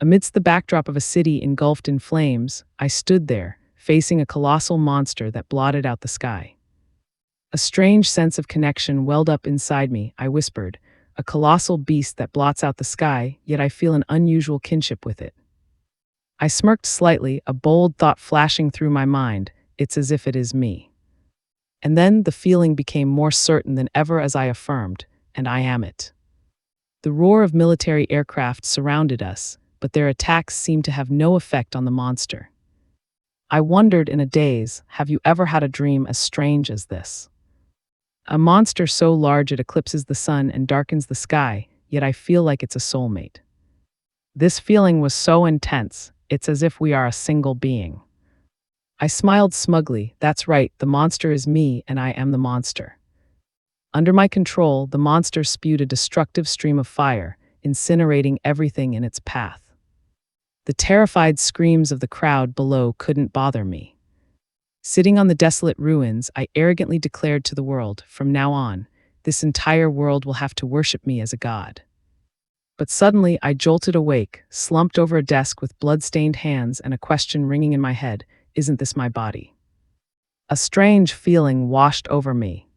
Amidst the backdrop of a city engulfed in flames, I stood there, facing a colossal monster that blotted out the sky. A strange sense of connection welled up inside me. I whispered, a colossal beast that blots out the sky, yet I feel an unusual kinship with it. I smirked slightly, a bold thought flashing through my mind. It's as if it is me. And then the feeling became more certain than ever as I affirmed, and I am it. The roar of military aircraft surrounded us, but their attacks seemed to have no effect on the monster. I wondered in a daze, have you ever had a dream as strange as this? A monster so large it eclipses the sun and darkens the sky, yet I feel like it's a soulmate. This feeling was so intense, it's as if we are a single being. I smiled smugly. That's right, the monster is me and I am the monster. Under my control, the monster spewed a destructive stream of fire, incinerating everything in its path. The terrified screams of the crowd below couldn't bother me. Sitting on the desolate ruins, I arrogantly declared to the world, from now on, this entire world will have to worship me as a god. But suddenly I jolted awake, slumped over a desk with blood-stained hands and a question ringing in my head, isn't this my body? A strange feeling washed over me.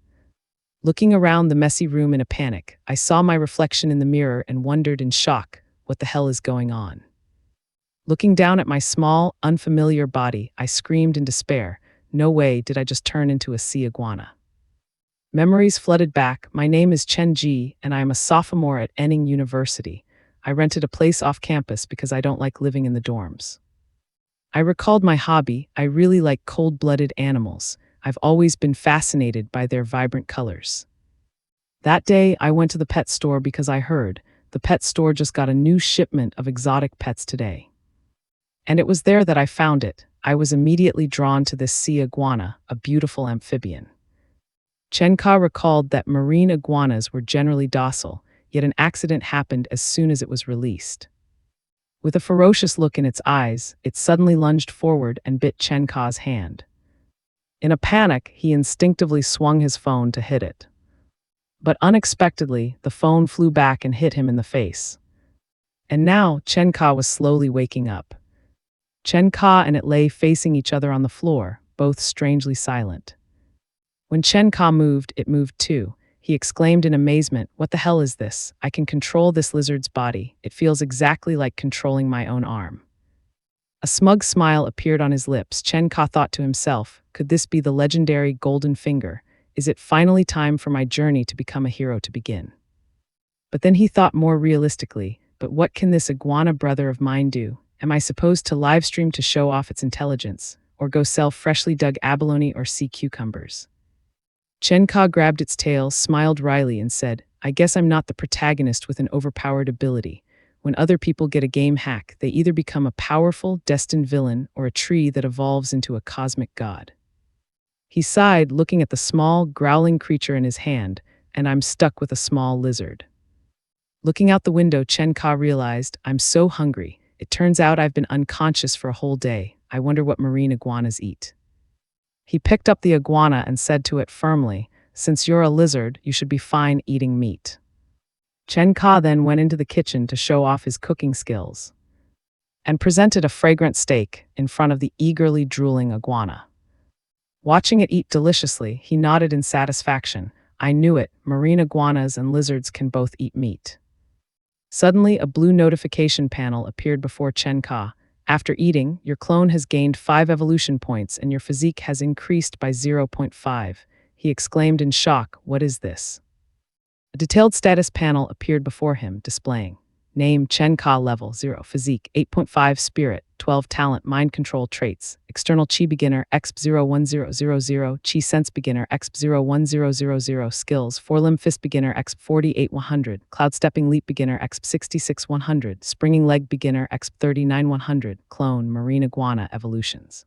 Looking around the messy room in a panic, I saw my reflection in the mirror and wondered in shock, what the hell is going on? Looking down at my small, unfamiliar body, I screamed in despair. No way did I just turn into a sea iguana. Memories flooded back. My name is Chen Ji, and I am a sophomore at Enning University. I rented a place off campus because I don't like living in the dorms. I recalled my hobby. I really like cold-blooded animals. I've always been fascinated by their vibrant colors. That day, I went to the pet store because I heard the pet store just got a new shipment of exotic pets today. And it was there that I found it. I was immediately drawn to this sea iguana, a beautiful amphibian. Chen Ka recalled that marine iguanas were generally docile, yet an accident happened as soon as it was released. With a ferocious look in its eyes, it suddenly lunged forward and bit Chen Ka's hand. In a panic, he instinctively swung his phone to hit it. But unexpectedly, the phone flew back and hit him in the face. And now, Chen Ka was slowly waking up. Chen Ka and it lay facing each other on the floor, both strangely silent. When Chen Ka moved, it moved too. He exclaimed in amazement, "What the hell is this? I can control this lizard's body. It feels exactly like controlling my own arm." A smug smile appeared on his lips. Chen Ka thought to himself, could this be the legendary golden finger? Is it finally time for my journey to become a hero to begin? But then he thought more realistically, but what can this iguana brother of mine do? Am I supposed to livestream to show off its intelligence, or go sell freshly dug abalone or sea cucumbers? Chen Ka grabbed its tail, smiled wryly, and said, I guess I'm not the protagonist with an overpowered ability. When other people get a game hack, they either become a powerful, destined villain or a tree that evolves into a cosmic god. He sighed, looking at the small, growling creature in his hand, and I'm stuck with a small lizard. Looking out the window, Chen Ka realized, I'm so hungry. It turns out I've been unconscious for a whole day. I wonder what marine iguanas eat. He picked up the iguana and said to it firmly, since you're a lizard, you should be fine eating meat. Chen Ka then went into the kitchen to show off his cooking skills and presented a fragrant steak in front of the eagerly drooling iguana. Watching it eat deliciously, he nodded in satisfaction. I knew it, marine iguanas and lizards can both eat meat. Suddenly, a blue notification panel appeared before Chen Ka. After eating, your clone has gained 5 evolution points and your physique has increased by 0.5. He exclaimed in shock, what is this? A detailed status panel appeared before him, displaying name Chen Ka level 0, physique 8.5, spirit 12, talent mind control traits, external chi beginner exp 01000, chi sense beginner exp 01000, skills 4 limb fist beginner exp 48100, cloud stepping leap beginner exp 66100, springing leg beginner exp 39100, clone marine iguana evolutions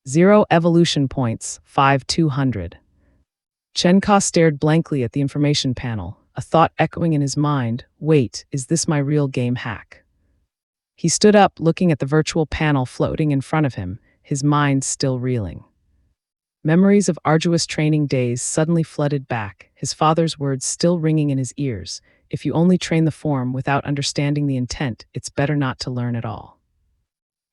0 evolution points 5200. Chen Ka stared blankly at the information panel, a thought echoing in his mind, wait, is this my real game hack? He stood up, looking at the virtual panel floating in front of him, his mind still reeling. Memories of arduous training days suddenly flooded back, his father's words still ringing in his ears. If you only train the form without understanding the intent, it's better not to learn at all.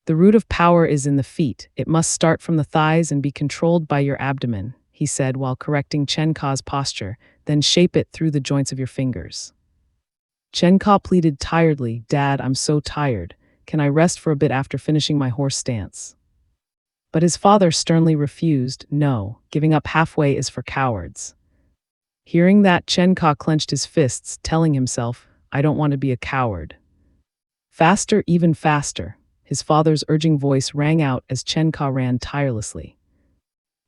The root of power is in the feet. It must start from the thighs and be controlled by your abdomen, he said while correcting Chen Ka's posture, then shape it through the joints of your fingers. Chen Ka pleaded tiredly, "Dad, I'm so tired. Can I rest for a bit after finishing my horse stance?" But his father sternly refused. "No, giving up halfway is for cowards." Hearing that, Chen Ka clenched his fists, telling himself, "I don't want to be a coward." Faster, even faster. His father's urging voice rang out as Chen Ka ran tirelessly.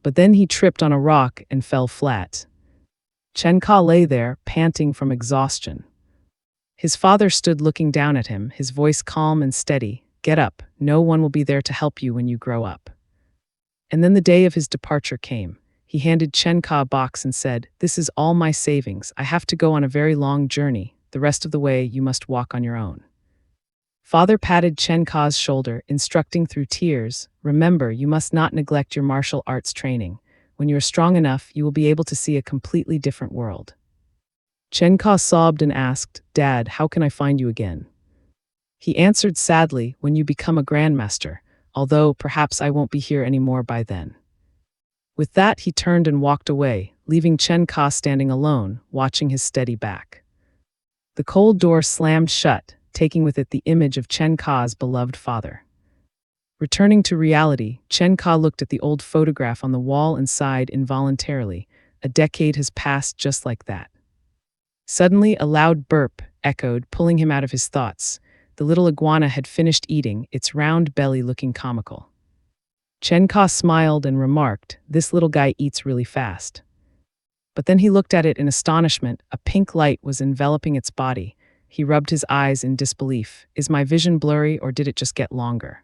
But then he tripped on a rock and fell flat. Chen Ka lay there, panting from exhaustion. His father stood looking down at him, his voice calm and steady. "Get up. No one will be there to help you when you grow up." And then the day of his departure came. He handed Chen Ka a box and said, "This is all my savings. I have to go on a very long journey. The rest of the way you must walk on your own." Father patted Chen Ka's shoulder, instructing through tears, "Remember, you must not neglect your martial arts training. When you are strong enough, you will be able to see a completely different world." Chen Ka sobbed and asked, "Dad, how can I find you again?" He answered sadly, "When you become a grandmaster, although perhaps I won't be here anymore by then." With that, he turned and walked away, leaving Chen Ka standing alone, watching his steady back. The cold door slammed shut, taking with it the image of Chen Ka's beloved father. Returning to reality, Chen Ka looked at the old photograph on the wall and sighed involuntarily. A decade has passed just like that. Suddenly, a loud burp echoed, pulling him out of his thoughts. The little iguana had finished eating, its round belly looking comical. Chen Ka smiled and remarked, "This little guy eats really fast." But then he looked at it in astonishment. A pink light was enveloping its body. He rubbed his eyes in disbelief. "Is my vision blurry or did it just get longer?"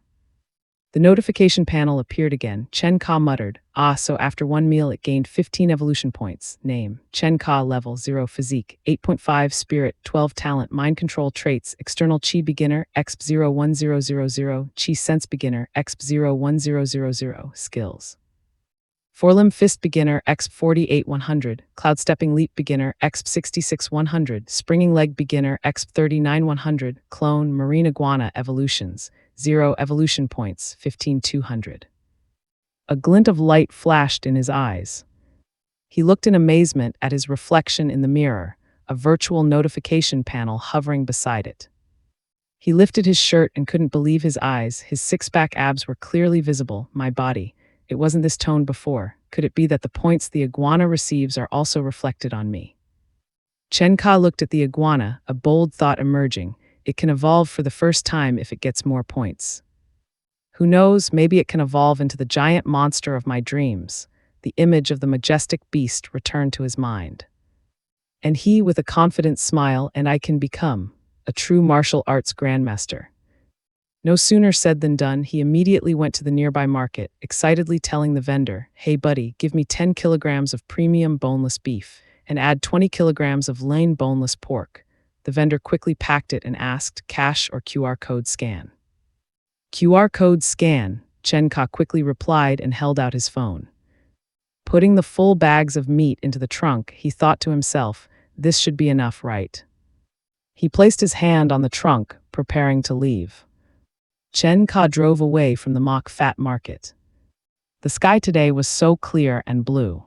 The notification panel appeared again. Chen Ka muttered, So after one meal it gained 15 evolution points. Name, Chen Ka level 0 physique, 8.5 spirit, 12 talent, mind control traits, external chi beginner, exp 01000, chi sense beginner, exp 01000, skills. Forelimb fist beginner, exp 48-100, cloud stepping leap beginner, exp 66-100, springing leg beginner, exp 39-100, clone, marine iguana evolutions. 0 evolution points, 15-200. A glint of light flashed in his eyes. He looked in amazement at his reflection in the mirror, a virtual notification panel hovering beside it. He lifted his shirt and couldn't believe his eyes. His six-pack abs were clearly visible. "My body. It wasn't this tone before. Could it be that the points the iguana receives are also reflected on me?" Chen Ka looked at the iguana, a bold thought emerging. It can evolve for the first time if it gets more points. Who knows, maybe it can evolve into the giant monster of my dreams. The image of the majestic beast returned to his mind. And he, with a confident smile, "And I can become a true martial arts grandmaster." No sooner said than done, he immediately went to the nearby market, excitedly telling the vendor, "Hey buddy, give me 10 kilograms of premium boneless beef, and add 20 kilograms of lean boneless pork." The vendor quickly packed it and asked, "Cash or QR code scan?" "QR code scan," Chen Ka quickly replied and held out his phone. Putting the full bags of meat into the trunk, he thought to himself, "This should be enough, right?" He placed his hand on the trunk, preparing to leave. Chen Ka drove away from the mock fat market. The sky today was so clear and blue.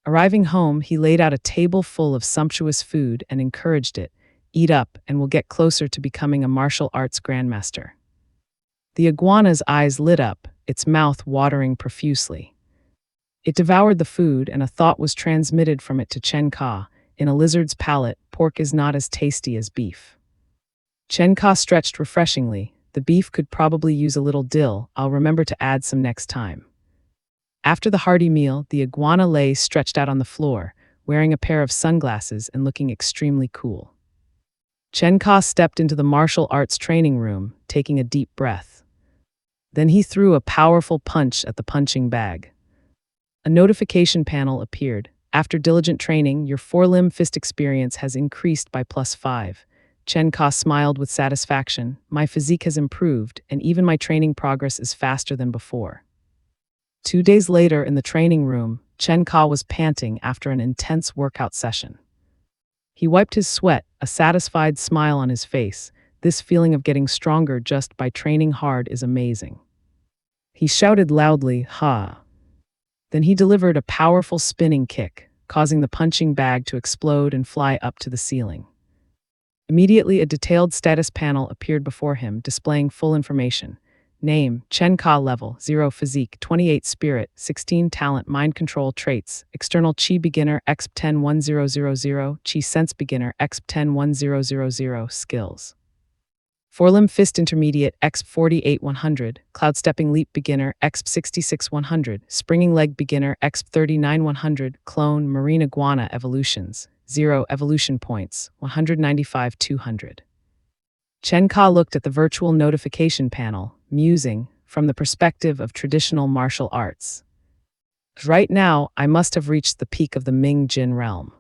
Arriving home, he laid out a table full of sumptuous food and encouraged it, "Eat up and we'll get closer to becoming a martial arts grandmaster." The iguana's eyes lit up, its mouth watering profusely. It devoured the food and a thought was transmitted from it to Chen Ka. In a lizard's palate, pork is not as tasty as beef. Chen Ka stretched refreshingly. "The beef could probably use a little dill. I'll remember to add some next time." After the hearty meal, the iguana lay stretched out on the floor, wearing a pair of sunglasses and looking extremely cool. Chen Ka stepped into the martial arts training room, taking a deep breath. Then he threw a powerful punch at the punching bag. A notification panel appeared. "After diligent training, your forelimb fist experience has increased by +5. Chen Ka smiled with satisfaction. "My physique has improved, and even my training progress is faster than before." 2 days later in the training room, Chen Ka was panting after an intense workout session. He wiped his sweat, a satisfied smile on his face. This feeling of getting stronger just by training hard is amazing. He shouted loudly, "Ha!" Then he delivered a powerful spinning kick, causing the punching bag to explode and fly up to the ceiling. Immediately, a detailed status panel appeared before him, displaying full information. Name, Chen Ka level, 0 physique, 28 spirit, 16 talent, mind control traits, external chi beginner, exp 101000, chi sense beginner, exp 101000, skills. Forelimb fist intermediate, exp 48100, cloud stepping leap beginner, exp 66100, springing leg beginner, exp 39100, clone, marine iguana evolutions, 0 evolution points, 195-200. Chen Ka looked at the virtual notification panel, musing, from the perspective of traditional martial arts. Right now, I must have reached the peak of the Ming Jin realm.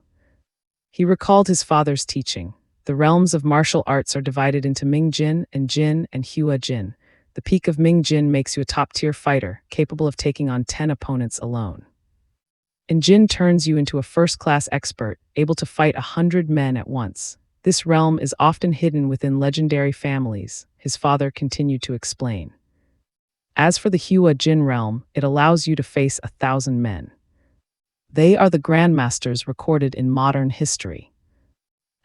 He recalled his father's teaching. The realms of martial arts are divided into Ming Jin and Hua Jin. The peak of Ming Jin makes you a top-tier fighter, capable of taking on 10 opponents alone. And Jin turns you into a first-class expert, able to fight 100 men at once. This realm is often hidden within legendary families, his father continued to explain. As for the Hua Jin realm, it allows you to face 1,000 men. They are the grandmasters recorded in modern history.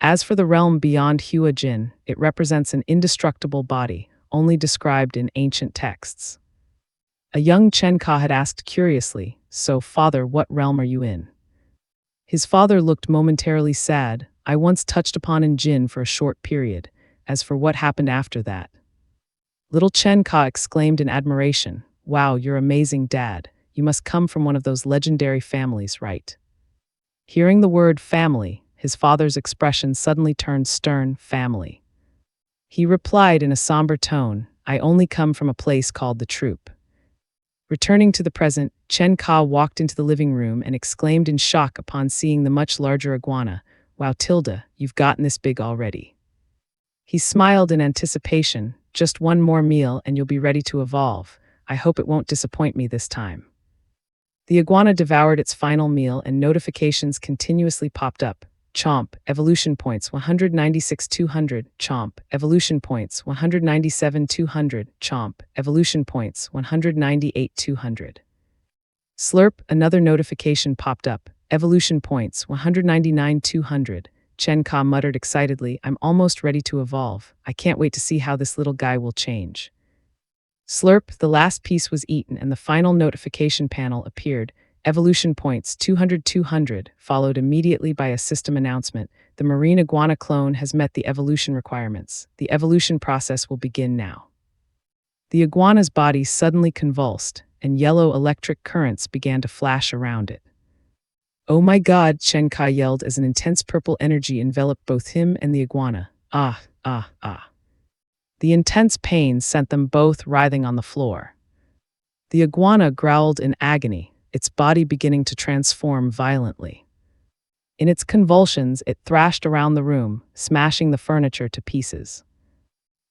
As for the realm beyond Hua Jin, it represents an indestructible body, only described in ancient texts. A young Chen Ka had asked curiously, "So, father, what realm are you in?" His father looked momentarily sad. "I once touched upon in Jin for a short period. As for what happened after that." Little Chen Ka exclaimed in admiration, "Wow, you're amazing, Dad. You must come from one of those legendary families, right?" Hearing the word family, his father's expression suddenly turned stern. "Family." He replied in a somber tone, "I only come from a place called the Troop." Returning to the present, Chen Ka walked into the living room and exclaimed in shock upon seeing the much larger iguana, "Wow, Tilda, you've gotten this big already." He smiled in anticipation, "Just one more meal and you'll be ready to evolve. I hope it won't disappoint me this time." The iguana devoured its final meal and notifications continuously popped up. Chomp, evolution points 196-200, chomp, evolution points 197-200, chomp, evolution points 198-200. Slurp, another notification popped up, evolution points 199-200. Chen Ka muttered excitedly, "I'm almost ready to evolve. I can't wait to see how this little guy will change." Slurp, the last piece was eaten and the final notification panel appeared. Evolution points 200-200, followed immediately by a system announcement. The marine iguana clone has met the evolution requirements. The evolution process will begin now. The iguana's body suddenly convulsed, and yellow electric currents began to flash around it. "Oh my God," Chen Ka yelled as an intense purple energy enveloped both him and the iguana. "Ah, ah, ah." The intense pain sent them both writhing on the floor. The iguana growled in agony, its body beginning to transform violently. In its convulsions, it thrashed around the room, smashing the furniture to pieces.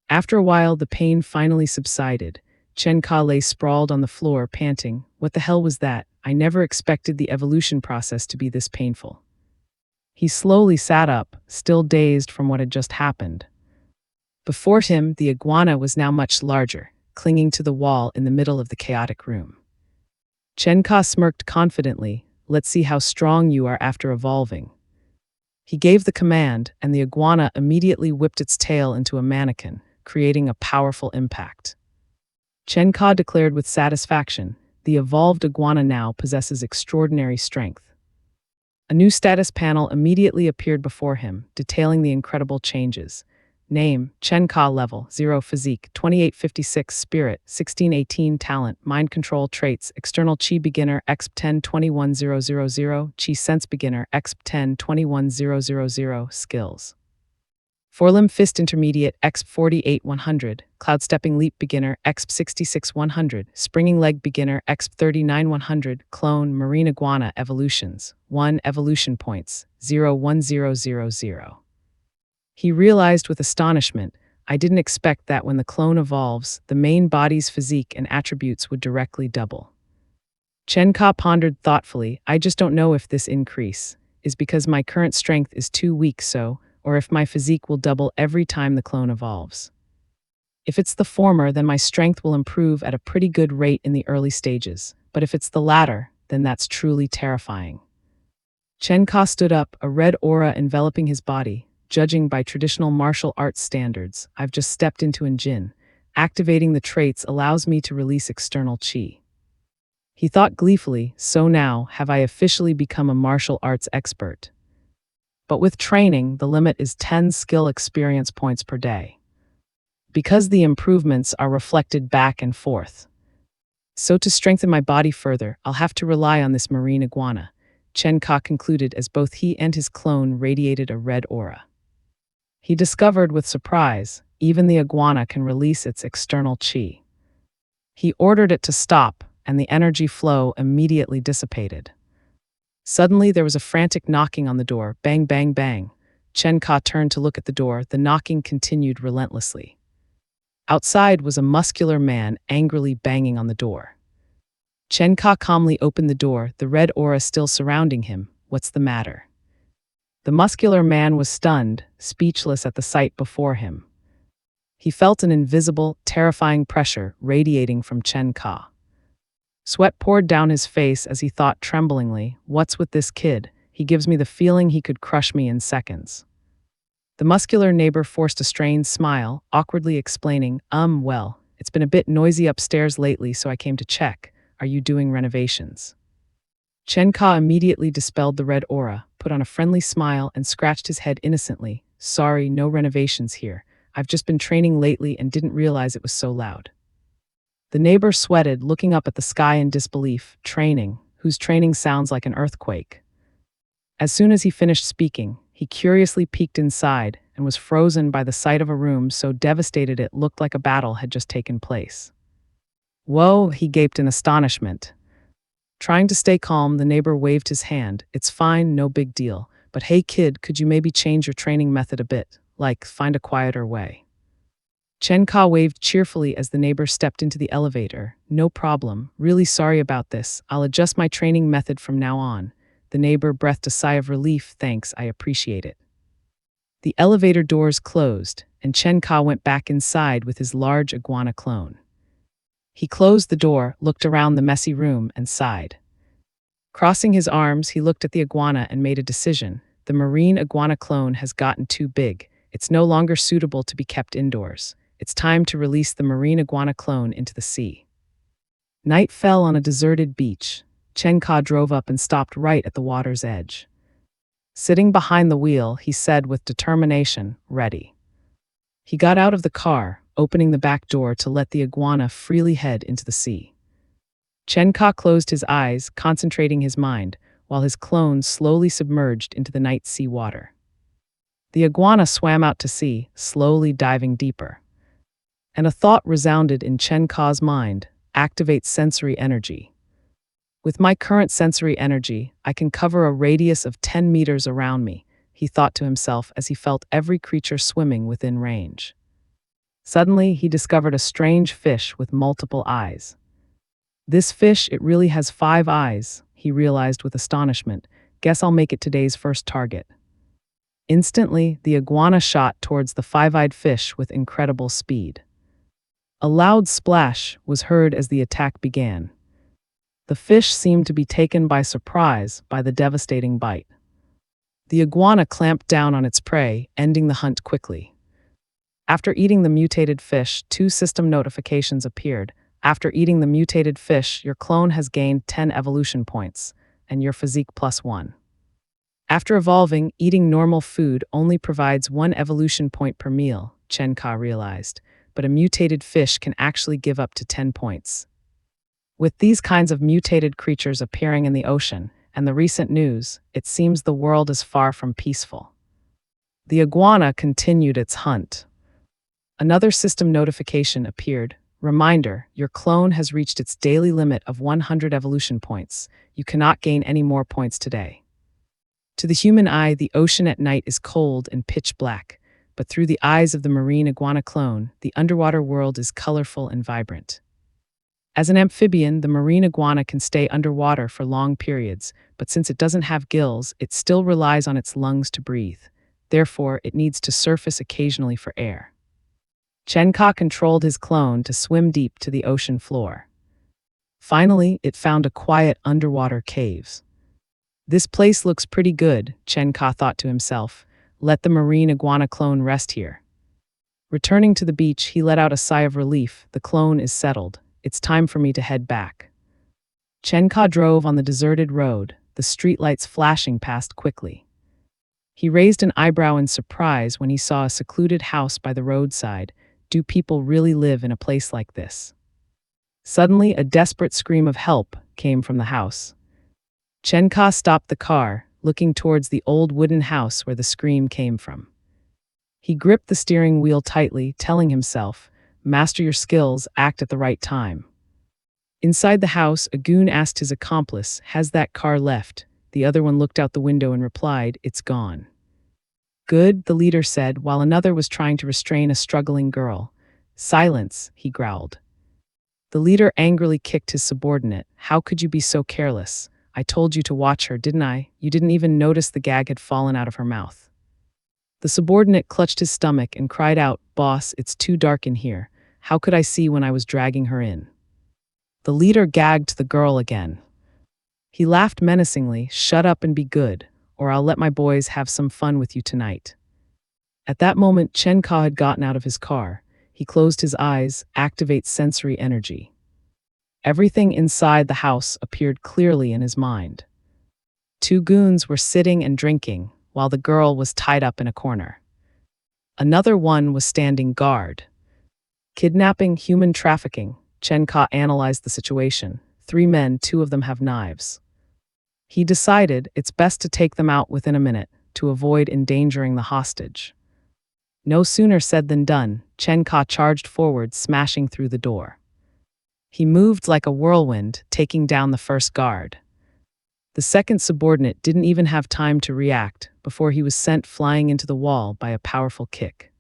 After a while, the pain finally subsided. Chen Ka lay sprawled on the floor, panting, "What the hell was that? I never expected the evolution process to be this painful." He slowly sat up, still dazed from what had just happened. Before him, the iguana was now much larger, clinging to the wall in the middle of the chaotic room. Chen Ka smirked confidently, "Let's see how strong you are after evolving." He gave the command, and the iguana immediately whipped its tail into a mannequin, creating a powerful impact. Chen Ka declared with satisfaction, "The evolved iguana now possesses extraordinary strength." A new status panel immediately appeared before him, detailing the incredible changes. Name, Chen Ka level, 0 physique, 2856 spirit, 1618 talent, mind control traits, external chi beginner, exp 10-21-000, chi sense beginner, exp 10-21-000, skills. Forelimb fist intermediate, exp 48-100, cloud stepping leap beginner, exp 66-100, springing leg beginner, exp 39-100, clone, marine iguana evolutions, 1 evolution points, 0-1000. He realized with astonishment, "I didn't expect that when the clone evolves, the main body's physique and attributes would directly double." Chen Ka pondered thoughtfully, "I just don't know if this increase is because my current strength is too weak, so or if my physique will double every time the clone evolves. If it's the former, then my strength will improve at a pretty good rate in the early stages, but if it's the latter, then that's truly terrifying. Chen Ka stood up, a red aura enveloping his body. Judging by traditional martial arts standards, I've just stepped into an Jin. Activating the traits allows me to release external qi. He thought gleefully, so now have I officially become a martial arts expert. But with training, the limit is 10 skill experience points per day. Because the improvements are reflected back and forth. So to strengthen my body further, I'll have to rely on this marine iguana, Chen Ka concluded as both he and his clone radiated a red aura. He discovered with surprise, even the iguana can release its external qi. He ordered it to stop, and the energy flow immediately dissipated. Suddenly there was a frantic knocking on the door, bang, bang, bang. Chen Ka turned to look at the door, the knocking continued relentlessly. Outside was a muscular man angrily banging on the door. Chen Ka calmly opened the door, the red aura still surrounding him. What's the matter? The muscular man was stunned, speechless at the sight before him. He felt an invisible, terrifying pressure radiating from Chen Ka. Sweat poured down his face as he thought tremblingly, what's with this kid? He gives me the feeling he could crush me in seconds. The muscular neighbor forced a strained smile, awkwardly explaining, well, it's been a bit noisy upstairs lately, so I came to check. Are you doing renovations? Chen Ka immediately dispelled the red aura, put on a friendly smile, and scratched his head innocently. Sorry, no renovations here. I've just been training lately and didn't realize it was so loud. The neighbor sweated, looking up at the sky in disbelief. Training? Whose training sounds like an earthquake? As soon as he finished speaking, he curiously peeked inside and was frozen by the sight of a room so devastated it looked like a battle had just taken place. Whoa, he gaped in astonishment. Trying to stay calm, the neighbor waved his hand. It's fine, no big deal. But hey kid, could you maybe change your training method a bit? Like, find a quieter way. Chen Ka waved cheerfully as the neighbor stepped into the elevator. No problem, really sorry about this. I'll adjust my training method from now on. The neighbor breathed a sigh of relief. Thanks, I appreciate it. The elevator doors closed, and Chen Ka went back inside with his large iguana clone. He closed the door, looked around the messy room, and sighed. Crossing his arms, he looked at the iguana and made a decision. The marine iguana clone has gotten too big. It's no longer suitable to be kept indoors. It's time to release the marine iguana clone into the sea. Night fell on a deserted beach. Chen Ka drove up and stopped right at the water's edge. Sitting behind the wheel, he said with determination, ready. He got out of the car, opening the back door to let the iguana freely head into the sea. Chen Ka closed his eyes, concentrating his mind, while his clone slowly submerged into the night sea water. The iguana swam out to sea, slowly diving deeper. And a thought resounded in Chen Ka's mind, activate sensory energy. With my current sensory energy, I can cover a radius of 10 meters around me, he thought to himself as he felt every creature swimming within range. Suddenly, he discovered a strange fish with multiple eyes. This fish, it really has 5 eyes, he realized with astonishment. Guess I'll make it today's first target. Instantly, the iguana shot towards the 5-eyed fish with incredible speed. A loud splash was heard as the attack began. The fish seemed to be taken by surprise by the devastating bite. The iguana clamped down on its prey, ending the hunt quickly. After eating the mutated fish, 2 system notifications appeared. After eating the mutated fish, your clone has gained 10 evolution points, and your physique +1. After evolving, eating normal food only provides 1 evolution point per meal, Chen Ka realized, but a mutated fish can actually give up to 10 points. With these kinds of mutated creatures appearing in the ocean, and the recent news, it seems the world is far from peaceful. The iguana continued its hunt. Another system notification appeared. Reminder, your clone has reached its daily limit of 100 evolution points. You cannot gain any more points today. To the human eye, the ocean at night is cold and pitch black, but through the eyes of the marine iguana clone, the underwater world is colorful and vibrant. As an amphibian, the marine iguana can stay underwater for long periods, but since it doesn't have gills, it still relies on its lungs to breathe. therefore it needs to surface occasionally for air. Chen-ka controlled his clone to swim deep to the ocean floor. Finally, it found a quiet underwater caves. This place looks pretty good, Chen-ka thought to himself. Let the marine iguana clone rest here. Returning to the beach, he let out a sigh of relief. The clone is settled. It's time for me to head back. Chen-ka drove on the deserted road, the streetlights flashing past quickly. He raised an eyebrow in surprise when he saw a secluded house by the roadside. Do people really live in a place like this? Suddenly, a desperate scream of help came from the house. Chen-ka stopped the car, looking towards the old wooden house where the scream came from. He gripped the steering wheel tightly, telling himself, "Master your skills, act at the right time." Inside the house, a goon asked his accomplice, "Has that car left?" The other one looked out the window and replied, "It's gone." "Good," the leader said, while another was trying to restrain a struggling girl. "Silence," he growled. The leader angrily kicked his subordinate. "How could you be so careless? I told you to watch her, didn't I? You didn't even notice the gag had fallen out of her mouth." The subordinate clutched his stomach and cried out, "Boss, it's too dark in here. How could I see when I was dragging her in?" The leader gagged the girl again. He laughed menacingly, "Shut up and be good, or I'll let my boys have some fun with you tonight." At that moment, Chen-ka had gotten out of his car. He closed his eyes, activate sensory energy. Everything inside the house appeared clearly in his mind. Two goons were sitting and drinking, while the girl was tied up in a corner. Another one was standing guard. Kidnapping, human trafficking. Chen-ka analyzed the situation. 3 men, 2 of them have knives. He decided it's best to take them out within a minute, to avoid endangering the hostage. No sooner said than done, Chen-ka charged forward, smashing through the door. He moved like a whirlwind, taking down the first guard. The second subordinate didn't even have time to react before he was sent flying into the wall by a powerful kick.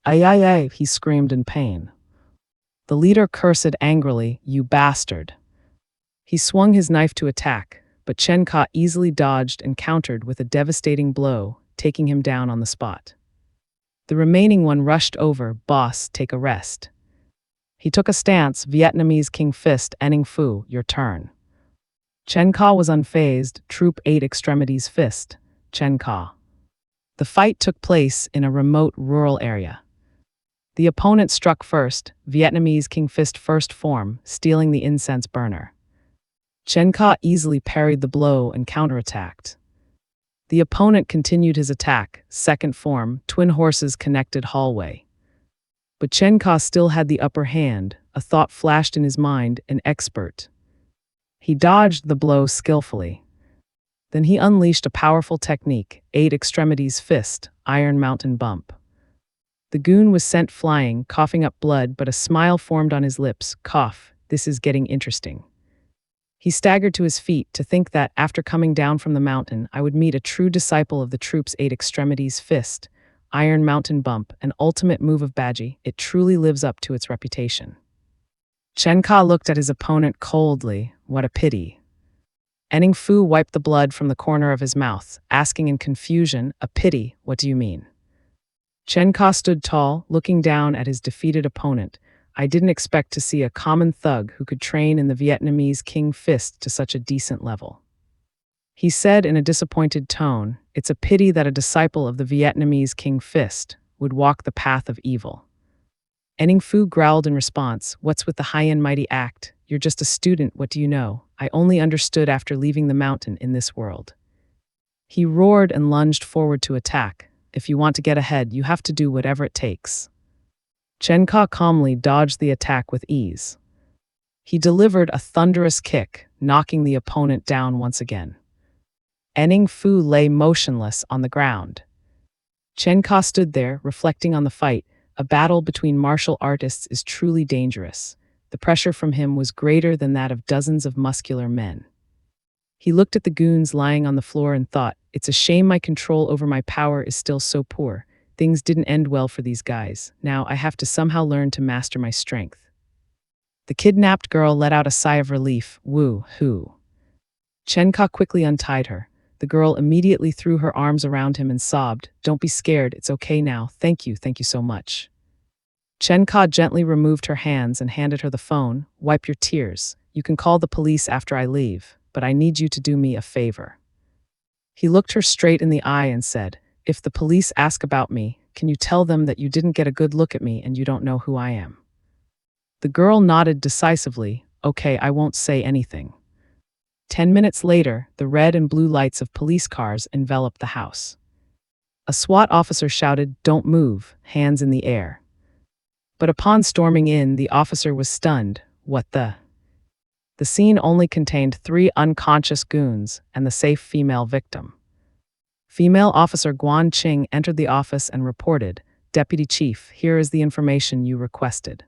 "Ay, ay, ay," he screamed in pain. The leader cursed angrily, "You bastard." He swung his knife to attack, but Chen-ka easily dodged and countered with a devastating blow, taking him down on the spot. The remaining one rushed over, "Boss, take a rest." He took a stance, Vietnamese King Fist, "Ning Phu, your turn." Chen-ka was unfazed, Troop 8 Extremities Fist, Chen-ka. The fight took place in a remote rural area. The opponent struck first, Vietnamese King Fist first form, stealing the incense burner. Chen-ka easily parried the blow and counterattacked. The opponent continued his attack, second form, twin horses connected hallway. But Chen-ka still had the upper hand. A thought flashed in his mind, an expert. He dodged the blow skillfully. Then he unleashed a powerful technique, 8 Extremities Fist, Iron Mountain Bump. The goon was sent flying, coughing up blood, but a smile formed on his lips. "Cough, this is getting interesting." He staggered to his feet to think that, after coming down from the mountain, I would meet a true disciple of the troop's 8 Extremities Fist, Iron Mountain Bump, an ultimate move of Baji. It truly lives up to its reputation. Chen-ka looked at his opponent coldly. What a pity. Ning Phu wiped the blood from the corner of his mouth, asking in confusion, "A pity, what do you mean?" Chen-ka stood tall, looking down at his defeated opponent. I didn't expect to see a common thug who could train in the Vietnamese King Fist to such a decent level. He said in a disappointed tone, "It's a pity that a disciple of the Vietnamese King Fist would walk the path of evil." Ning Phu growled in response, "What's with the high and mighty act? You're just a student, what do you know? I only understood after leaving the mountain in this world." He roared and lunged forward to attack. "If you want to get ahead, you have to do whatever it takes." Chen-ka calmly dodged the attack with ease. He delivered a thunderous kick, knocking the opponent down once again. Ning Phu lay motionless on the ground. Chen-ka stood there, reflecting on the fight. A battle between martial artists is truly dangerous. The pressure from him was greater than that of dozens of muscular men. He looked at the goons lying on the floor and thought, "It's a shame my control over my power is still so poor. Things didn't end well for these guys. Now I have to somehow learn to master my strength." The kidnapped girl let out a sigh of relief. "Woo-hoo." Chen-ka quickly untied her. The girl immediately threw her arms around him and sobbed, "Don't be scared, it's okay now, thank you so much." Chen-ka gently removed her hands and handed her the phone. "Wipe your tears. You can call the police after I leave, but I need you to do me a favor." He looked her straight in the eye and said, "If the police ask about me, can you tell them that you didn't get a good look at me and you don't know who I am?" The girl nodded decisively. "Okay, I won't say anything." 10 minutes later, the red and blue lights of police cars enveloped the house. A SWAT officer shouted, "Don't move, hands in the air." But upon storming in, the officer was stunned. What the? The scene only contained 3 unconscious goons and the safe female victim. Female officer Guan Qing entered the office and reported, "Deputy Chief, here is the information you requested."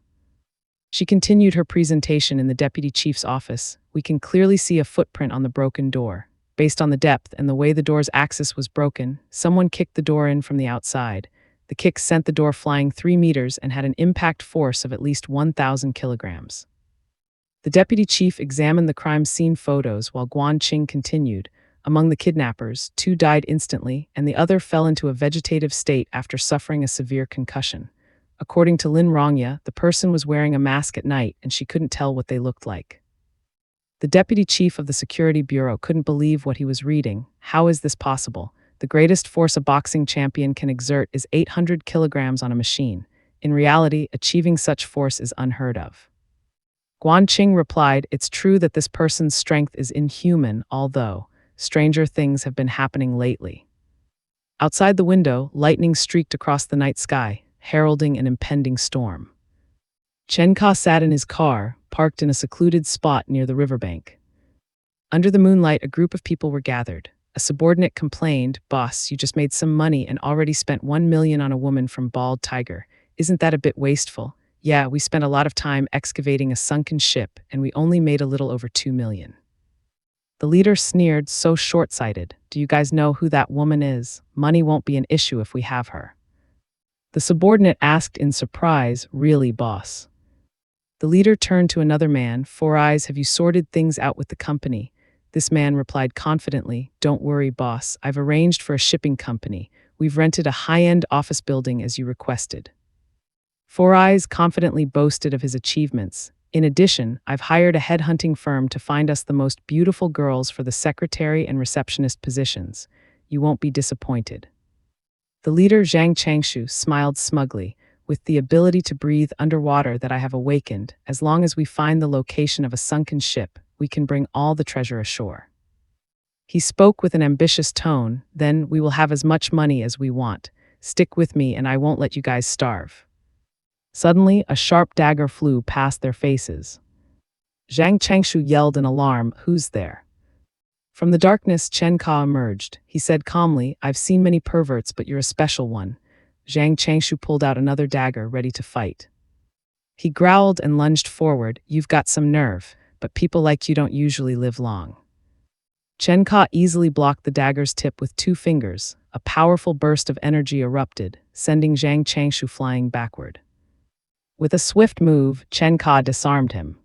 She continued her presentation in the deputy chief's office. "We can clearly see a footprint on the broken door. Based on the depth and the way the door's axis was broken, someone kicked the door in from the outside. The kick sent the door flying 3 meters and had an impact force of at least 1,000 kilograms. The deputy chief examined the crime scene photos while Guan Qing continued. Among the kidnappers, 2 died instantly, and the other fell into a vegetative state after suffering a severe concussion. According to Lin Rongya, the person was wearing a mask at night and she couldn't tell what they looked like. The deputy chief of the security bureau couldn't believe what he was reading. How is this possible? The greatest force a boxing champion can exert is 800 kilograms on a machine. In reality, achieving such force is unheard of. Guan Qing replied, "It's true that this person's strength is inhuman, although stranger things have been happening lately." Outside the window, lightning streaked across the night sky, heralding an impending storm. Chen-ka sat in his car, parked in a secluded spot near the riverbank. Under the moonlight, a group of people were gathered. A subordinate complained, "Boss, you just made some money and already spent 1 million on a woman from Bald Tiger. Isn't that a bit wasteful?" "Yeah, we spent a lot of time excavating a sunken ship and we only made a little over 2 million. The leader sneered, "So short-sighted. Do you guys know who that woman is? Money won't be an issue if we have her." The subordinate asked in surprise, "Really, boss?" The leader turned to another man. "Four Eyes, have you sorted things out with the company?" This man replied confidently, "Don't worry, boss. I've arranged for a shipping company. We've rented a high-end office building as you requested." Four Eyes confidently boasted of his achievements. "In addition, I've hired a headhunting firm to find us the most beautiful girls for the secretary and receptionist positions. You won't be disappointed." The leader, Zhang Changshu, smiled smugly. "With the ability to breathe underwater that I have awakened, as long as we find the location of a sunken ship, we can bring all the treasure ashore." He spoke with an ambitious tone. "Then we will have as much money as we want. Stick with me and I won't let you guys starve." Suddenly, a sharp dagger flew past their faces. Zhang Changshu yelled in alarm, "Who's there?" From the darkness, Chen Ka emerged. He said calmly, "I've seen many perverts, but you're a special one." Zhang Changshu pulled out another dagger, ready to fight. He growled and lunged forward. "You've got some nerve, but people like you don't usually live long." Chen Ka easily blocked the dagger's tip with 2 fingers. A powerful burst of energy erupted, sending Zhang Changshu flying backward. With a swift move, Chen Ka disarmed him.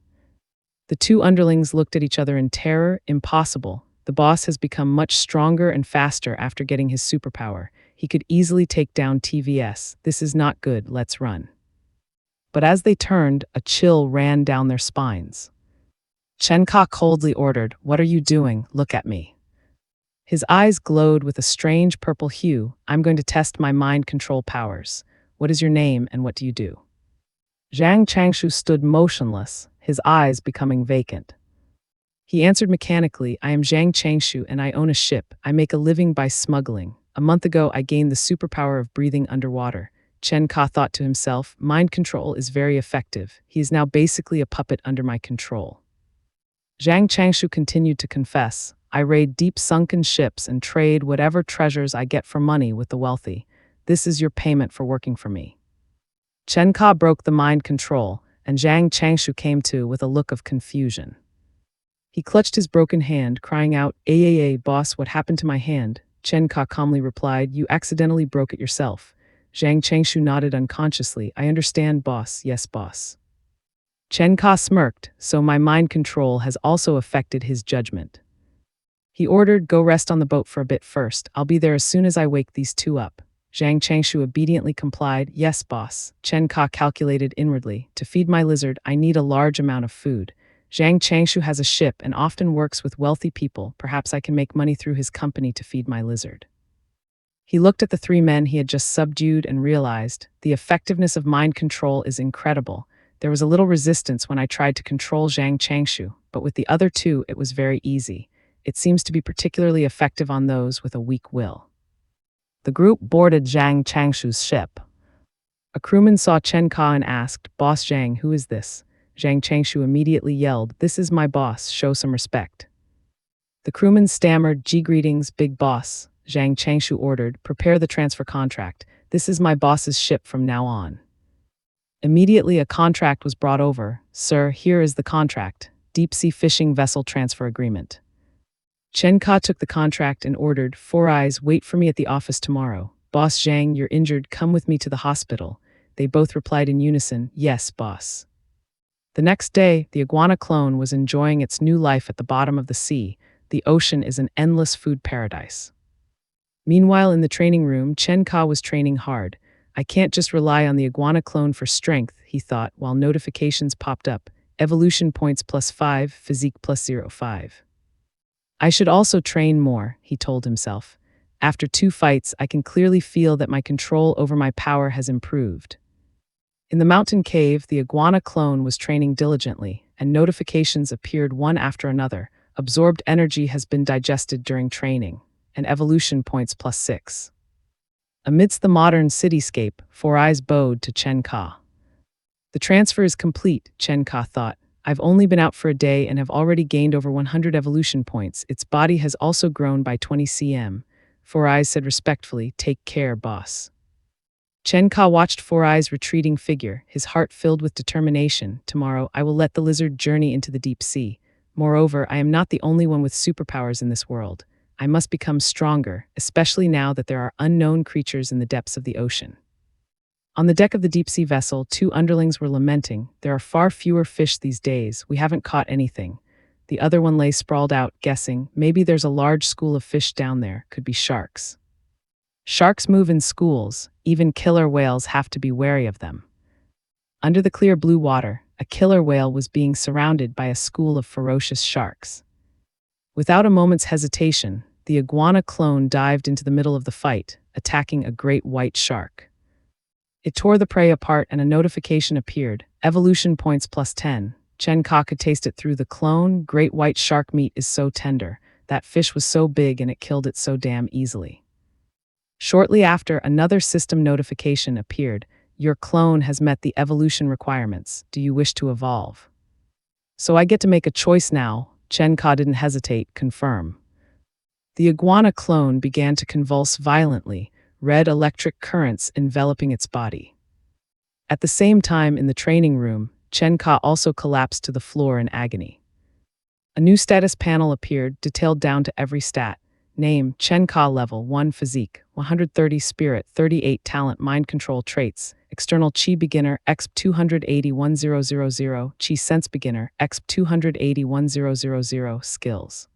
The 2 underlings looked at each other in terror. Impossible. The boss has become much stronger and faster after getting his superpower. He could easily take down TVS. This is not good, let's run. But as they turned, a chill ran down their spines. Chen Ka coldly ordered, "What are you doing? Look at me." His eyes glowed with a strange purple hue. "I'm going to test my mind control powers. What is your name and what do you do?" Zhang Changshu stood motionless, his eyes becoming vacant. He answered mechanically, "I am Zhang Changshu and I own a ship. I make a living by smuggling. A month ago, I gained the superpower of breathing underwater." Chen Ka thought to himself, "Mind control is very effective. He is now basically a puppet under my control." Zhang Changshu continued to confess, "I raid deep sunken ships and trade whatever treasures I get for money with the wealthy. This is your payment for working for me." Chen Ka broke the mind control, and Zhang Changshu came to with a look of confusion. He clutched his broken hand, crying out, Boss, what happened to my hand?" Chen Ka calmly replied, "You accidentally broke it yourself." Zhang Changshu nodded unconsciously. "I understand, boss. Yes, boss." Chen Ka smirked, "So my mind control has also affected his judgment." He ordered, "Go rest on the boat for a bit first. I'll be there as soon as I wake these two up." Zhang Changshu obediently complied. "Yes, boss." Chen Ka calculated inwardly. "To feed my lizard, I need a large amount of food. Zhang Changshu has a ship and often works with wealthy people. Perhaps I can make money through his company to feed my lizard." He looked at the three men he had just subdued and realized, the effectiveness of mind control is incredible. There was a little resistance when I tried to control Zhang Changshu, but with the other two it was very easy. It seems to be particularly effective on those with a weak will. The group boarded Zhang Changshu's ship. A crewman saw Chen Ka and asked, "Boss Zhang, who is this?" Zhang Changshu immediately yelled, "This is my boss, show some respect." The crewman stammered, "Gee, greetings, big boss." Zhang Changshu ordered, "Prepare the transfer contract. This is my boss's ship from now on." Immediately a contract was brought over. "Sir, here is the contract. Deep-sea fishing vessel transfer agreement." Chen Ka took the contract and ordered, "Four Eyes, wait for me at the office tomorrow." "Boss Zhang, you're injured, come with me to the hospital." They both replied in unison, "Yes, boss." The next day, the iguana clone was enjoying its new life at the bottom of the sea. The ocean is an endless food paradise. Meanwhile, in the training room, Chen Ka was training hard. "I can't just rely on the iguana clone for strength," he thought, while notifications popped up. Evolution points +5, physique +0.5. "I should also train more," he told himself. "After 2 fights, I can clearly feel that my control over my power has improved." In the mountain cave, the iguana clone was training diligently, and notifications appeared one after another. Absorbed energy has been digested during training, and evolution points +6. Amidst the modern cityscape, Four Eyes bowed to Chen Ka. "The transfer is complete," Chen Ka thought. "I've only been out for a day and have already gained over 100 evolution points. Its body has also grown by 20 cm. Four Eyes said respectfully, "Take care, boss." Chen Ka watched Four Eyes' retreating figure, his heart filled with determination. "Tomorrow, I will let the lizard journey into the deep sea. Moreover, I am not the only one with superpowers in this world. I must become stronger, especially now that there are unknown creatures in the depths of the ocean." On the deck of the deep-sea vessel, 2 underlings were lamenting. "There are far fewer fish these days. We haven't caught anything." The other one lay sprawled out, guessing, "Maybe there's a large school of fish down there. Could be sharks." Sharks move in schools. Even killer whales have to be wary of them. Under the clear blue water, a killer whale was being surrounded by a school of ferocious sharks. Without a moment's hesitation, the iguana clone dived into the middle of the fight, attacking a great white shark. It tore the prey apart and a notification appeared. Evolution points +10. Chen Ka could taste it through the clone. "Great white shark meat is so tender. That fish was so big and it killed it so damn easily." Shortly after, another system notification appeared. "Your clone has met the evolution requirements. Do you wish to evolve?" "So I get to make a choice now." Chen Ka didn't hesitate, "Confirm." The iguana clone began to convulse violently, red electric currents enveloping its body. At the same time, in the training room, Chen Ka also collapsed to the floor in agony. A new status panel appeared, detailed down to every stat. Name, Chen Ka level 1 physique, 130 spirit, 38 talent mind control traits, external chi beginner, exp 280-1000, chi sense beginner, exp 280-1000 skills.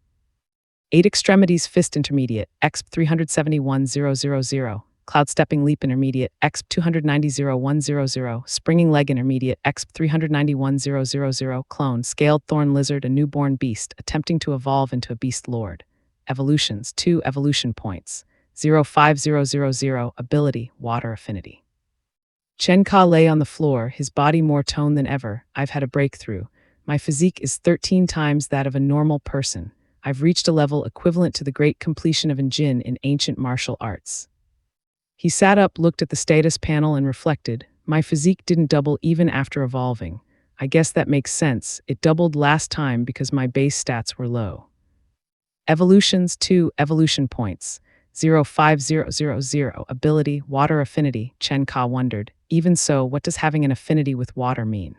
8 extremities fist intermediate, exp 371-000, cloud stepping leap intermediate, exp 290-100, springing leg intermediate, exp 391-000, clone, scaled thorn lizard, a newborn beast, attempting to evolve into a beast lord. Evolutions, 2 evolution points, 05000, ability, water affinity. Chen Ka lay on the floor, his body more toned than ever. "I've had a breakthrough. My physique is 13 times that of a normal person. I've reached a level equivalent to the great completion of Jin in ancient martial arts." He sat up, looked at the status panel and reflected, "My physique didn't double even after evolving. I guess that makes sense. It doubled last time because my base stats were low." Evolutions, 2 evolution points, 05000, ability, water affinity. Chen Ka wondered, even so, what does having an affinity with water mean?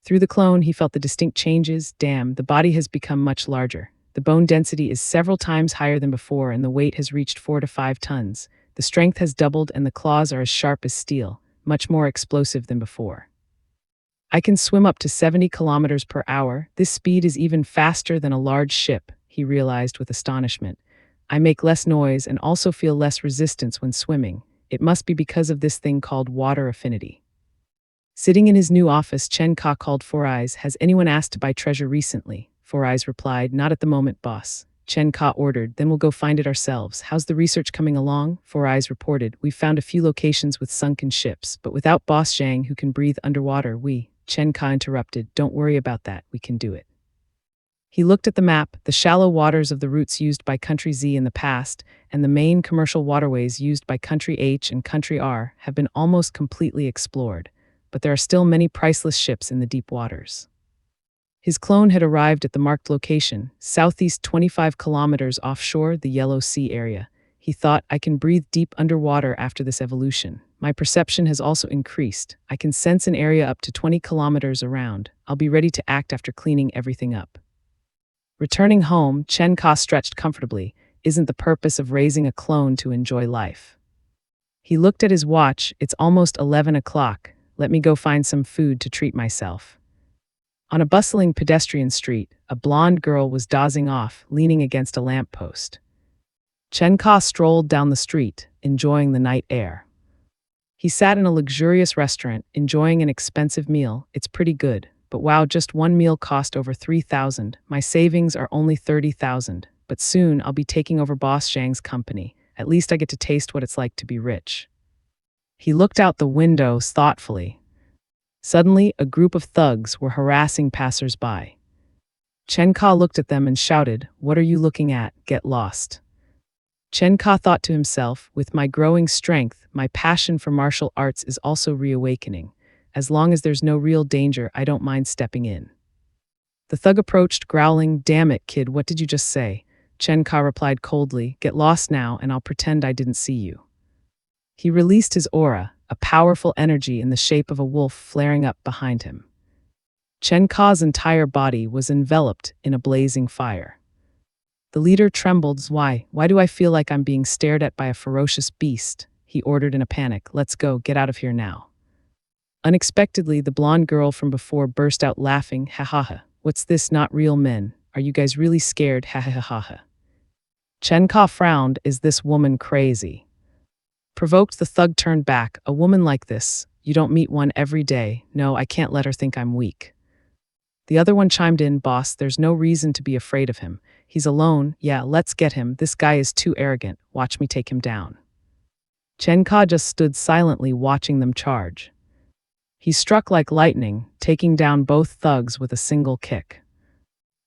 Through the clone, he felt the distinct changes. Damn, the body has become much larger. The bone density is several times higher than before and the weight has reached 4 to 5 tons. The strength has doubled and the claws are as sharp as steel, much more explosive than before. "I can swim up to 70 kilometers per hour. This speed is even faster than a large ship," he realized with astonishment. I make less noise and also feel less resistance when swimming. It must be because of this thing called water affinity. Sitting in his new office, Chen Ka called Four Eyes. Has anyone asked to buy treasure recently? Four Eyes replied, not at the moment, boss. Chen Ka ordered, then we'll go find it ourselves. How's the research coming along? Four Eyes reported, we've found a few locations with sunken ships, but without Boss Zhang who can breathe underwater, Chen Ka interrupted, don't worry about that, we can do it. He looked at the map, the shallow waters of the routes used by Country Z in the past, and the main commercial waterways used by Country H and Country R have been almost completely explored, but there are still many priceless ships in the deep waters. His clone had arrived at the marked location, southeast 25 kilometers offshore the Yellow Sea area. He thought, I can breathe deep underwater after this evolution. My perception has also increased. I can sense an area up to 20 kilometers around. I'll be ready to act after cleaning everything up. Returning home, Chen Ka stretched comfortably. Isn't the purpose of raising a clone to enjoy life? He looked at his watch. It's almost 11 o'clock. Let me go find some food to treat myself. On a bustling pedestrian street, a blonde girl was dozing off, leaning against a lamppost. Chen Ka strolled down the street, enjoying the night air. He sat in a luxurious restaurant, enjoying an expensive meal. It's pretty good, but wow, just one meal cost over 3,000. My savings are only 30,000, but soon I'll be taking over Boss Zhang's company. At least I get to taste what it's like to be rich. He looked out the windows thoughtfully. Suddenly, a group of thugs were harassing passers-by. Chen Ka looked at them and shouted, what are you looking at? Get lost. Chen Ka thought to himself, with my growing strength, my passion for martial arts is also reawakening. As long as there's no real danger, I don't mind stepping in. The thug approached, growling, damn it, kid, what did you just say? Chen Ka replied coldly, get lost now and I'll pretend I didn't see you. He released his aura, a powerful energy in the shape of a wolf flaring up behind him. Chen Ka's entire body was enveloped in a blazing fire. The leader trembled. Why do I feel like I'm being stared at by a ferocious beast? He ordered in a panic. Let's go, get out of here now. Unexpectedly, the blonde girl from before burst out laughing. Ha ha ha. What's this, not real men? Are you guys really scared? Ha ha ha ha. Chen Ka frowned. Is this woman crazy? Provoked, the thug turned back. A woman like this, you don't meet one every day. No, I can't let her think I'm weak. The other one chimed in, boss, there's no reason to be afraid of him. He's alone. Yeah, let's get him. This guy is too arrogant. Watch me take him down. Chen Ka just stood silently watching them charge. He struck like lightning, taking down both thugs with a single kick.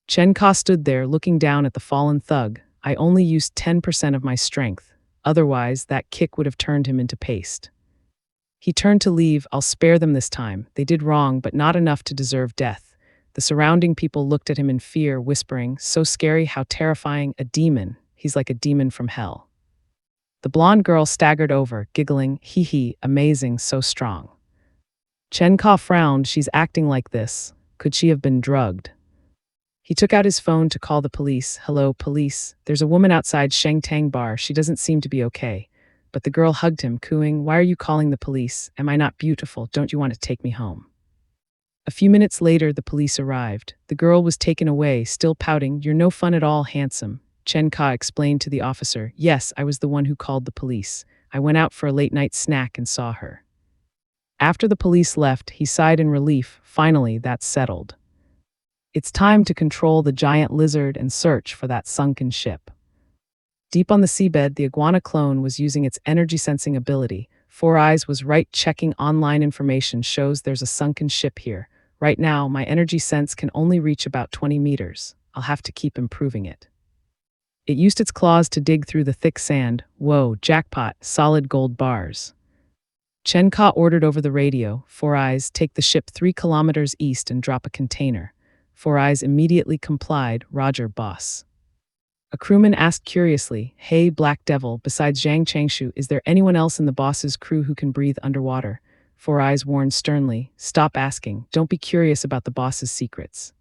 Chen Ka stood there looking down at the fallen thug. I only used 10% of my strength. Otherwise, that kick would have turned him into paste. He turned to leave. I'll spare them this time. They did wrong, but not enough to deserve death. The surrounding people looked at him in fear, whispering, so scary, how terrifying, a demon. He's like a demon from hell. The blonde girl staggered over, giggling, hee hee, amazing, so strong. Chen Ka frowned. She's acting like this. Could she have been drugged? He took out his phone to call the police. Hello, police. There's a woman outside Sheng Tang Bar. She doesn't seem to be okay. But the girl hugged him, cooing, why are you calling the police? Am I not beautiful? Don't you want to take me home? A few minutes later, the police arrived. The girl was taken away, still pouting, you're no fun at all, handsome. Chen Ka explained to the officer, yes, I was the one who called the police. I went out for a late-night snack and saw her. After the police left, he sighed in relief. Finally, that's settled. It's time to control the giant lizard and search for that sunken ship. Deep on the seabed, the iguana clone was using its energy-sensing ability. Four Eyes was right, checking online information shows there's a sunken ship here. Right now, my energy sense can only reach about 20 meters. I'll have to keep improving it. It used its claws to dig through the thick sand. Whoa, jackpot, solid gold bars. Chen Ka ordered over the radio, Four Eyes, take the ship 3 kilometers east and drop a container. Four Eyes immediately complied, Roger, boss. A crewman asked curiously, hey, Black Devil, besides Zhang Changshu, is there anyone else in the boss's crew who can breathe underwater? Four Eyes warned sternly, stop asking, don't be curious about the boss's secrets.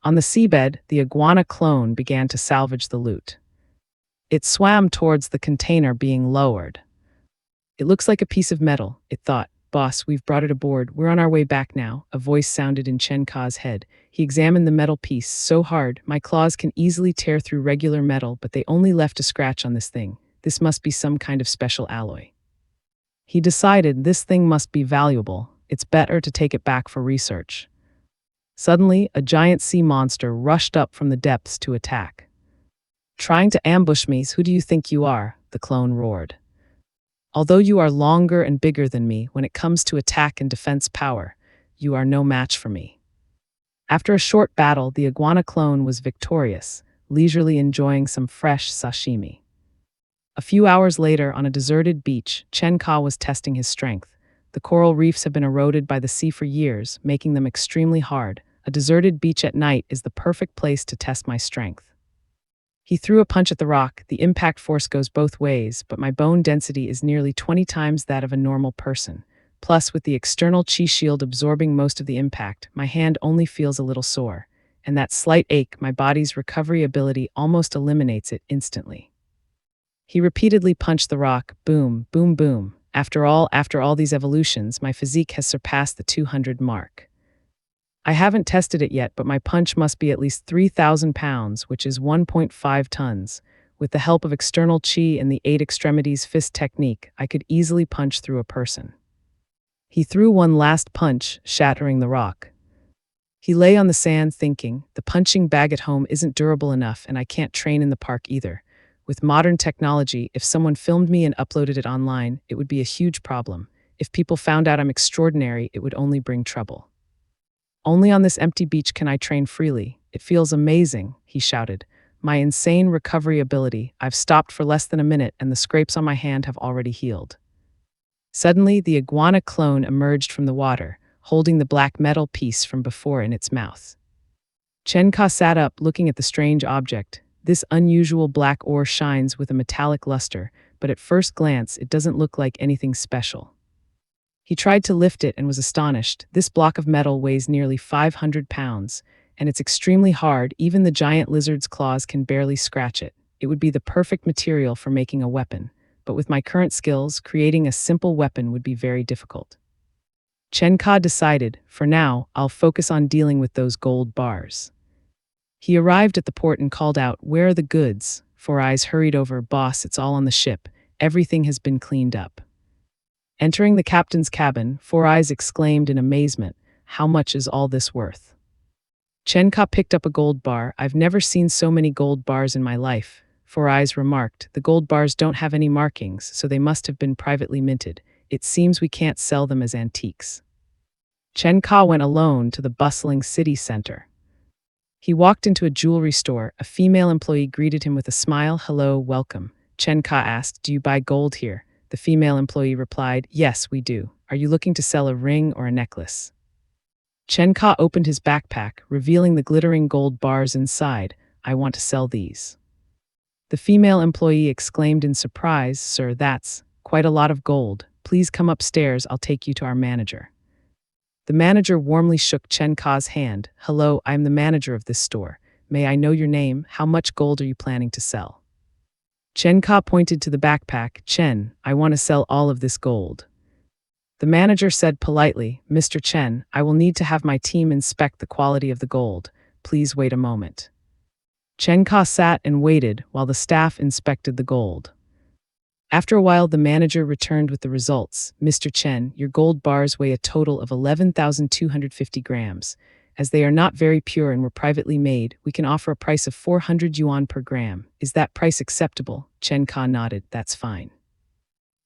On the seabed, the iguana clone began to salvage the loot. It swam towards the container being lowered. It looks like a piece of metal, it thought, Boss, we've brought it aboard. We're on our way back now, a voice sounded in Chen Ka's head. He examined the metal piece so hard, my claws can easily tear through regular metal, but they only left a scratch on this thing. This must be some kind of special alloy. He decided this thing must be valuable. It's better to take it back for research. Suddenly, a giant sea monster rushed up from the depths to attack. Trying to ambush me, who do you think you are? The clone roared. Although you are longer and bigger than me, when it comes to attack and defense power, you are no match for me. After a short battle, the iguana clone was victorious, leisurely enjoying some fresh sashimi. A few hours later, on a deserted beach, Chen Ka was testing his strength. The coral reefs have been eroded by the sea for years, making them extremely hard. A deserted beach at night is the perfect place to test my strength. He threw a punch at the rock. The impact force goes both ways, but my bone density is nearly 20 times that of a normal person. Plus, with the external chi shield absorbing most of the impact, my hand only feels a little sore. And that slight ache, my body's recovery ability almost eliminates it instantly. He repeatedly punched the rock, boom, boom, boom. After all these evolutions, my physique has surpassed the 200 mark. I haven't tested it yet, but my punch must be at least 3,000 pounds, which is 1.5 tons. With the help of external chi and the 8 extremities fist technique, I could easily punch through a person. He threw one last punch, shattering the rock. He lay on the sand thinking, the punching bag at home isn't durable enough and I can't train in the park either. With modern technology, if someone filmed me and uploaded it online, it would be a huge problem. If people found out I'm extraordinary, it would only bring trouble. Only on this empty beach can I train freely. It feels amazing, he shouted. My insane recovery ability. I've stopped for less than a minute and the scrapes on my hand have already healed. Suddenly, the iguana clone emerged from the water, holding the black metal piece from before in its mouth. Chen Ka sat up, looking at the strange object. This unusual black ore shines with a metallic luster, but at first glance, it doesn't look like anything special. He tried to lift it and was astonished. This block of metal weighs nearly 500 pounds, and it's extremely hard. Even the giant lizard's claws can barely scratch it. It would be the perfect material for making a weapon, but with my current skills, creating a simple weapon would be very difficult. Chen Ka decided, for now, I'll focus on dealing with those gold bars. He arrived at the port and called out, "Where are the goods?" Four Eyes hurried over. "Boss, it's all on the ship. Everything has been cleaned up." Entering the captain's cabin, Four Eyes exclaimed in amazement, "How much is all this worth?" Chen Ka picked up a gold bar. "I've never seen so many gold bars in my life," Four Eyes remarked. "The gold bars don't have any markings, so they must have been privately minted. It seems we can't sell them as antiques." Chen Ka went alone to the bustling city center. He walked into a jewelry store. A female employee greeted him with a smile. "Hello, welcome." Chen Ka asked, "Do you buy gold here?" The female employee replied, "Yes, we do. Are you looking to sell a ring or a necklace?" Chen Ka opened his backpack, revealing the glittering gold bars inside. "I want to sell these." The female employee exclaimed in surprise, "Sir, that's quite a lot of gold. Please come upstairs, I'll take you to our manager." The manager warmly shook Chen Ka's hand. "Hello, I'm the manager of this store. May I know your name? How much gold are you planning to sell?" Chen Ka pointed to the backpack. "Chen, I want to sell all of this gold." The manager said politely, "Mr. Chen, I will need to have my team inspect the quality of the gold. Please wait a moment." Chen Ka sat and waited while the staff inspected the gold. After a while, the manager returned with the results. "Mr. Chen, your gold bars weigh a total of 11,250 grams. As they are not very pure and were privately made, we can offer a price of 400 yuan per gram. Is that price acceptable?" Chen Ka nodded. "That's fine."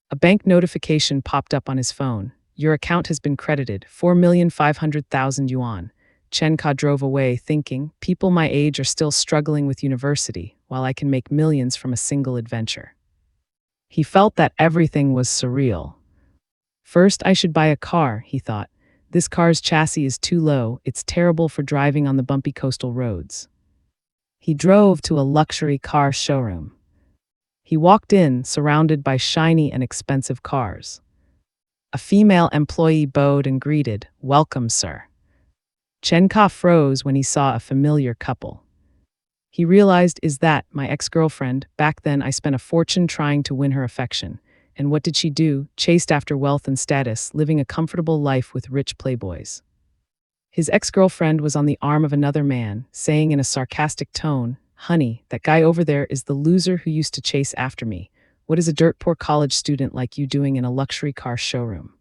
A bank notification popped up on his phone. "Your account has been credited, 4,500,000 yuan. Chen Ka drove away, thinking, people my age are still struggling with university, while I can make millions from a single adventure. He felt that everything was surreal. First, I should buy a car, he thought. This car's chassis is too low, it's terrible for driving on the bumpy coastal roads. He drove to a luxury car showroom. He walked in, surrounded by shiny and expensive cars. A female employee bowed and greeted, "Welcome, sir." Chen Ka froze when he saw a familiar couple. He realized, is that my ex-girlfriend? Back then I spent a fortune trying to win her affection, And what did she do? Chased after wealth and status, living a comfortable life with rich playboys. His ex-girlfriend was on the arm of another man, saying in a sarcastic tone, "Honey, that guy over there is the loser who used to chase after me. What is a dirt-poor college student like you doing in a luxury car showroom?"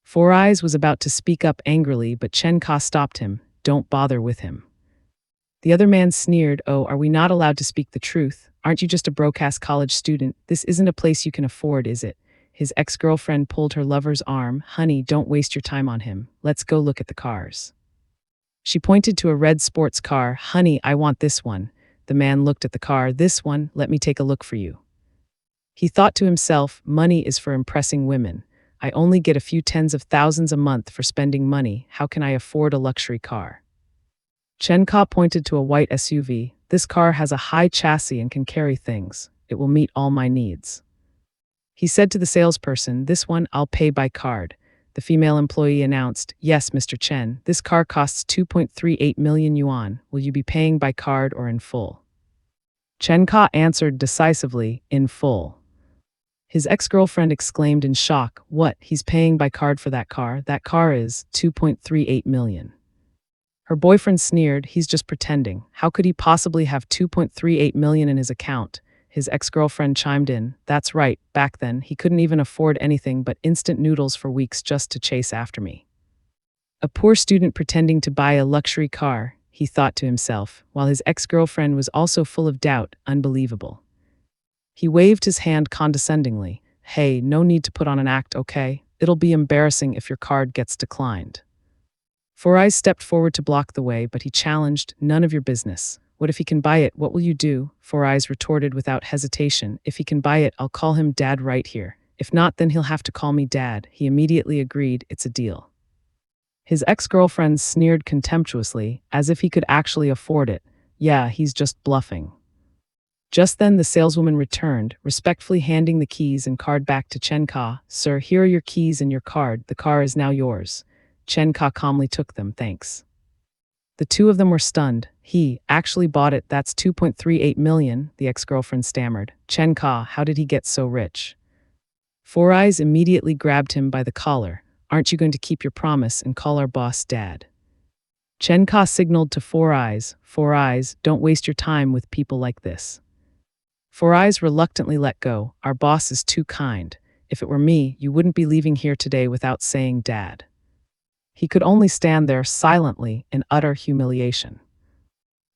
Four Eyes was about to speak up angrily, but Chen Ka stopped him. "Don't bother with him." The other man sneered, "Oh, are we not allowed to speak the truth? Aren't you just a broke-ass college student? This isn't a place you can afford, is it?" His ex-girlfriend pulled her lover's arm. "Honey, don't waste your time on him. Let's go look at the cars." She pointed to a red sports car. "Honey, I want this one." The man looked at the car. "This one? Let me take a look for you." He thought to himself, money is for impressing women. I only get a few tens of thousands a month for spending money. How can I afford a luxury car? Chen Ka pointed to a white SUV. "This car has a high chassis and can carry things. It will meet all my needs." He said to the salesperson, "This one, I'll pay by card." The female employee announced, "Yes, Mr. Chen, this car costs 2.38 million yuan. Will you be paying by card or in full?" Chen Ka answered decisively, "In full." His ex-girlfriend exclaimed in shock, "What, he's paying by card for that car? That car is 2.38 million. Her boyfriend sneered, "He's just pretending. How could he possibly have 2.38 million in his account?" His ex-girlfriend chimed in, "That's right, back then, he couldn't even afford anything but instant noodles for weeks just to chase after me." A poor student pretending to buy a luxury car, he thought to himself, while his ex-girlfriend was also full of doubt. Unbelievable. He waved his hand condescendingly. "Hey, no need to put on an act, okay? It'll be embarrassing if your card gets declined." Four Eyes stepped forward to block the way, but he challenged, "None of your business. What if he can buy it? What will you do?" Four Eyes retorted without hesitation, "If he can buy it, I'll call him Dad right here. If not, then he'll have to call me Dad." He immediately agreed, "It's a deal." His ex-girlfriend sneered contemptuously, as if he could actually afford it. "Yeah, he's just bluffing." Just then the saleswoman returned, respectfully handing the keys and card back to Chen Ka. "Sir, here are your keys and your card. The car is now yours." Chen Ka calmly took them, "Thanks." The two of them were stunned. "He actually bought it. That's 2.38 million, the ex-girlfriend stammered. "Chen Ka, how did he get so rich?" Four Eyes immediately grabbed him by the collar. "Aren't you going to keep your promise and call our boss Dad?" Chen Ka signaled to Four Eyes, "Four Eyes, don't waste your time with people like this." Four Eyes reluctantly let go. "Our boss is too kind. If it were me, you wouldn't be leaving here today without saying Dad." He could only stand there silently in utter humiliation.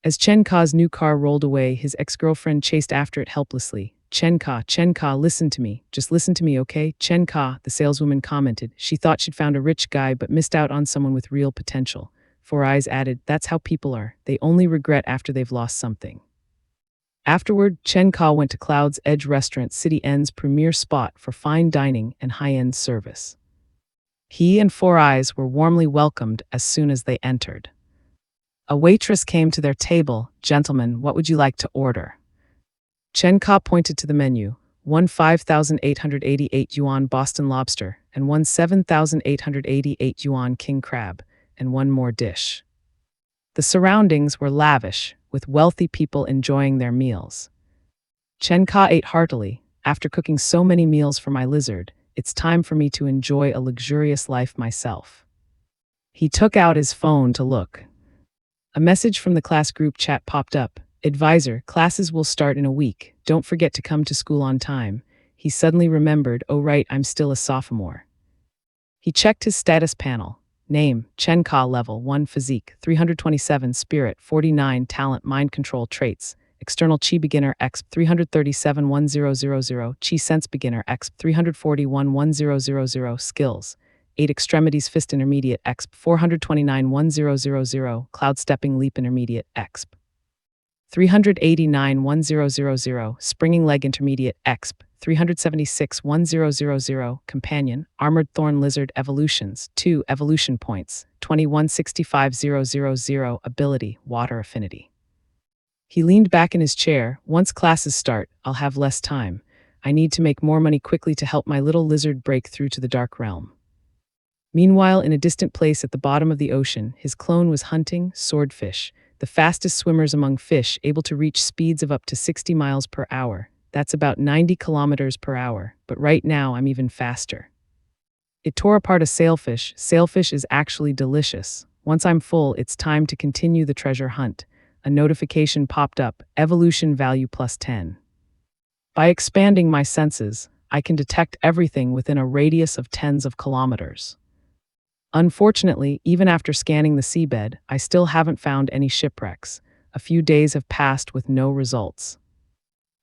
As Chen Ka's new car rolled away, his ex-girlfriend chased after it helplessly. Chen Ka, listen to me. Just listen to me, okay?" "Chen Ka," the saleswoman commented. She thought she'd found a rich guy but missed out on someone with real potential. Four Eyes added, "That's how people are. They only regret after they've lost something." Afterward, Chen Ka went to Cloud's Edge Restaurant, City End's premier spot for fine dining and high-end service. He and Four Eyes were warmly welcomed as soon as they entered. A waitress came to their table. "Gentlemen, what would you like to order?" Chen Ka pointed to the menu. One 5,888 yuan Boston lobster, and one 7,888 yuan king crab, and one more dish. The surroundings were lavish, with wealthy people enjoying their meals. Chen Ka ate heartily. "After cooking so many meals for my lizard, it's time for me to enjoy a luxurious life myself." He took out his phone to look. A message from the class group chat popped up. "Advisor, classes will start in a week. Don't forget to come to school on time." He suddenly remembered, "Oh right, I'm still a sophomore." He checked his status panel. Name, Chen Ka, level 1 physique, 327 spirit, 49 talent mind control traits, external chi beginner exp 337 1000, chi sense beginner exp 341 1000, skills, 8 extremities fist intermediate exp 429 1000, cloud stepping leap intermediate exp 389 1000, springing leg intermediate exp 376 1000, companion, armored thorn lizard evolutions, 2 evolution points, 2165000, ability, water affinity. He leaned back in his chair. "Once classes start, I'll have less time. I need to make more money quickly to help my little lizard break through to the dark realm." Meanwhile, in a distant place at the bottom of the ocean, his clone was hunting swordfish, the fastest swimmers among fish, able to reach speeds of up to 60 miles per hour. That's about 90 kilometers per hour, but right now I'm even faster. It tore apart a sailfish. Sailfish is actually delicious. Once I'm full, it's time to continue the treasure hunt. A notification popped up, evolution value plus 10. By expanding my senses, I can detect everything within a radius of tens of kilometers. Unfortunately, even after scanning the seabed, I still haven't found any shipwrecks. A few days have passed with no results.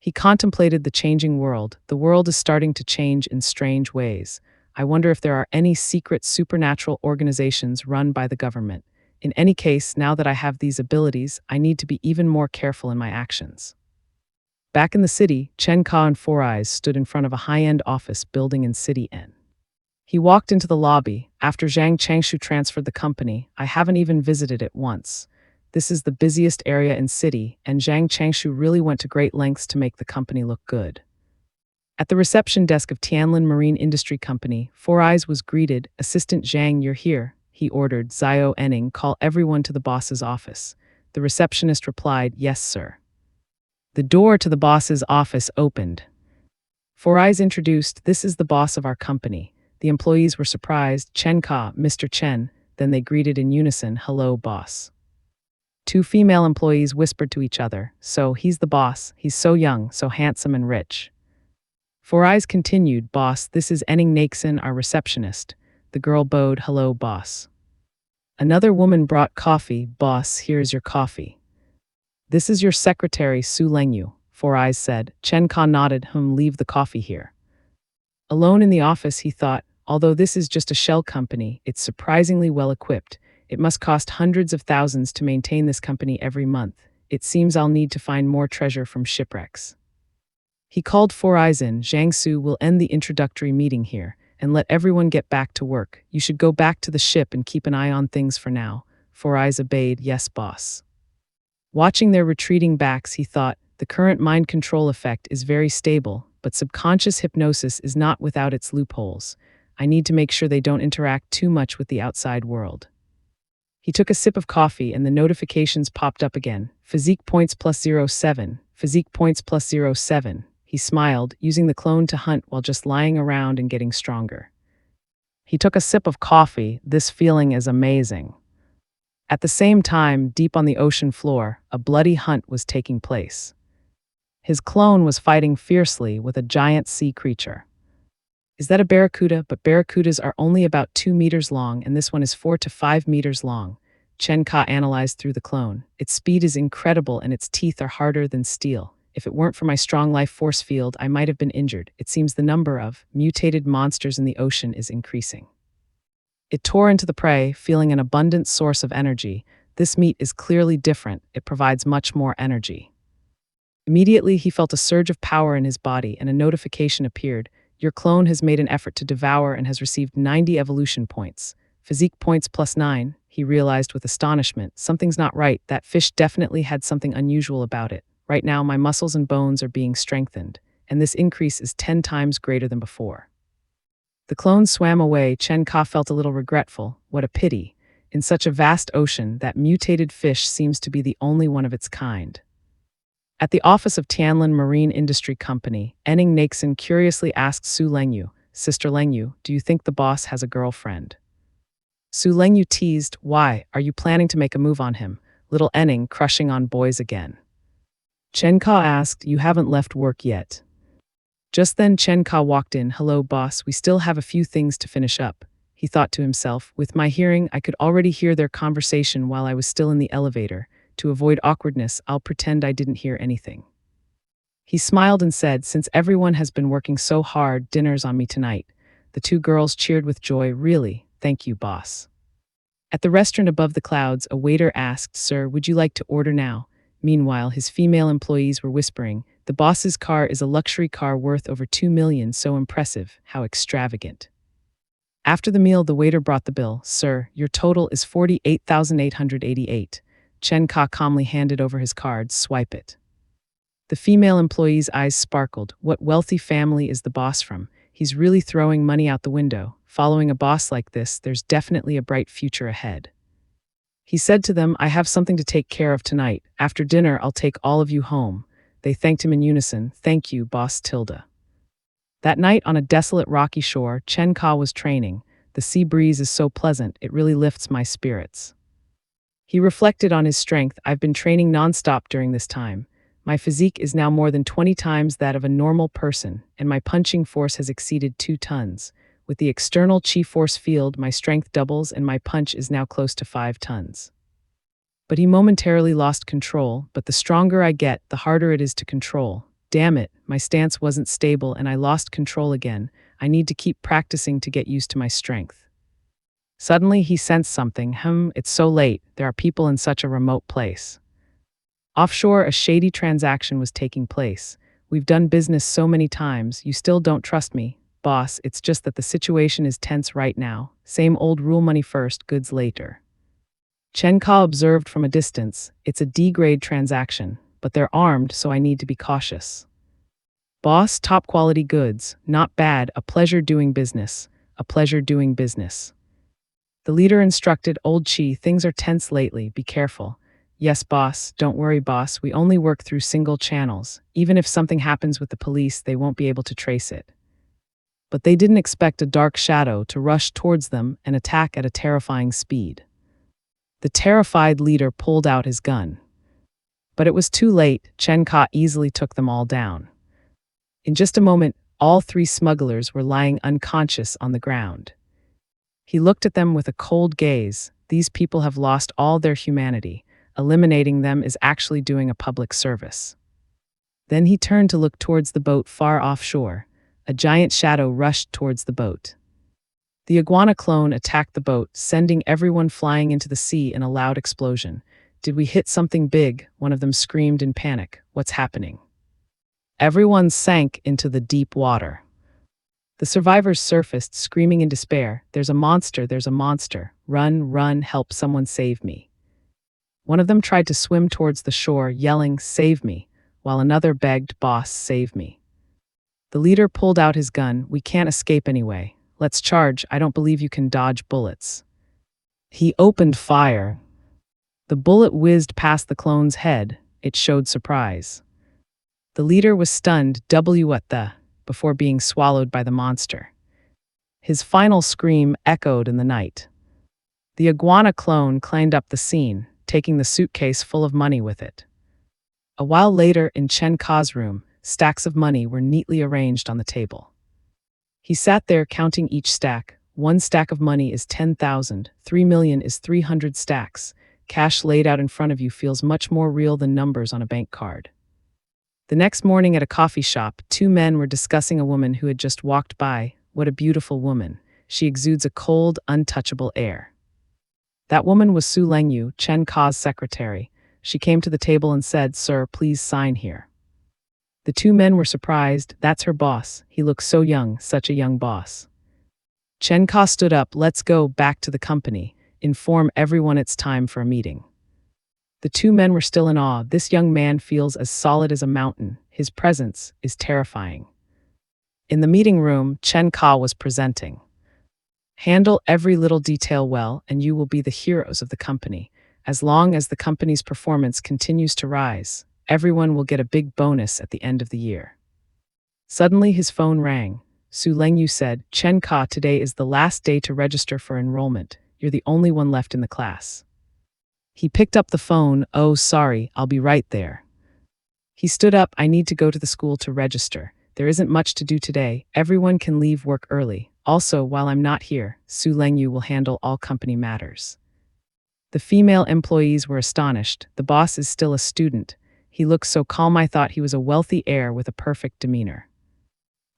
He contemplated the changing world. The world is starting to change in strange ways. I wonder if there are any secret supernatural organizations run by the government. In any case, now that I have these abilities, I need to be even more careful in my actions. Back in the city, Chen Ka and Four Eyes stood in front of a high-end office building in City N. He walked into the lobby. After Zhang Changshu transferred the company, I haven't even visited it once. This is the busiest area in city, and Zhang Changshu really went to great lengths to make the company look good. At the reception desk of Tianlin Marine Industry Company, Four Eyes was greeted. "Assistant Zhang, you're here," he ordered. "Zhao Enning, call everyone to the boss's office." The receptionist replied, "Yes, sir." The door to the boss's office opened. Four Eyes introduced, "This is the boss of our company." The employees were surprised. "Chen Ka, Mr. Chen." Then they greeted in unison, "Hello, boss." Two female employees whispered to each other, "So, he's the boss. He's so young, so handsome and rich." Four Eyes continued, "Boss, this is Enning Nakeson, our receptionist." The girl bowed, "Hello, boss." Another woman brought coffee. "Boss, here's your coffee." "This is your secretary, Su Lengyu," Four Eyes said. Chen Ka nodded, "Leave the coffee here." Alone in the office, he thought, although this is just a shell company, it's surprisingly well equipped. It must cost hundreds of thousands to maintain this company every month. It seems I'll need to find more treasure from shipwrecks. He called Four Eyes in. "Jiangsu will end the introductory meeting here, and let everyone get back to work. You should go back to the ship and keep an eye on things for now." Four Eyes obeyed, "Yes, boss." Watching their retreating backs, he thought, the current mind control effect is very stable, but subconscious hypnosis is not without its loopholes. I need to make sure they don't interact too much with the outside world. He took a sip of coffee and the notifications popped up again. Physique points plus 07. Physique points plus 07. He smiled, using the clone to hunt while just lying around and getting stronger. He took a sip of coffee. This feeling is amazing. At the same time, deep on the ocean floor, a bloody hunt was taking place. His clone was fighting fiercely with a giant sea creature. Is that a barracuda? But barracudas are only about 2 meters long, and this one is 4 to 5 meters long. Chen Ka analyzed through the clone. Its speed is incredible and its teeth are harder than steel. If it weren't for my strong life force field, I might have been injured. It seems the number of mutated monsters in the ocean is increasing. It tore into the prey, feeling an abundant source of energy. This meat is clearly different. It provides much more energy. Immediately, he felt a surge of power in his body and a notification appeared. Your clone has made an effort to devour and has received 90 evolution points. Physique points plus 9, he realized with astonishment. Something's not right. That fish definitely had something unusual about it. Right now, my muscles and bones are being strengthened, and this increase is 10 times greater than before. The clone swam away. Chen Ka felt a little regretful. What a pity. In such a vast ocean, that mutated fish seems to be the only one of its kind. At the office of Tianlin Marine Industry Company, Enning Nakeson curiously asked Su Lengyu, "Sister Lengyu, do you think the boss has a girlfriend?" Su Lengyu teased, "Why, are you planning to make a move on him?" Little Enning crushing on boys again. Chen Ka asked, "You haven't left work yet?" Just then Chen Ka walked in. "Hello, boss, we still have a few things to finish up." He thought to himself, with my hearing, I could already hear their conversation while I was still in the elevator. To avoid awkwardness, I'll pretend I didn't hear anything. He smiled and said, "Since everyone has been working so hard, dinner's on me tonight." The two girls cheered with joy. "Really? Thank you, boss." At the restaurant above the clouds, a waiter asked, "Sir, would you like to order now?" Meanwhile, his female employees were whispering, "The boss's car is a luxury car worth over 2 million, so impressive, how extravagant." After the meal, the waiter brought the bill. "Sir, your total is 48,888. Chen Ka calmly handed over his card. "Swipe it." The female employee's eyes sparkled. What wealthy family is the boss from? He's really throwing money out the window. Following a boss like this, there's definitely a bright future ahead. He said to them, "I have something to take care of tonight. After dinner, I'll take all of you home." They thanked him in unison. Thank you, boss Tilda. That night on a desolate rocky shore, Chen Ka was training. The sea breeze is so pleasant, it really lifts my spirits. He reflected on his strength. I've been training nonstop during this time. My physique is now more than 20 times that of a normal person, and my punching force has exceeded 2 tons. With the external chi force field, my strength doubles and my punch is now close to 5 tons. But he momentarily lost control, but the stronger I get, the harder it is to control. Damn it, my stance wasn't stable and I lost control again. I need to keep practicing to get used to my strength. Suddenly he sensed something. It's so late. There are people in such a remote place. Offshore, a shady transaction was taking place. We've done business so many times. You still don't trust me. Boss, it's just that the situation is tense right now. Same old rule, money first, goods later. Chen Ka observed from a distance. It's a D-grade transaction, but they're armed, so I need to be cautious. Boss, top quality goods. Not bad. A pleasure doing business. A pleasure doing business. The leader instructed Old Chi, things are tense lately. Be careful. Yes, boss. Don't worry, boss. We only work through single channels. Even if something happens with the police, they won't be able to trace it. But they didn't expect a dark shadow to rush towards them and attack at a terrifying speed. The terrified leader pulled out his gun. But it was too late. Chen Ka easily took them all down. In just a moment, all 3 smugglers were lying unconscious on the ground. He looked at them with a cold gaze. These people have lost all their humanity. Eliminating them is actually doing a public service. Then he turned to look towards the boat far offshore. A giant shadow rushed towards the boat. The iguana clone attacked the boat, sending everyone flying into the sea in a loud explosion. Did we hit something big? One of them screamed in panic. What's happening? Everyone sank into the deep water. The survivors surfaced, screaming in despair. There's a monster, there's a monster. Run, run, help, someone save me. One of them tried to swim towards the shore, yelling, save me, while another begged, boss, save me. The leader pulled out his gun. We can't escape anyway. Let's charge. I don't believe you can dodge bullets. He opened fire. The bullet whizzed past the clone's head. It showed surprise. The leader was stunned, what the, before being swallowed by the monster. His final scream echoed in the night. The iguana clone climbed up the scene, taking the suitcase full of money with it. A while later, in Chen Ka's room, stacks of money were neatly arranged on the table. He sat there counting each stack. 1 stack of money is 10,000, 3 million is 300 stacks. Cash laid out in front of you feels much more real than numbers on a bank card. The next morning at a coffee shop, 2 men were discussing a woman who had just walked by. What a beautiful woman. She exudes a cold, untouchable air. That woman was Su Lengyu, Chen Ka's secretary. She came to the table and said, Sir, please sign here. The 2 men were surprised. That's her boss. He looks so young, such a young boss. Chen Ka stood up. Let's go back to the company. Inform everyone it's time for a meeting. The 2 men were still in awe. This young man feels as solid as a mountain. His presence is terrifying. In the meeting room, Chen Ka was presenting. Handle every little detail well, and you will be the heroes of the company. As long as the company's performance continues to rise, everyone will get a big bonus at the end of the year. Suddenly his phone rang. Su Lengyu said, Chen Ka, today is the last day to register for enrollment. You're the only one left in the class. He picked up the phone. Oh, sorry, I'll be right there. He stood up. I need to go to the school to register. There isn't much to do today. Everyone can leave work early. Also, while I'm not here, Su Lengyu will handle all company matters. The female employees were astonished. The boss is still a student. He looks so calm. I thought he was a wealthy heir with a perfect demeanor.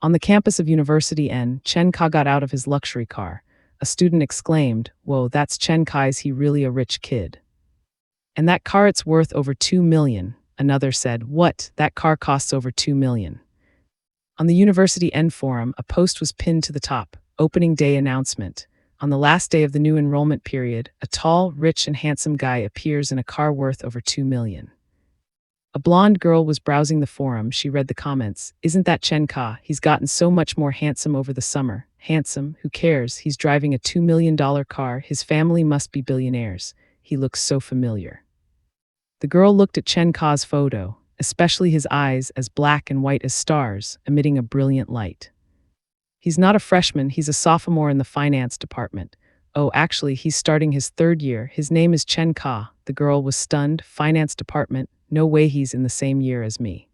On the campus of University N, Chen Ka got out of his luxury car. A student exclaimed, Whoa, that's Chen Kai's, he really a rich kid. And that car, it's worth over 2 million. Another said, What? That car costs over 2 million. On the University N forum, a post was pinned to the top. Opening day announcement. On the last day of the new enrollment period, a tall, rich, and handsome guy appears in a car worth over 2 million. A blonde girl was browsing the forum. She read the comments. Isn't that Chen Ka? He's gotten so much more handsome over the summer. Handsome? Who cares? He's driving a $2 million car. His family must be billionaires. He looks so familiar. The girl looked at Chen Ka's photo. especially his eyes as black and white as stars, emitting a brilliant light. He's not a freshman, he's a sophomore in the finance department. Oh, actually, he's starting his third year. His name is Chen Ka. The girl was stunned. Finance department. No way he's in the same year as me.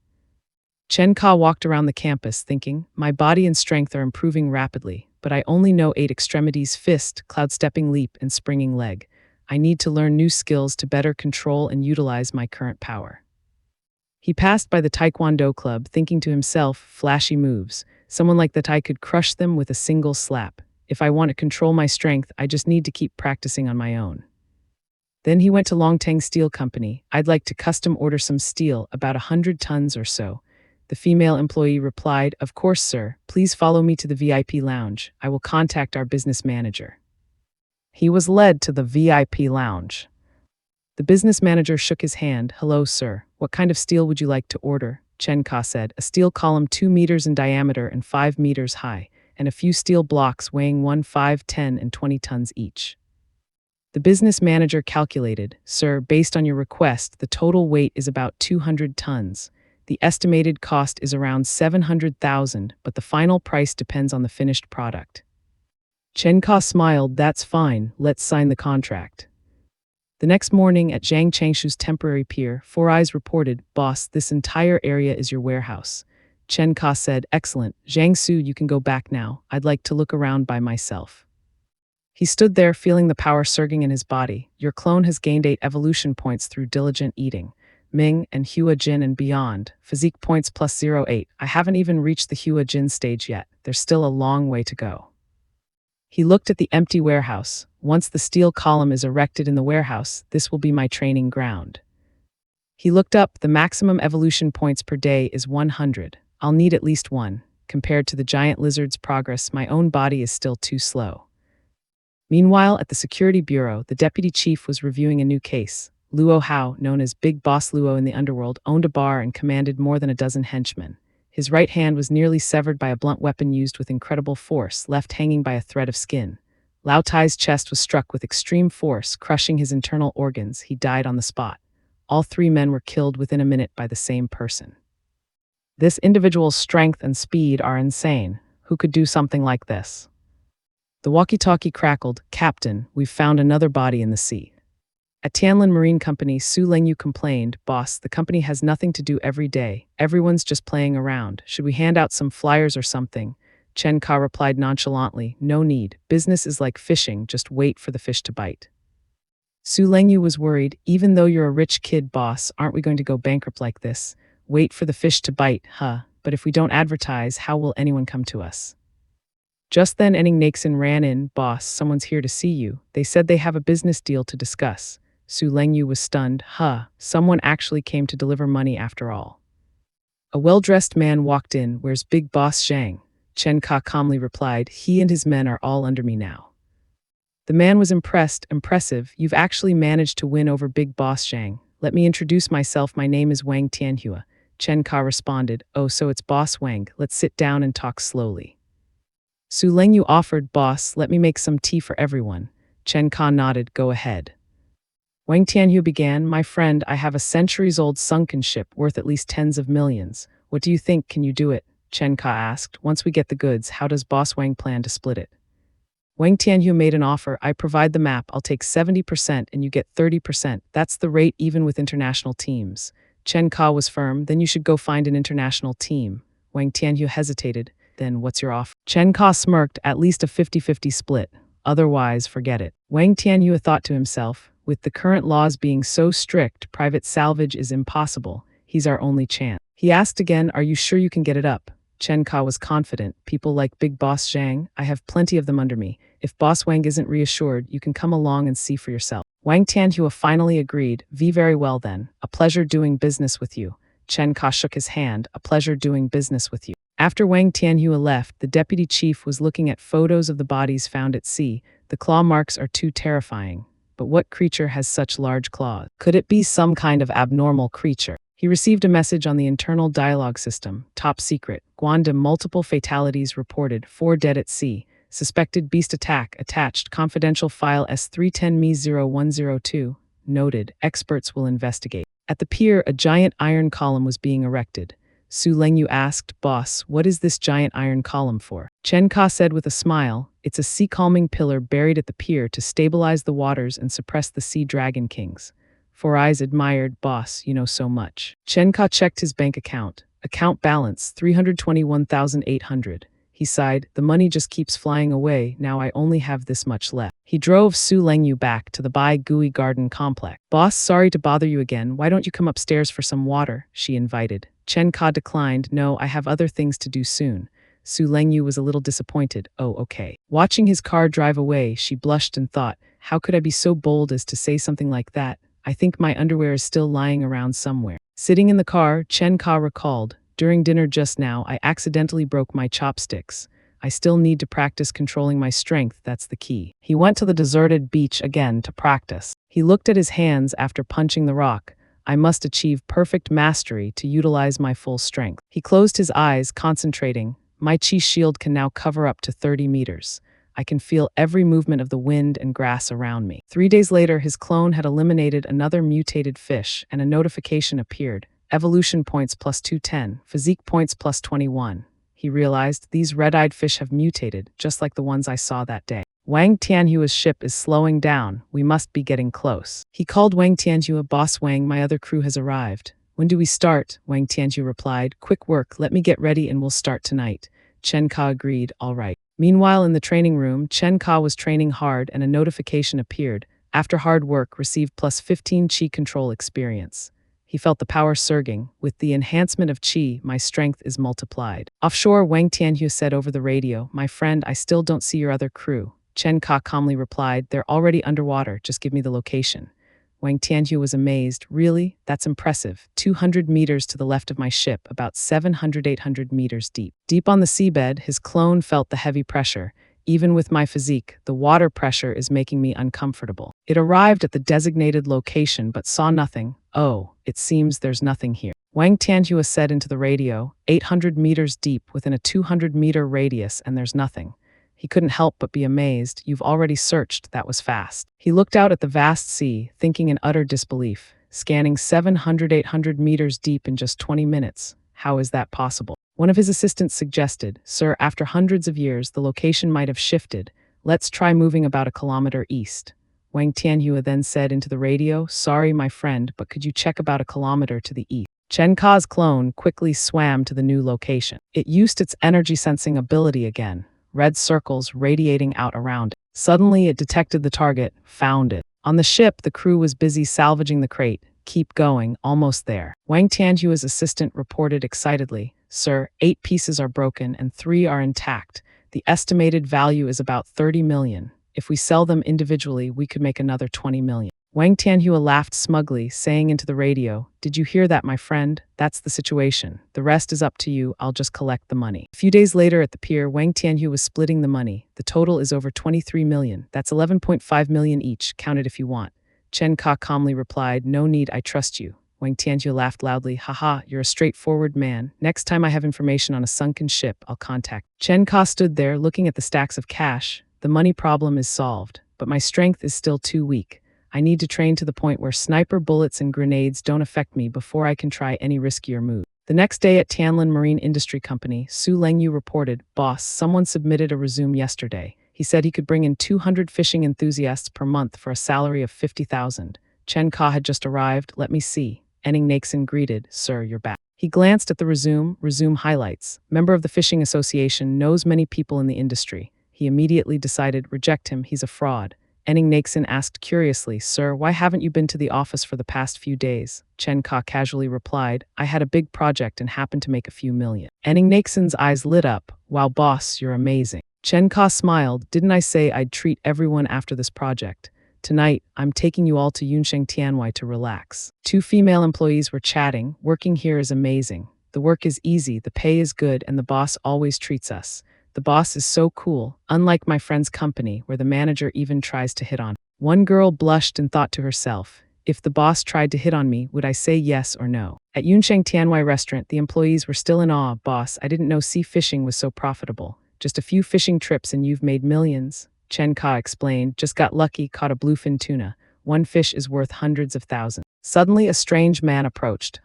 Chen Ka walked around the campus thinking, my body and strength are improving rapidly, but I only know 8 extremities: fist, cloud-stepping leap, and springing leg. I need to learn new skills to better control and utilize my current power. He passed by the Taekwondo club, thinking to himself, flashy moves. Someone like that I could crush them with a single slap. If I want to control my strength, I just need to keep practicing on my own. Then he went to Longtang Steel Company. I'd like to custom order some steel, about 100 tons or so. The female employee replied, of course, sir. Please follow me to the VIP lounge. I will contact our business manager. He was led to the VIP lounge. The business manager shook his hand. Hello, sir. What kind of steel would you like to order? Chen Ka said. A steel column 2 meters in diameter and 5 meters high, and a few steel blocks weighing 1, 5, 10, and 20 tons each. The business manager calculated, sir, based on your request, the total weight is about 200 tons. The estimated cost is around 700,000, but the final price depends on the finished product. Chen Ka smiled. That's fine, let's sign the contract. The next morning at Zhang Changshu's temporary pier, Four Eyes reported, boss, this entire area is your warehouse. Chen Ka said, excellent. Zhang Su, you can go back now. I'd like to look around by myself. He stood there feeling the power surging in his body. Your clone has gained 8 evolution points through diligent eating. Ming and Hua Jin and beyond. Physique points plus 0.8. I haven't even reached the Hua Jin stage yet. There's still a long way to go. He looked at the empty warehouse. Once the steel column is erected in the warehouse, this will be my training ground. He looked up. The maximum evolution points per day is 100. I'll need at least 1. Compared to the giant lizard's progress, my own body is still too slow. Meanwhile, at the security bureau, the deputy chief was reviewing a new case. Luo Hao, known as Big Boss Luo in the underworld, owned a bar and commanded more than a dozen henchmen. His right hand was nearly severed by a blunt weapon used with incredible force, left hanging by a thread of skin. Lao Tai's chest was struck with extreme force, crushing his internal organs. He died on the spot. All 3 men were killed within a minute by the same person. This individual's strength and speed are insane. Who could do something like this? The walkie-talkie crackled. Captain, we've found another body in the sea. At Tianlin Marine Company, Su Lengyu complained, boss, the company has nothing to do every day. Everyone's just playing around. Should we hand out some flyers or something? Chen Ka replied nonchalantly, no need. Business is like fishing, just wait for the fish to bite. Su Lengyu was worried. Even though you're a rich kid, boss, aren't we going to go bankrupt like this? Wait for the fish to bite, huh? But if we don't advertise, how will anyone come to us? Just then Enning Naxin ran in. Boss, someone's here to see you. They said they have a business deal to discuss. Su Lengyu was stunned. Huh, someone actually came to deliver money after all. A well-dressed man walked in. Where's Big Boss Zhang? Chen Ka calmly replied, he and his men are all under me now. The man was impressed. Impressive, you've actually managed to win over Big Boss Zhang. Let me introduce myself. My name is Wang Tianhua. Chen Ka responded, oh, so it's Boss Wang. Let's sit down and talk slowly. Su Lengyu offered, boss, let me make some tea for everyone. Chen Ka nodded, go ahead. Wang Tianhua began, my friend, I have a centuries-old sunken ship worth at least tens of millions. What do you think, can you do it? Chen Ka asked, once we get the goods, how does Boss Wang plan to split it? Wang Tianhua made an offer, I provide the map, I'll take 70% and you get 30%. That's the rate even with international teams. Chen Ka was firm, then you should go find an international team. Wang Tianhua hesitated, then what's your offer? Chen Ka smirked, at least a 50-50 split. Otherwise, forget it. Wang Tianhua thought to himself, with the current laws being so strict, private salvage is impossible. He's our only chance. He asked again, are you sure you can get it up? Chen Ka was confident. People like Big Boss Zhang, I have plenty of them under me. If Boss Wang isn't reassured, you can come along and see for yourself. Wang Tianhua finally agreed. Very well then. A pleasure doing business with you. Chen Ka shook his hand. A pleasure doing business with you. After Wang Tianhua left, the deputy chief was looking at photos of the bodies found at sea. The claw marks are too terrifying. But what creature has such large claws? Could it be some kind of abnormal creature? He received a message on the internal dialogue system. Top secret. Guangdong multiple fatalities reported. 4 dead at sea. Suspected beast attack attached. Confidential file S310Me0102. Noted. Experts will investigate. At the pier, a giant iron column was being erected. Su Lengyu asked, "Boss, what is this giant iron column for?" Chen Ka said with a smile, "It's a sea-calming pillar buried at the pier to stabilize the waters and suppress the sea dragon kings." Four Eyes admired, "Boss, you know so much." Chen Ka checked his bank account. Account balance, 321,800. He sighed, "The money just keeps flying away, now I only have this much left." He drove Su Lengyu back to the Bai Gui Garden complex. "Boss, sorry to bother you again, why don't you come upstairs for some water?" she invited. Chen Ka declined, "No, I have other things to do soon." Su Lengyu was a little disappointed. "Oh, okay." Watching his car drive away, she blushed and thought, "How could I be so bold as to say something like that? I think my underwear is still lying around somewhere." Sitting in the car, Chen Ka recalled, "During dinner just now, I accidentally broke my chopsticks. I still need to practice controlling my strength, that's the key." He went to the deserted beach again to practice. He looked at his hands after punching the rock. "I must achieve perfect mastery to utilize my full strength." He closed his eyes, concentrating. "My chi shield can now cover up to 30 meters. I can feel every movement of the wind and grass around me." 3 days later, his clone had eliminated another mutated fish, and a notification appeared. Evolution points plus 210, physique points plus 21. He realized, these red-eyed fish have mutated, just like the ones I saw that day. "Wang Tianhua's ship is slowing down. We must be getting close." He called Wang Tianhua, "Boss Wang, my other crew has arrived." "When do we start?" Wang Tianhua replied. "Quick work, let me get ready and we'll start tonight." Chen Ka agreed, "All right." Meanwhile, in the training room, Chen Ka was training hard and a notification appeared. "After hard work, received plus 15 chi control experience." He felt the power surging. "With the enhancement of chi, my strength is multiplied." Offshore, Wang Tianhua said over the radio, "My friend, I still don't see your other crew." Chen Ka calmly replied, "They're already underwater, just give me the location." Wang Tianhua was amazed. "Really? That's impressive. 200 meters to the left of my ship, about 700-800 meters deep." Deep on the seabed, his clone felt the heavy pressure. "Even with my physique, the water pressure is making me uncomfortable." It arrived at the designated location but saw nothing. "Oh, it seems there's nothing here." Wang Tianhua said into the radio, 800 meters deep within a 200-meter radius and there's nothing. He couldn't help but be amazed. "You've already searched, that was fast." He looked out at the vast sea, thinking in utter disbelief. Scanning 700-800 meters deep in just 20 minutes. How is that possible? One of his assistants suggested, "Sir, after hundreds of years, the location might have shifted. Let's try moving about a kilometer east." Wang Tianhua then said into the radio, "Sorry, my friend, but could you check about a kilometer to the east?" Chen Ka's clone quickly swam to the new location. It used its energy sensing ability again. Red circles radiating out around it. Suddenly, it detected the target, found it. On the ship, the crew was busy salvaging the crate. "Keep going, almost there." Wang Tianhua's assistant reported excitedly, "Sir, 8 pieces are broken and 3 are intact. The estimated value is about 30 million. If we sell them individually, we could make another 20 million. Wang Tianhua laughed smugly, saying into the radio, "Did you hear that, my friend? That's the situation. The rest is up to you, I'll just collect the money." A few days later at the pier, Wang Tianhua was splitting the money. "The total is over 23 million. That's 11.5 million each, count it if you want." Chen Ka calmly replied, "No need, I trust you." Wang Tianhua laughed loudly, "Haha, you're a straightforward man. Next time I have information on a sunken ship, I'll contact." Chen Ka stood there, looking at the stacks of cash. "The money problem is solved, but my strength is still too weak. I need to train to the point where sniper bullets and grenades don't affect me before I can try any riskier move." The next day at Tianlin Marine Industry Company, Su Lengyu reported, "Boss, someone submitted a resume yesterday. He said he could bring in 200 fishing enthusiasts per month for a salary of 50,000. Chen Ka had just arrived. "Let me see." Enning Naxon greeted, "Sir, you're back." He glanced at the resume highlights. Member of the Fishing Association, knows many people in the industry. He immediately decided, reject him, he's a fraud. Enning Naxon asked curiously, "Sir, why haven't you been to the office for the past few days?" Chen Ka casually replied, "I had a big project and happened to make a few million." Enning Naxon's eyes lit up. "Wow, boss, you're amazing." Chen Ka smiled, "Didn't I say I'd treat everyone after this project? Tonight, I'm taking you all to Yunsheng Tianwai to relax." 2 female employees were chatting. "Working here is amazing. The work is easy, the pay is good, and the boss always treats us. The boss is so cool, unlike my friend's company, where the manager even tries to hit on." One girl blushed and thought to herself, "If the boss tried to hit on me, would I say yes or no?" At Yunsheng Tianwai restaurant, the employees were still in awe. "Boss, I didn't know sea fishing was so profitable. Just a few fishing trips and you've made millions." Chen Ka explained, "Just got lucky, caught a bluefin tuna. One fish is worth hundreds of thousands. Suddenly, a strange man approached.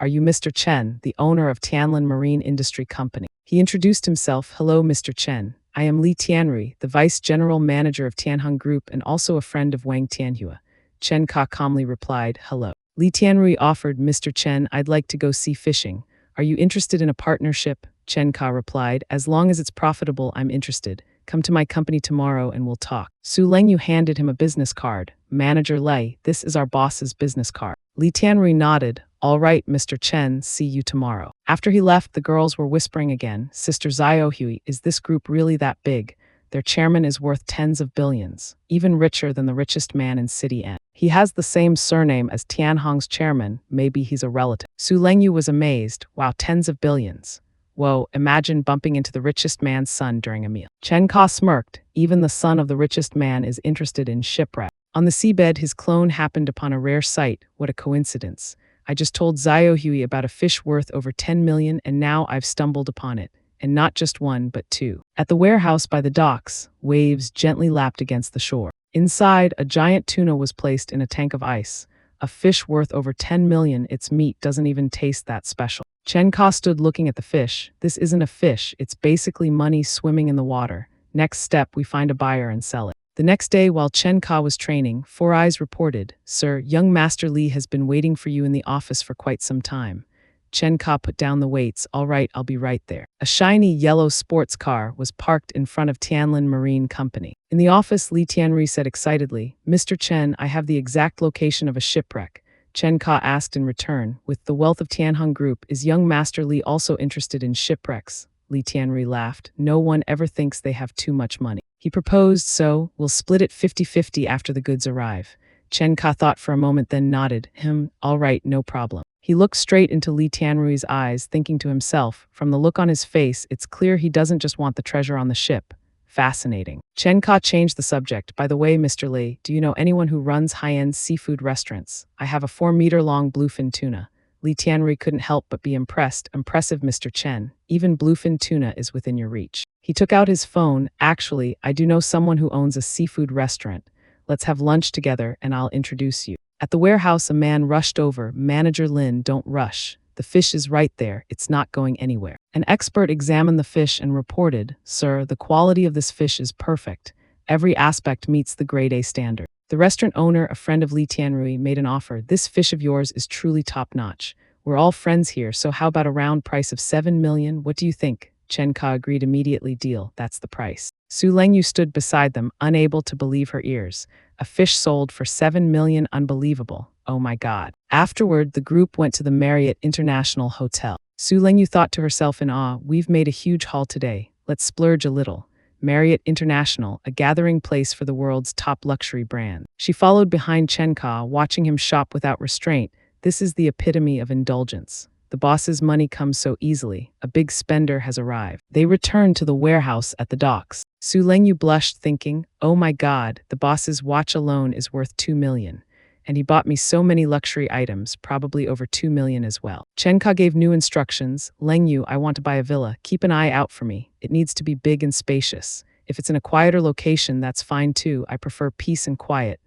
Are you Mr. Chen, the owner of Tianlin Marine Industry Company? He introduced himself. Hello, Mr. Chen. I am Li Tianrui, the vice general manager of Tianheng Group and also a friend of Wang Tianhua. Chen Ka calmly replied, hello. Li Tianrui offered, Mr. Chen, I'd like to go sea fishing. Are you interested in a partnership? Chen Ka replied, as long as it's profitable, I'm interested. Come to my company tomorrow and we'll talk. Su Lengyu handed him a business card. Manager Lei, this is our boss's business card. Li Tianrui nodded. All right, Mr. Chen, see you tomorrow. After he left, the girls were whispering again. Sister Xiaohui, is this group really that big? Their chairman is worth tens of billions, even richer than the richest man in City N. He has the same surname as Tianhong's chairman. Maybe he's a relative. Su Lengyu was amazed. Wow, tens of billions. Whoa, imagine bumping into the richest man's son during a meal. Chen Ka smirked. Even the son of the richest man is interested in shipwreck. On the seabed, his clone happened upon a rare sight. What a coincidence. I just told Xiaohui about a fish worth over 10 million and now I've stumbled upon it. And not just one, but two. At the warehouse by the docks, waves gently lapped against the shore. Inside, a giant tuna was placed in a tank of ice. A fish worth over 10 million, its meat doesn't even taste that special. Chen Ka stood looking at the fish. This isn't a fish, it's basically money swimming in the water. Next step, we find a buyer and sell it. The next day, while Chen Ka was training, Four Eyes reported, Sir, young Master Li has been waiting for you in the office for quite some time. Chen Ka put down the weights. All right, I'll be right there. A shiny yellow sports car was parked in front of Tianlin Marine Company. In the office, Li Tianrui said excitedly, Mr. Chen, I have the exact location of a shipwreck. Chen Ka asked in return, with the wealth of Tianheng Group, is young Master Li also interested in shipwrecks? Li Tianrui laughed. No one ever thinks they have too much money. He proposed, so we'll split it 50-50 after the goods arrive. Chen Ka thought for a moment, then nodded. All right, no problem. He looked straight into Li Tianrui's eyes, thinking to himself, from the look on his face, it's clear he doesn't just want the treasure on the ship. Fascinating. Chen Ka changed the subject. By the way, Mr. Li, do you know anyone who runs high-end seafood restaurants? I have a 4-meter-long bluefin tuna. Li Tianrui couldn't help but be impressed. Impressive, Mr. Chen. Even bluefin tuna is within your reach. He took out his phone. Actually, I do know someone who owns a seafood restaurant. Let's have lunch together and I'll introduce you. At the warehouse, a man rushed over. Manager Lin, don't rush. The fish is right there. It's not going anywhere. An expert examined the fish and reported, Sir, the quality of this fish is perfect. Every aspect meets the grade A standard. The restaurant owner, a friend of Li Tianrui, made an offer. This fish of yours is truly top-notch. We're all friends here, so how about a round price of 7 million? What do you think? Chen Ka agreed immediately. Deal, that's the price. Su Lengyu stood beside them, unable to believe her ears. A fish sold for 7 million, unbelievable. Oh my God. Afterward, the group went to the Marriott International Hotel. Su Lengyu thought to herself in awe, we've made a huge haul today. Let's splurge a little. Marriott International, a gathering place for the world's top luxury brand. She followed behind Chen Ka, watching him shop without restraint. This is the epitome of indulgence. The boss's money comes so easily. A big spender has arrived. They returned to the warehouse at the docks. Su Lengyu blushed, thinking, oh my God, the boss's watch alone is worth 2 million. And he bought me so many luxury items, probably over 2 million as well. Chen Ka gave new instructions. Lengyu, I want to buy a villa. Keep an eye out for me. It needs to be big and spacious. If it's in a quieter location, that's fine too. I prefer peace and quiet.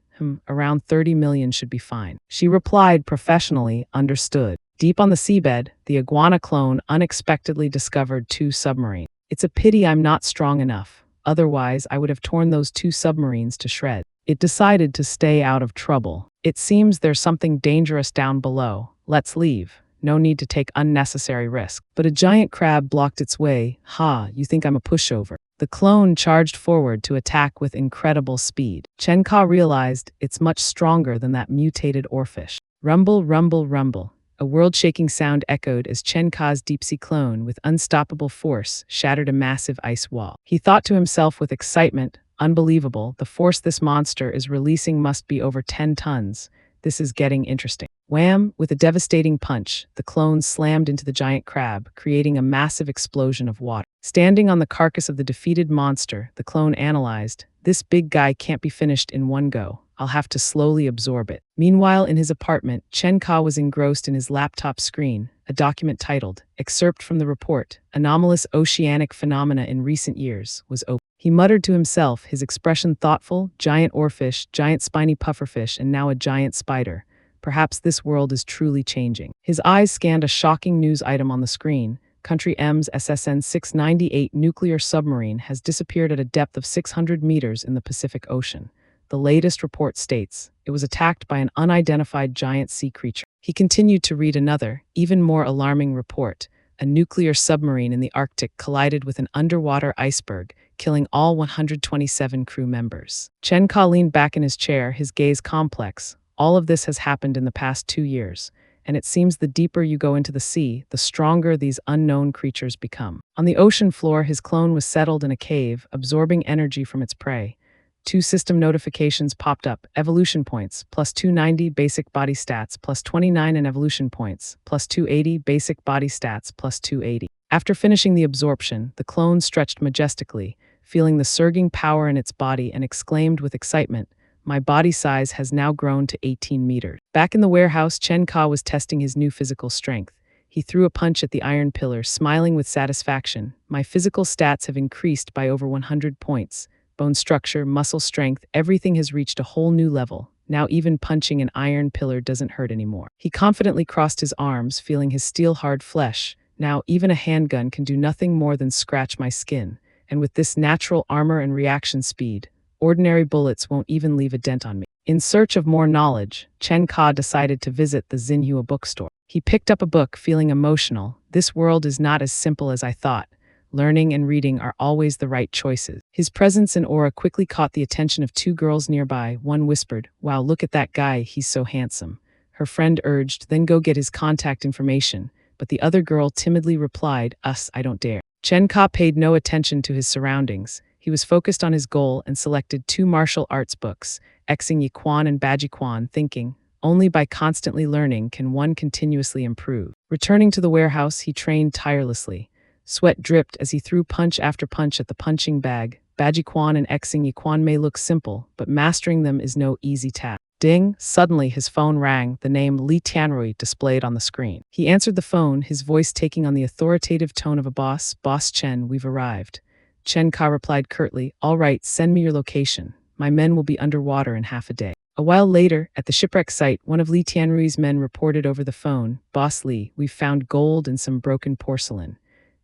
Around 30 million should be fine. She replied professionally, understood. Deep on the seabed, the iguana clone unexpectedly discovered 2 submarines. It's a pity I'm not strong enough. Otherwise, I would have torn those 2 submarines to shreds. It decided to stay out of trouble. It seems there's something dangerous down below. Let's leave. No need to take unnecessary risk. But a giant crab blocked its way. Ha, you think I'm a pushover? The clone charged forward to attack with incredible speed. Chen Ka realized it's much stronger than that mutated oarfish. Rumble, rumble, rumble. A world-shaking sound echoed as Chen Ka's deep-sea clone, with unstoppable force, shattered a massive ice wall. He thought to himself with excitement, unbelievable, the force this monster is releasing must be over 10 tons. This is getting interesting. Wham! With a devastating punch, the clone slammed into the giant crab, creating a massive explosion of water. Standing on the carcass of the defeated monster, the clone analyzed, this big guy can't be finished in one go. I'll have to slowly absorb it. Meanwhile, in his apartment, Chen Ka was engrossed in his laptop screen. A document titled, Excerpt from the Report, Anomalous Oceanic Phenomena in Recent Years, was open. He muttered to himself, his expression thoughtful, giant oarfish, giant spiny pufferfish, and now a giant spider. Perhaps this world is truly changing. His eyes scanned a shocking news item on the screen. Country M's SSN 698 nuclear submarine has disappeared at a depth of 600 meters in the Pacific Ocean. The latest report states it was attacked by an unidentified giant sea creature. He continued to read another, even more alarming report. A nuclear submarine in the Arctic collided with an underwater iceberg, killing all 127 crew members. Chen Ka leaned back in his chair, his gaze complex. All of this has happened in the past 2 years. And it seems the deeper you go into the sea, the stronger these unknown creatures become. On the ocean floor, his clone was settled in a cave, absorbing energy from its prey. 2 system notifications popped up: evolution points, plus 290 basic body stats, plus 29 in evolution points, plus 280 basic body stats, plus 280. After finishing the absorption, the clone stretched majestically, feeling the surging power in its body, and exclaimed with excitement, "My body size has now grown to 18 meters." Back in the warehouse, Chen Ka was testing his new physical strength. He threw a punch at the iron pillar, smiling with satisfaction. "My physical stats have increased by over 100 points. Bone structure, muscle strength, everything has reached a whole new level. Now even punching an iron pillar doesn't hurt anymore." He confidently crossed his arms, feeling his steel-hard flesh. "Now even a handgun can do nothing more than scratch my skin. And with this natural armor and reaction speed, ordinary bullets won't even leave a dent on me." In search of more knowledge, Chen Ka decided to visit the Xinhua bookstore. He picked up a book, feeling emotional. "This world is not as simple as I thought. Learning and reading are always the right choices." His presence and aura quickly caught the attention of 2 girls nearby. One whispered, "Wow, look at that guy, he's so handsome." Her friend urged, "Then go get his contact information." But the other girl timidly replied, I don't dare." Chen Ka paid no attention to his surroundings. He was focused on his goal and selected 2 martial arts books, Xing Yi Quan and Baji Quan, thinking, only by constantly learning can one continuously improve. Returning to the warehouse, he trained tirelessly. Sweat dripped as he threw punch after punch at the punching bag. Baji Quan and Xing Yi Quan may look simple, but mastering them is no easy task. Ding! Suddenly his phone rang, the name Li Tianrui displayed on the screen. He answered the phone, his voice taking on the authoritative tone of a boss. "Boss Chen, we've arrived." Chen Ka replied curtly, "All right, send me your location. My men will be underwater in half a day." A while later, at the shipwreck site, one of Li Tianrui's men reported over the phone, "Boss Li, we've found gold and some broken porcelain."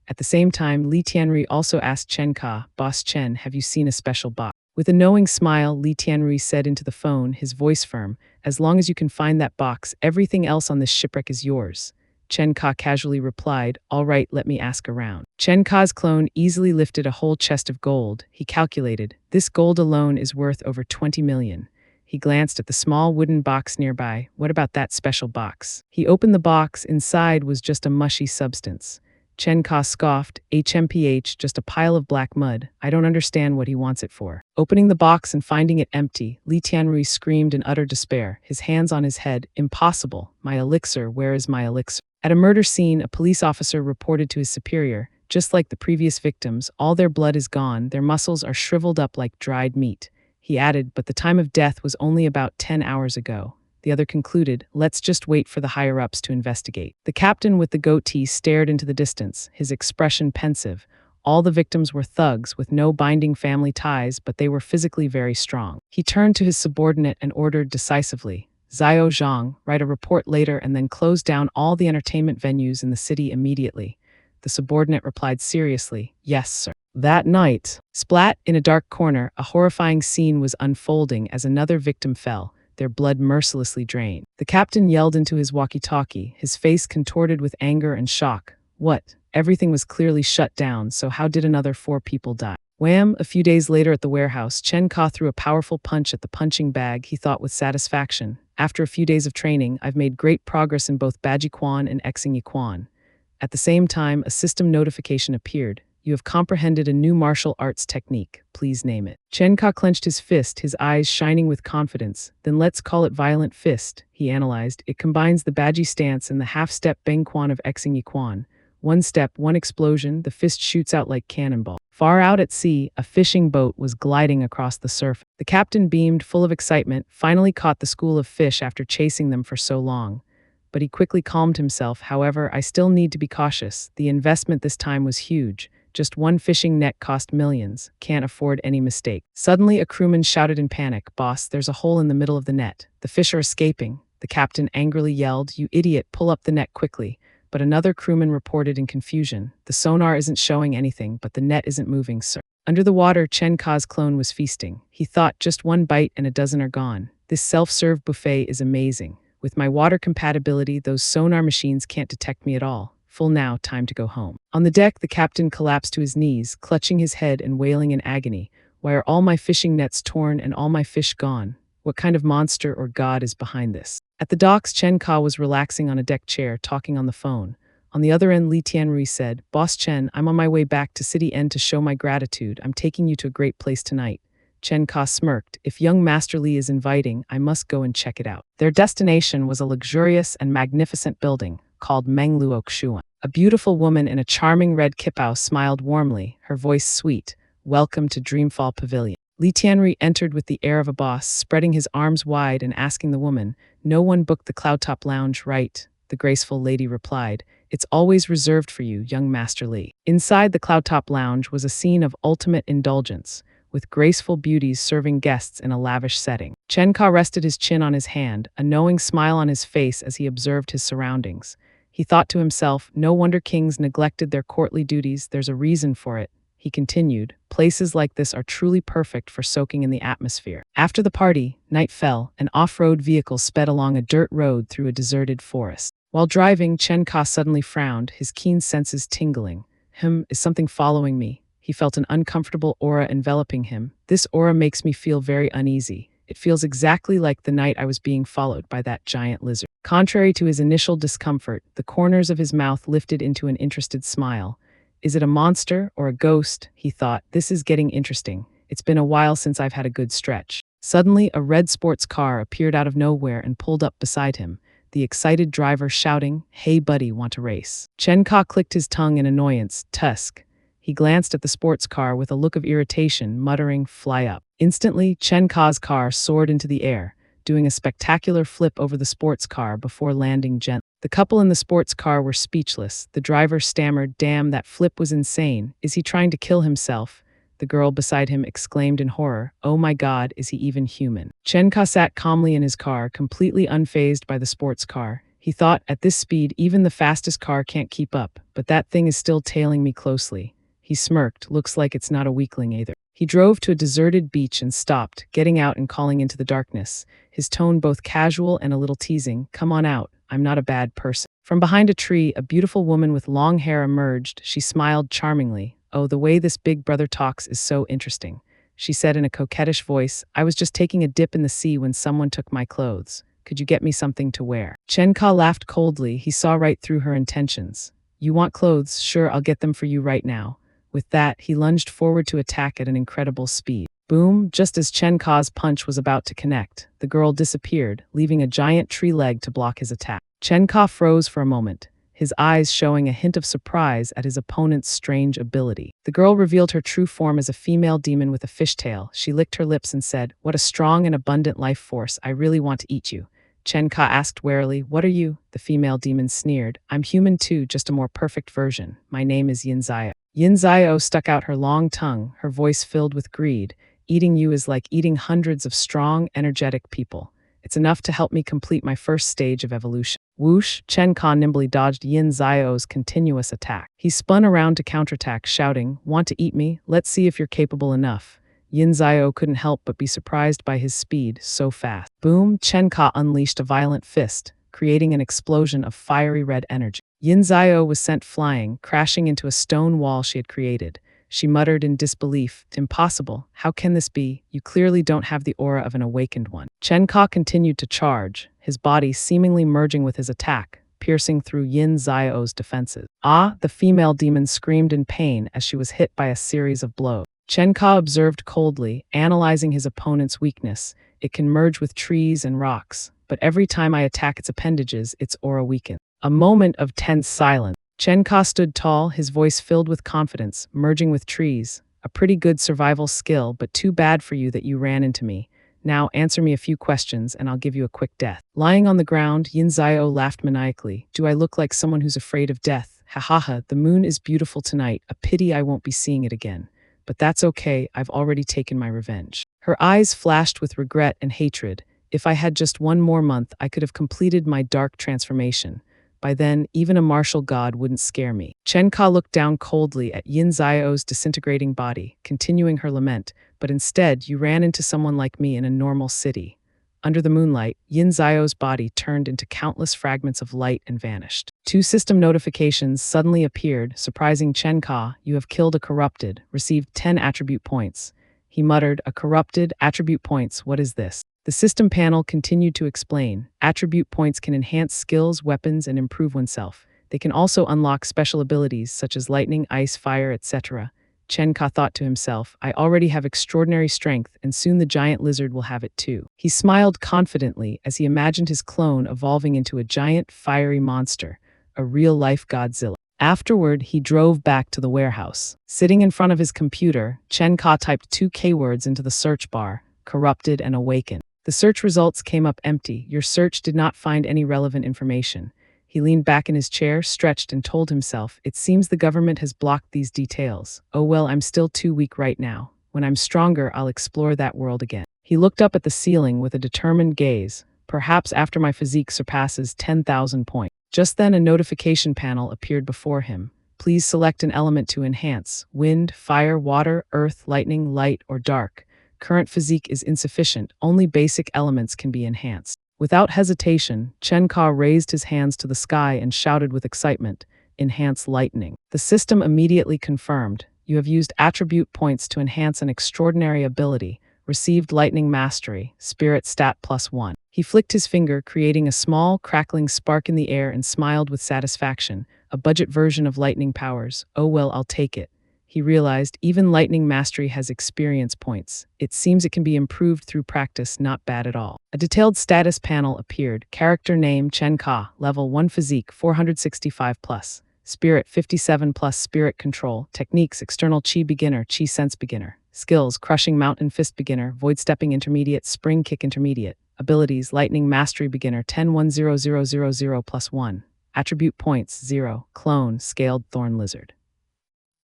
At the same time, Li Tianrui also asked Chen Ka, "Boss Chen, have you seen a special box?" With a knowing smile, Li Tianrui said into the phone, his voice firm, "As long as you can find that box, everything else on this shipwreck is yours." Chen Ka casually replied, "All right, let me ask around." Chen Ka's clone easily lifted a whole chest of gold. He calculated, this gold alone is worth over 20 million. He glanced at the small wooden box nearby. What about that special box? He opened the box. Inside was just a mushy substance. Chen Ka scoffed, HMPH, just a pile of black mud. I don't understand what he wants it for. Opening the box and finding it empty, Li Tianrui screamed in utter despair, his hands on his head. Impossible. My elixir, where is my elixir? At a murder scene, a police officer reported to his superior, just like the previous victims, all their blood is gone, their muscles are shriveled up like dried meat. He added, but the time of death was only about 10 hours ago. The other concluded, let's just wait for the higher-ups to investigate. The captain with the goatee stared into the distance, his expression pensive. All the victims were thugs with no binding family ties, but they were physically very strong. He turned to his subordinate and ordered decisively, Xiao Zhang, write a report later and then close down all the entertainment venues in the city immediately. The subordinate replied seriously, yes, sir. That night, splat, in a dark corner, a horrifying scene was unfolding as another victim fell, their blood mercilessly drained. The captain yelled into his walkie-talkie, his face contorted with anger and shock. What? Everything was clearly shut down, so how did another 4 people die? Wham! A few days later at the warehouse, Chen Ka threw a powerful punch at the punching bag, he thought with satisfaction. After a few days of training, I've made great progress in both Baji Quan and Xing Yi Quan. At the same time, a system notification appeared. You have comprehended a new martial arts technique. Please name it. Chen Ka clenched his fist, his eyes shining with confidence. Then let's call it Violent Fist, he analyzed. It combines the Baji stance and the half-step Beng Quan of Xing Yi Quan. One step, one explosion, the fist shoots out like cannonball. Far out at sea, a fishing boat was gliding across the surf. The captain beamed, full of excitement, finally caught the school of fish after chasing them for so long. But he quickly calmed himself. However, I still need to be cautious. The investment this time was huge. Just one fishing net cost millions. Can't afford any mistake. Suddenly, a crewman shouted in panic, "Boss, there's a hole in the middle of the net. The fish are escaping." The captain angrily yelled, "You idiot, pull up the net quickly." But another crewman reported in confusion, "The sonar isn't showing anything, but the net isn't moving, sir." Under the water, Chen Ka's clone was feasting. He thought, just one bite and a dozen are gone. This self-serve buffet is amazing. With my water compatibility, those sonar machines can't detect me at all. Full now, time to go home. On the deck, the captain collapsed to his knees, clutching his head and wailing in agony. Why are all my fishing nets torn and all my fish gone? What kind of monster or god is behind this? At the docks, Chen Ka was relaxing on a deck chair, talking on the phone. On the other end, Li Tianrui said, "Boss Chen, I'm on my way back to City End to show my gratitude. I'm taking you to a great place tonight." Chen Ka smirked. "If young Master Li is inviting, I must go and check it out." Their destination was a luxurious and magnificent building called Mengluokshuan. A beautiful woman in a charming red kipao smiled warmly, her voice sweet. "Welcome to Dreamfall Pavilion." Li Tianrui entered with the air of a boss, spreading his arms wide and asking the woman, "No one booked the Cloudtop Lounge, right?" The graceful lady replied, "It's always reserved for you, young Master Li." Inside the Cloudtop Lounge was a scene of ultimate indulgence, with graceful beauties serving guests in a lavish setting. Chen Ka rested his chin on his hand, a knowing smile on his face as he observed his surroundings. He thought to himself, no wonder kings neglected their courtly duties, there's a reason for it. He continued, places like this are truly perfect for soaking in the atmosphere. After the party, night fell, and off-road vehicles sped along a dirt road through a deserted forest. While driving, Chen Ka suddenly frowned, his keen senses tingling. Is something following me? He felt an uncomfortable aura enveloping him. This aura makes me feel very uneasy. It feels exactly like the night I was being followed by that giant lizard. Contrary to his initial discomfort, the corners of his mouth lifted into an interested smile. Is it a monster or a ghost? He thought. This is getting interesting. It's been a while since I've had a good stretch. Suddenly, a red sports car appeared out of nowhere and pulled up beside him, the excited driver shouting, "Hey buddy, want to race?" Chen Ka clicked his tongue in annoyance. Tusk. He glanced at the sports car with a look of irritation, muttering, "Fly up." Instantly, Chen Ka's car soared into the air, doing a spectacular flip over the sports car before landing gently. The couple in the sports car were speechless. The driver stammered, "Damn, that flip was insane. Is he trying to kill himself?" The girl beside him exclaimed in horror, "Oh my god, is he even human?" Chen Ka sat calmly in his car, completely unfazed by the sports car. He thought, at this speed, even the fastest car can't keep up, but that thing is still tailing me closely. He smirked, looks like it's not a weakling either. He drove to a deserted beach and stopped, getting out and calling into the darkness, his tone both casual and a little teasing, "Come on out, I'm not a bad person." From behind a tree, a beautiful woman with long hair emerged. She smiled charmingly. "Oh, the way this big brother talks is so interesting," she said in a coquettish voice. "I was just taking a dip in the sea when someone took my clothes. Could you get me something to wear?" Chen Ka laughed coldly. He saw right through her intentions. "You want clothes? Sure, I'll get them for you right now." With that, he lunged forward to attack at an incredible speed. Boom! Just as Chen Ka's punch was about to connect, the girl disappeared, leaving a giant tree leg to block his attack. Chen Ka froze for a moment, his eyes showing a hint of surprise at his opponent's strange ability. The girl revealed her true form as a female demon with a fishtail. She licked her lips and said, "What a strong and abundant life force. I really want to eat you." Chen Ka asked warily, "What are you?" The female demon sneered, "I'm human too, just a more perfect version. My name is Yin Zaya." Yin Zio stuck out her long tongue, her voice filled with greed. "Eating you is like eating hundreds of strong, energetic people. It's enough to help me complete my first stage of evolution." Whoosh! Chen Ka nimbly dodged Yin Zio's continuous attack. He spun around to counterattack, shouting, "Want to eat me? Let's see if you're capable enough." Yin Zio couldn't help but be surprised by his speed, so fast. Boom! Chen Ka unleashed a violent fist, creating an explosion of fiery red energy. Yin Zio was sent flying, crashing into a stone wall she had created. She muttered in disbelief, "Impossible. How can this be? You clearly don't have the aura of an awakened one." Chen Ka continued to charge, his body seemingly merging with his attack, piercing through Yin Zio's defenses. "Ah!" The female demon screamed in pain as she was hit by a series of blows. Chen Ka observed coldly, analyzing his opponent's weakness. It can merge with trees and rocks, but every time I attack its appendages, its aura weakens. A moment of tense silence. Chen Ka stood tall, his voice filled with confidence, merging with trees. A pretty good survival skill, but too bad for you that you ran into me. Now answer me a few questions and I'll give you a quick death. Lying on the ground, Yin Zio laughed maniacally. Do I look like someone who's afraid of death? Ha ha ha, the moon is beautiful tonight. A pity I won't be seeing it again. But that's okay, I've already taken my revenge. Her eyes flashed with regret and hatred. If I had just one more month, I could have completed my dark transformation. By then, even a martial god wouldn't scare me. Chen Ka looked down coldly at Yin Zio's disintegrating body, continuing her lament, but instead you ran into someone like me in a normal city. Under the moonlight, Yin Zio's body turned into countless fragments of light and vanished. 2 system notifications suddenly appeared, surprising Chen Ka. You have killed a corrupted, received 10 attribute points. He muttered, a corrupted, attribute points, what is this? The system panel continued to explain, attribute points can enhance skills, weapons, and improve oneself. They can also unlock special abilities such as lightning, ice, fire, etc. Chen Ka thought to himself, I already have extraordinary strength and soon the giant lizard will have it too. He smiled confidently as he imagined his clone evolving into a giant, fiery monster, a real-life Godzilla. Afterward, he drove back to the warehouse. Sitting in front of his computer, Chen Ka typed 2 keywords into the search bar, corrupted and awakened. The search results came up empty. Your search did not find any relevant information. He leaned back in his chair, stretched, and told himself, it seems the government has blocked these details. Oh well, I'm still too weak right now. When I'm stronger, I'll explore that world again. He looked up at the ceiling with a determined gaze. Perhaps after my physique surpasses 10,000 points. Just then a notification panel appeared before him. Please select an element to enhance. Wind, fire, water, earth, lightning, light, or dark. Current physique is insufficient, only basic elements can be enhanced. Without hesitation, Chen Ka raised his hands to the sky and shouted with excitement, enhance lightning. The system immediately confirmed, you have used attribute points to enhance an extraordinary ability, received lightning mastery, spirit stat +1. He flicked his finger, creating a small, crackling spark in the air and smiled with satisfaction, a budget version of lightning powers. Oh well, I'll take it. He realized even lightning mastery has experience points. It seems it can be improved through practice, not bad at all. A detailed status panel appeared. Character name Chen Ka, level 1 physique 465+, spirit 57+, spirit control, techniques external chi beginner, chi sense beginner, skills crushing mountain fist beginner, void stepping intermediate, spring kick intermediate, abilities lightning mastery beginner 10-1-0-0-0-0+1, attribute points 0, clone scaled thorn lizard.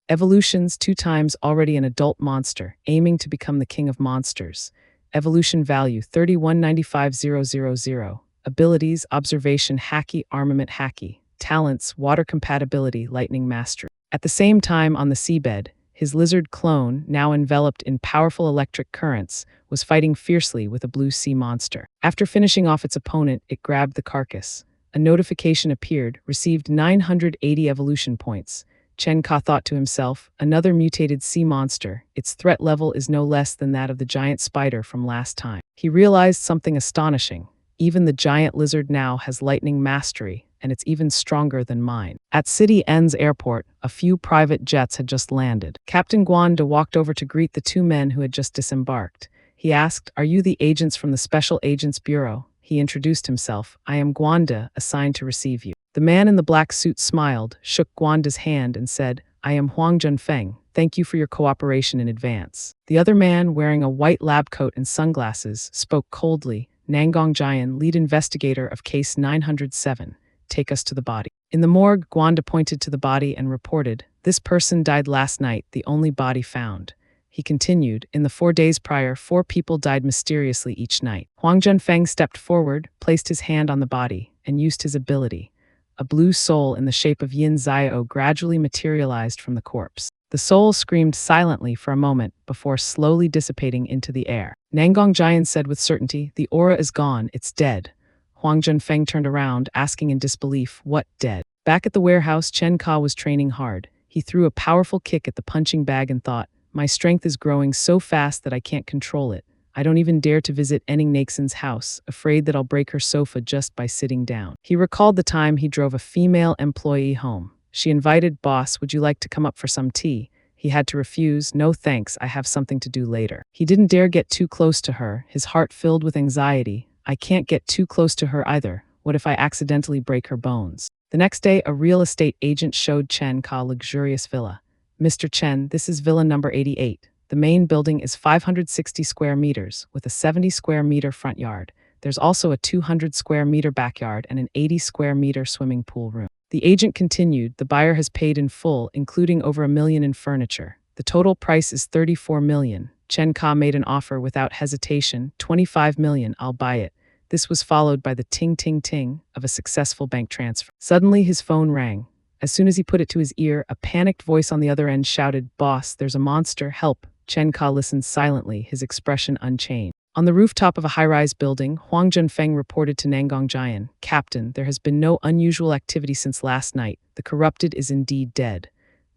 Evolutions 2 times already an adult monster, aiming to become the king of monsters. Evolution value 31,95000. Abilities observation hacky, armament hacky. Talents water compatibility, lightning mastery. At the same time on the seabed, his lizard clone, now enveloped in powerful electric currents, was fighting fiercely with a blue sea monster. After finishing off its opponent, it grabbed the carcass. A notification appeared, received 980 evolution points. Chen Ka thought to himself, another mutated sea monster. Its threat level is no less than that of the giant spider from last time. He realized something astonishing. Even the giant lizard now has lightning mastery, and it's even stronger than mine. At City N's airport, a few private jets had just landed. Captain Guanda walked over to greet the 2 men who had just disembarked. He asked, are you the agents from the Special Agents Bureau? He introduced himself. I am Guanda, assigned to receive you. The man in the black suit smiled, shook Guanda's hand and said, I am Huang Junfeng. Thank you for your cooperation in advance. The other man, wearing a white lab coat and sunglasses, spoke coldly. Nangong Jian, lead investigator of case 907. Take us to the body. In the morgue, Guanda pointed to the body and reported, this person died last night, the only body found. He continued, in the 4 days prior, 4 people died mysteriously each night. Huang Junfeng stepped forward, placed his hand on the body, and used his ability. A blue soul in the shape of Yin Zio gradually materialized from the corpse. The soul screamed silently for a moment before slowly dissipating into the air. Nangong Jian said with certainty, the aura is gone, it's dead. Huang Junfeng turned around, asking in disbelief, what dead? Back at the warehouse, Chen Ka was training hard. He threw a powerful kick at the punching bag and thought, my strength is growing so fast that I can't control it. I don't even dare to visit Enning Naxon's house, afraid that I'll break her sofa just by sitting down. He recalled the time he drove a female employee home. She invited, boss, would you like to come up for some tea? He had to refuse, no thanks, I have something to do later. He didn't dare get too close to her, his heart filled with anxiety. I can't get too close to her either. What if I accidentally break her bones? The next day, a real estate agent showed Chen Ka luxurious villa. Mr. Chen, this is villa number 88. The main building is 560 square meters with a 70 square meter front yard. There's also a 200 square meter backyard and an 80 square meter swimming pool room. The agent continued, the buyer has paid in full, including over $1 million in furniture. The total price is $34 million. Chen Ka made an offer without hesitation, $25 million, I'll buy it. This was followed by the ting ting ting of a successful bank transfer. Suddenly his phone rang. As soon as he put it to his ear, a panicked voice on the other end shouted, "Boss, there's a monster, help." Chen Ka listened silently, his expression unchanged. On the rooftop of a high-rise building, Huang Junfeng reported to Nangong Jian, "Captain, there has been no unusual activity since last night. The corrupted is indeed dead."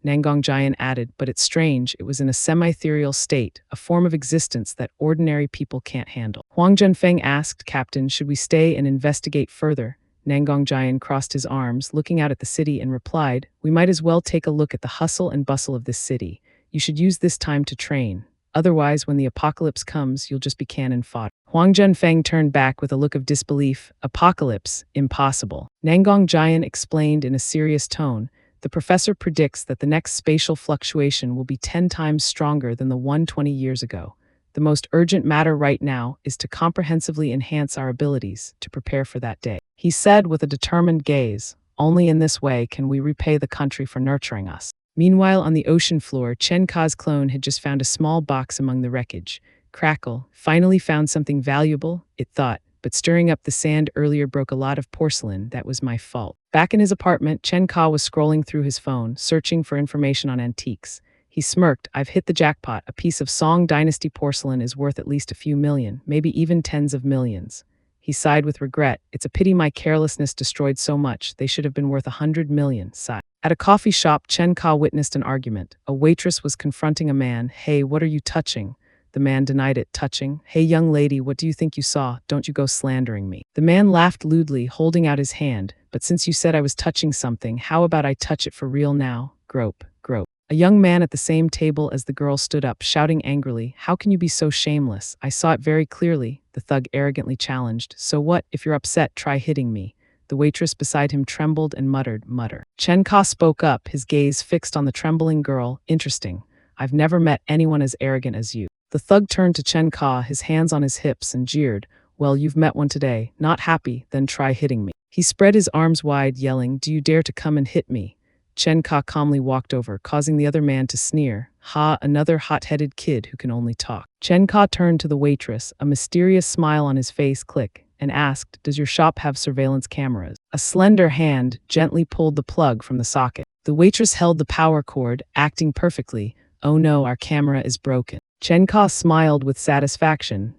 Nangong Jian added, "But it's strange, it was in a semi-ethereal state, a form of existence that ordinary people can't handle." Huang Junfeng asked, "Captain, should we stay and investigate further?" Nangong Jian crossed his arms, looking out at the city, and replied, "We might as well take a look at the hustle and bustle of this city. You should use this time to train. Otherwise, when the apocalypse comes, you'll just be cannon fodder." Huang Junfeng turned back with a look of disbelief. "Apocalypse? Impossible." Nangong Jian explained in a serious tone, "The professor predicts that the next spatial fluctuation will be 10 times stronger than the one 20 years ago. The most urgent matter right now is to comprehensively enhance our abilities to prepare for that day," he said with a determined gaze. "Only in this way can we repay the country for nurturing us." Meanwhile, on the ocean floor, Chen Ka's clone had just found a small box among the wreckage. "Crackle, finally found something valuable," it thought, "but stirring up the sand earlier broke a lot of porcelain. That was my fault." Back in his apartment, Chen Ka was scrolling through his phone, searching for information on antiques. He smirked, "I've hit the jackpot. A piece of Song Dynasty porcelain is worth at least a few million, maybe even tens of millions." He sighed with regret. "It's a pity my carelessness destroyed so much. They should have been worth 100 million. Sigh. At a coffee shop, Chen Ka witnessed an argument. A waitress was confronting a man. "Hey, what are you touching?" The man denied it. "Touching? Hey, young lady, what do you think you saw? Don't you go slandering me." The man laughed lewdly, holding out his hand. "But since you said I was touching something, how about I touch it for real now? Grope, grope." A young man at the same table as the girl stood up, shouting angrily, "How can you be so shameless? I saw it very clearly," the thug arrogantly challenged. "So what? If you're upset, try hitting me." The waitress beside him trembled and muttered, "Mutter." Chen Ka spoke up, his gaze fixed on the trembling girl. "Interesting. I've never met anyone as arrogant as you." The thug turned to Chen Ka, his hands on his hips, and jeered, "Well, you've met one today. Not happy? Then try hitting me." He spread his arms wide, yelling, "Do you dare to come and hit me?" Chen Ka calmly walked over, causing the other man to sneer. "Ha, another hot-headed kid who can only talk." Chen Ka turned to the waitress, a mysterious smile on his face and asked, "Does your shop have surveillance cameras?" A slender hand gently pulled the plug from the socket. The waitress held the power cord, acting perfectly. "Oh no, our camera is broken." Chen Ka smiled with satisfaction.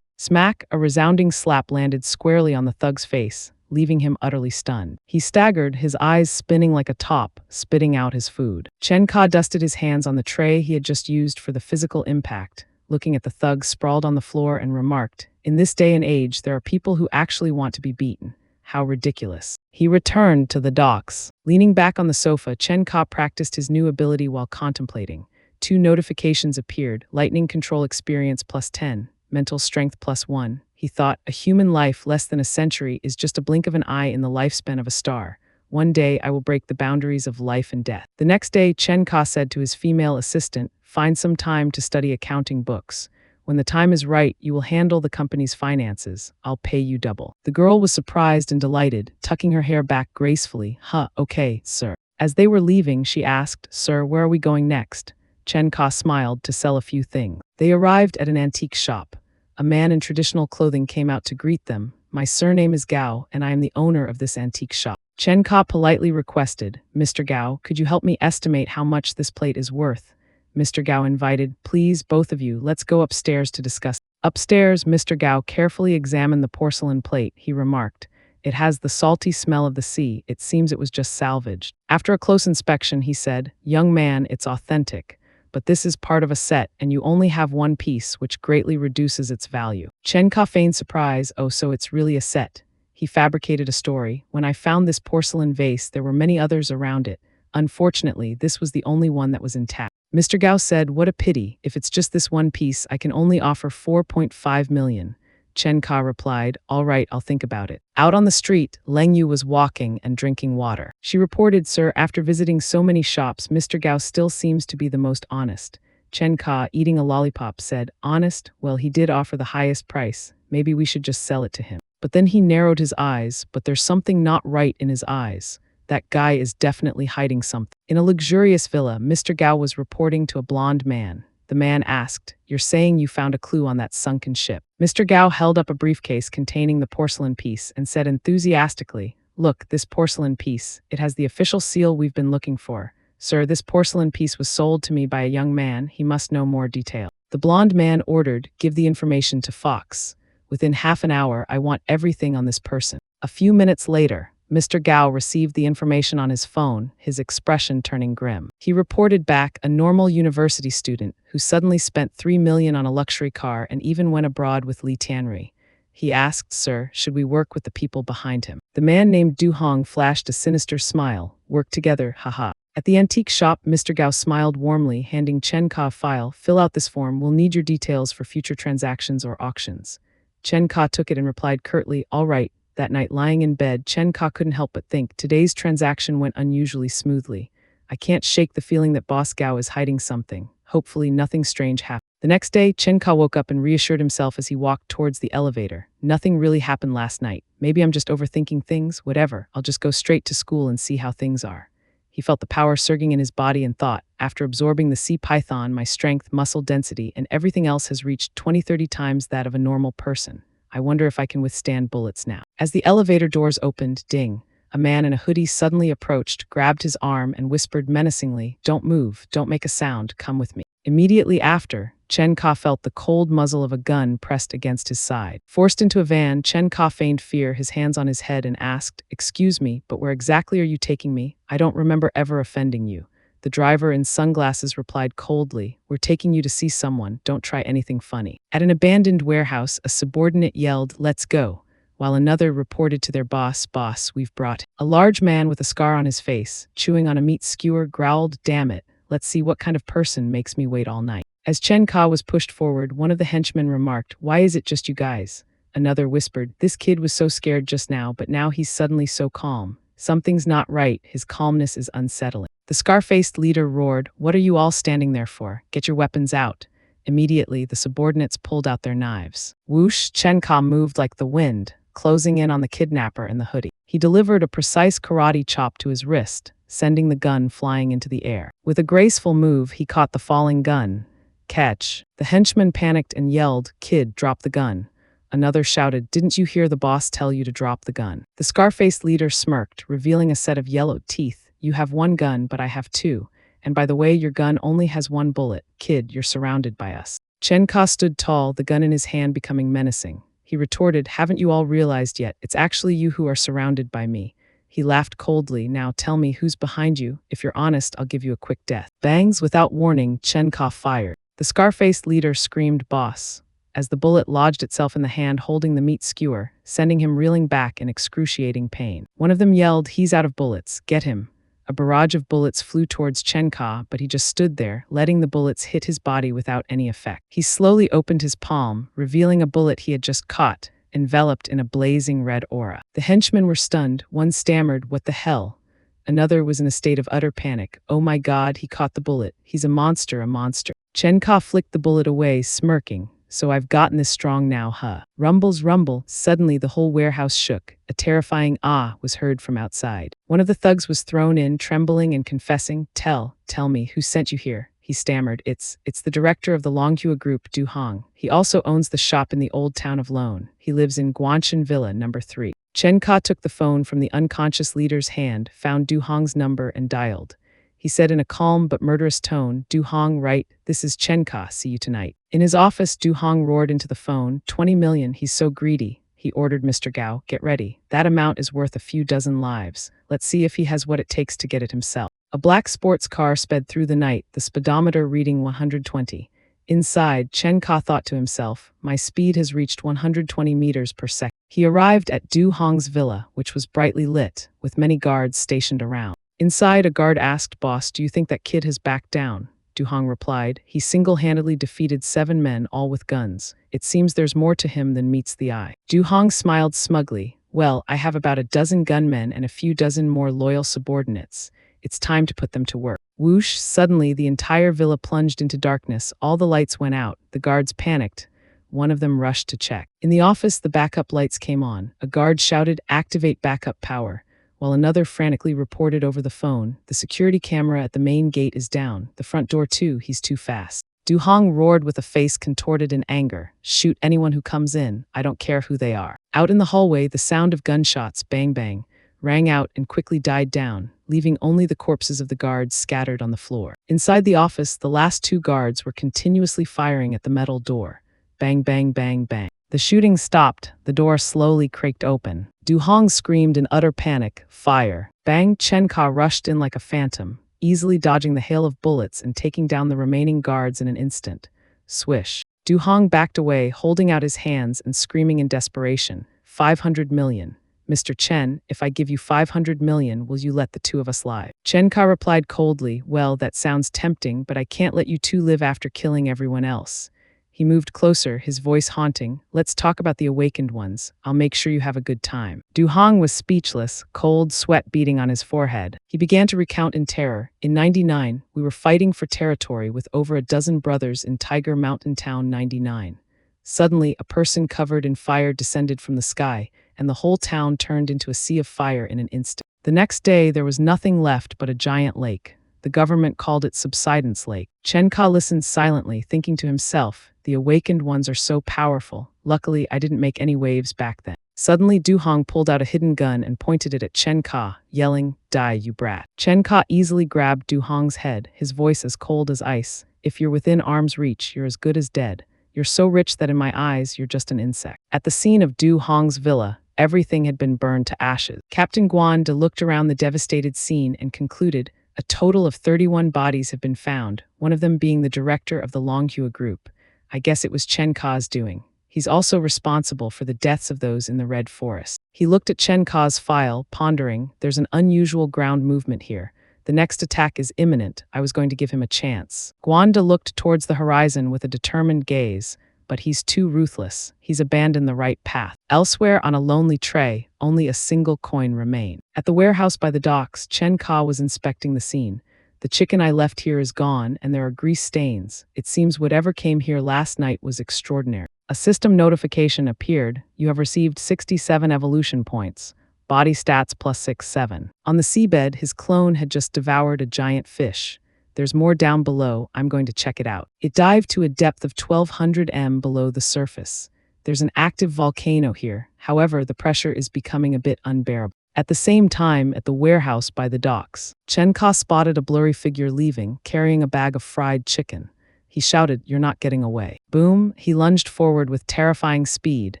Smack, a resounding slap landed squarely on the thug's face, leaving him utterly stunned. He staggered, his eyes spinning like a top, spitting out his food. Chen Ka dusted his hands on the tray he had just used for the physical impact, looking at the thug sprawled on the floor, and remarked, "In this day and age, there are people who actually want to be beaten. How ridiculous." He returned to the docks. Leaning back on the sofa, Chen Ka practiced his new ability while contemplating. 2 notifications appeared: lightning control experience +10, mental strength +1. He thought, a human life less than a century is just a blink of an eye in the lifespan of a star. One day I will break the boundaries of life and death. The next day, Chen Ka said to his female assistant, "Find some time to study accounting books. When the time is right, you will handle the company's finances. I'll pay you double." The girl was surprised and delighted, tucking her hair back gracefully. Okay, sir." As they were leaving, she asked, "Sir, where are we going next?" Chen Ka smiled. "To sell a few things." They arrived at an antique shop. A man in traditional clothing came out to greet them. "My surname is Gao, and I am the owner of this antique shop." Chen Ka politely requested, "Mr. Gao, could you help me estimate how much this plate is worth?" Mr. Gao invited, "Please, both of you, let's go upstairs to discuss." Upstairs, Mr. Gao carefully examined the porcelain plate. He remarked, "It has the salty smell of the sea. It seems it was just salvaged." After a close inspection, he said, "Young man, it's authentic. But this is part of a set, and you only have one piece, which greatly reduces its value." Chen Ka feigned surprise. "Oh, so it's really a set." He fabricated a story. "When I found this porcelain vase, there were many others around it. Unfortunately, this was the only one that was intact." Mr. Gao said, "What a pity. If it's just this one piece, I can only offer 4.5 million. Chen Ka replied, "All right, I'll think about it." Out on the street, Leng Yu was walking and drinking water. She reported, "Sir, after visiting so many shops, Mr. Gao still seems to be the most honest." Chen Ka, eating a lollipop, said, "Honest? Well, he did offer the highest price. Maybe we should just sell it to him." But then he narrowed his eyes, but there's something not right in his eyes. That guy is definitely hiding something. In a luxurious villa, Mr. Gao was reporting to a blonde man. The man asked, "You're saying you found a clue on that sunken ship?" Mr. Gao held up a briefcase containing the porcelain piece and said enthusiastically, "Look, this porcelain piece. It has the official seal we've been looking for. Sir, this porcelain piece was sold to me by a young man. He must know more detail." The blonde man ordered, "Give the information to Fox. Within half an hour, I want everything on this person." A few minutes later, Mr. Gao received the information on his phone, his expression turning grim. He reported back, a normal university student who suddenly spent 3 million on a luxury car and even went abroad with Li Tianri. He asked, "Sir, should we work with the people behind him?" The man named Du Hong flashed a sinister smile. "Work together, haha." At the antique shop, Mr. Gao smiled warmly, handing Chen Ka a file. "Fill out this form. We'll need your details for future transactions or auctions." Chen Ka took it and replied curtly, "All right." That night, lying in bed, Chen Ka couldn't help but think, today's transaction went unusually smoothly. I can't shake the feeling that Boss Gao is hiding something. Hopefully nothing strange happened. The next day, Chen Ka woke up and reassured himself as he walked towards the elevator. Nothing really happened last night. Maybe I'm just overthinking things, whatever. I'll just go straight to school and see how things are. He felt the power surging in his body and thought, after absorbing the sea python, my strength, muscle density, and everything else has reached 20-30 times that of a normal person. I wonder if I can withstand bullets now. As the elevator doors opened, ding, a man in a hoodie suddenly approached, grabbed his arm, and whispered menacingly, "Don't move, don't make a sound, come with me." Immediately after, Chen Ka felt the cold muzzle of a gun pressed against his side. Forced into a van, Chen Ka feigned fear, his hands on his head, and asked, "Excuse me, but where exactly are you taking me? I don't remember ever offending you." The driver in sunglasses replied coldly, "We're taking you to see someone, don't try anything funny." At an abandoned warehouse, a subordinate yelled, "Let's go," while another reported to their boss, "Boss, we've brought." A large man with a scar on his face, chewing on a meat skewer, growled, "Damn it, let's see what kind of person makes me wait all night." As Chen Ka was pushed forward, one of the henchmen remarked, "Why is it just you guys?" Another whispered, "This kid was so scared just now, but now he's suddenly so calm. Something's not right, his calmness is unsettling." The scar-faced leader roared, "What are you all standing there for? Get your weapons out." Immediately, the subordinates pulled out their knives. Whoosh, Chen Ka moved like the wind, closing in on the kidnapper in the hoodie. He delivered a precise karate chop to his wrist, sending the gun flying into the air. With a graceful move, he caught the falling gun. Catch. The henchman panicked and yelled, "Kid, drop the gun." Another shouted, "Didn't you hear the boss tell you to drop the gun?" The scar-faced leader smirked, revealing a set of yellowed teeth. "You have one gun, but I have two. And by the way, your gun only has one bullet. Kid, you're surrounded by us." Chen Ka stood tall, the gun in his hand becoming menacing. He retorted, "Haven't you all realized yet? It's actually you who are surrounded by me." He laughed coldly. "Now tell me who's behind you. If you're honest, I'll give you a quick death." Bangs, without warning, Chen Ka fired. The scar-faced leader screamed, "Boss," as the bullet lodged itself in the hand holding the meat skewer, sending him reeling back in excruciating pain. One of them yelled, "He's out of bullets. Get him." A barrage of bullets flew towards Chen Ka, but he just stood there, letting the bullets hit his body without any effect. He slowly opened his palm, revealing a bullet he had just caught, enveloped in a blazing red aura. The henchmen were stunned. One stammered, "What the hell?" Another was in a state of utter panic. "Oh my God, he caught the bullet. He's a monster, a monster." Chen Ka flicked the bullet away, smirking. "So I've gotten this strong now, huh?" Rumbles, rumble. Suddenly the whole warehouse shook. A terrifying "ah" was heard from outside. One of the thugs was thrown in, trembling and confessing. Tell me, who sent you here?" He stammered, It's the director of the Longhua Group, Du Hong. He also owns the shop in the old town of Lone. He lives in Guanshan Villa, number 3. Chen Ka took the phone from the unconscious leader's hand, found Du Hong's number, and dialed. He said in a calm but murderous tone, "Du Hong, right? This is Chen Ka, see you tonight." In his office, Du Hong roared into the phone, 20 million, he's so greedy. He ordered Mr. Gao, "Get ready. That amount is worth a few dozen lives. Let's see if he has what it takes to get it himself." A black sports car sped through the night, the speedometer reading 120. Inside, Chen Ka thought to himself, "My speed has reached 120 meters per second." He arrived at Du Hong's villa, which was brightly lit, with many guards stationed around. Inside, a guard asked, "Boss, do you think that kid has backed down?" Du Hong replied. He single-handedly defeated 7 men, all with guns. It seems there's more to him than meets the eye. Du Hong smiled smugly. Well, I have about a dozen gunmen and a few dozen more loyal subordinates. It's time to put them to work. Whoosh! Suddenly, the entire villa plunged into darkness. All the lights went out. The guards panicked. One of them rushed to check. In the office, the backup lights came on. A guard shouted, "Activate backup power," while another frantically reported over the phone, "The security camera at the main gate is down. The front door too, he's too fast." Du Hong roared with a face contorted in anger. "Shoot anyone who comes in. I don't care who they are." Out in the hallway, the sound of gunshots, bang bang, rang out and quickly died down, leaving only the corpses of the guards scattered on the floor. Inside the office, the last 2 guards were continuously firing at the metal door. Bang, bang, bang, bang. The shooting stopped. The door slowly cracked open. Du Hong screamed in utter panic, "Fire!" Bang! Chen Ka rushed in like a phantom, easily dodging the hail of bullets and taking down the remaining guards in an instant. Swish. Du Hong backed away, holding out his hands and screaming in desperation, 500 million. "Mr. Chen, if I give you 500 million, will you let the 2 of us live?" Chen Ka replied coldly, "Well, that sounds tempting, but I can't let you 2 live after killing everyone else." He moved closer, his voice haunting. "Let's talk about the awakened ones. I'll make sure you have a good time." Du Hong was speechless, cold sweat beading on his forehead. He began to recount in terror. "In 99, we were fighting for territory with over a dozen brothers in Tiger Mountain Town 99. Suddenly, a person covered in fire descended from the sky, and the whole town turned into a sea of fire in an instant. The next day, there was nothing left but a giant lake. The government called it Subsidence Lake." Chen Ka listened silently, thinking to himself, "The awakened ones are so powerful. Luckily, I didn't make any waves back then." Suddenly, Du Hong pulled out a hidden gun and pointed it at Chen Ka, yelling, "Die, you brat." Chen Ka easily grabbed Du Hong's head, his voice as cold as ice. "If you're within arm's reach, you're as good as dead. You're so rich that in my eyes, you're just an insect." At the scene of Du Hong's villa, everything had been burned to ashes. Captain Guan De looked around the devastated scene and concluded, "A total of 31 bodies have been found, one of them being the director of the Longhua Group. I guess it was Chen Ka's doing. He's also responsible for the deaths of those in the Red Forest." He looked at Chen Ka's file, pondering, "There's an unusual ground movement here. The next attack is imminent. I was going to give him a chance." Guan De looked towards the horizon with a determined gaze, but he's too ruthless. He's abandoned the right path. Elsewhere on a lonely tray, only a single coin remained. At the warehouse by the docks, Chen Ka was inspecting the scene. "The chicken I left here is gone, and there are grease stains. It seems whatever came here last night was extraordinary." A system notification appeared. "You have received 67 evolution points. Body stats +6-7. On the seabed, his clone had just devoured a giant fish. "There's more down below. I'm going to check it out." It dived to a depth of 1200 m below the surface. "There's an active volcano here. However, the pressure is becoming a bit unbearable." At the same time, at the warehouse by the docks, Chen Ka spotted a blurry figure leaving, carrying a bag of fried chicken. He shouted, "You're not getting away." Boom! He lunged forward with terrifying speed,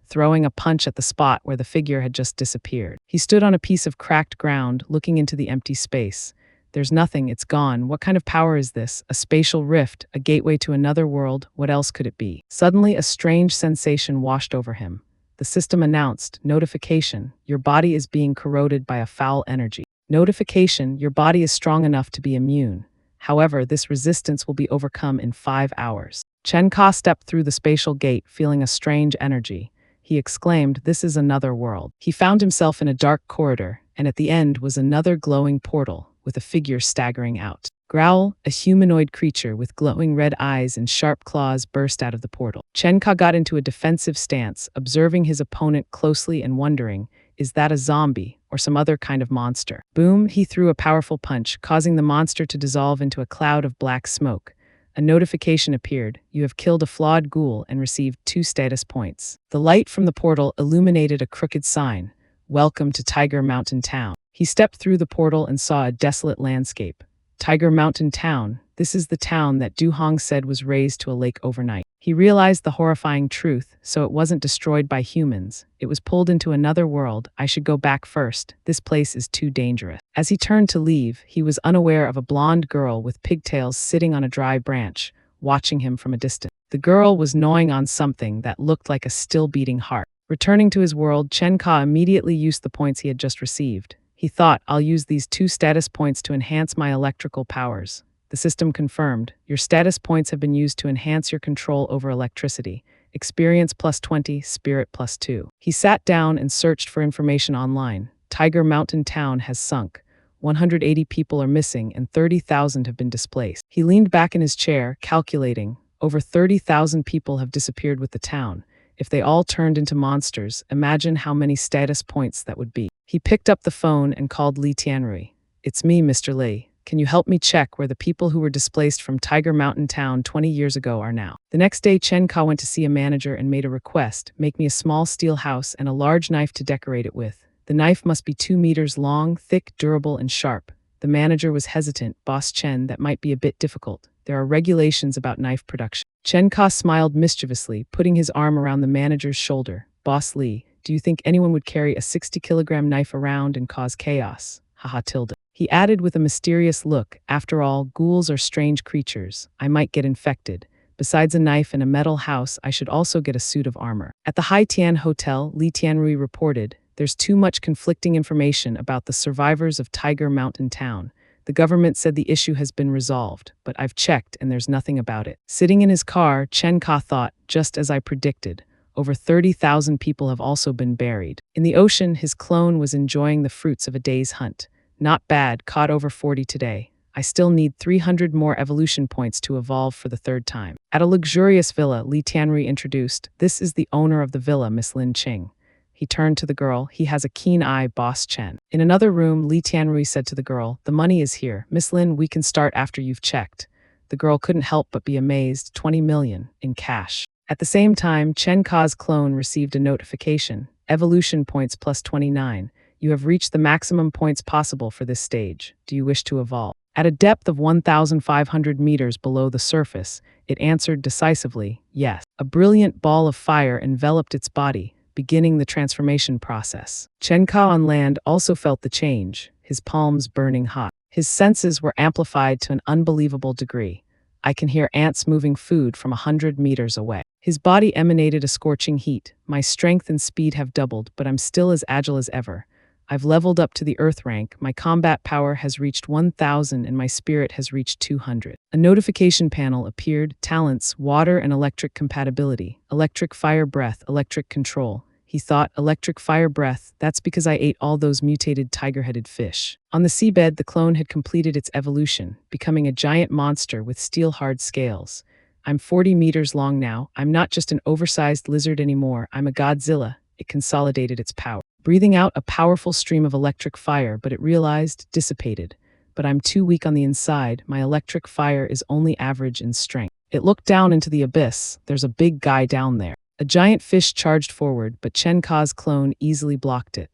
throwing a punch at the spot where the figure had just disappeared. He stood on a piece of cracked ground, looking into the empty space. "There's nothing, it's gone. What kind of power is this? A spatial rift, a gateway to another world? What else could it be?" Suddenly, a strange sensation washed over him. The system announced, "Notification, your body is being corroded by a foul energy. Notification, your body is strong enough to be immune. However, this resistance will be overcome in 5 hours." Chen Ka stepped through the spatial gate, feeling a strange energy. He exclaimed, "This is another world." He found himself in a dark corridor, and at the end was another glowing portal, with a figure staggering out. Growl, a humanoid creature with glowing red eyes and sharp claws, burst out of the portal. Chen Ka got into a defensive stance, observing his opponent closely and wondering, is that a zombie or some other kind of monster? Boom, he threw a powerful punch, causing the monster to dissolve into a cloud of black smoke. A notification appeared. "You have killed a flawed ghoul and received 2 status points." The light from the portal illuminated a crooked sign. "Welcome to Tiger Mountain Town." He stepped through the portal and saw a desolate landscape. Tiger Mountain Town. This is the town that Du Hong said was raised to a lake overnight. He realized the horrifying truth, so it wasn't destroyed by humans. It was pulled into another world. "I should go back first. This place is too dangerous." As he turned to leave, he was unaware of a blonde girl with pigtails sitting on a dry branch, watching him from a distance. The girl was gnawing on something that looked like a still-beating heart. Returning to his world, Chen Ka immediately used the points he had just received. He thought, "I'll use these 2 status points to enhance my electrical powers." The system confirmed. Your status points have been used to enhance your control over electricity. Experience +20, spirit +2. He sat down and searched for information online. Tiger Mountain Town has sunk. 180 people are missing and 30,000 have been displaced. He leaned back in his chair, calculating. Over 30,000 people have disappeared with the town. If they all turned into monsters, imagine how many status points that would be. He picked up the phone and called Lee Tianrui. "It's me, Mr. Lee. Can you help me check where the people who were displaced from Tiger Mountain Town 20 years ago are now?" The next day, Chen Ka went to see a manager and made a request: make me a small steel house and a large knife to decorate it with. The knife must be 2 meters long, thick, durable, and sharp. The manager was hesitant. "Boss Chen, that might be a bit difficult. There are regulations about knife production." Chen Ka smiled mischievously, putting his arm around the manager's shoulder. "Boss Lee, do you think anyone would carry a 60-kilogram knife around and cause chaos? Haha tilde." He added with a mysterious look, "After all, ghouls are strange creatures. I might get infected. Besides a knife and a metal house, I should also get a suit of armor." At the Hai Tian Hotel, Li Tianrui reported, "There's too much conflicting information about the survivors of Tiger Mountain Town. The government said the issue has been resolved, but I've checked and there's nothing about it." Sitting in his car, Chen Ka thought, just as I predicted. Over 30,000 people have also been buried. In the ocean, his clone was enjoying the fruits of a day's hunt. "Not bad, caught over 40 today. I still need 300 more evolution points to evolve for the third time." At a luxurious villa, Li Tianrui introduced, "This is the owner of the villa, Miss Lin Qing." He turned to the girl. "He has a keen eye, Boss Chen." In another room, Li Tianrui said to the girl, "The money is here. Miss Lin, we can start after you've checked." The girl couldn't help but be amazed. 20 million in cash. At the same time, Chen Ka's clone received a notification. "Evolution points +29. You have reached the maximum points possible for this stage. Do you wish to evolve?" At a depth of 1,500 meters below the surface, it answered decisively, "Yes." A brilliant ball of fire enveloped its body, beginning the transformation process. Chen Ka on land also felt the change, his palms burning hot. His senses were amplified to an unbelievable degree. "I can hear ants moving food from 100 meters away." His body emanated a scorching heat. "My strength and speed have doubled, but I'm still as agile as ever. I've leveled up to the Earth rank, my combat power has reached 1,000 and my spirit has reached 200. A notification panel appeared, talents, water and electric compatibility, electric fire breath, electric control. He thought, electric fire breath, that's because I ate all those mutated tiger-headed fish. On the seabed, the clone had completed its evolution, becoming a giant monster with steel-hard scales. "I'm 40 meters long now, I'm not just an oversized lizard anymore, I'm a Godzilla." It consolidated its power, breathing out a powerful stream of electric fire, but it realized, dissipated. "But I'm too weak on the inside, my electric fire is only average in strength." It looked down into the abyss. "There's a big guy down there." A giant fish charged forward, but Chen Ka's clone easily blocked it.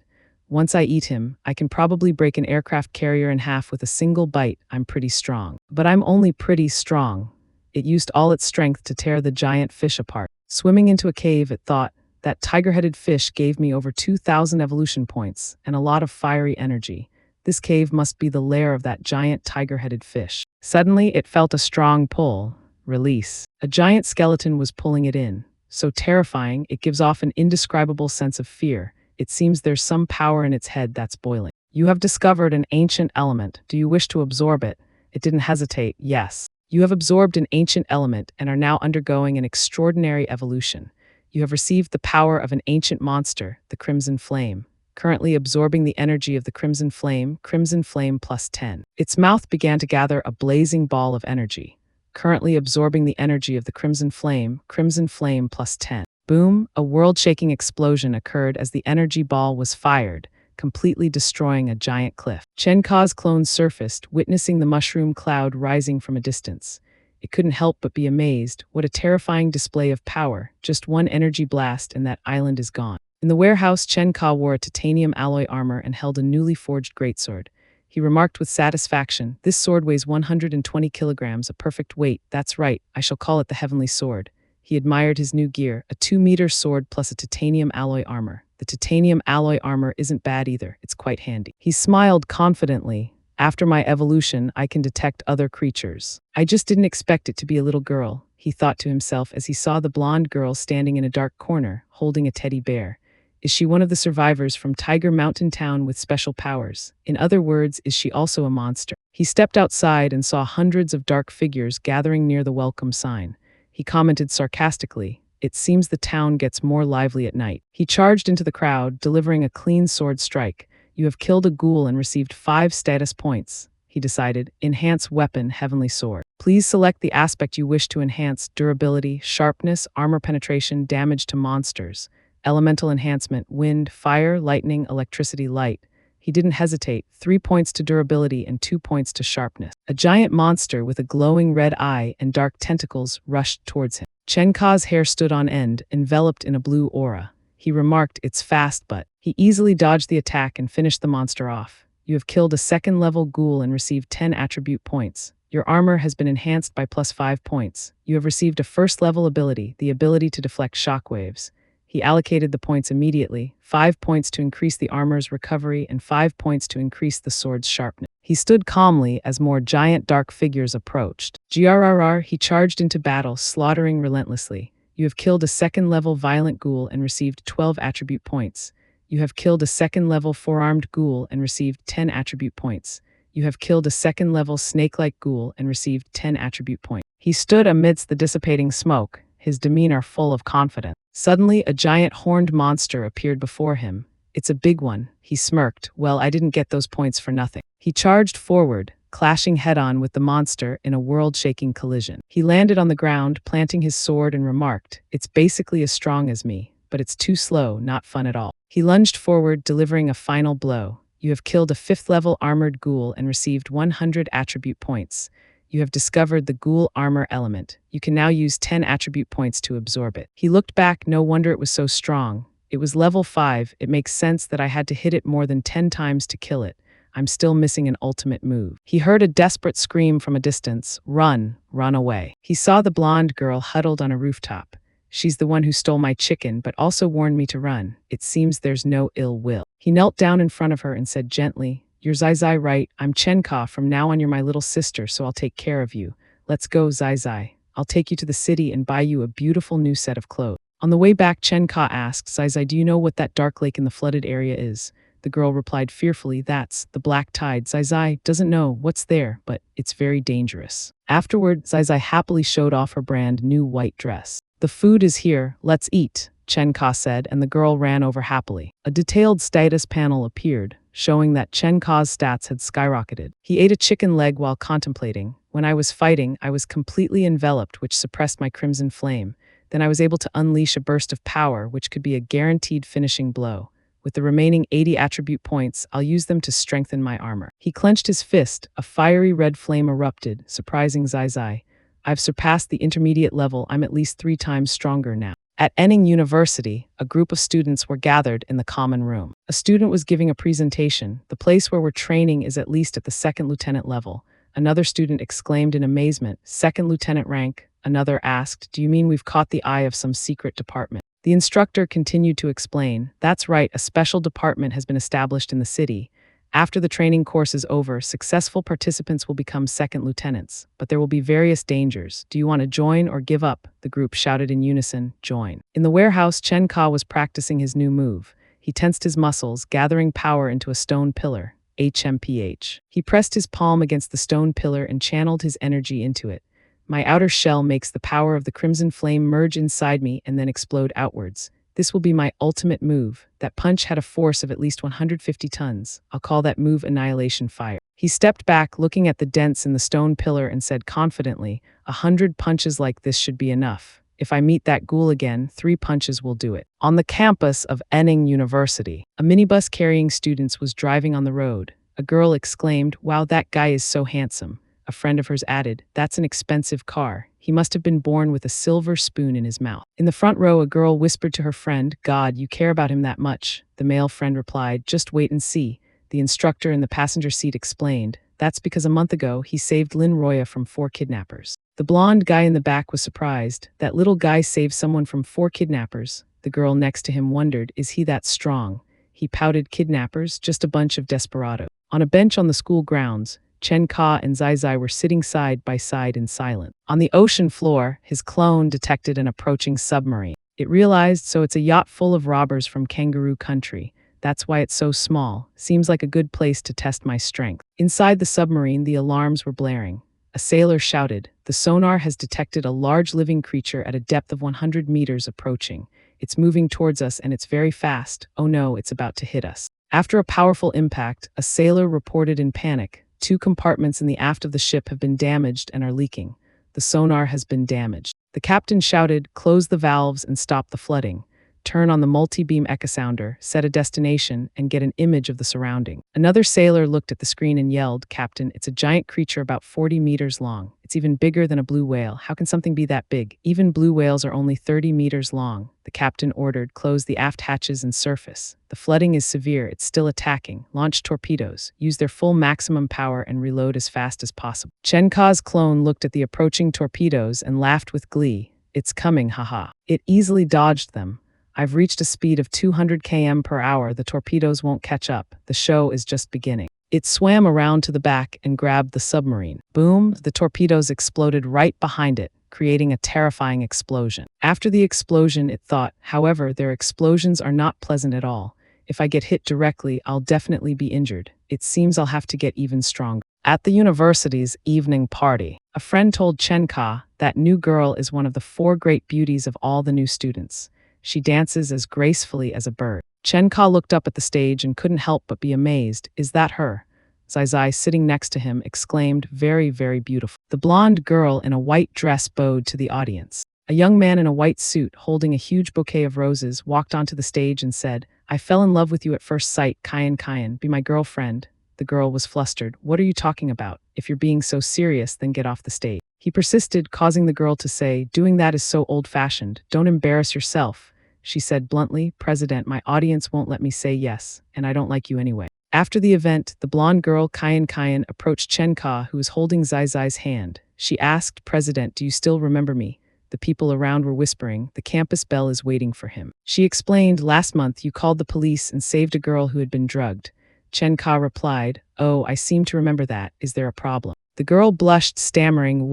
"Once I eat him, I can probably break an aircraft carrier in half with a single bite. I'm pretty strong." But I'm only pretty strong. It used all its strength to tear the giant fish apart. Swimming into a cave, it thought, "That tiger-headed fish gave me over 2,000 evolution points and a lot of fiery energy. This cave must be the lair of that giant tiger-headed fish." Suddenly, it felt a strong pull. Release. A giant skeleton was pulling it in. So terrifying, it gives off an indescribable sense of fear. It seems there's some power in its head that's boiling. "You have discovered an ancient element. Do you wish to absorb it?" It didn't hesitate. "Yes. You have absorbed an ancient element and are now undergoing an extraordinary evolution. You have received the power of an ancient monster, the Crimson Flame. Currently absorbing the energy of the Crimson Flame +10. Its mouth began to gather a blazing ball of energy. Currently absorbing the energy of the Crimson Flame +10. Boom, a world-shaking explosion occurred as the energy ball was fired, completely destroying a giant cliff. Chen Ka's clone surfaced, witnessing the mushroom cloud rising from a distance. It couldn't help but be amazed. What a terrifying display of power. Just one energy blast and that island is gone. In the warehouse, Chen Ka wore a titanium alloy armor and held a newly forged greatsword. He remarked with satisfaction, "This sword weighs 120 kilograms, a perfect weight. That's right, I shall call it the Heavenly Sword." He admired his new gear, a 2-meter sword plus a titanium alloy armor. The titanium alloy armor isn't bad either, it's quite handy. He smiled confidently. "After my evolution, I can detect other creatures. I just didn't expect it to be a little girl," he thought to himself as he saw the blonde girl standing in a dark corner, holding a teddy bear. Is she one of the survivors from Tiger Mountain Town with special powers? In other words, is she also a monster? He stepped outside and saw hundreds of dark figures gathering near the welcome sign. He commented sarcastically, "It seems the town gets more lively at night." He charged into the crowd, delivering a clean sword strike. "You have killed a ghoul and received 5 status points," he decided. "Enhance weapon, heavenly sword. Please select the aspect you wish to enhance: durability, sharpness, armor penetration, damage to monsters. Elemental enhancement: wind, fire, lightning, electricity, light." He didn't hesitate. 3 points to durability and 2 points to sharpness. A giant monster with a glowing red eye and dark tentacles rushed towards him. Chen Ka's hair stood on end, enveloped in a blue aura. He remarked, "It's fast, but..." He easily dodged the attack and finished the monster off. "You have killed a second-level ghoul and received 10 attribute points. Your armor has been enhanced by +5 points. You have received a first-level ability, the ability to deflect shockwaves." He allocated the points immediately, 5 points to increase the armor's recovery and 5 points to increase the sword's sharpness. He stood calmly as more giant dark figures approached. Grrr, he charged into battle, slaughtering relentlessly. "You have killed a second-level violent ghoul and received 12 attribute points. You have killed a second-level four-armed ghoul and received 10 attribute points. You have killed a second-level snake-like ghoul and received 10 attribute points." He stood amidst the dissipating smoke, his demeanor full of confidence. Suddenly, a giant horned monster appeared before him. "It's a big one," he smirked. "Well, I didn't get those points for nothing." He charged forward, clashing head-on with the monster in a world-shaking collision. He landed on the ground, planting his sword, and remarked, "It's basically as strong as me, but it's too slow, not fun at all." He lunged forward, delivering a final blow. "You have killed a 5th-level armored ghoul and received 100 attribute points. You have discovered the ghoul armor element. You can now use 10 attribute points to absorb it." He looked back. No wonder it was so strong. It was level 5. It makes sense that I had to hit it more than 10 times to kill it. I'm still missing an ultimate move. He heard a desperate scream from a distance. "Run, run away." He saw the blonde girl huddled on a rooftop. "She's the one who stole my chicken but also warned me to run. It seems there's no ill will." He knelt down in front of her and said gently, "You're Zai, right? I'm Chen Ka. From now on you're my little sister, so I'll take care of you. Let's go, Zai. I'll take you to the city and buy you a beautiful new set of clothes." On the way back, Chen Ka asked, "Zai, do you know what that dark lake in the flooded area is?" The girl replied fearfully, "That's the black tide." Zai doesn't know what's there, but it's very dangerous. Afterward, Zai happily showed off her brand new white dress. "The food is here, let's eat," Chen Ka said, and the girl ran over happily. A detailed status panel appeared, showing that Chen Ka's stats had skyrocketed. He ate a chicken leg while contemplating. "When I was fighting, I was completely enveloped, which suppressed my crimson flame. Then I was able to unleash a burst of power, which could be a guaranteed finishing blow. With the remaining 80 attribute points, I'll use them to strengthen my armor." He clenched his fist. A fiery red flame erupted, surprising Zai. "I've surpassed the intermediate level. I'm at least 3 times stronger now." At Enning University, a group of students were gathered in the common room. A student was giving a presentation. "The place where we're training is at least at the 2nd lieutenant level." Another student exclaimed in amazement, "2nd lieutenant rank?" Another asked, "Do you mean we've caught the eye of some secret department?" The instructor continued to explain, "That's right, a special department has been established in the city. After the training course is over, successful participants will become 2nd lieutenants, but there will be various dangers. Do you want to join or give up?" The group shouted in unison, "Join." In the warehouse, Chen Ka was practicing his new move. He tensed his muscles, gathering power into a stone pillar, HMPH. He pressed his palm against the stone pillar and channeled his energy into it. "My outer shell makes the power of the crimson flame merge inside me and then explode outwards. This will be my ultimate move. That punch had a force of at least 150 tons. I'll call that move Annihilation Fire." He stepped back, looking at the dents in the stone pillar, and said confidently, 100 punches like this should be enough. If I meet that ghoul again, 3 punches will do it. On the campus of Enning University, a minibus carrying students was driving on the road. A girl exclaimed, "Wow, that guy is so handsome." A friend of hers added, "That's an expensive car. He must have been born with a silver spoon in his mouth." In the front row, a girl whispered to her friend, "God, you care about him that much." The male friend replied, "Just wait and see." The instructor in the passenger seat explained, "That's because a month ago he saved Lin Roya from 4 kidnappers." The blonde guy in the back was surprised. "That little guy saved someone from 4 kidnappers. The girl next to him wondered, "Is he that strong?" He pouted, "Kidnappers? Just a bunch of desperados." On a bench on the school grounds, Chen Ka and Zai were sitting side by side in silence. On the ocean floor, his clone detected an approaching submarine. It realized, so it's a yacht full of robbers from kangaroo country. That's why it's so small. Seems like a good place to test my strength. Inside the submarine, the alarms were blaring. A sailor shouted, "The sonar has detected a large living creature at a depth of 100 meters approaching. It's moving towards us and it's very fast. Oh no, it's about to hit us." After a powerful impact, a sailor reported in panic, "Two compartments in the aft of the ship have been damaged and are leaking. The sonar has been damaged." The captain shouted, "Close the valves and stop the flooding. Turn on the multi-beam echosounder, set a destination, and get an image of the surrounding." Another sailor looked at the screen and yelled, "Captain, it's a giant creature about 40 meters long. It's even bigger than a blue whale. How can something be that big? Even blue whales are only 30 meters long." The captain ordered, "Close the aft hatches and surface. The flooding is severe. It's still attacking. Launch torpedoes. Use their full maximum power and reload as fast as possible." Chen Ka's clone looked at the approaching torpedoes and laughed with glee. "It's coming, haha." It easily dodged them. "I've reached a speed of 200 km per hour. The torpedoes won't catch up. The show is just beginning." It swam around to the back and grabbed the submarine. Boom! The torpedoes exploded right behind it, creating a terrifying explosion. After the explosion, it thought, however, their explosions are not pleasant at all. If I get hit directly, I'll definitely be injured. It seems I'll have to get even stronger. At the university's evening party, a friend told Chen Ka that new girl is one of the 4 great beauties of all the new students. She dances as gracefully as a bird. Chen Ka looked up at the stage and couldn't help but be amazed. "Is that her?" Zai Zai, sitting next to him, exclaimed, "Very, very beautiful." The blonde girl in a white dress bowed to the audience. A young man in a white suit, holding a huge bouquet of roses, walked onto the stage and said, "I fell in love with you at first sight, Kayan, be my girlfriend." The girl was flustered. "What are you talking about? If you're being so serious, then get off the stage." He persisted, causing the girl to say, "Doing that is so old-fashioned. Don't embarrass yourself." She said bluntly, "President, my audience won't let me say yes, and I don't like you anyway." After the event, the blonde girl Kayan approached Chen Ka, who was holding Zai Zai's hand. She asked, "President, do you still remember me?" The people around were whispering, "The campus bell is waiting for him." She explained, "Last month you called the police and saved a girl who had been drugged." Chen Ka replied, "Oh, I seem to remember that. Is there a problem?" The girl blushed, stammering,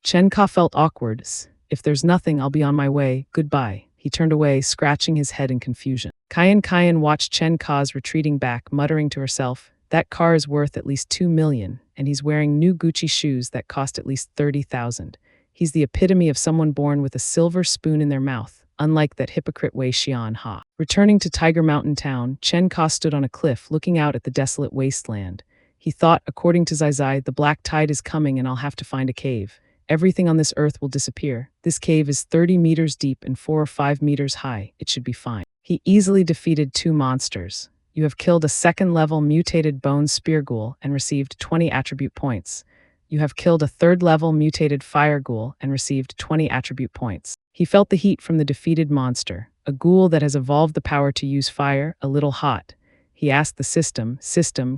Chen Ka felt awkward. "If there's nothing, I'll be on my way. Goodbye." He turned away, scratching his head in confusion. Kayan watched Chen Ka's retreating back, muttering to herself, "That car is worth at least 2 million, and he's wearing new Gucci shoes that cost at least 30,000. He's the epitome of someone born with a silver spoon in their mouth, unlike that hypocrite Wei Xian Ha." Returning to Tiger Mountain Town, Chen Ka stood on a cliff, looking out at the desolate wasteland. He thought, according to Zai Zai, the black tide is coming and I'll have to find a cave. Everything on this earth will disappear. This cave is 30 meters deep and 4 or 5 meters high. It should be fine. He easily defeated 2 monsters. You have killed a 2nd-level mutated bone spear ghoul and received 20 attribute points. You have killed a 3rd-level mutated fire ghoul and received 20 attribute points. He felt the heat from the defeated monster, a ghoul that has evolved the power to use fire, a little hot. He asked the system,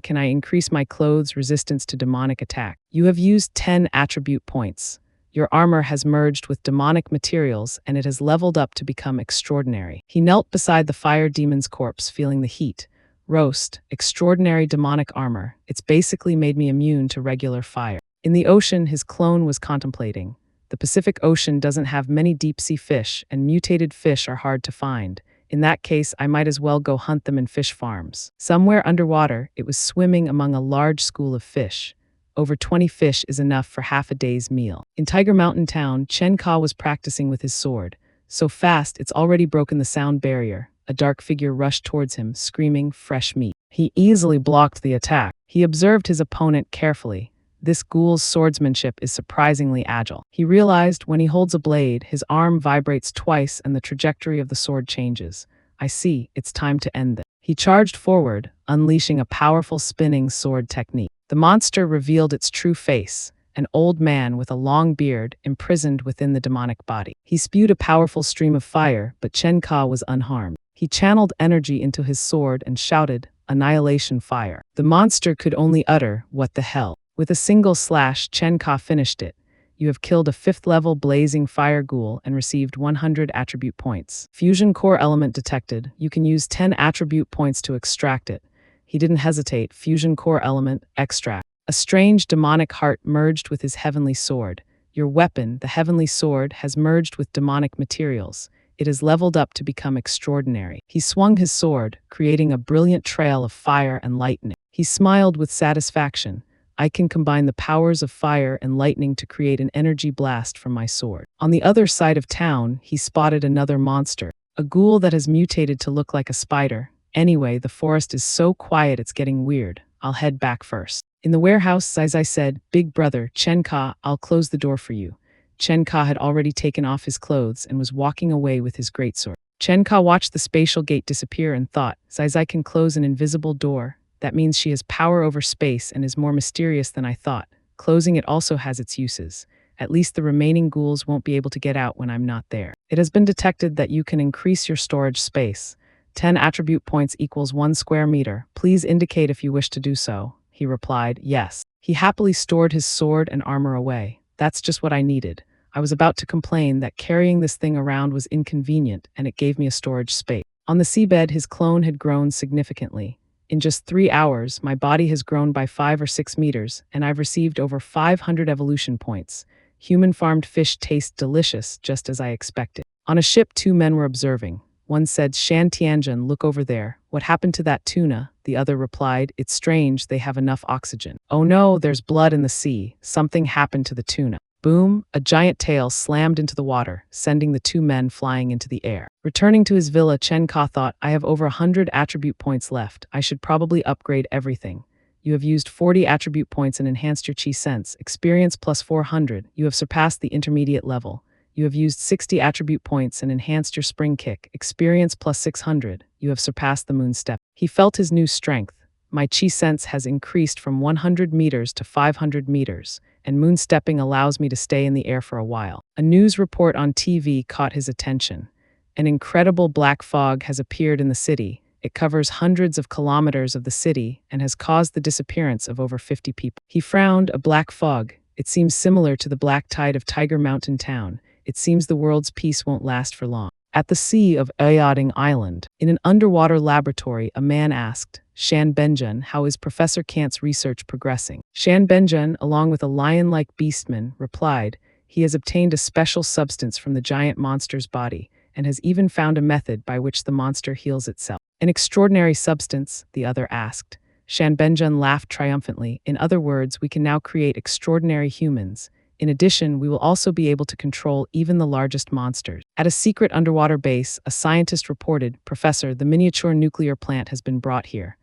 "Can I increase my clothes' resistance to demonic attack?" You have used 10 attribute points. Your armor has merged with demonic materials and it has leveled up to become extraordinary. He knelt beside the fire demon's corpse, feeling the heat. "Roast, extraordinary demonic armor. It's basically made me immune to regular fire." In the ocean, his clone was contemplating. The Pacific Ocean doesn't have many deep-sea fish, and mutated fish are hard to find. In that case, I might as well go hunt them in fish farms. Somewhere underwater, it was swimming among a large school of fish. Over 20 fish is enough for half a day's meal. In Tiger Mountain Town, Chen Ka was practicing with his sword. So fast, it's already broken the sound barrier. A dark figure rushed towards him, screaming, "Fresh meat." He easily blocked the attack. He observed his opponent carefully. This ghoul's swordsmanship is surprisingly agile. He realized when he holds a blade, his arm vibrates twice and the trajectory of the sword changes. "I see, it's time to end this." He charged forward, unleashing a powerful spinning sword technique. The monster revealed its true face, an old man with a long beard imprisoned within the demonic body. He spewed a powerful stream of fire, but Chen Ka was unharmed. He channeled energy into his sword and shouted, "Annihilation fire." The monster could only utter, "What the hell?" With a single slash, Chen Ka finished it. You have killed a 5th-level blazing fire ghoul and received 100 attribute points. Fusion core element detected. You can use 10 attribute points to extract it. He didn't hesitate. Fusion core element, extract. A strange demonic heart merged with his heavenly sword. Your weapon, the heavenly sword, has merged with demonic materials. It has leveled up to become extraordinary. He swung his sword, creating a brilliant trail of fire and lightning. He smiled with satisfaction. I can combine the powers of fire and lightning to create an energy blast from my sword. On the other side of town, he spotted another monster, a ghoul that has mutated to look like a spider. Anyway, the forest is so quiet it's getting weird. I'll head back first. In the warehouse, Zaizai said, "Big brother, Chen-ka, I'll close the door for you." Chen-ka had already taken off his clothes and was walking away with his greatsword. Chen-ka watched the spatial gate disappear and thought, Zaizai can close an invisible door. That means she has power over space and is more mysterious than I thought. Closing it also has its uses. At least the remaining ghouls won't be able to get out when I'm not there. It has been detected that you can increase your storage space. 10 attribute points equals 1 square meter. Please indicate if you wish to do so. He replied, yes. He happily stored his sword and armor away. That's just what I needed. I was about to complain that carrying this thing around was inconvenient and it gave me a storage space. On the seabed, his clone had grown significantly. In just 3 hours, my body has grown by 5 or 6 meters, and I've received over 500 evolution points. Human farmed fish taste delicious, just as I expected. On a ship, 2 men were observing. One said, Shan Tianjin, look over there. What happened to that tuna? The other replied, it's strange, they have enough oxygen. Oh no, there's blood in the sea. Something happened to the tuna. Boom, a giant tail slammed into the water, sending the 2 men flying into the air. Returning to his villa, Chen-ka thought, I have over 100 attribute points left. I should probably upgrade everything. You have used 40 attribute points and enhanced your chi sense. Experience plus 400. You have surpassed the intermediate level. You have used 60 attribute points and enhanced your spring kick. Experience plus 600. You have surpassed the moon step. He felt his new strength. My chi sense has increased from 100 meters to 500 meters, and moon stepping allows me to stay in the air for a while. A news report on TV caught his attention. An incredible black fog has appeared in the city. It covers hundreds of kilometers of the city and has caused the disappearance of over 50 people. He frowned. A black fog. It seems similar to the black tide of Tiger Mountain Town. It seems the world's peace won't last for long. At the sea of Ayading Island, in an underwater laboratory, a man asked, Shan Benjun, how is Professor Kant's research progressing? Shan Benjun, along with a lion-like beastman, replied, he has obtained a special substance from the giant monster's body and has even found a method by which the monster heals itself. An extraordinary substance, the other asked. Shan Benjun laughed triumphantly. In other words, we can now create extraordinary humans. In addition, we will also be able to control even the largest monsters. At a secret underwater base, a scientist reported, Professor, the miniature nuclear plant has been brought here.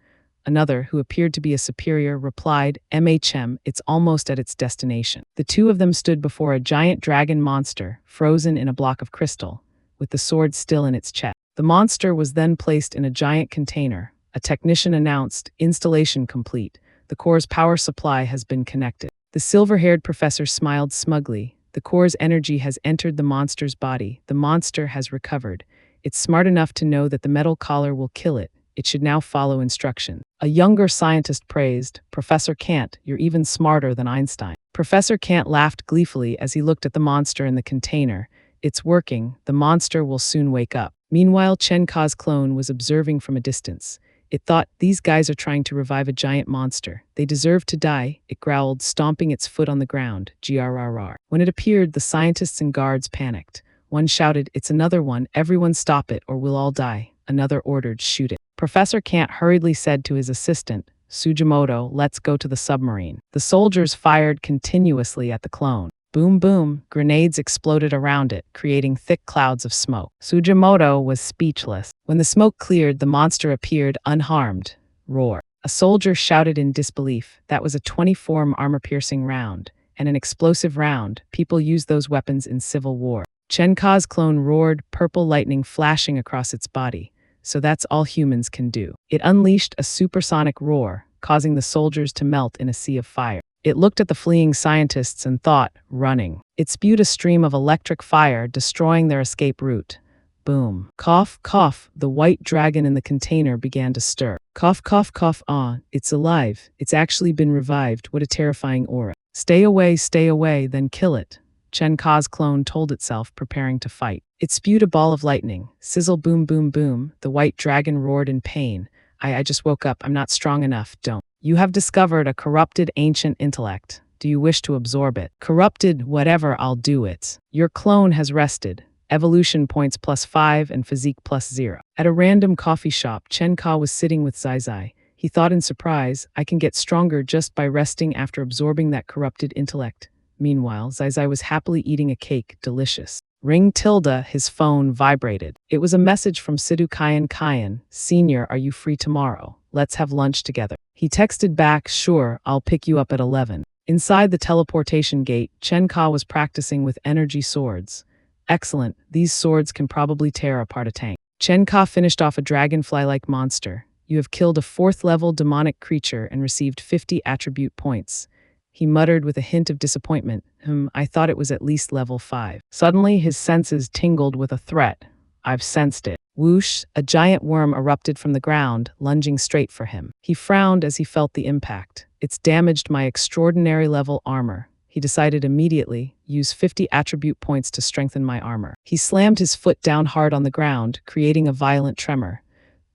Another, who appeared to be a superior, replied, MHM, it's almost at its destination. The 2 of them stood before a giant dragon monster, frozen in a block of crystal, with the sword still in its chest. The monster was then placed in a giant container. A technician announced, installation complete. The core's power supply has been connected. The silver-haired professor smiled smugly. The core's energy has entered the monster's body. The monster has recovered. It's smart enough to know that the metal collar will kill it. It should now follow instructions. A younger scientist praised, Professor Kant, you're even smarter than Einstein. Professor Kant laughed gleefully as he looked at the monster in the container. It's working. The monster will soon wake up. Meanwhile, Chen-ka's clone was observing from a distance. It thought, these guys are trying to revive a giant monster. They deserve to die, it growled, stomping its foot on the ground. Grrr. When it appeared, the scientists and guards panicked. One shouted, it's another one, everyone stop it or we'll all die. Another ordered, shoot it. Professor Kant hurriedly said to his assistant, Sujimoto, let's go to the submarine. The soldiers fired continuously at the clone. Boom boom, grenades exploded around it, creating thick clouds of smoke. Sujimoto was speechless. When the smoke cleared, the monster appeared unharmed. Roar. A soldier shouted in disbelief. That was a 24 armor-piercing round, and an explosive round. People used those weapons in civil war. Chen-ka's clone roared, purple lightning flashing across its body. So that's all humans can do. It unleashed a supersonic roar, causing the soldiers to melt in a sea of fire. It looked at the fleeing scientists and thought, running. It spewed a stream of electric fire, destroying their escape route. Boom. Cough, cough, the white dragon in the container began to stir. Cough, cough, cough, it's alive. It's actually been revived. What a terrifying aura. Stay away, then kill it. Chen-ka's clone told itself, preparing to fight. It spewed a ball of lightning. Sizzle, boom, boom, boom. The white dragon roared in pain. I just woke up. I'm not strong enough. Don't. You have discovered a corrupted ancient intellect. Do you wish to absorb it? Corrupted, whatever, I'll do it. Your clone has rested. evolution points +5 and physique +0. At a random coffee shop, Chen Ka was sitting with Zai Zai. He thought in surprise, I can get stronger just by resting after absorbing that corrupted intellect. Meanwhile, Zai Zai was happily eating a cake, delicious. Ring tilde, his phone vibrated. It was a message from Sidhu Kayan. Senior, are you free tomorrow? Let's have lunch together. He texted back, sure, I'll pick you up at 11. Inside the teleportation gate, Chen Ka was practicing with energy swords. Excellent, these swords can probably tear apart a tank. Chen Ka finished off a dragonfly-like monster. You have killed a 4th-level demonic creature and received 50 attribute points. He muttered with a hint of disappointment. I thought it was at least level 5. Suddenly, his senses tingled with a threat. I've sensed it. Whoosh, a giant worm erupted from the ground, lunging straight for him. He frowned as he felt the impact. It's damaged my extraordinary level armor. He decided immediately, use 50 attribute points to strengthen my armor. He slammed his foot down hard on the ground, creating a violent tremor.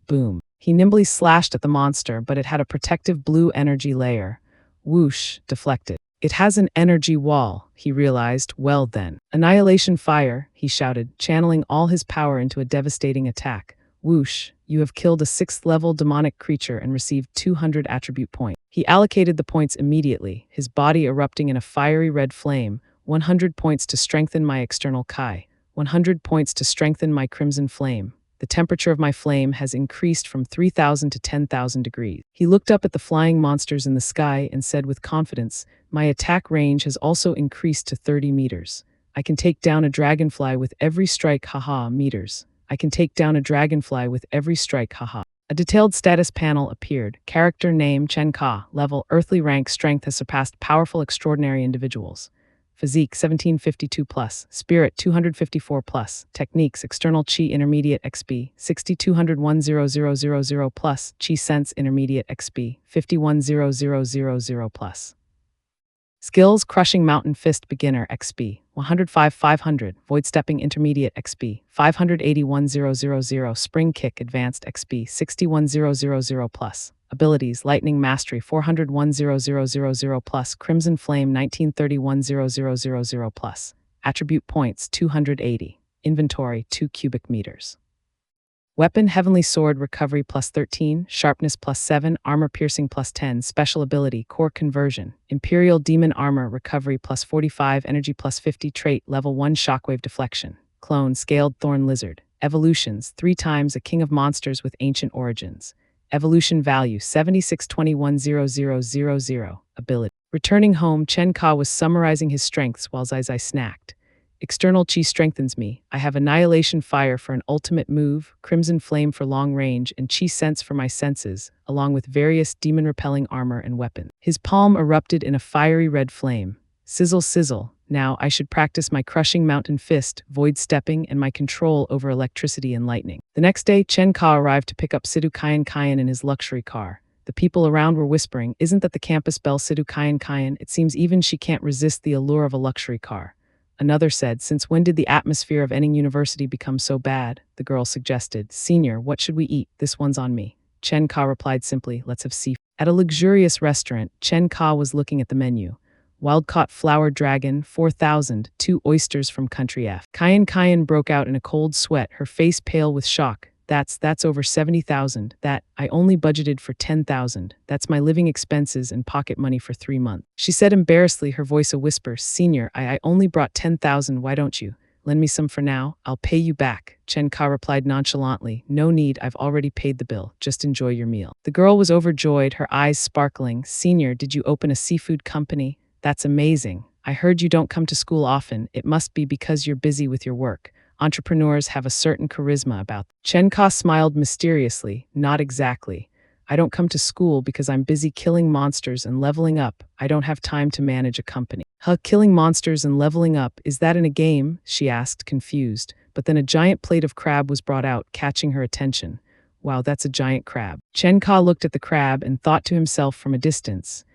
Boom. He nimbly slashed at the monster, but it had a protective blue energy layer. Whoosh, deflected. It has an energy wall, he realized. Well then. Annihilation fire, he shouted, channeling all his power into a devastating attack. Whoosh, you have killed a 6th-level demonic creature and received 200 attribute points. He allocated the points immediately, his body erupting in a fiery red flame. 100 points to strengthen my external Kai. 100 points to strengthen my crimson flame. The temperature of my flame has increased from 3,000 to 10,000 degrees. He looked up at the flying monsters in the sky and said with confidence, my attack range has also increased to 30 meters. I can take down a dragonfly with every strike, haha, meters. I can take down a dragonfly with every strike, haha. A detailed status panel appeared. Character name, Chen Ka. Level, earthly rank, strength has surpassed powerful, extraordinary individuals. Physique 1752 plus, Spirit 254 plus, Techniques External Chi Intermediate XP 6200 plus, Chi Sense Intermediate XP 510000 plus. Skills Crushing Mountain Fist Beginner XP 105 500, Void Stepping Intermediate XP 581000, Spring Kick Advanced XP 61000 plus. Abilities Lightning Mastery 401 plus, Crimson Flame 1931 plus. Attribute Points 280. Inventory 2 cubic meters. Weapon Heavenly Sword Recovery +13, Sharpness +7, Armor Piercing +10, Special Ability Core Conversion, Imperial Demon Armor Recovery +45, Energy +50, Trait Level 1 Shockwave Deflection, Clone Scaled Thorn Lizard, Evolutions 3 times a King of Monsters with Ancient Origins. Evolution value 76210000. Ability. Returning home, Chen Ka was summarizing his strengths while Zai Zai snacked. External Chi strengthens me. I have Annihilation Fire for an ultimate move, Crimson Flame for long range, and Chi Sense for my senses, along with various demon-repelling armor and weapons. His palm erupted in a fiery red flame. Sizzle, sizzle. Now I should practice my Crushing Mountain Fist, Void Stepping, and my control over electricity and lightning. The next day, Chen Ka arrived to pick up Sidhu Kayan in his luxury car. The people around were whispering, isn't that the campus belle Sidhu Kayan? It seems even she can't resist the allure of a luxury car. Another said, since when did the atmosphere of Enning University become so bad? The girl suggested, Senior, what should we eat? This one's on me. Chen Ka replied simply, let's have seafood. At a luxurious restaurant, Chen Ka was looking at the menu. Wild-caught flower dragon, 4,000, 2 oysters from country F. Kayan broke out in a cold sweat, her face pale with shock. That's over 70,000. That, I only budgeted for 10,000. That's my living expenses and pocket money for 3 months. She said embarrassedly, her voice a whisper, Senior, I only brought 10,000, why don't you? Lend me some for now, I'll pay you back. Chen Ka replied nonchalantly, no need, I've already paid the bill, just enjoy your meal. The girl was overjoyed, her eyes sparkling. Senior, did you open a seafood company? That's amazing. I heard you don't come to school often. It must be because you're busy with your work. Entrepreneurs have a certain charisma about them. Chen Ka smiled mysteriously. Not exactly. I don't come to school because I'm busy killing monsters and leveling up. I don't have time to manage a company. Killing monsters and leveling up, is that in a game? She asked, confused. But then a giant plate of crab was brought out, catching her attention. Wow, that's a giant crab. Chen Ka looked at the crab and thought to himself from a distance,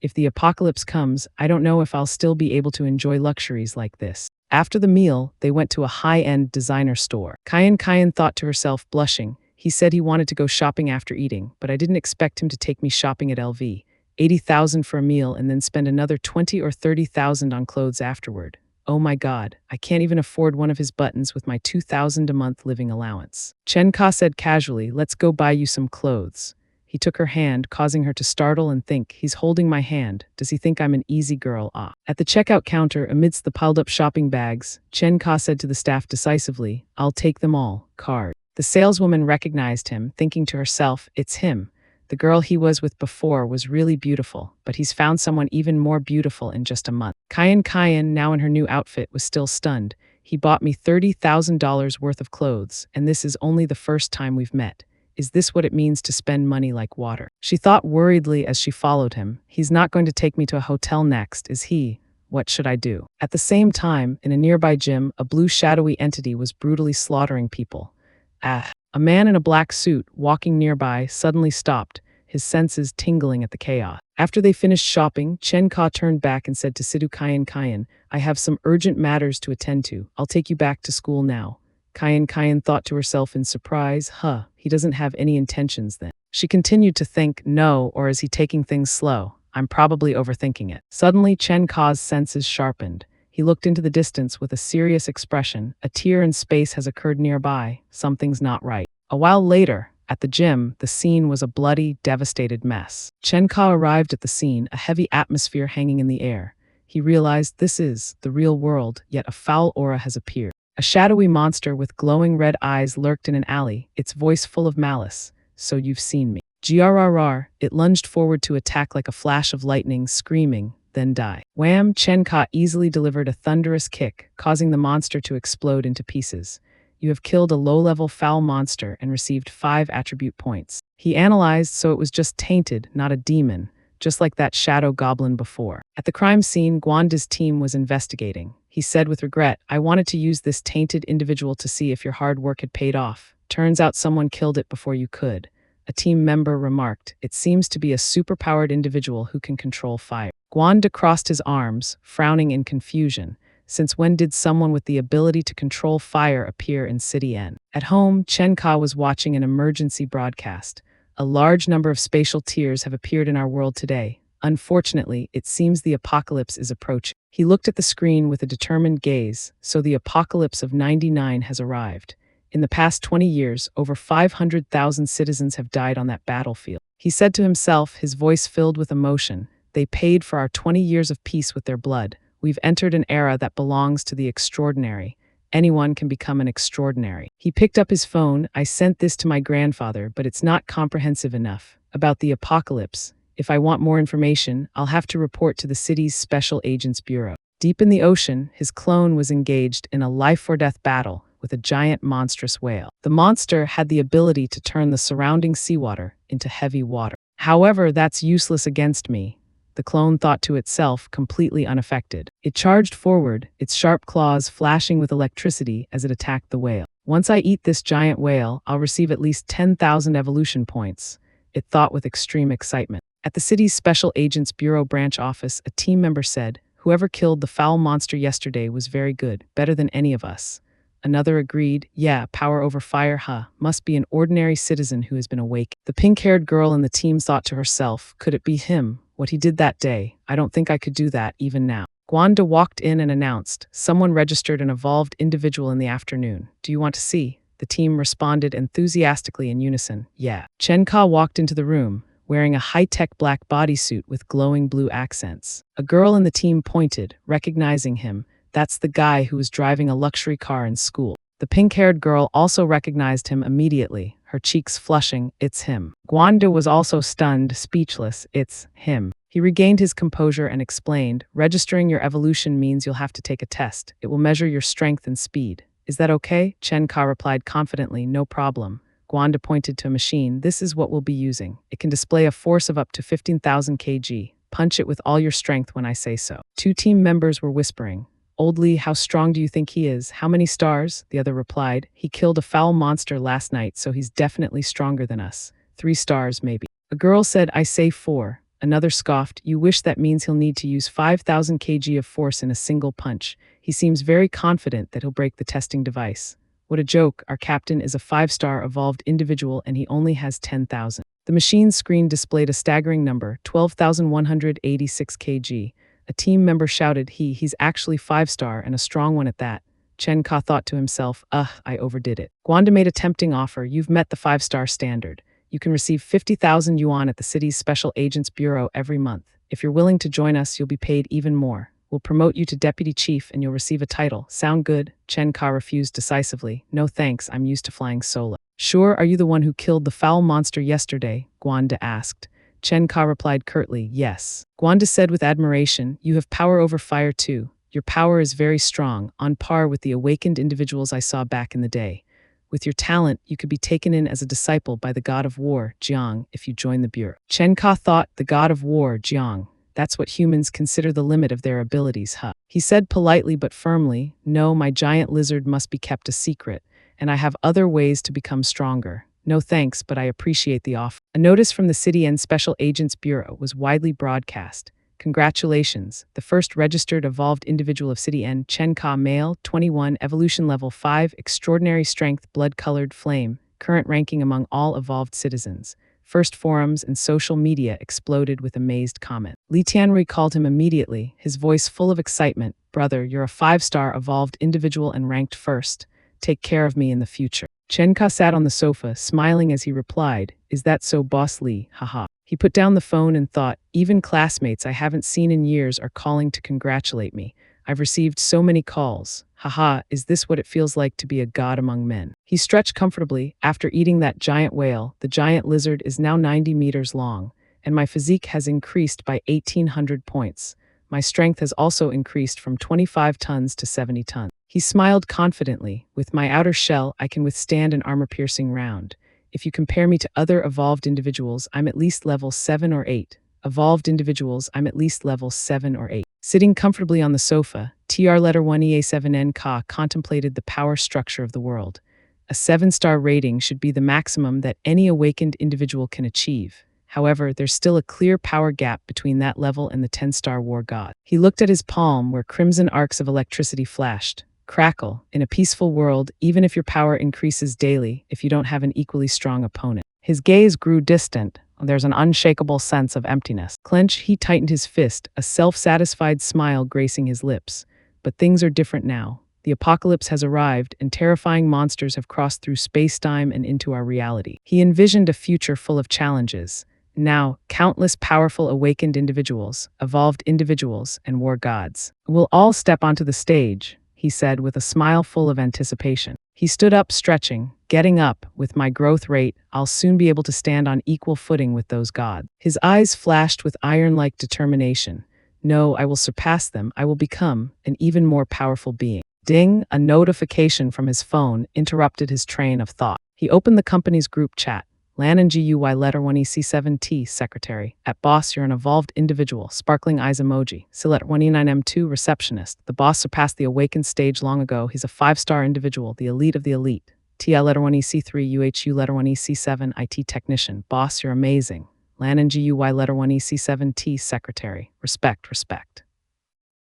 if the apocalypse comes, I don't know if I'll still be able to enjoy luxuries like this. After the meal, they went to a high-end designer store. Kayan thought to herself, blushing. He said he wanted to go shopping after eating, but I didn't expect him to take me shopping at LV. 80,000 for a meal and then spend another 20 or 30,000 on clothes afterward. Oh my god, I can't even afford one of his buttons with my 2,000 a month living allowance. Chen Ka said casually, let's go buy you some clothes. He took her hand, causing her to startle and think, he's holding my hand. Does he think I'm an easy girl? Ah. At the checkout counter, amidst the piled-up shopping bags, Chen Ka said to the staff decisively, I'll take them all. Card. The saleswoman recognized him, thinking to herself, it's him. The girl he was with before was really beautiful, but he's found someone even more beautiful in just a month. Kayan, now in her new outfit, was still stunned. He bought me $30,000 worth of clothes, and this is only the first time we've met. Is this what it means to spend money like water? She thought worriedly as she followed him. He's not going to take me to a hotel next, is he? What should I do? At the same time, in a nearby gym, a blue shadowy entity was brutally slaughtering people. A man in a black suit, walking nearby, suddenly stopped, his senses tingling at the chaos. After they finished shopping, Chen Ka turned back and said to Sidhu Kayan, I have some urgent matters to attend to. I'll take you back to school now. Kayan thought to herself in surprise, he doesn't have any intentions then. She continued to think, no, or is he taking things slow? I'm probably overthinking it. Suddenly, Chen Ka's senses sharpened. He looked into the distance with a serious expression. A tear in space has occurred nearby. Something's not right. A while later, at the gym, the scene was a bloody, devastated mess. Chen Ka arrived at the scene, a heavy atmosphere hanging in the air. He realized this is the real world, yet a foul aura has appeared. A shadowy monster with glowing red eyes lurked in an alley, its voice full of malice. So you've seen me. Grrr, it lunged forward to attack like a flash of lightning, screaming, then die. Wham! Chen Ka easily delivered a thunderous kick, causing the monster to explode into pieces. You have killed a low-level foul monster and received 5 attribute points. He analyzed, so it was just tainted, not a demon, just like that shadow goblin before. At the crime scene, Guanda's team was investigating. He said with regret, I wanted to use this tainted individual to see if your hard work had paid off. Turns out someone killed it before you could. A team member remarked, it seems to be a superpowered individual who can control fire. Guanda crossed his arms, frowning in confusion. Since when did someone with the ability to control fire appear in City N? At home, Chen Ka was watching an emergency broadcast. A large number of spatial tears have appeared in our world today. Unfortunately, it seems the apocalypse is approaching. He looked at the screen with a determined gaze, so the apocalypse of 99 has arrived. In the past 20 years, over 500,000 citizens have died on that battlefield. He said to himself, his voice filled with emotion, they paid for our 20 years of peace with their blood. We've entered an era that belongs to the extraordinary. Anyone can become an extraordinary. He picked up his phone. I sent this to my grandfather, but it's not comprehensive enough. About the apocalypse. If I want more information, I'll have to report to the city's Special Agents Bureau. Deep in the ocean, his clone was engaged in a life-or-death battle with a giant monstrous whale. The monster had the ability to turn the surrounding seawater into heavy water. However, that's useless against me. The clone thought to itself, completely unaffected. It charged forward, its sharp claws flashing with electricity as it attacked the whale. Once I eat this giant whale, I'll receive at least 10,000 evolution points, it thought with extreme excitement. At the city's Special Agents Bureau branch office, a team member said, whoever killed the foul monster yesterday was very good, better than any of us. Another agreed, yeah, power over fire, must be an ordinary citizen who has been awakened. The pink-haired girl in the team thought to herself, could it be him? What he did that day, I don't think I could do that even now. Guanda walked in and announced, someone registered an evolved individual in the afternoon. Do you want to see? The team responded enthusiastically in unison, yeah. Chen Ka walked into the room, wearing a high-tech black bodysuit with glowing blue accents. A girl in the team pointed, recognizing him. That's the guy who was driving a luxury car in school. The pink-haired girl also recognized him immediately, her cheeks flushing, it's him. Guanda was also stunned, speechless, it's him. He regained his composure and explained, registering your evolution means you'll have to take a test. It will measure your strength and speed. Is that okay? Chen Ka replied confidently, no problem. Guanda pointed to a machine. This is what we'll be using. It can display a force of up to 15,000 kg. Punch it with all your strength when I say so. 2 team members were whispering. Old Lee, how strong do you think he is? How many stars? The other replied. He killed a foul monster last night, so he's definitely stronger than us. 3 stars, maybe. A girl said, I say 4. Another scoffed, you wish that means he'll need to use 5,000 kg of force in a single punch. He seems very confident that he'll break the testing device. What a joke, our captain is a 5-star evolved individual and he only has 10,000. The machine's screen displayed a staggering number, 12,186 kg. A team member shouted, he's actually 5-star and a strong one at that. Chen Ka thought to himself, I overdid it. Gwanda made a tempting offer. You've met the 5-star standard. You can receive 50,000 yuan at the city's Special Agents Bureau every month. If you're willing to join us, you'll be paid even more. We'll promote you to deputy chief and you'll receive a title. Sound good? Chen Ka refused decisively. No thanks, I'm used to flying solo. Sure, are you the one who killed the foul monster yesterday? Gwanda asked. Chen Ka replied curtly, yes. Gwanda said with admiration, you have power over fire too. Your power is very strong, on par with the awakened individuals I saw back in the day. With your talent, you could be taken in as a disciple by the god of war, Jiang, if you join the bureau. Chen Ka thought, the god of war, Jiang. That's what humans consider the limit of their abilities, huh? He said politely but firmly, no, my giant lizard must be kept a secret, and I have other ways to become stronger. No thanks, but I appreciate the offer. A notice from the City and Special Agents Bureau was widely broadcast. Congratulations, the first registered evolved individual of City N, Chen Ka, male, 21, evolution level 5, extraordinary strength, blood-colored flame, current ranking among all evolved citizens. First forums and social media exploded with amazed comment. Li Tianrui called him immediately, his voice full of excitement. Brother, you're a 5-star evolved individual and ranked first. Take care of me in the future. Chen Ka sat on the sofa, smiling as he replied, is that so, Boss Li? Haha. He put down the phone and thought, even classmates I haven't seen in years are calling to congratulate me. I've received so many calls. Haha, is this what it feels like to be a god among men? He stretched comfortably. After eating that giant whale, the giant lizard is now 90 meters long, and my physique has increased by 1,800 points. My strength has also increased from 25 tons to 70 tons. He smiled confidently. With my outer shell, I can withstand an armor-piercing round. If you compare me to other evolved individuals, I'm at least level 7 or 8. Evolved individuals, I'm at least level 7 or 8. Sitting comfortably on the sofa, TR letter 1EA7N Ka contemplated the power structure of the world. A 7-star rating should be the maximum that any awakened individual can achieve. However, there's still a clear power gap between that level and the 10-star war god. He looked at his palm where crimson arcs of electricity flashed. Crackle, in a peaceful world, even if your power increases daily, if you don't have an equally strong opponent. His gaze grew distant. There's an unshakable sense of emptiness. Clench, he tightened his fist, a self-satisfied smile gracing his lips. But things are different now. The apocalypse has arrived, and terrifying monsters have crossed through space-time and into our reality. He envisioned a future full of challenges. Now, countless powerful awakened individuals, evolved individuals, and war gods will all step onto the stage, he said with a smile full of anticipation. He stood up, stretching. Getting up, with my growth rate, I'll soon be able to stand on equal footing with those gods. His eyes flashed with iron-like determination. No, I will surpass them. I will become an even more powerful being. Ding, a notification from his phone interrupted his train of thought. He opened the company's group chat. Lan GUY letter 1EC7T, secretary. At boss, you're an evolved individual. Sparkling eyes emoji. Silet 1E9M2, receptionist. The boss surpassed the awakened stage long ago. He's a 5-star individual, the elite of the elite. TL letter 1EC3, UHU letter 1EC7, IT technician. Boss, you're amazing. Lan GUY letter 1EC7T, secretary. Respect, respect.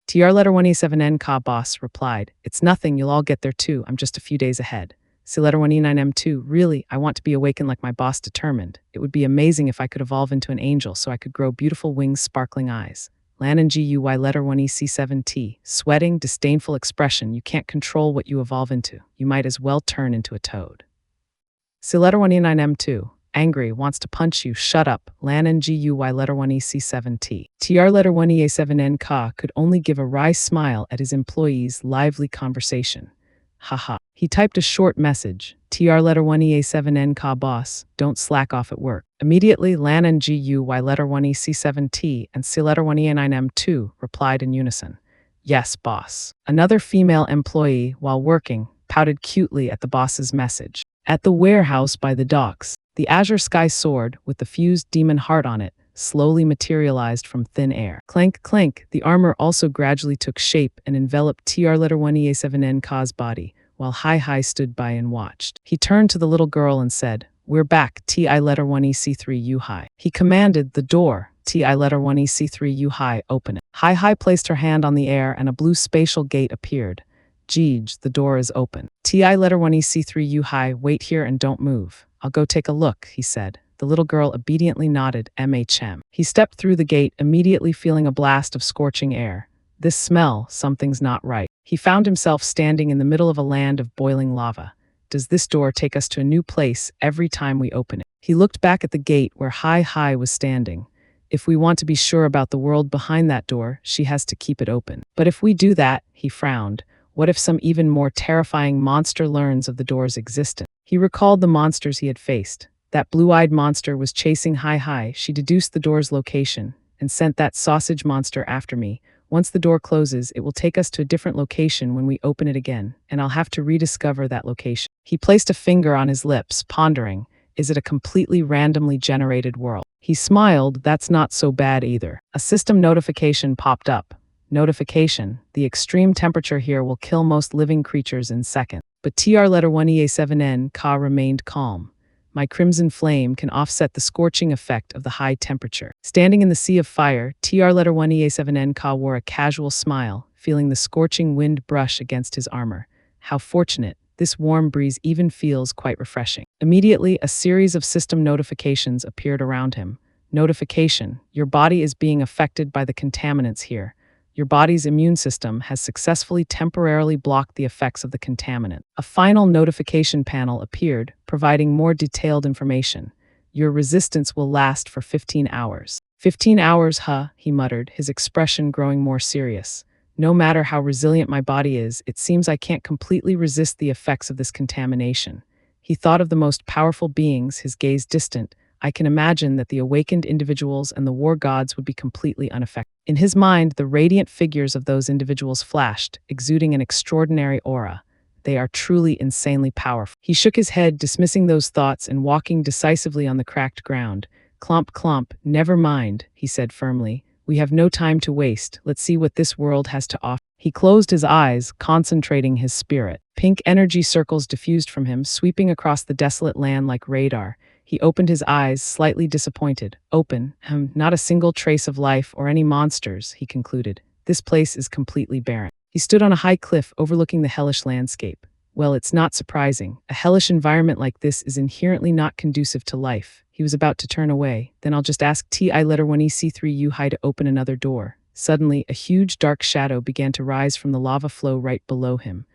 TR letter 1E7N Ka boss replied, it's nothing, you'll all get there too. I'm just a few days ahead. C letter 1E9M2, really, I want to be awakened like my boss determined. It would be amazing if I could evolve into an angel so I could grow beautiful wings, sparkling eyes. Lan GUY letter 1EC7T, sweating, disdainful expression. You can't control what you evolve into. You might as well turn into a toad. C letter 1E9M2, angry, wants to punch you. Shut up. Lan GUY letter 1EC7T. TR letter 1EA7N Ka could only give a wry smile at his employees' lively conversation. Haha. He typed a short message. TR letter 1EA7N Ka boss, don't slack off at work. Immediately, Lan GUY letter 1EC7T and C letter 1EA9M2 replied in unison. Yes, boss. Another female employee, while working, pouted cutely at the boss's message. At the warehouse by the docks, the azure sky sword, with the fused demon heart on it, slowly materialized from thin air. Clank, clank, the armor also gradually took shape and enveloped TR letter 1EA7N Ka's body, while Hi stood by and watched. He turned to the little girl and said, we're back, TI letter 1EC3 U Hi. He commanded the door, TI letter 1EC3 U Hi, open it. Hi placed her hand on the air and a blue spatial gate appeared. Jeej, the door is open. TI letter 1EC3 U Hi, wait here and don't move. I'll go take a look, he said. The little girl obediently nodded, MHM. He stepped through the gate, immediately feeling a blast of scorching air. This smell, something's not right. He found himself standing in the middle of a land of boiling lava. Does this door take us to a new place every time we open it? He looked back at the gate where Hai was standing. If we want to be sure about the world behind that door, she has to keep it open. But if we do that, he frowned, what if some even more terrifying monster learns of the door's existence? He recalled the monsters he had faced. That blue-eyed monster was chasing Hai. She deduced the door's location and sent that sausage monster after me. Once the door closes, it will take us to a different location when we open it again, and I'll have to rediscover that location. He placed a finger on his lips, pondering, is it a completely randomly generated world? He smiled, that's not so bad either. A system notification popped up. Notification, the extreme temperature here will kill most living creatures in seconds. But TR letter 1EA7N Ka remained calm. My crimson flame can offset the scorching effect of the high temperature. Standing in the sea of fire, TR letter 1EA7N Ka wore a casual smile, feeling the scorching wind brush against his armor. How fortunate. This warm breeze even feels quite refreshing. Immediately, a series of system notifications appeared around him. Notification, your body is being affected by the contaminants here. Your body's immune system has successfully temporarily blocked the effects of the contaminant. A final notification panel appeared, providing more detailed information. Your resistance will last for 15 hours. 15 hours, huh? He muttered, his expression growing more serious. No matter how resilient my body is, it seems I can't completely resist the effects of this contamination. He thought of the most powerful beings, his gaze distant. I can imagine that the awakened individuals and the war gods would be completely unaffected. In his mind, the radiant figures of those individuals flashed, exuding an extraordinary aura. They are truly insanely powerful. He shook his head, dismissing those thoughts and walking decisively on the cracked ground. Clomp, clomp, never mind, he said firmly. We have no time to waste. Let's see what this world has to offer. He closed his eyes, concentrating his spirit. Pink energy circles diffused from him, sweeping across the desolate land like radar. He opened his eyes, slightly disappointed. Open. Not a single trace of life or any monsters, he concluded. This place is completely barren. He stood on a high cliff overlooking the hellish landscape. Well, it's not surprising. A hellish environment like this is inherently not conducive to life. He was about to turn away. Then I'll just ask TI letter 1EC3U High to open another door. Suddenly, a huge dark shadow began to rise from the lava flow right below him.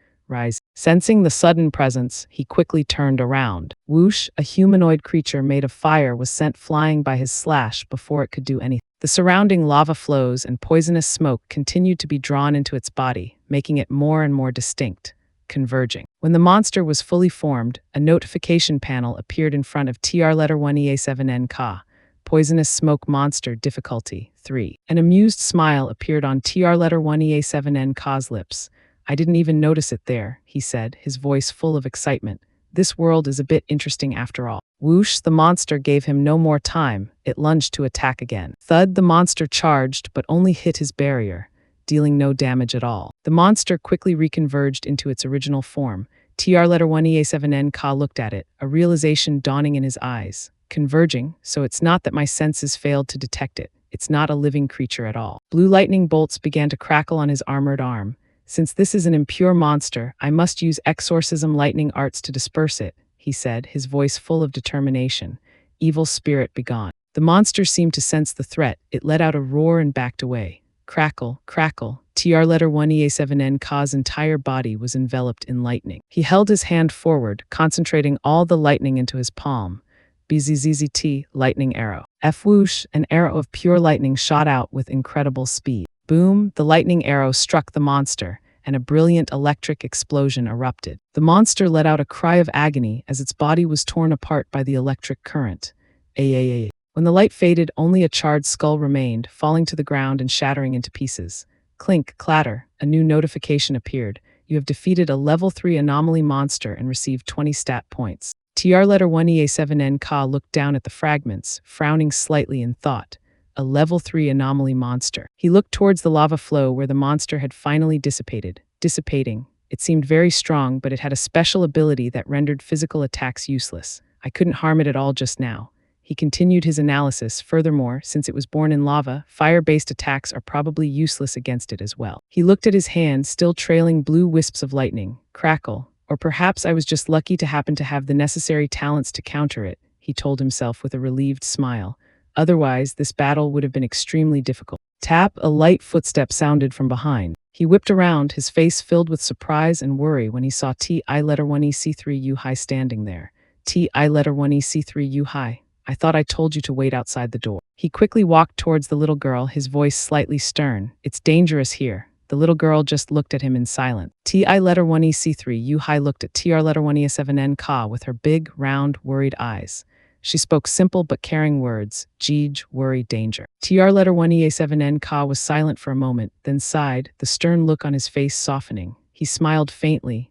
Sensing the sudden presence, he quickly turned around. Whoosh, a humanoid creature made of fire was sent flying by his slash before it could do anything. The surrounding lava flows and poisonous smoke continued to be drawn into its body, making it more and more distinct, converging. When the monster was fully formed, a notification panel appeared in front of TR letter 1EA7N Ka. Poisonous smoke monster difficulty 3. An amused smile appeared on TR letter 1EA7N Ka's lips. I didn't even notice it there, he said, his voice full of excitement. This world is a bit interesting after all. Whoosh, the monster gave him no more time. It lunged to attack again. Thud, the monster charged, but only hit his barrier, dealing no damage at all. The monster quickly reconverged into its original form. TR letter 1EA7N Ka looked at it, a realization dawning in his eyes. Converging, so it's not that my senses failed to detect it. It's not a living creature at all. Blue lightning bolts began to crackle on his armored arm. Since this is an impure monster, I must use exorcism lightning arts to disperse it, he said, his voice full of determination. Evil spirit begone. The monster seemed to sense the threat. It let out a roar and backed away. Crackle, crackle. TR letter 1EA7N Ka's entire body was enveloped in lightning. He held his hand forward, concentrating all the lightning into his palm. BZZZT, lightning arrow. F-whoosh, an arrow of pure lightning shot out with incredible speed. Boom, the lightning arrow struck the monster, and a brilliant electric explosion erupted. The monster let out a cry of agony as its body was torn apart by the electric current. Ay. When the light faded, only a charred skull remained, falling to the ground and shattering into pieces. Clink, clatter, a new notification appeared. You have defeated a level 3 anomaly monster and received 20 stat points. TR letter 1EA7N Ka looked down at the fragments, frowning slightly in thought. A level 3 anomaly monster. He looked towards the lava flow where the monster had finally dissipated. Dissipating. It seemed very strong, but it had a special ability that rendered physical attacks useless. I couldn't harm it at all just now. He continued his analysis. Furthermore, since it was born in lava, fire-based attacks are probably useless against it as well. He looked at his hand, still trailing blue wisps of lightning. Crackle. Or perhaps I was just lucky to happen to have the necessary talents to counter it, he told himself with a relieved smile. Otherwise, this battle would have been extremely difficult. Tap, a light footstep sounded from behind. He whipped around, his face filled with surprise and worry when he saw T-I-1-E-C-3-U High standing there. T-I-1-E-C-3-U High. I thought I told you to wait outside the door. He quickly walked towards the little girl, his voice slightly stern. It's dangerous here. The little girl just looked at him in silence. T-I-1-E-C-3-U High looked at Tr-1-E-7-N Ka with her big, round, worried eyes. She spoke simple but caring words. Jeej, worry, danger. Tr-1-E-7-N Ka was silent for a moment, then sighed, the stern look on his face softening. He smiled faintly.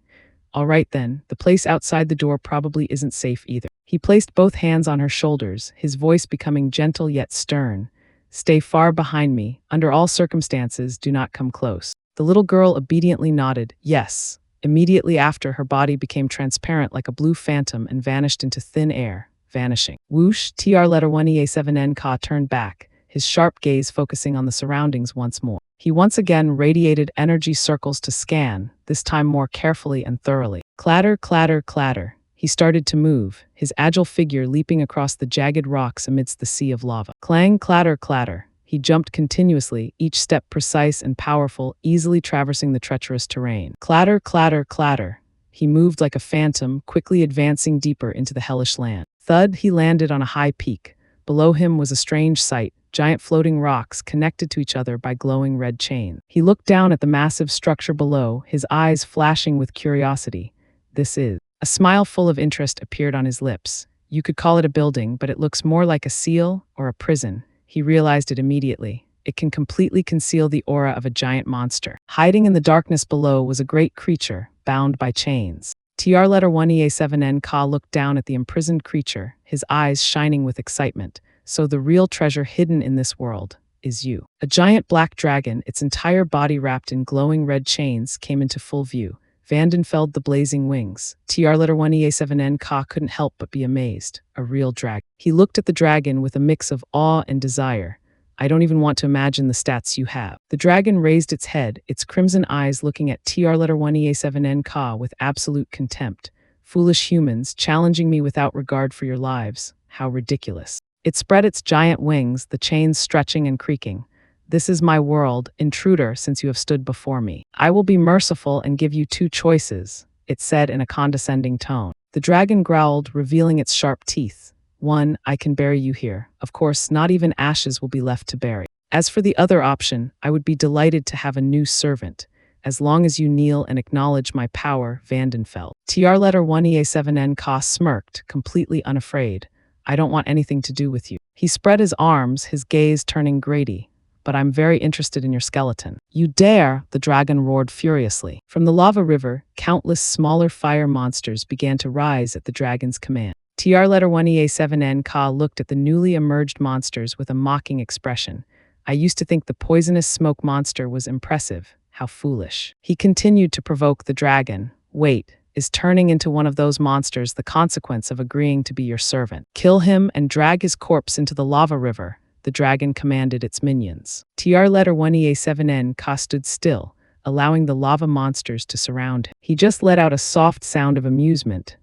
All right then, the place outside the door probably isn't safe either. He placed both hands on her shoulders, his voice becoming gentle yet stern. Stay far behind me. Under all circumstances, do not come close. The little girl obediently nodded, yes. Immediately after, her body became transparent like a blue phantom and vanished into thin air, vanishing. Whoosh, Tr-1-E-7-N Ka turned back, his sharp gaze focusing on the surroundings once more. He once again radiated energy circles to scan, this time more carefully and thoroughly. Clatter, clatter, clatter. He started to move, his agile figure leaping across the jagged rocks amidst the sea of lava. Clang, clatter, clatter. He jumped continuously, each step precise and powerful, easily traversing the treacherous terrain. Clatter, clatter, clatter. He moved like a phantom, quickly advancing deeper into the hellish land. Thud, he landed on a high peak. Below him was a strange sight, giant floating rocks connected to each other by glowing red chains. He looked down at the massive structure below, his eyes flashing with curiosity. This is. A smile full of interest appeared on his lips. You could call it a building, but it looks more like a seal or a prison. He realized it immediately. It can completely conceal the aura of a giant monster. Hiding in the darkness below was a great creature, bound by chains. Tr-1-E-7-N Ka looked down at the imprisoned creature, his eyes shining with excitement. So the real treasure hidden in this world is you. A giant black dragon, its entire body wrapped in glowing red chains, came into full view. Vandenfeld the blazing wings. Tr-1-E-7-N Ka couldn't help but be amazed. A real dragon. He looked at the dragon with a mix of awe and desire. I don't even want to imagine the stats you have. The dragon raised its head, its crimson eyes looking at Tr-1-E-7-N Ka with absolute contempt. Foolish humans, challenging me without regard for your lives. How ridiculous. It spread its giant wings, the chains stretching and creaking. This is my world, intruder, since you have stood before me. I will be merciful and give you two choices, it said in a condescending tone. The dragon growled, revealing its sharp teeth. One, I can bury you here. Of course, not even ashes will be left to bury. As for the other option, I would be delighted to have a new servant, as long as you kneel and acknowledge my power, Vandenfeld. Tr-1-E-7-N Ka smirked, completely unafraid. I don't want anything to do with you. He spread his arms, his gaze turning grady. But I'm very interested in your skeleton. You dare, the dragon roared furiously. From the lava river, countless smaller fire monsters began to rise at the dragon's command. Tr-1-E-7-N Ka looked at the newly emerged monsters with a mocking expression. I used to think the poisonous smoke monster was impressive. How foolish. He continued to provoke the dragon. Wait, is turning into one of those monsters the consequence of agreeing to be your servant? Kill him and drag his corpse into the lava river. The dragon commanded its minions. Tr-1-E-7-N Ka stood still, allowing the lava monsters to surround him. He just let out a soft sound of amusement.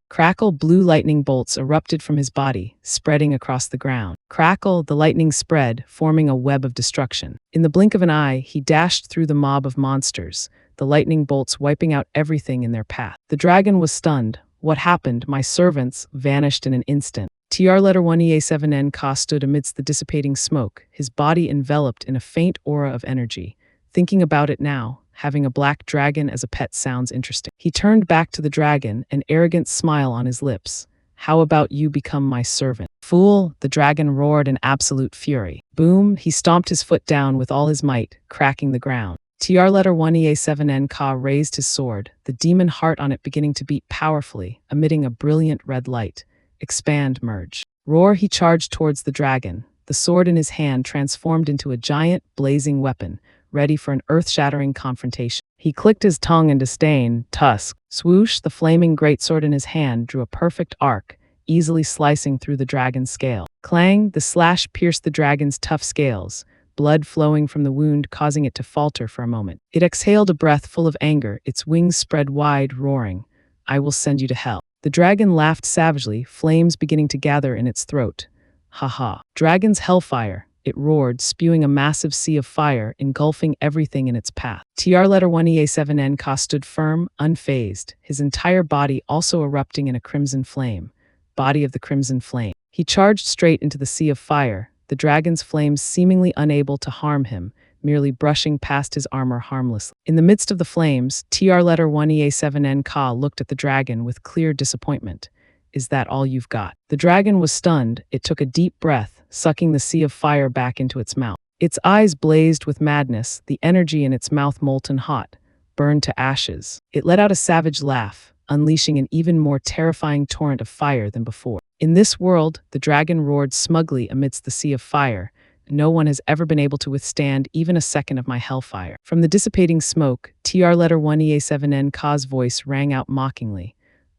Crackle, blue lightning bolts erupted from his body, spreading across the ground. Crackle, the lightning spread, forming a web of destruction. In the blink of an eye, he dashed through the mob of monsters, the lightning bolts wiping out everything in their path. The dragon was stunned. What happened? My servants vanished in an instant. Tr-1-E-7-N Ka stood amidst the dissipating smoke, his body enveloped in a faint aura of energy. Thinking about it now, having a black dragon as a pet sounds interesting. He turned back to the dragon, an arrogant smile on his lips. How about you become my servant? Fool, the dragon roared in absolute fury. Boom, he stomped his foot down with all his might, cracking the ground. Tr-1-E-7-N Ka raised his sword, the demon heart on it beginning to beat powerfully, emitting a brilliant red light. Expand, merge. Roar, he charged towards the dragon. The sword in his hand transformed into a giant, blazing weapon, ready for an earth-shattering confrontation. He clicked his tongue in disdain. Tusk. Swoosh, the flaming greatsword in his hand drew a perfect arc, easily slicing through the dragon's scale. Clang, the slash pierced the dragon's tough scales, blood flowing from the wound causing it to falter for a moment. It exhaled a breath full of anger, its wings spread wide, roaring. I will send you to hell. The dragon laughed savagely, flames beginning to gather in its throat. Ha ha. Dragon's hellfire, it roared, spewing a massive sea of fire, engulfing everything in its path. TR letter 1EA7N stood firm, unfazed, his entire body also erupting in a crimson flame. Body of the crimson flame. He charged straight into the sea of fire, the dragon's flames seemingly unable to harm him, merely brushing past his armor harmlessly. In the midst of the flames, TR letter 1EA7N looked at the dragon with clear disappointment. Is that all you've got? The dragon was stunned. It took a deep breath, sucking the sea of fire back into its mouth. Its eyes blazed with madness, the energy in its mouth molten hot, burned to ashes. It let out a savage laugh, unleashing an even more terrifying torrent of fire than before. In this world, the dragon roared smugly amidst the sea of fire. No one has ever been able to withstand even a second of my hellfire. From the dissipating smoke, TR letter 1EA7N's voice rang out mockingly.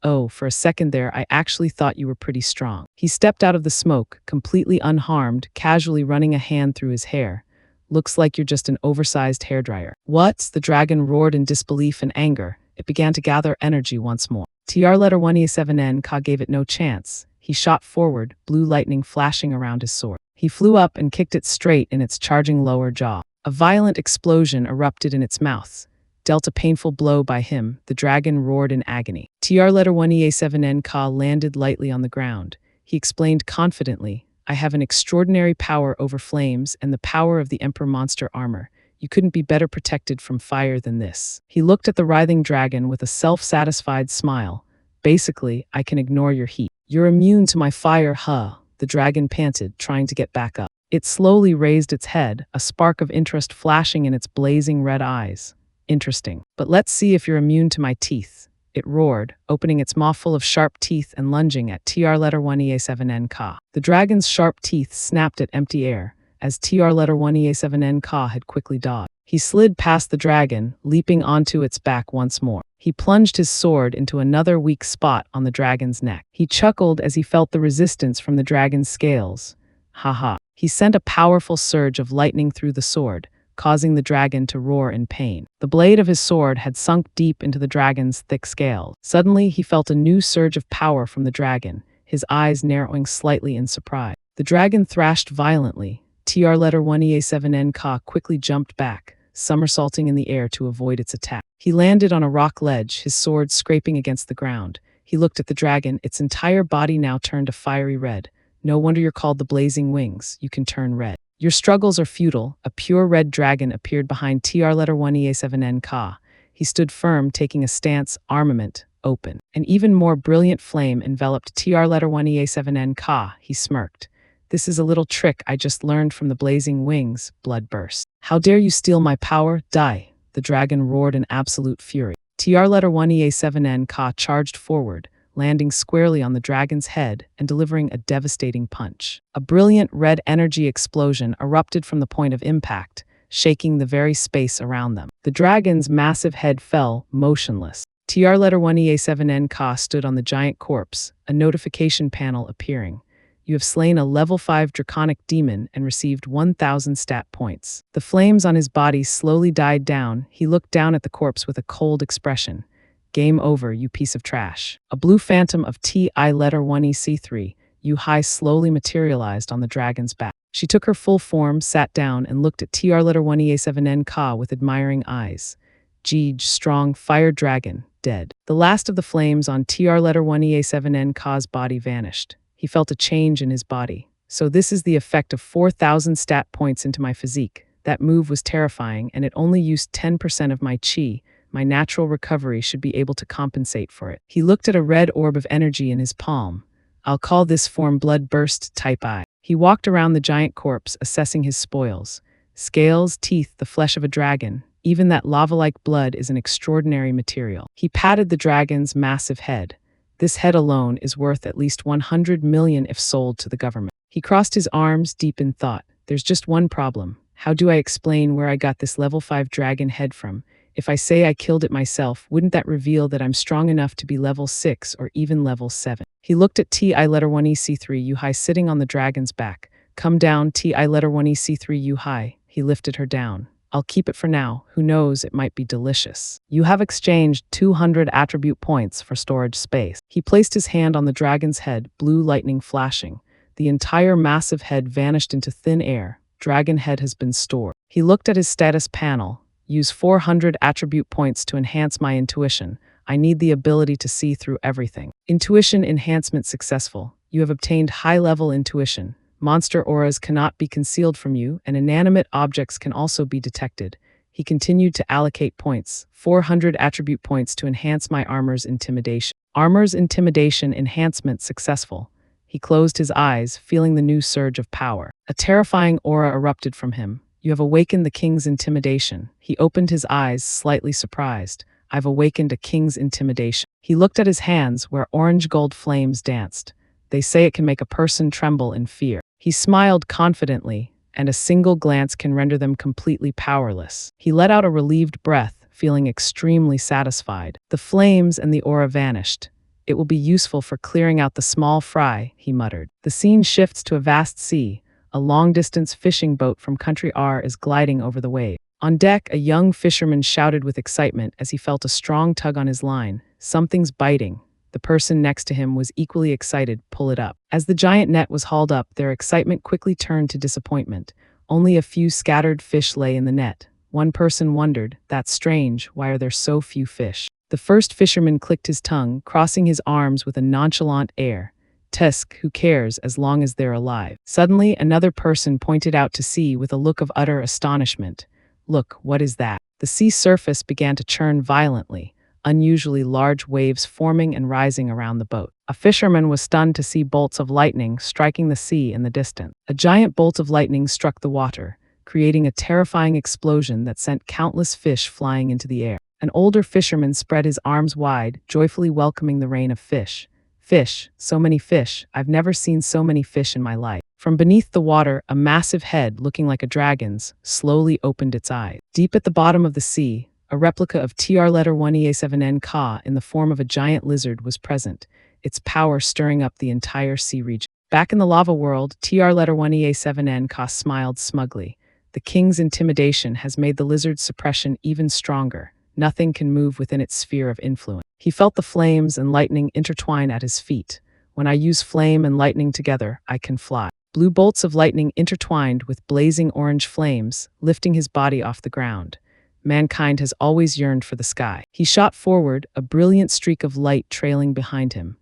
Oh, for a second there, I actually thought you were pretty strong. He stepped out of the smoke, completely unharmed, casually running a hand through his hair. Looks like you're just an oversized hairdryer. What? The dragon roared in disbelief and anger. It began to gather energy once more. TR letter 1EA7N gave it no chance. He shot forward, blue lightning flashing around his sword. He flew up and kicked it straight in its charging lower jaw. A violent explosion erupted in its mouth. Dealt a painful blow by him, the dragon roared in agony. TR letter 1EA7N landed lightly on the ground. He explained confidently, I have an extraordinary power over flames and the power of the Emperor monster armor. You couldn't be better protected from fire than this. He looked at the writhing dragon with a self-satisfied smile. Basically, I can ignore your heat. You're immune to my fire, huh? The dragon panted, trying to get back up. It slowly raised its head, a spark of interest flashing in its blazing red eyes. Interesting. But let's see if you're immune to my teeth. It roared, opening its maw full of sharp teeth and lunging at TR letter 1EA7N. The dragon's sharp teeth snapped at empty air, as TR letter 1EA7N had quickly dodged. He slid past the dragon, leaping onto its back once more. He plunged his sword into another weak spot on the dragon's neck. He chuckled as he felt the resistance from the dragon's scales. Ha. He sent a powerful surge of lightning through the sword, causing the dragon to roar in pain. The blade of his sword had sunk deep into the dragon's thick scales. Suddenly, he felt a new surge of power from the dragon, his eyes narrowing slightly in surprise. The dragon thrashed violently. TR letter 1EA7N quickly jumped back, somersaulting in the air to avoid its attack. He landed on a rock ledge, his sword scraping against the ground. He looked at the dragon, its entire body now turned a fiery red. No wonder you're called the Blazing Wings, you can turn red. Your struggles are futile. A pure red dragon appeared behind TR letter 1EA7N. He stood firm, taking a stance, armament, open. An even more brilliant flame enveloped TR letter 1EA7N. He smirked. This is a little trick I just learned from the Blazing Wings, blood burst. How dare you steal my power? Die. The dragon roared in absolute fury. TR letter 1EA7N charged forward, landing squarely on the dragon's head and delivering a devastating punch. A brilliant red energy explosion erupted from the point of impact, shaking the very space around them. The dragon's massive head fell, motionless. TR letter 1EA7N stood on the giant corpse, a notification panel appearing. You have slain a level 5 draconic demon and received 1,000 stat points. The flames on his body slowly died down. He looked down at the corpse with a cold expression. Game over, you piece of trash. A blue phantom of TI letter 1EC3, Yu-Hai slowly materialized on the dragon's back. She took her full form, sat down, and looked at TR letter 1EA7N with admiring eyes. Jeej, strong fire dragon, dead. The last of the flames on TR letter 1EA7N's body vanished. He felt a change in his body. So this is the effect of 4,000 stat points into my physique. That move was terrifying, and it only used 10% of my chi. My natural recovery should be able to compensate for it. He looked at a red orb of energy in his palm. I'll call this form Blood Burst Type I. He walked around the giant corpse, assessing his spoils. Scales, teeth, the flesh of a dragon. Even that lava-like blood is an extraordinary material. He patted the dragon's massive head. This head alone is worth at least 100 million if sold to the government. He crossed his arms, deep in thought. There's just one problem. How do I explain where I got this level 5 dragon head from? If I say I killed it myself, wouldn't that reveal that I'm strong enough to be level 6 or even level 7? He looked at TI letter 1EC3 Yu-Hai sitting on the dragon's back. Come down, TI letter 1EC3 Yu-Hai. He lifted her down. I'll keep it for now. Who knows, it might be delicious. You have exchanged 200 attribute points for storage space. He placed his hand on the dragon's head, blue lightning flashing. The entire massive head vanished into thin air. Dragon head has been stored. He looked at his status panel. Use 400 attribute points to enhance my intuition. I need the ability to see through everything. Intuition enhancement successful. You have obtained high-level intuition. Monster auras cannot be concealed from you, and inanimate objects can also be detected. He continued to allocate points, 400 attribute points to enhance my armor's intimidation. Armor's intimidation enhancement successful. He closed his eyes, feeling the new surge of power. A terrifying aura erupted from him. You have awakened the king's intimidation. He opened his eyes, slightly surprised. I've awakened a king's intimidation. He looked at his hands, where orange gold flames danced. They say it can make a person tremble in fear. He smiled confidently, and a single glance can render them completely powerless. He let out a relieved breath, feeling extremely satisfied. The flames and the aura vanished. It will be useful for clearing out the small fry, he muttered. The scene shifts to a vast sea. A long-distance fishing boat from Country R is gliding over the wave. On deck, a young fisherman shouted with excitement as he felt a strong tug on his line. Something's biting. The person next to him was equally excited. Pull it up. As the giant net was hauled up, their excitement quickly turned to disappointment. Only a few scattered fish lay in the net. One person wondered, that's strange, why are there so few fish? The first fisherman clicked his tongue, crossing his arms with a nonchalant air. Tusk, who cares as long as they're alive? Suddenly, another person pointed out to sea with a look of utter astonishment. Look, what is that? The sea surface began to churn violently, unusually large waves forming and rising around the boat. A fisherman was stunned to see bolts of lightning striking the sea in the distance. A giant bolt of lightning struck the water, creating a terrifying explosion that sent countless fish flying into the air. An older fisherman spread his arms wide, joyfully welcoming the rain of fish. Fish, so many fish, I've never seen so many fish in my life. From beneath the water, a massive head, looking like a dragon's, slowly opened its eyes. Deep at the bottom of the sea, a replica of TR-1EA7N Ka in the form of a giant lizard was present, its power stirring up the entire sea region. Back in the lava world, TR-1EA7N Ka smiled smugly. The king's intimidation has made the lizard's suppression even stronger. Nothing can move within its sphere of influence. He felt the flames and lightning intertwine at his feet. When I use flame and lightning together, I can fly. Blue bolts of lightning intertwined with blazing orange flames, lifting his body off the ground. Mankind has always yearned for the sky. He shot forward, a brilliant streak of light trailing behind him.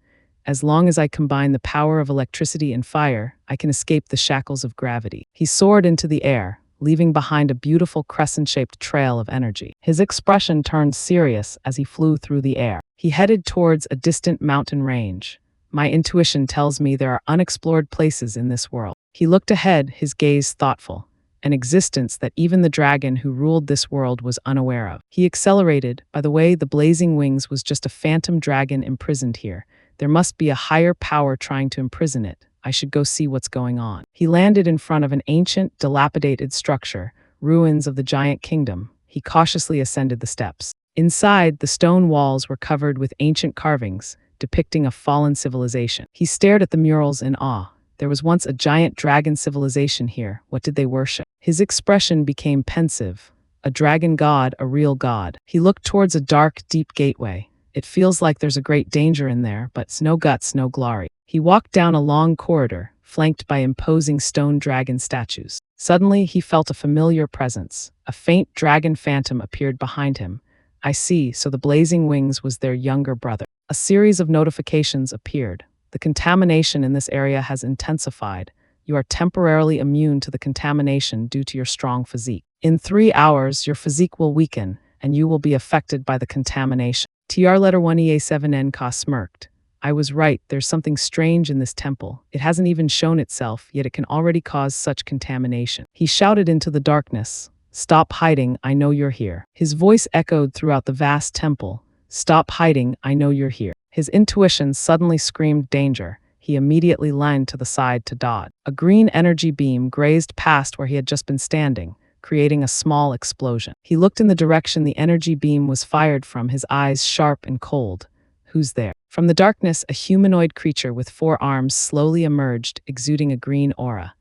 As long as I combine the power of electricity and fire, I can escape the shackles of gravity. He soared into the air, leaving behind a beautiful crescent-shaped trail of energy. His expression turned serious as he flew through the air. He headed towards a distant mountain range. My intuition tells me there are unexplored places in this world. He looked ahead, his gaze thoughtful. An existence that even the dragon who ruled this world was unaware of. He accelerated. By the way, the blazing wings was just a phantom dragon imprisoned here. There must be a higher power trying to imprison it. I should go see what's going on. He landed in front of an ancient, dilapidated structure, ruins of the giant kingdom. He cautiously ascended the steps. Inside, the stone walls were covered with ancient carvings, depicting a fallen civilization. He stared at the murals in awe. There was once a giant dragon civilization here. What did they worship? His expression became pensive. A dragon god, a real god. He looked towards a dark, deep gateway. It feels like there's a great danger in there, but it's no guts, no glory. He walked down a long corridor, flanked by imposing stone dragon statues. Suddenly, he felt a familiar presence. A faint dragon phantom appeared behind him. I see, so the blazing wings was their younger brother. A series of notifications appeared. The contamination in this area has intensified. You are temporarily immune to the contamination due to your strong physique. In 3 hours, your physique will weaken, and you will be affected by the contamination. TR-1EA7N Ka smirked. I was right, there's something strange in this temple. It hasn't even shown itself, yet it can already cause such contamination. He shouted into the darkness. Stop hiding, I know you're here. His voice echoed throughout the vast temple. Stop hiding, I know you're here. His intuition suddenly screamed danger. He immediately leaned to the side to dodge. A green energy beam grazed past where he had just been standing, creating a small explosion. He looked in the direction the energy beam was fired from, his eyes sharp and cold. Who's there? From the darkness, a humanoid creature with 4 arms slowly emerged, exuding a green aura.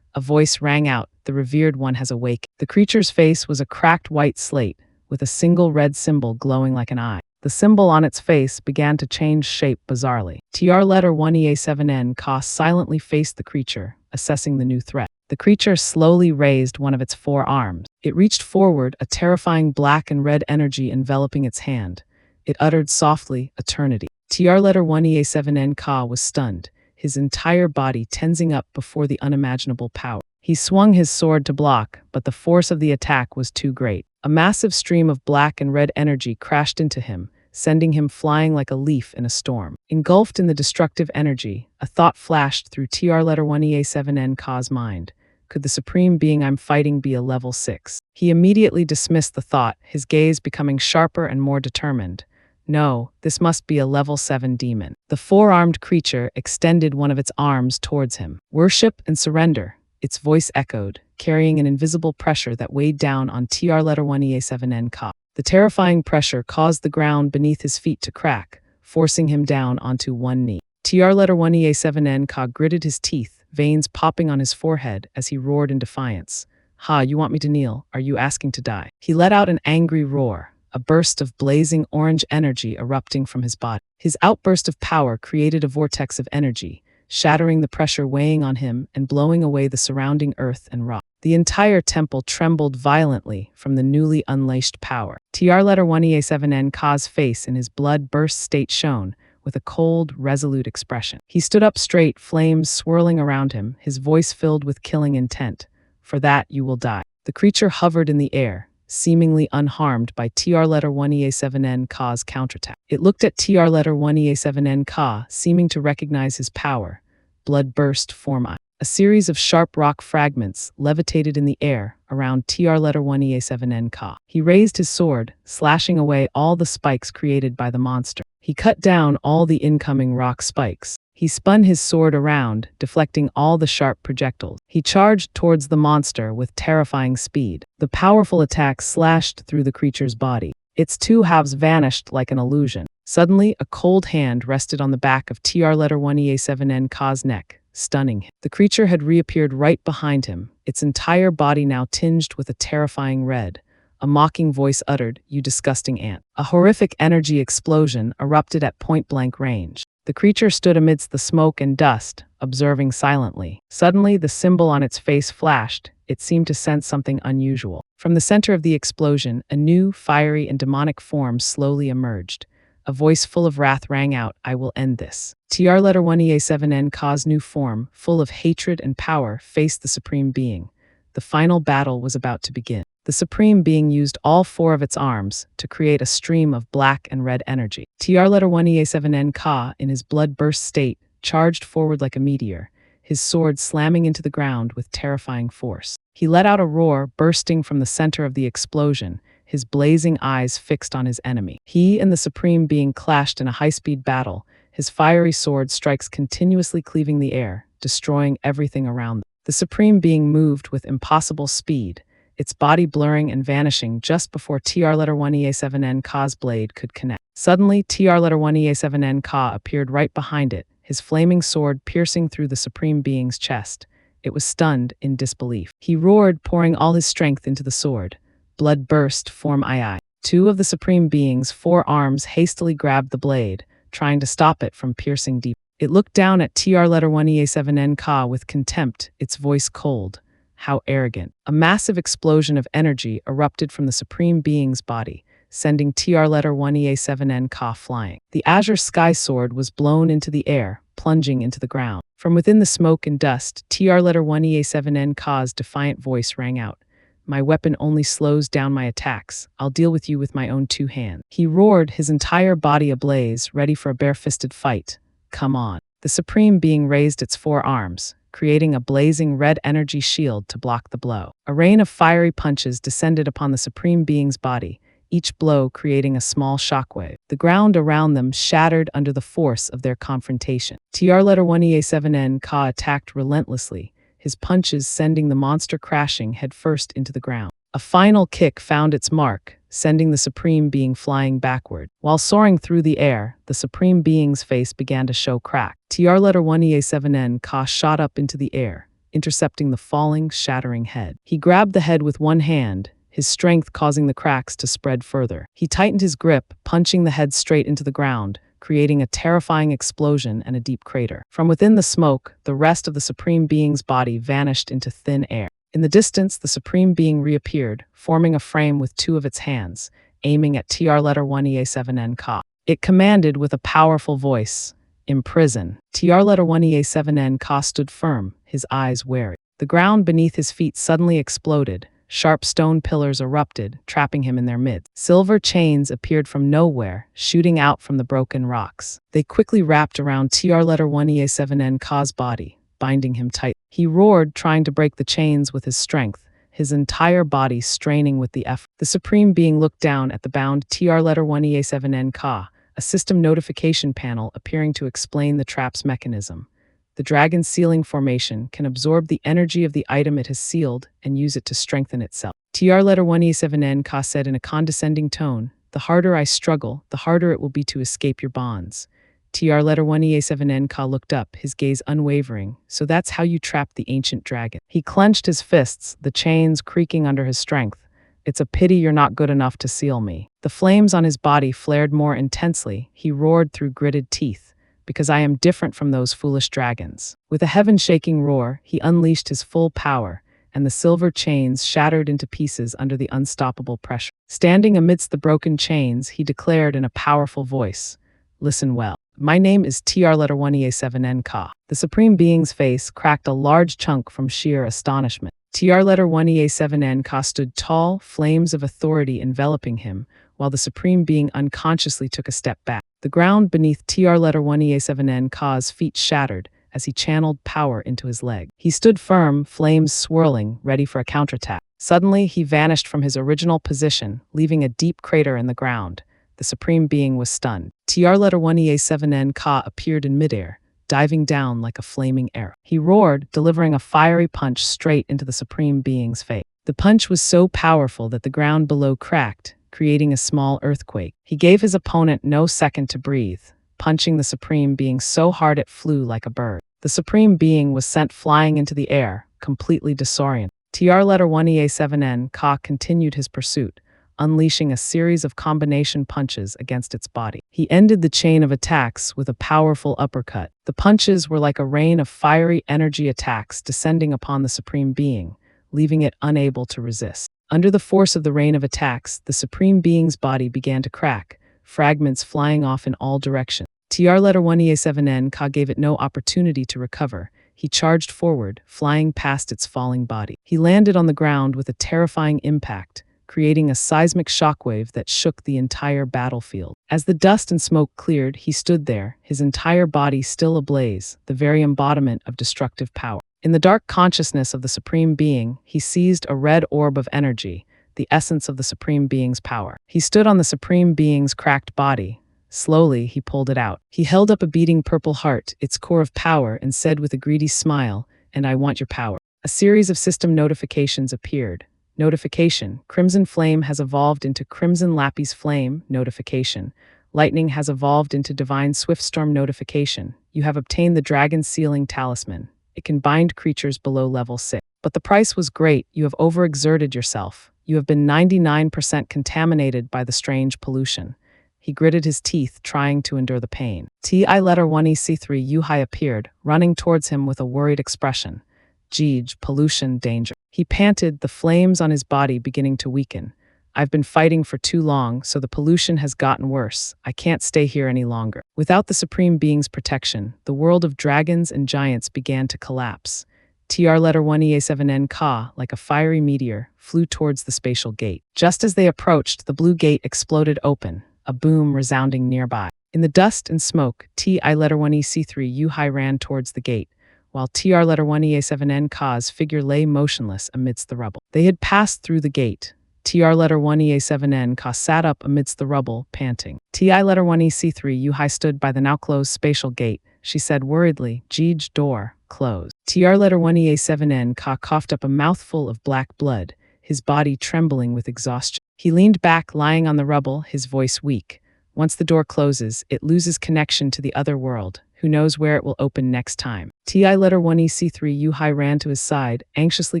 A voice rang out, the revered one has awakened. The creature's face was a cracked white slate, with a single red symbol glowing like an eye. The symbol on its face began to change shape bizarrely. TR letter 1EA7N Ka silently faced the creature, assessing the new threat. The creature slowly raised one of its four arms. It reached forward, a terrifying black and red energy enveloping its hand. It uttered softly, "Eternity." TR letter 1EA7N Ka was stunned, his entire body tensing up before the unimaginable power. He swung his sword to block, but the force of the attack was too great. A massive stream of black and red energy crashed into him, sending him flying like a leaf in a storm. Engulfed in the destructive energy, a thought flashed through TR letter 1EA7N Ka's mind. Could the supreme being I'm fighting be a level 6? He immediately dismissed the thought, his gaze becoming sharper and more determined. No, this must be a level 7 demon. The four-armed creature extended one of its arms towards him. "Worship and surrender," its voice echoed, carrying an invisible pressure that weighed down on TR letter 1EA7N Ka. The terrifying pressure caused the ground beneath his feet to crack, forcing him down onto one knee. TR letter 1EA7N Ka gritted his teeth, veins popping on his forehead as he roared in defiance. "Ha, you want me to kneel? Are you asking to die?" He let out an angry roar, a burst of blazing orange energy erupting from his body. His outburst of power created a vortex of energy, shattering the pressure weighing on him and blowing away the surrounding earth and rock. The entire temple trembled violently from the newly unleashed power. TR letter 1EA7N Ka's face in his blood-burst state shone, with a cold, resolute expression. He stood up straight, flames swirling around him, his voice filled with killing intent. "For that you will die." The creature hovered in the air, seemingly unharmed by TR letter 1EA7N Ka's counterattack. It looked at TR letter 1EA7N Ka, seeming to recognize his power. Blood burst form eye. A series of sharp rock fragments levitated in the air around TR letter 1EA7N Ka. He raised his sword, slashing away all the spikes created by the monster. He cut down all the incoming rock spikes. He spun his sword around, deflecting all the sharp projectiles. He charged towards the monster with terrifying speed. The powerful attack slashed through the creature's body. Its two halves vanished like an illusion. Suddenly, a cold hand rested on the back of TR letter 1EA7N Ka's neck, stunning him. The creature had reappeared right behind him, its entire body now tinged with a terrifying red. A mocking voice uttered, "You disgusting ant." A horrific energy explosion erupted at point-blank range. The creature stood amidst the smoke and dust, observing silently. Suddenly, the symbol on its face flashed. It seemed to sense something unusual. From the center of the explosion, a new, fiery, and demonic form slowly emerged. A voice full of wrath rang out, "I will end this." TR letter 1EA7N Ka's new form, full of hatred and power, faced the Supreme Being. The final battle was about to begin. The Supreme Being used all four of its arms to create a stream of black and red energy. TR letter 1EA7N Ka, in his blood-burst state, charged forward like a meteor, his sword slamming into the ground with terrifying force. He let out a roar bursting from the center of the explosion, his blazing eyes fixed on his enemy. He and the Supreme Being clashed in a high-speed battle, his fiery sword strikes continuously cleaving the air, destroying everything around them. The Supreme Being moved with impossible speed, its body blurring and vanishing just before TR letter 1EA7N Ka's blade could connect. Suddenly, TR letter 1EA7N Ka appeared right behind it, his flaming sword piercing through the Supreme Being's chest. It was stunned in disbelief. He roared, pouring all his strength into the sword. Blood burst, form ii. Two of the Supreme Being's four arms hastily grabbed the blade, trying to stop it from piercing deep. It looked down at TR letter 1EA7N Ka with contempt, its voice cold. How arrogant. A massive explosion of energy erupted from the Supreme Being's body, sending TR letter 1EA7N Ka flying. The azure sky sword was blown into the air, plunging into the ground. From within the smoke and dust, TR letter 1EA7N Ka's defiant voice rang out. "My weapon only slows down my attacks. I'll deal with you with my own two hands." He roared, his entire body ablaze, ready for a bare-fisted fight. "Come on." The Supreme Being raised its four arms, creating a blazing red energy shield to block the blow. A rain of fiery punches descended upon the Supreme Being's body, each blow creating a small shockwave. The ground around them shattered under the force of their confrontation. TR letter 1EA7N Ka attacked relentlessly, his punches sending the monster crashing headfirst into the ground. A final kick found its mark, sending the Supreme Being flying backward. While soaring through the air, the Supreme Being's face began to show crack. TR letter 1EA7N Ka shot up into the air, intercepting the falling, shattering head. He grabbed the head with one hand, his strength causing the cracks to spread further. He tightened his grip, punching the head straight into the ground, creating a terrifying explosion and a deep crater. From within the smoke, the rest of the Supreme Being's body vanished into thin air. In the distance, the Supreme Being reappeared, forming a frame with two of its hands, aiming at TR-1EA7N Ka. It commanded with a powerful voice, "Imprison." TR-1EA7N Ka stood firm, his eyes wary. The ground beneath his feet suddenly exploded. Sharp stone pillars erupted, trapping him in their midst. Silver chains appeared from nowhere, shooting out from the broken rocks. They quickly wrapped around TR-1EA7N Ka's body, binding him tight. He roared, trying to break the chains with his strength, his entire body straining with the effort. The Supreme Being looked down at the bound TR-1EA7N Ka, a system notification panel appearing to explain the trap's mechanism. The dragon's sealing formation can absorb the energy of the item it has sealed and use it to strengthen itself. TR-1EA7N Ka said in a condescending tone, "The harder I struggle, the harder it will be to escape your bonds." TR-1EA7N Ka looked up, his gaze unwavering. "So that's how you trapped the ancient dragon." He clenched his fists, the chains creaking under his strength. "It's a pity you're not good enough to seal me." The flames on his body flared more intensely. He roared through gritted teeth, "Because I am different from those foolish dragons." With a heaven-shaking roar, he unleashed his full power, and the silver chains shattered into pieces under the unstoppable pressure. Standing amidst the broken chains, he declared in a powerful voice, "Listen well. My name is TR-1EA7N Ka." The Supreme Being's face cracked a large chunk from sheer astonishment. TR-1EA7N Ka stood tall, flames of authority enveloping him, while the Supreme Being unconsciously took a step back. The ground beneath TR-1EA7N Ka's feet shattered as he channeled power into his leg. He stood firm, flames swirling, ready for a counterattack. Suddenly, he vanished from his original position, leaving a deep crater in the ground. The Supreme Being was stunned. TR-1EA7N Ka appeared in midair, diving down like a flaming arrow. He roared, delivering a fiery punch straight into the Supreme Being's face. The punch was so powerful that the ground below cracked, creating a small earthquake. He gave his opponent no second to breathe, punching the Supreme Being so hard it flew like a bird. The Supreme Being was sent flying into the air, completely disoriented. TR-1EA7N Ka continued his pursuit, unleashing a series of combination punches against its body. He ended the chain of attacks with a powerful uppercut. The punches were like a rain of fiery energy attacks descending upon the Supreme Being, leaving it unable to resist. Under the force of the rain of attacks, the Supreme Being's body began to crack, fragments flying off in all directions. TR-1EA7N Ka gave it no opportunity to recover. He charged forward, flying past its falling body. He landed on the ground with a terrifying impact, creating a seismic shockwave that shook the entire battlefield. As the dust and smoke cleared, he stood there, his entire body still ablaze, the very embodiment of destructive power. In the dark consciousness of the Supreme Being, he seized a red orb of energy, the essence of the Supreme Being's power. He stood on the Supreme Being's cracked body. Slowly, he pulled it out. He held up a beating purple heart, its core of power, and said with a greedy smile, "And I want your power." A series of system notifications appeared. Notification: Crimson Flame has evolved into Crimson Lapis Flame. Notification: Lightning has evolved into Divine Swiftstorm. Notification: You have obtained the Dragon Sealing Talisman. It can bind creatures below level 6. But the price was great. You have overexerted yourself. You have been 99% contaminated by the strange pollution. He gritted his teeth, trying to endure the pain. TI-1EC3 Yuhai appeared, running towards him with a worried expression. "Jeej, pollution, danger." He panted, the flames on his body beginning to weaken. "I've been fighting for too long, so the pollution has gotten worse. I can't stay here any longer." Without the Supreme Being's protection, the world of dragons and giants began to collapse. TR-1EA7N Ka, like a fiery meteor, flew towards the spatial gate. Just as they approached, the blue gate exploded open, a boom resounding nearby. In the dust and smoke, TI-1EC3 Yuhai ran towards the gate, while TR-1EA7N Ka's figure lay motionless amidst the rubble. They had passed through the gate. TR-1EA7N Ka sat up amidst the rubble, panting. TI-1EC3 Yuhai stood by the now-closed spatial gate. She said worriedly, "Jeej, door, close." TR-1EA7N Ka coughed up a mouthful of black blood, his body trembling with exhaustion. He leaned back, lying on the rubble, his voice weak. "Once the door closes, it loses connection to the other world. Who knows where it will open next time? TI letter 1EC3 Yuhai ran to his side, anxiously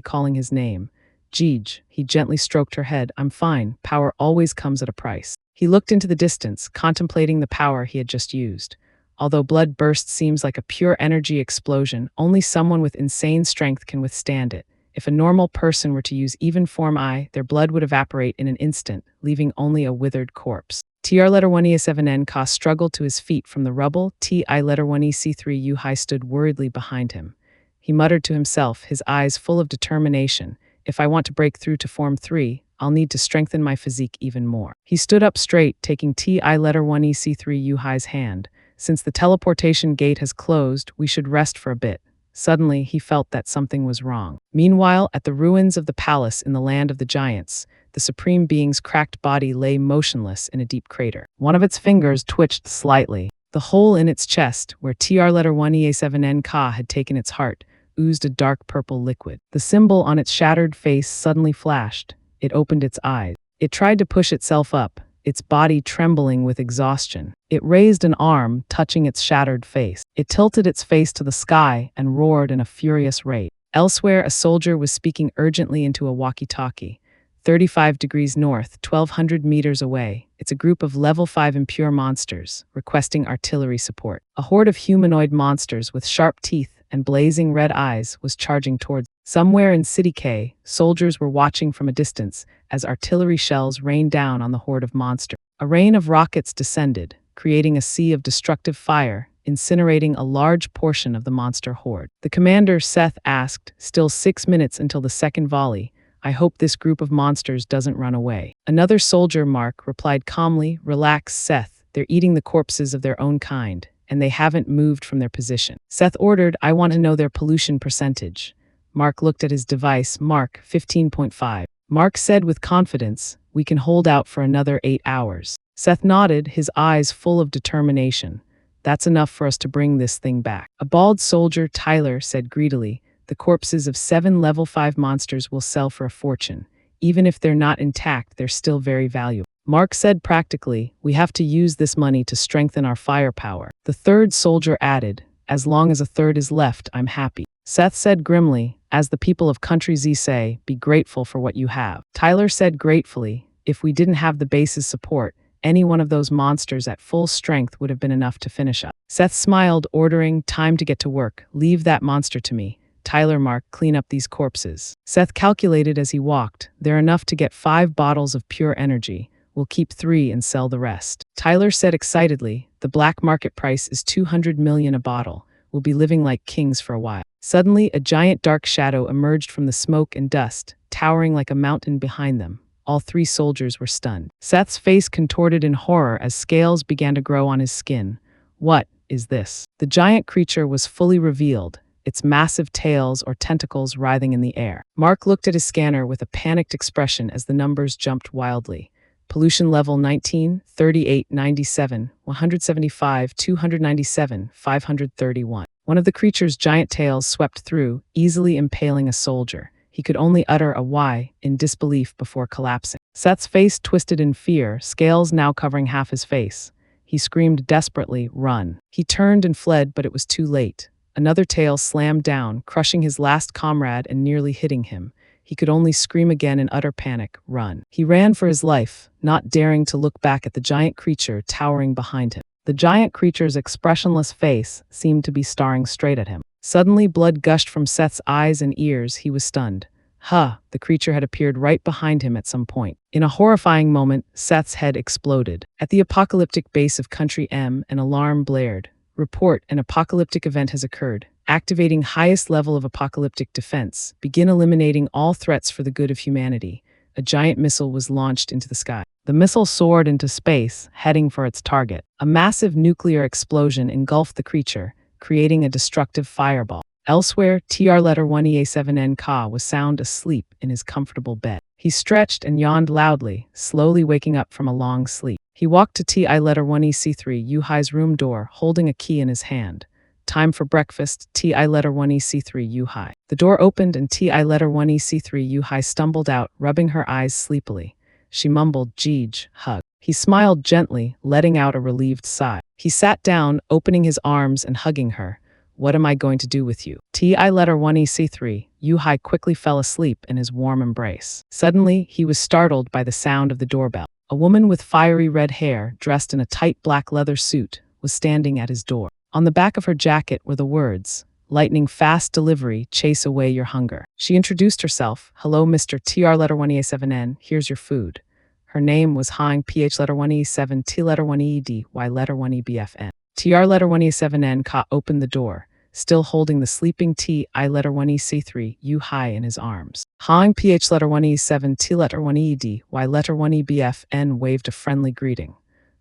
calling his name. Jeej, he gently stroked her head. I'm fine. Power always comes at a price. He looked into the distance, contemplating the power he had just used. Although blood burst seems like a pure energy explosion, only someone with insane strength can withstand it. If a normal person were to use even form I, their blood would evaporate in an instant, leaving only a withered corpse. TR letter 1E7N Ka struggled to his feet from the rubble. TI letter 1EC3 Yuhai stood worriedly behind him. He muttered to himself, his eyes full of determination. If I want to break through to Form 3, I'll need to strengthen my physique even more. He stood up straight, taking TI letter 1EC3 Yuhai's hand. Since the teleportation gate has closed, we should rest for a bit. Suddenly, he felt that something was wrong. Meanwhile, at the ruins of the palace in the land of the giants, the Supreme Being's cracked body lay motionless in a deep crater. One of its fingers twitched slightly. The hole in its chest, where TR letter 1EA7N Ka had taken its heart, oozed a dark purple liquid. The symbol on its shattered face suddenly flashed. It opened its eyes. It tried to push itself up, its body trembling with exhaustion. It raised an arm, touching its shattered face. It tilted its face to the sky and roared in a furious rage. Elsewhere, a soldier was speaking urgently into a walkie-talkie. 35 degrees north, 1,200 meters away, it's a group of level 5 impure monsters, requesting artillery support. A horde of humanoid monsters with sharp teeth and blazing red eyes was charging towards. Somewhere in City K, soldiers were watching from a distance as artillery shells rained down on the horde of monsters. A rain of rockets descended, creating a sea of destructive fire, incinerating a large portion of the monster horde. The commander, Seth, asked, still 6 minutes until the second volley. I hope this group of monsters doesn't run away. Another soldier, Mark, replied calmly, relax, Seth. They're eating the corpses of their own kind, and they haven't moved from their position. Seth ordered, I want to know their pollution percentage. Mark looked at his device, Mark, 15.5. Mark said with confidence, we can hold out for another 8 hours. Seth nodded, his eyes full of determination. That's enough for us to bring this thing back. A bald soldier, Tyler, said greedily, the corpses of 7 level 5 monsters will sell for a fortune. Even if they're not intact, they're still very valuable. Mark said practically, we have to use this money to strengthen our firepower. The third soldier added, as long as a third is left, I'm happy. Seth said grimly, as the people of Country Z say, be grateful for what you have. Tyler said gratefully, if we didn't have the base's support, any one of those monsters at full strength would have been enough to finish up. Seth smiled, ordering, time to get to work. Leave that monster to me. Tyler, Mark, clean up these corpses. Seth calculated as he walked, they're enough to get 5 bottles of pure energy. We'll keep 3 and sell the rest. Tyler said excitedly, the black market price is 200 million a bottle. We'll be living like kings for a while. Suddenly, a giant dark shadow emerged from the smoke and dust, towering like a mountain behind them. All 3 soldiers were stunned. Seth's face contorted in horror as scales began to grow on his skin. What is this? The giant creature was fully revealed, its massive tails or tentacles writhing in the air. Mark looked at his scanner with a panicked expression as the numbers jumped wildly. Pollution level 19, 38, 97, 175, 297, 531. One of the creature's giant tails swept through, easily impaling a soldier. He could only utter a "why" in disbelief before collapsing. Seth's face twisted in fear, scales now covering half his face. He screamed desperately, run. He turned and fled, but it was too late. Another tail slammed down, crushing his last comrade and nearly hitting him. He could only scream again in utter panic, run. He ran for his life, not daring to look back at the giant creature towering behind him. The giant creature's expressionless face seemed to be staring straight at him. Suddenly, blood gushed from Seth's eyes and ears. He was stunned. The creature had appeared right behind him at some point. In a horrifying moment, Seth's head exploded. At the apocalyptic base of Country M, an alarm blared. Report, an apocalyptic event has occurred. Activating highest level of apocalyptic defense. Begin eliminating all threats for the good of humanity. A giant missile was launched into the sky. The missile soared into space, heading for its target. A massive nuclear explosion engulfed the creature, creating a destructive fireball. Elsewhere, TR letter 1EA7N Ka was sound asleep in his comfortable bed. He stretched and yawned loudly, slowly waking up from a long sleep. He walked to TI letter 1EC3 Yuhai's room door, holding a key in his hand. Time for breakfast, TI letter 1EC3 Yuhai. The door opened and TI letter 1EC3 Yuhai stumbled out, rubbing her eyes sleepily. She mumbled, Jeej, hug. He smiled gently, letting out a relieved sigh. He sat down, opening his arms and hugging her. What am I going to do with you? Ti letter 1ec3. Yu-hai quickly fell asleep in his warm embrace. Suddenly, he was startled by the sound of the doorbell. A woman with fiery red hair, dressed in a tight black leather suit, was standing at his door. On the back of her jacket were the words, "Lightning fast delivery, chase away your hunger." She introduced herself. "Hello, Mr. TR letter 1E7N, here's your food." Her name was Hang PH letter 1E7, T letter 1ED, Y letter 1EBFN. TR letter 1E7N Ka opened the door, still holding the sleeping T.I letter 1EC3, Yu-hai in his arms. Hang PH letter 1E7, T letter 1ED, Y letter 1EBFN waved a friendly greeting.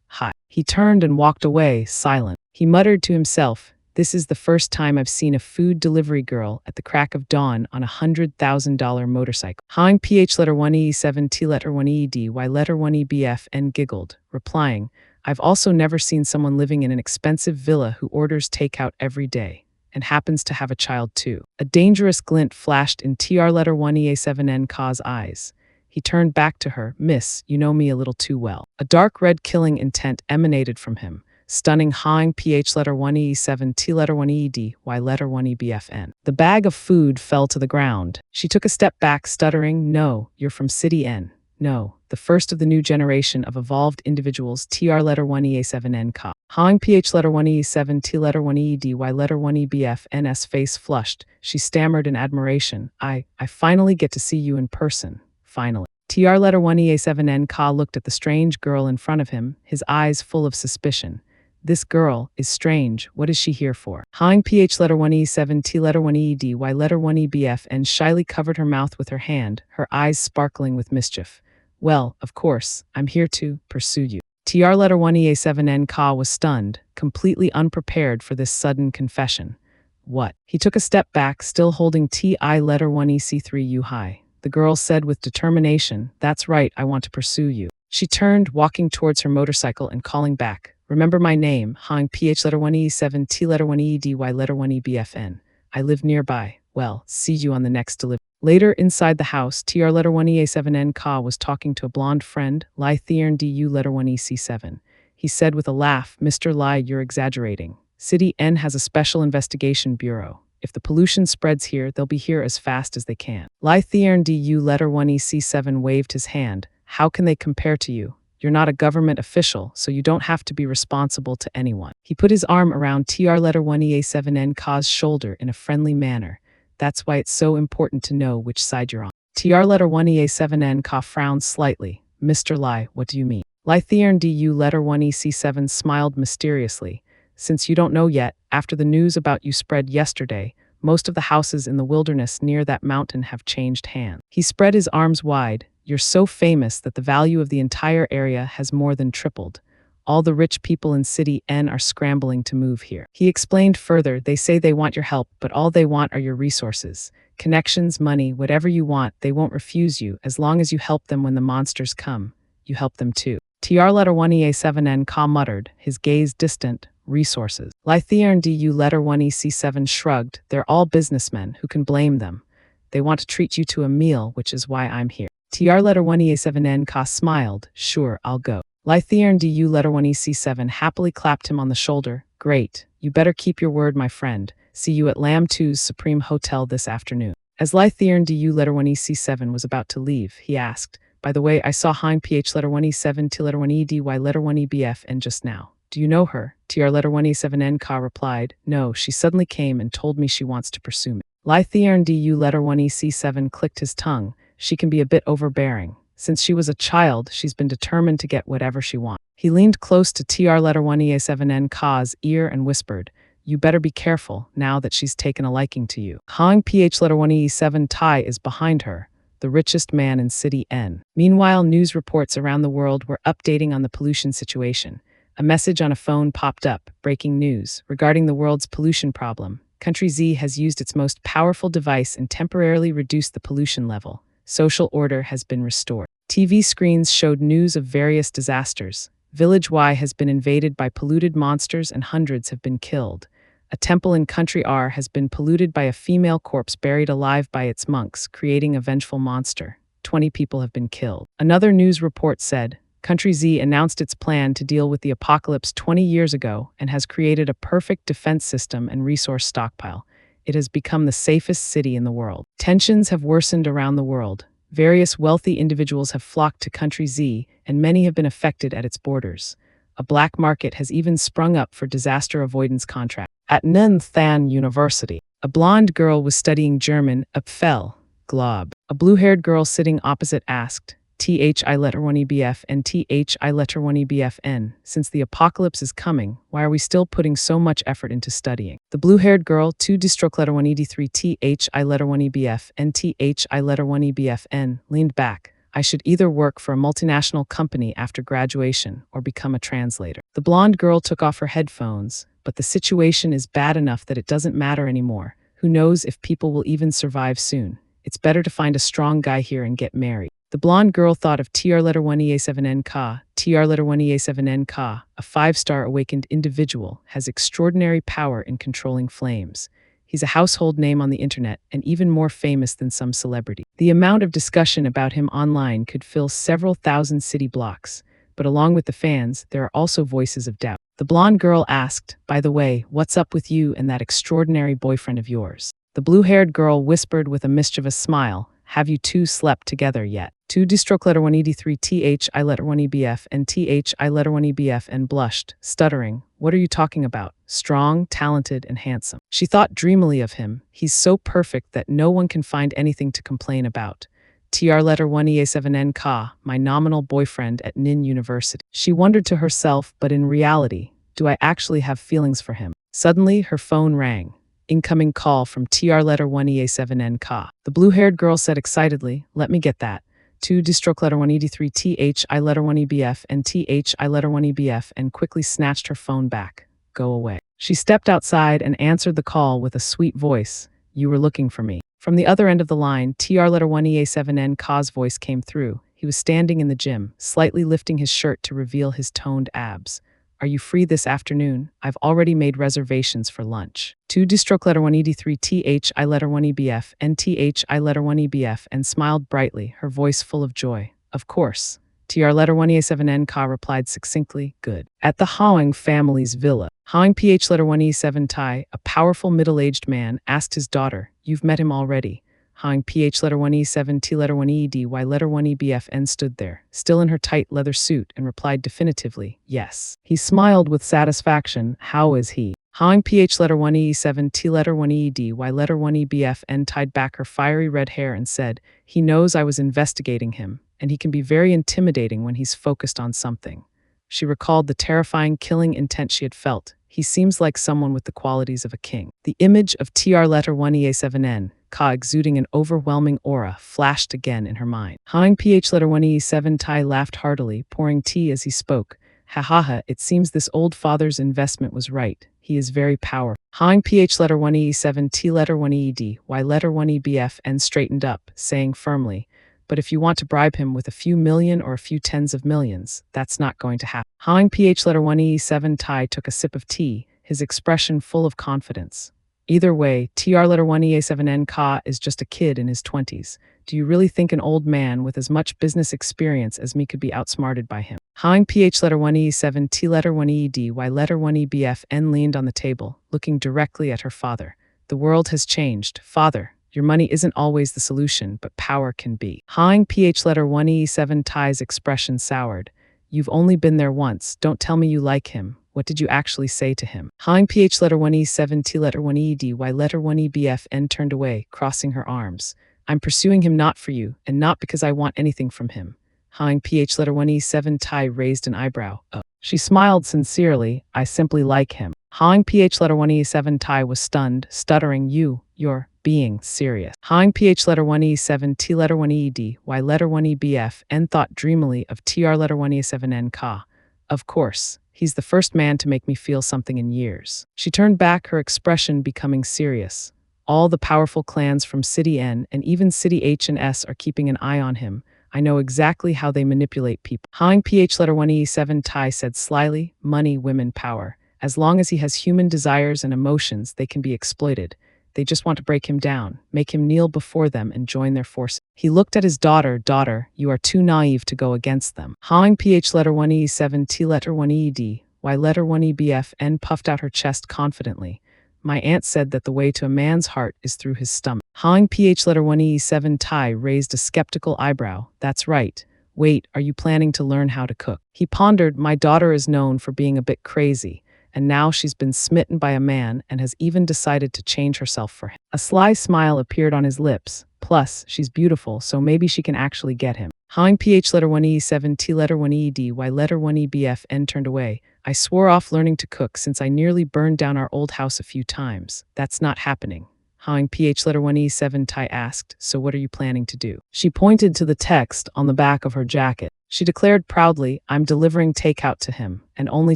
Hi. He turned and walked away, silent. He muttered to himself, "This is the first time I've seen a food delivery girl at the crack of dawn on a $100,000 motorcycle." Hang PH letter 1E7, T letter 1ED, Y letter 1EBFN giggled, replying, "I've also never seen someone living in an expensive villa who orders takeout every day, and happens to have a child too." A dangerous glint flashed in TR letter 1EA7N Ka's eyes. He turned back to her. "Miss, you know me a little too well." A dark red killing intent emanated from him, stunning Hang PH letter 1E7, T letter 1ED, Y letter 1EBFN. The bag of food fell to the ground. She took a step back, stuttering, "No, you're from City N. No, the first of the new generation of evolved individuals, TR letter 1EA7N Ka." Hang PH letter 1E7, T letter 1ED, Y letter 1EBFN's face flushed. She stammered in admiration. I finally get to see you in person. Finally. TR letter 1EA7N Ka looked at the strange girl in front of him, his eyes full of suspicion. This girl is strange. What is she here for? Hang PH letter 1E7, T letter 1ED, Y letter 1EBFN shyly covered her mouth with her hand, her eyes sparkling with mischief. "Well, of course, I'm here to pursue you." TR letter 1EA7N Ka was stunned, completely unprepared for this sudden confession. "What?" He took a step back, still holding TI letter 1EC3 Yu-hai. The girl said with determination, "That's right, I want to pursue you." She turned, walking towards her motorcycle and calling back, "Remember my name, Hang PH letter 1E7, T letter 1ED, Y letter 1EBFN. I live nearby. Well, see you on the next delivery." Later, inside the house, TR letter 1EA7N Ka was talking to a blonde friend, Lai Thiern DU letter 1EC7. He said with a laugh, "Mr. Lai, you're exaggerating. City N has a special investigation bureau. If the pollution spreads here, they'll be here as fast as they can." Lai Thiern DU letter 1EC7 waved his hand. "How can they compare to you? You're not a government official, so you don't have to be responsible to anyone." He put his arm around TR letter 1EA7N Ka's shoulder in a friendly manner. "That's why it's so important to know which side you're on." TR letter 1EA7N Ka frowned slightly. "Mr. Lai, what do you mean?" Lai Thiern DU letter 1EC7 smiled mysteriously. "Since you don't know yet, after the news about you spread yesterday, most of the houses in the wilderness near that mountain have changed hands." He spread his arms wide. "You're so famous that the value of the entire area has more than tripled. All the rich people in City N are scrambling to move here." He explained further, "They say they want your help, but all they want are your resources. Connections, money, whatever you want, they won't refuse you as long as you help them when the monsters come. You help them too." TR letter 1EA7N Ka muttered, his gaze distant. "Resources." Lai Thiern DU letter 1EC7 shrugged. "They're all businessmen. Who can blame them? They want to treat you to a meal, which is why I'm here." TR letter 1EA7N Ka smiled. "Sure, I'll go." Lai Thiern DU letter 1EC7 happily clapped him on the shoulder. "Great. You better keep your word, my friend. See you at Lam 2's Supreme Hotel this afternoon." As Lai Thiern DU letter 1EC7 was about to leave, he asked, "By the way, I saw Hang PH letter 1E7, T letter 1ED, Y letter 1EBFN just now. Do you know her?" TR letter 1E7N Ka replied, "No, she suddenly came and told me she wants to pursue me." Lai Thiern DU letter 1EC7 clicked his tongue. "She can be a bit overbearing. Since she was a child, she's been determined to get whatever she wants." He leaned close to TR letter 1EA7N Ka's ear and whispered, "You better be careful now that she's taken a liking to you." Hang PH letter 1E7 Tai is behind her, the richest man in City N. Meanwhile, news reports around the world were updating on the pollution situation. A message on a phone popped up, breaking news, regarding the world's pollution problem. Country Z has used its most powerful device and temporarily reduced the pollution level. Social order has been restored. TV screens showed news of various disasters. Village Y has been invaded by polluted monsters and hundreds have been killed. A temple in Country R has been polluted by a female corpse buried alive by its monks, creating a vengeful monster. 20 people have been killed. Another news report said, Country Z announced its plan to deal with the apocalypse 20 years ago and has created a perfect defense system and resource stockpile. It has become the safest city in the world. Tensions have worsened around the world. Various wealthy individuals have flocked to Country Z, and many have been affected at its borders. A black market has even sprung up for disaster avoidance contracts. At Nun Than University, a blonde girl was studying German, Apfel, Glob. A blue-haired girl sitting opposite asked, "Thi letter 1 EBF and Thi letter 1 EBFN, since the apocalypse is coming, why are we still putting so much effort into studying?" The blue-haired girl, 2 distroke letter 1 ED3 Thi letter 1 EBF and Thi letter 1 EBFN, leaned back. "I should either work for a multinational company after graduation or become a translator." The blonde girl took off her headphones, but the situation is bad enough that it doesn't matter anymore. Who knows if people will even survive soon? It's better to find a strong guy here and get married. The blonde girl thought of TR letter 1 EA7N Ka. TR letter 1 EA7N Ka, a 5-star awakened individual, has extraordinary power in controlling flames. He's a household name on the internet and even more famous than some celebrity. The amount of discussion about him online could fill several thousand city blocks, but along with the fans, there are also voices of doubt. The blonde girl asked, "By the way, what's up with you and that extraordinary boyfriend of yours?" The blue-haired girl whispered with a mischievous smile, "Have you two slept together yet?" 2 distroke letter 1 ED3 Thi letter 1 EBF and Thi letter 1 EBF and blushed, stuttering, "What are you talking about? Strong, talented, and handsome." She thought dreamily of him. "He's so perfect that no one can find anything to complain about. TR letter 1 EA7N Ka, my nominal boyfriend at Nin University." She wondered to herself, but in reality, do I actually have feelings for him? Suddenly, her phone rang. Incoming call from TR letter 1 EA7N Ka. The blue-haired girl said excitedly, "Let me get that." 2 distroke letter 1 ED3 Thi letter 1 EBF and Thi letter 1 EBF and quickly snatched her phone back. "Go away." She stepped outside and answered the call with a sweet voice. "You were looking for me." From the other end of the line, TR letter 1 EA7N Ka's voice came through. He was standing in the gym, slightly lifting his shirt to reveal his toned abs. "Are you free this afternoon? I've already made reservations for lunch." 2 distroke letter 1 ED3 Thi letter 1 EBF and Thi letter 1 EBF and smiled brightly, her voice full of joy. "Of course." TR letter 1 EA7N Ka replied succinctly, "Good." At the Hoang family's villa, Hoang PH letter 1 E7 Tai, a powerful middle-aged man, asked his daughter, "You've met him already?" Hoang PH letter 1 E7 T letter 1 ED Y letter 1 EBFN stood there, still in her tight leather suit, and replied definitively, "Yes." He smiled with satisfaction. "How is he?" Hoang PH letter 1 E7 T letter 1 ED Y letter 1 EBFN tied back her fiery red hair and said, "He knows I was investigating him, and he can be very intimidating when he's focused on something." She recalled the terrifying killing intent she had felt. He seems like someone with the qualities of a king. The image of TR letter 1 EA7N, Ka exuding an overwhelming aura, flashed again in her mind. Hoang PH letter 1 E7 Tai laughed heartily, pouring tea as he spoke. "Ha ha ha, it seems this old father's investment was right. He is very powerful." Hoang PH letter 1 E7 T letter 1 ED Y letter 1 EBFN straightened up, saying firmly, "But if you want to bribe him with a few million or a few tens of millions, that's not going to happen." Hoang PH letter 1 E7 Tai took a sip of tea, his expression full of confidence. "Either way, TR letter 1 EA7N Ka is just a kid in his 20s. Do you really think an old man with as much business experience as me could be outsmarted by him?" Hoang PH letter 1 E7 T letter 1 ED Y letter 1 EBFN leaned on the table, looking directly at her father. "The world has changed, father. Your money isn't always the solution, but power can be." Hoang PH letter 1 E7 Tai's expression soured. "You've only been there once. Don't tell me you like him. What did you actually say to him?" Hoang PH letter 1 E7 T letter 1 ED Y letter 1 EBFN turned away, crossing her arms. "I'm pursuing him not for you, and not because I want anything from him." Hoang PH letter 1 E7 Tai raised an eyebrow. "Oh." She smiled sincerely. "I simply like him." Hoang PH letter 1 E7 Tai was stunned, stuttering, You're being serious." Hoang PH letter 1 E7 T letter 1 ED Y letter 1 EBFN thought dreamily of TR letter 1 E7N Ka. "Of course. He's the first man to make me feel something in years." She turned back, her expression becoming serious. "All the powerful clans from City N and even City H and S are keeping an eye on him. I know exactly how they manipulate people." Hoang PH letter 1 E7 Tai said slyly, "Money, women, power. As long as he has human desires and emotions, they can be exploited. They just want to break him down, make him kneel before them and join their forces. He looked at his daughter. Daughter, you are too naive to go against them. Hawing ph letter 1e7 t letter 1ed, y letter 1ebf n puffed out her chest confidently. My aunt said that the way to a man's heart is through his stomach. Hawing ph letter 1e7 Tai raised a skeptical eyebrow. That's right. Wait, are you planning to learn how to cook? He pondered. My daughter is known for being a bit crazy, and now she's been smitten by a man and has even decided to change herself for him. A sly smile appeared on his lips. Plus, she's beautiful, so maybe she can actually get him. Hawing ph letter 1e7 t letter 1ed, y letter 1ebf n turned away. I swore off learning to cook since I nearly burned down our old house a few times. That's not happening. Hawing ph letter 1e7 Tai asked, so what are you planning to do? She pointed to the text on the back of her jacket. She declared proudly, I'm delivering takeout to him, and only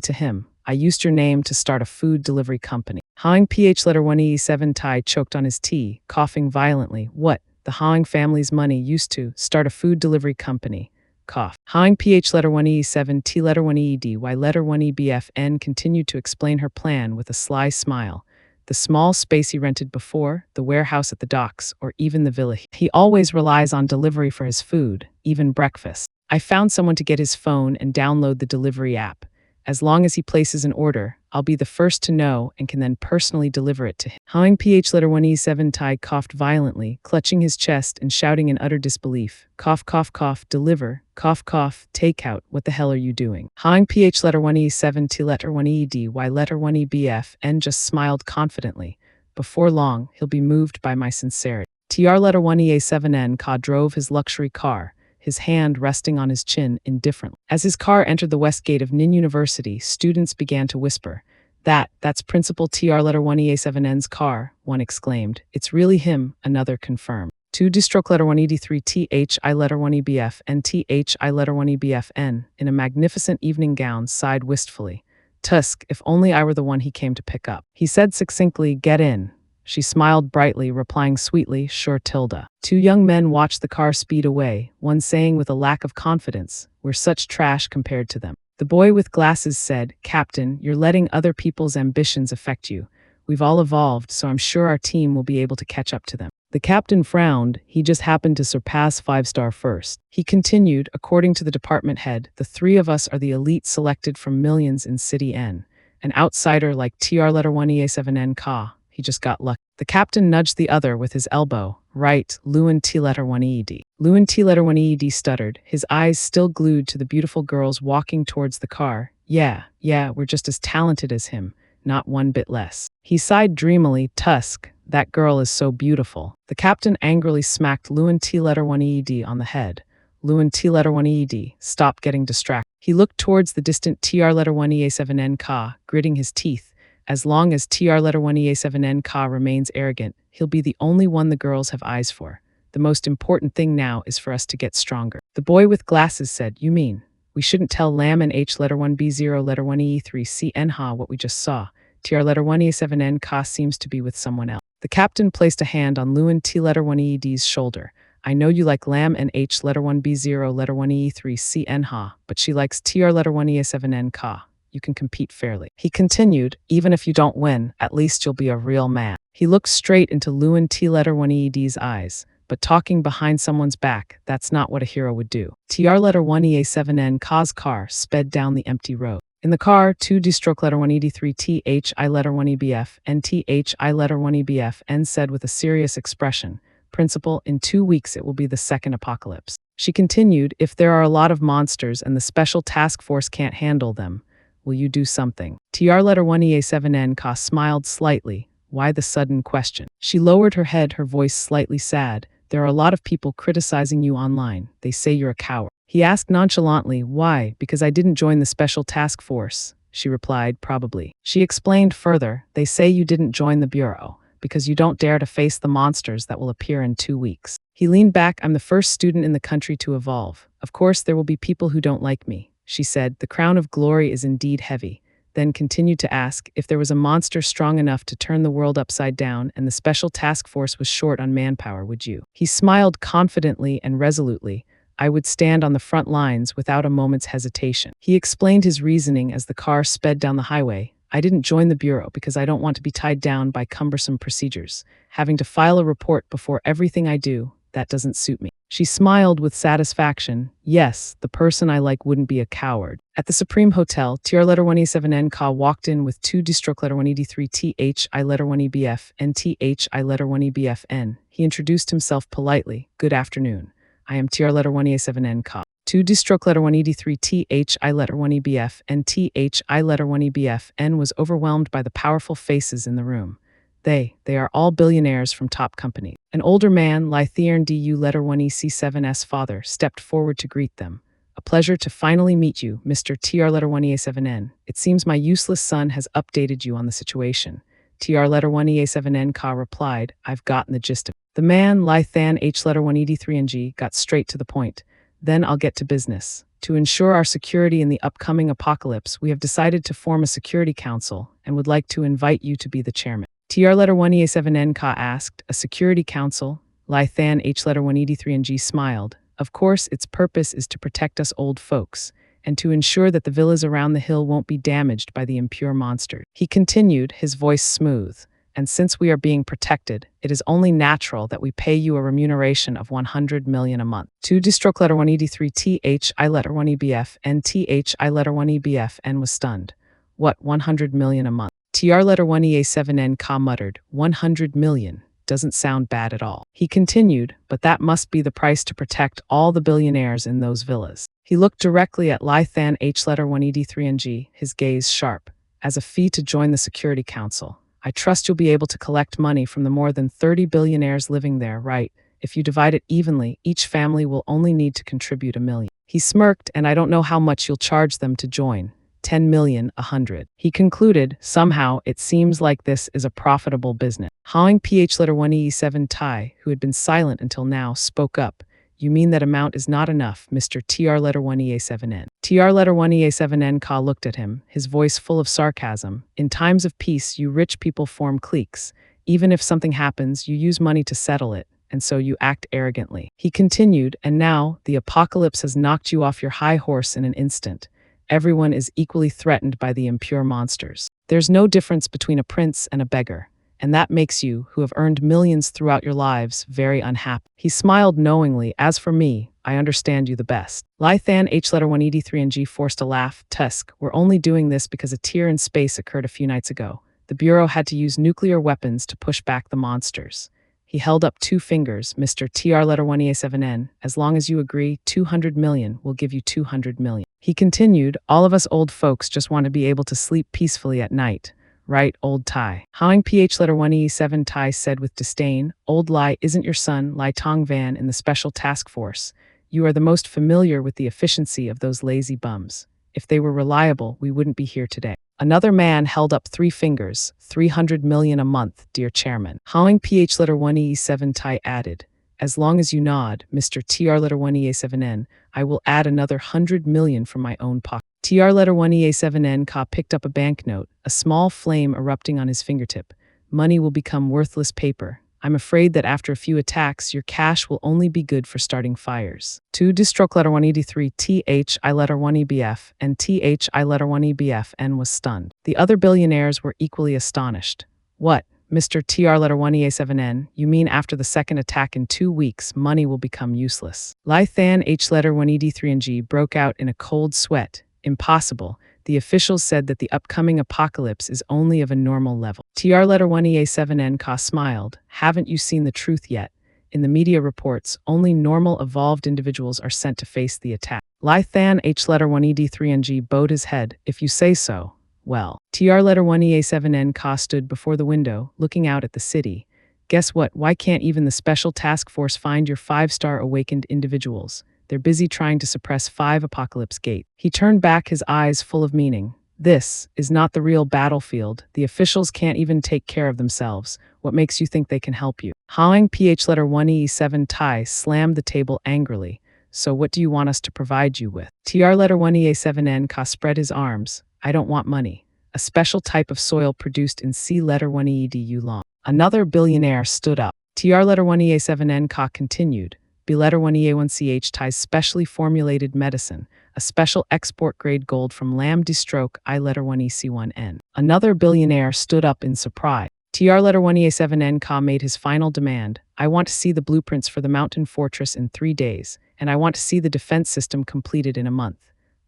to him. I used your name to start a food delivery company. Hawing ph letter 1e7 Tai choked on his tea, coughing violently. What? The Hawing family's money used to start a food delivery company. Cough. Hawing ph letter 1e7 t letter 1ed, y letter 1ebf n continued to explain her plan with a sly smile. The small space he rented before, the warehouse at the docks, or even the villa. He always relies on delivery for his food, even breakfast. I found someone to get his phone and download the delivery app. As long as he places an order, I'll be the first to know and can then personally deliver it to him. Hawing ph letter 1e7 Tai coughed violently, clutching his chest and shouting in utter disbelief. Cough, cough, cough, deliver. Cough, cough, takeout. What the hell are you doing? Hawing ph letter 1e7 t letter 1ed, y letter 1ebf n just smiled confidently. Before long, he'll be moved by my sincerity. Tr letter 1ea7n Ka drove his luxury car, his hand resting on his chin indifferently. As his car entered the west gate of Nin University, students began to whisper. That's Principal Tr letter 1ea7n's car, one exclaimed. It's really him, another confirmed. 2 stroke letter 1ed3 thi letter 1ebf and thi letter 1ebfn, in a magnificent evening gown, sighed wistfully. Tusk, if only I were the one he came to pick up. He said succinctly, get in. She smiled brightly, replying sweetly, sure Tilda. 2 young men watched the car speed away, one saying with a lack of confidence, we're such trash compared to them. The boy with glasses said, Captain, you're letting other people's ambitions affect you. We've all evolved, so I'm sure our team will be able to catch up to them. The captain frowned. He just happened to surpass 5-star first. He continued, according to the department head, the 3 of us are the elite selected from millions in City N. An outsider like Tr letter 1ea7n Ka. He just got lucky. The captain nudged the other with his elbow. Right, Luan T letter 1ed. Luan T letter 1ed stuttered, his eyes still glued to the beautiful girls walking towards the car. Yeah, we're just as talented as him, not one bit less. He sighed dreamily, Tusk, that girl is so beautiful. The captain angrily smacked Luan T letter 1ed on the head. Luan T letter 1ed, stop getting distracted. He looked towards the distant Tr letter 1ea7n Ka, gritting his teeth. As long as Tr letter 1ea7n Ka remains arrogant, he'll be the only one the girls have eyes for. The most important thing now is for us to get stronger. The boy with glasses said, you mean, we shouldn't tell Lam and H letter 1b0 letter 1e3 C Nha what we just saw. Tr letter 1ea7n Ka seems to be with someone else. The captain placed a hand on Luan T letter 1ed's shoulder. I know you like Lam and H letter 1b0 letter 1e3 C Nha, but she likes Tr letter 1ea7n Ka. You can compete fairly. He continued, even if you don't win, at least you'll be a real man. He looked straight into Luan T letter 1ed's eyes, but talking behind someone's back, that's not what a hero would do. Tr letter 1ea7n Ka's car sped down the empty road. In the car, 2 stroke letter 1ed3 thi letter 1ebf and thi letter 1ebf n said with a serious expression, Principal, in 2 weeks it will be the second apocalypse. She continued, if there are a lot of monsters and the special task force can't handle them, will you do something? Tr letter 1ea7n Ka smiled slightly. Why the sudden question? She lowered her head, her voice slightly sad. There are a lot of people criticizing you online. They say you're a coward. He asked nonchalantly, why? Because I didn't join the special task force. She replied, probably. She explained further, they say you didn't join the bureau because you don't dare to face the monsters that will appear in 2 weeks. He leaned back, I'm the first student in the country to evolve. Of course, there will be people who don't like me. She said, the crown of glory is indeed heavy, then continued to ask, if there was a monster strong enough to turn the world upside down and the special task force was short on manpower, would you? He smiled confidently and resolutely. I would stand on the front lines without a moment's hesitation. He explained his reasoning as the car sped down the highway. I didn't join the bureau because I don't want to be tied down by cumbersome procedures. Having to file a report before everything I do, that doesn't suit me. She smiled with satisfaction. Yes, the person I like wouldn't be a coward. At the Supreme Hotel, TR letter 1E7N Ka walked in with 2 stroke letter 1ED3 TH I letter 1EBF and TH I letter 1EBFN. He introduced himself politely. Good afternoon. I am TR letter 1E7N Ka. 2 stroke letter 1ED3 TH I letter 1EBF and TH I letter 1EBFN was overwhelmed by the powerful faces in the room. They are all billionaires from top companies. An older man, Lythearn DU letter 1EC7's father, stepped forward to greet them. A pleasure to finally meet you, Mr. TR letter 1EA7N. It seems my useless son has updated you on the situation. TR letter 1EA7N Ka replied, I've gotten the gist of it. The man, Lythan H letter 1ED3NG, got straight to the point. Then I'll get to business. To ensure our security in the upcoming apocalypse, we have decided to form a security council and would like to invite you to be the chairman. TR letter 1EA7N Ka asked, a security council? Lythan H letter 1ED3NG smiled. Of course, its purpose is to protect us old folks, and to ensure that the villas around the hill won't be damaged by the impure monsters. He continued, his voice smooth. And since we are being protected, it is only natural that we pay you a remuneration of 100 million a month. 2 stroke letter 1ED3 TH I letter 1EBF and TH I letter 1EBFN was stunned. What, 100 million a month? TR letter 1EA7N Ka muttered, 100 million. Doesn't sound bad at all. He continued, but that must be the price to protect all the billionaires in those villas. He looked directly at Lythan H letter 1ED3NG, his gaze sharp. As a fee to join the Security Council, I trust you'll be able to collect money from the more than 30 billionaires living there, right? If you divide it evenly, each family will only need to contribute $1 million. He smirked, and I don't know how much you'll charge them to join. 10 million, 100. He concluded, somehow, it seems like this is a profitable business. Hawing PH letter 1EE7 Tai, who had been silent until now, spoke up. You mean that amount is not enough, Mr. TR letter 1EA7N. TR letter 1EA7N Ka looked at him, his voice full of sarcasm. In times of peace, you rich people form cliques. Even if something happens, you use money to settle it, and so you act arrogantly. He continued, and now, the apocalypse has knocked you off your high horse in an instant. Everyone is equally threatened by the impure monsters. There's no difference between a prince and a beggar, and that makes you, who have earned millions throughout your lives, very unhappy. He smiled knowingly. As for me, I understand you the best. Lythan H letter 1ED3NG forced a laugh. Tusk, we're only doing this because a tear in space occurred a few nights ago. The Bureau had to use nuclear weapons to push back the monsters. He held up 2 fingers, Mr. TR letter 1EA7N. As long as you agree, 200 million will give you 200 million. He continued, all of us old folks just want to be able to sleep peacefully at night. Right, old Tai. Hawing PH letter 1E7 Tai said with disdain, Old Lai isn't your son, Lai Tong Van in the Special Task Force. You are the most familiar with the efficiency of those lazy bums. If they were reliable, we wouldn't be here today. Another man held up 3 fingers, 300 million a month, dear chairman. Hawing PH letter 1E7 Tai added, as long as you nod, Mr. TR letter 1EA7N, I will add another 100 million from my own pocket. TR letter 1EA7N Ka picked up a banknote, a small flame erupting on his fingertip. Money will become worthless paper. I'm afraid that after a few attacks, your cash will only be good for starting fires. 2 stroke letter 1ED3 TH I letter 1EBF and TH I letter 1EBFN was stunned. The other billionaires were equally astonished. What? Mr. TR letter 1EA7N, you mean after the second attack in 2 weeks, money will become useless? Lythan H letter 1ED3NG broke out in a cold sweat. Impossible. The officials said that the upcoming apocalypse is only of a normal level. TR letter 1EA7N Ka smiled. Haven't you seen the truth yet? In the media reports, only normal evolved individuals are sent to face the attack. Lythan H letter 1ED3NG bowed his head. If you say so. Well, TR letter 1EA7N Ka stood before the window, looking out at the city. Guess what? Why can't even the Special Task Force find your 5-star awakened individuals? They're busy trying to suppress 5 Apocalypse Gate. He turned back, his eyes full of meaning. This is not the real battlefield. The officials can't even take care of themselves. What makes you think they can help you? Hawing PH letter 1E7 Tai slammed the table angrily. So what do you want us to provide you with? TR letter 1EA7N Ka spread his arms. I don't want money. A special type of soil produced in C letter 1EEDU long. Another billionaire stood up. TR letter 1EA7N Ka continued. B letter 1EA1CH Tai's specially formulated medicine, a special export-grade gold from Lam de Stroke I letter 1EC1N. Another billionaire stood up in surprise. TR letter 1EA7N Ka made his final demand. I want to see the blueprints for the mountain fortress in 3 days, and I want to see the defense system completed in a month.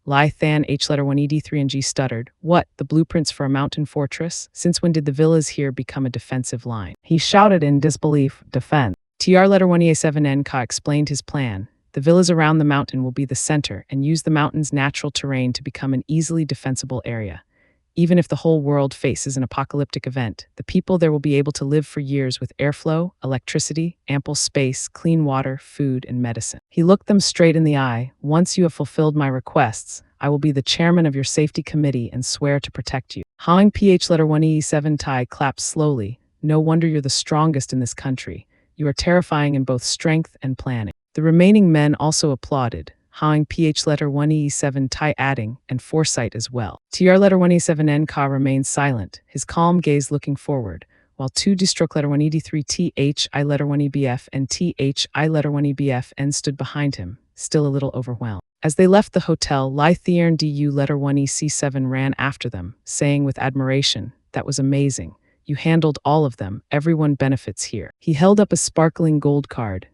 Lai Than H letter 1ED3NG stuttered. What, the blueprints for a mountain fortress? Since when did the villas here become a defensive line? He shouted in disbelief, defense. TR letter 1EA7N Ka explained his plan. The villas around the mountain will be the center and use the mountain's natural terrain to become an easily defensible area. Even if the whole world faces an apocalyptic event, the people there will be able to live for years with airflow, electricity, ample space, clean water, food, and medicine. He looked them straight in the eye. Once you have fulfilled my requests, I will be the chairman of your safety committee and swear to protect you. Hang PH letter 1E7 Tai clapped slowly. No wonder you're the strongest in this country. You are terrifying in both strength and planning. The remaining men also applauded. Hang PH letter 1E7 Tai adding, and foresight as well. TR letter 1E7N Ka remained silent, his calm gaze looking forward, while 2 D-stroke letter 1ED3 TH I letter 1EBF and TH I letter 1EBF N stood behind him, still a little overwhelmed. As they left the hotel, Lai Thiern DU letter 1EC7 ran after them, saying with admiration, "That was amazing. You handled all of them. Everyone benefits here." He held up a sparkling gold card.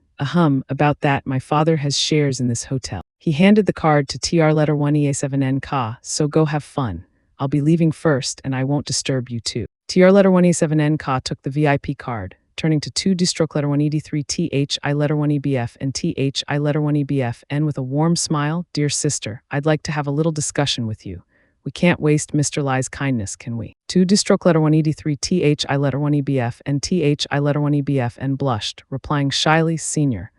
About that, my father has shares in this hotel. He handed the card to TR letter 1EA7N Ka, so go have fun. I'll be leaving first, and I won't disturb you too. TR letter 1EA7N Ka took the VIP card, turning to 2 D-stroke letter 1ED3 TH I letter 1EBF and TH I letter 1EBF N with a warm smile. "Dear sister, I'd like to have a little discussion with you. We can't waste Mr. Lai's kindness, can we?" 2 D-stroke letter 1ED3 TH I letter 1EBF and TH I letter 1EBF and blushed, replying shyly, "Senior,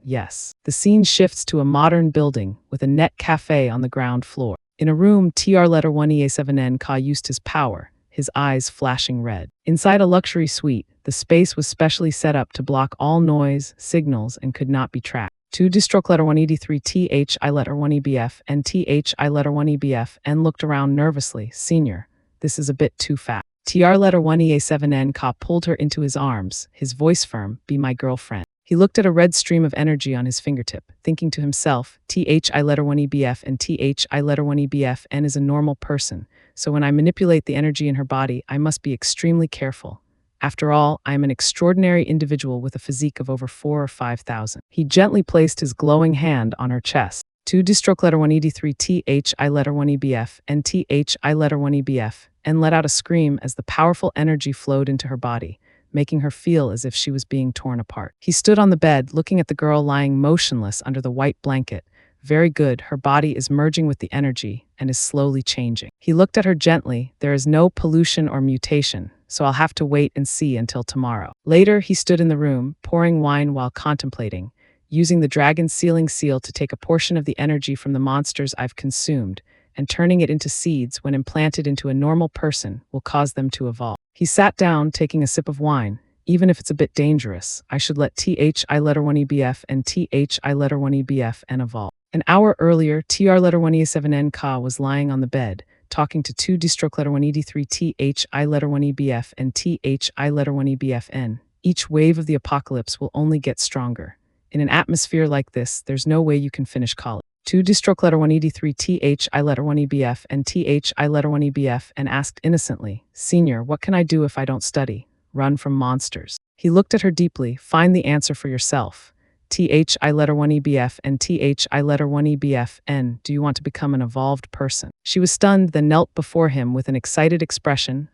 yes." The scene shifts to a modern building with a net cafe on the ground floor. In a room, TR letter 1EA7N Ka used his power, his eyes flashing red. Inside a luxury suite, the space was specially set up to block all noise, signals, and could not be tracked. 2 D-stroke letter 1ED3 TH I letter 1EBF and TH I letter 1EBF and looked around nervously. "Senior, this is a bit too fast." TR letter 1EA7N Ka pulled her into his arms, his voice firm, "Be my girlfriend." He looked at a red stream of energy on his fingertip, thinking to himself, TH I letter 1EBF and TH I letter 1EBF N is a normal person, so when I manipulate the energy in her body, I must be extremely careful. After all, I am an extraordinary individual with a physique of over 4,000 or 5,000. He gently placed his glowing hand on her chest. 2 D-stroke letter 1ED3 TH I letter 1EBF and TH I letter 1EBF and let out a scream as the powerful energy flowed into her body, making her feel as if she was being torn apart. He stood on the bed, looking at the girl lying motionless under the white blanket. Very good, her body is merging with the energy and is slowly changing. He looked at her gently. There is no pollution or mutation, so I'll have to wait and see until tomorrow. Later, he stood in the room, pouring wine while contemplating, using the dragon's sealing seal to take a portion of the energy from the monsters I've consumed, and turning it into seeds when implanted into a normal person will cause them to evolve. He sat down, taking a sip of wine. Even if it's a bit dangerous, I should let TH I letter 1EBF and TH I letter 1EBF N evolve. An hour earlier, TR letter 1E7N Ka was lying on the bed, talking to 2 D-stroke letter 1ED3 TH I letter 1EBF and TH I letter 1EBF N. Each wave of the apocalypse will only get stronger. In an atmosphere like this, there's no way you can finish college. 2 D-stroke letter 1ED3 TH I letter 1EBF and TH I letter 1EBF and asked innocently, "Senior, what can I do if I don't study? Run from monsters." He looked at her deeply. "Find the answer for yourself. TH I letter 1EBF and TH I letter 1EBF N. Do you want to become an evolved person?" She was stunned, then knelt before him with an excited expression.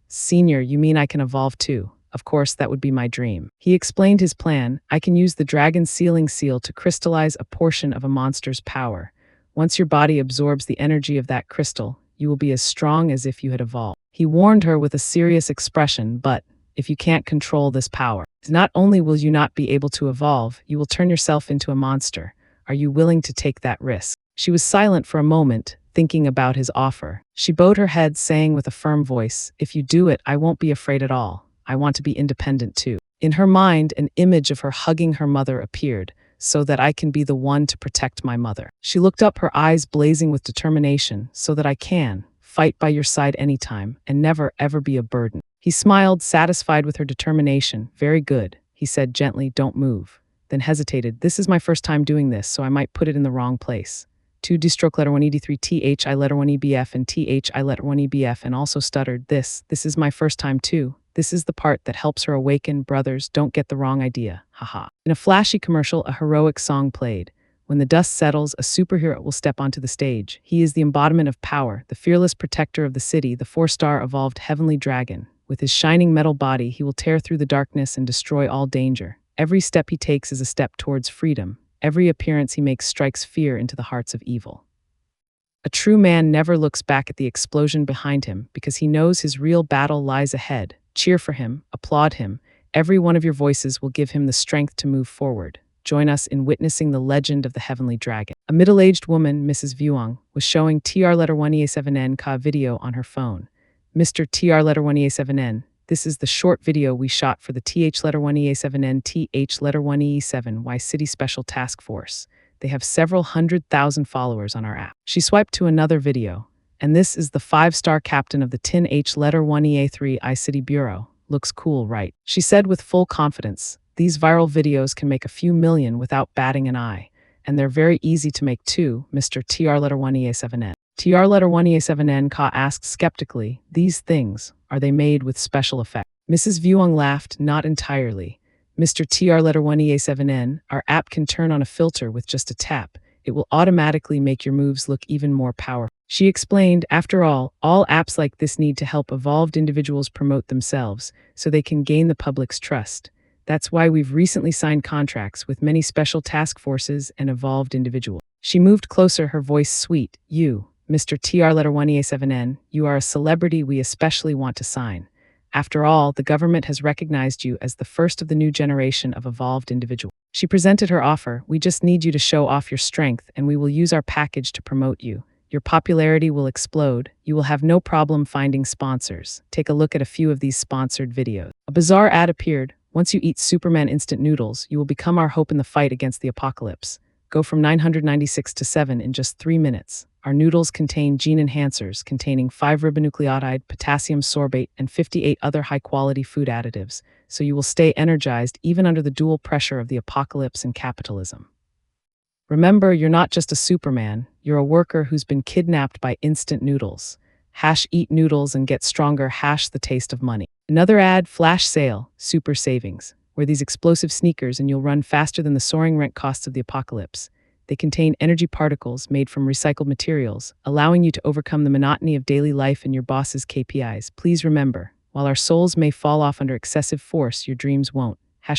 Senior, you mean I can evolve too? Of course, that would be my dream." He explained his plan. "I can use the dragon's sealing seal to crystallize a portion of a monster's power. Once your body absorbs the energy of that crystal, you will be as strong as if you had evolved." He warned her with a serious expression, "But if you can't control this power, not only will you not be able to evolve, you will turn yourself into a monster. Are you willing to take that risk?" She was silent for a moment, thinking about his offer. She bowed her head, saying with a firm voice, "If you do it, I won't be afraid at all. I want to be independent too." In her mind, an image of her hugging her mother appeared, "So that I can be the one to protect my mother." She looked up, her eyes blazing with determination, "So that I can fight by your side anytime and never ever be a burden." He smiled, satisfied with her determination. "Very good," he said gently, "don't move." Then hesitated. "This is my first time doing this, so I might put it in the wrong place. 2 distroke letter 1 ed3 thi letter 1 ebf and thi letter 1 ebf and also stuttered, this is my first time too. This is the part that helps her awaken. Brothers, don't get the wrong idea. Haha. In a flashy commercial, a heroic song played. When the dust settles, a superhero will step onto the stage. He is the embodiment of power, the fearless protector of the city, the 4-star evolved heavenly dragon. With his shining metal body, he will tear through the darkness and destroy all danger. Every step he takes is a step towards freedom. Every appearance he makes strikes fear into the hearts of evil. A true man never looks back at the explosion behind him because he knows his real battle lies ahead. Cheer for him, applaud him. Every one of your voices will give him the strength to move forward. Join us in witnessing the legend of the heavenly dragon. A middle-aged woman, Mrs. Vuong, was showing TR letter 1EA7N Ka video on her phone. Mr. TR letter 1EA7N, this is the short video we shot for the TH letter 1EA7N TH letter 1EE7Y City Special Task Force. They have several 100,000 followers on our app. She swiped to another video, and this is the 5-star captain of the Tin H letter 1EA3 I City Bureau. Looks cool, right? She said with full confidence, these viral videos can make a few million without batting an eye, and they're very easy to make too, Mr. TR letter 1EA7N. TR letter 1EA7N Ka asked skeptically, these things, are they made with special effect? Mrs. Vuong laughed, not entirely. Mr. TR letter 1EA7N, our app can turn on a filter with just a tap. It will automatically make your moves look even more powerful. She explained, after all apps like this need to help evolved individuals promote themselves so they can gain the public's trust. That's why we've recently signed contracts with many special task forces and evolved individuals. She moved closer, her voice sweet. You, Mr. TR letter 1EA7N, you are a celebrity we especially want to sign. After all, the government has recognized you as the first of the new generation of evolved individuals. She presented her offer. We just need you to show off your strength, and we will use our package to promote you. Your popularity will explode. You will have no problem finding sponsors. Take a look at a few of these sponsored videos. A bizarre ad appeared. Once you eat Superman instant noodles, you will become our hope in the fight against the apocalypse. Go from 996 to 7 in just 3 minutes. Our noodles contain gene enhancers containing 5-ribonucleotide, potassium sorbate, and 58 other high-quality food additives, so you will stay energized even under the dual pressure of the apocalypse and capitalism. Remember, you're not just a Superman, you're a worker who's been kidnapped by instant noodles. #eat noodles and get stronger, #the taste of money. Another ad, flash sale, super savings. Wear these explosive sneakers and you'll run faster than the soaring rent costs of the apocalypse. They contain energy particles made from recycled materials, allowing you to overcome the monotony of daily life and your boss's KPIs. Please remember, while our souls may fall off under excessive force, your dreams won't.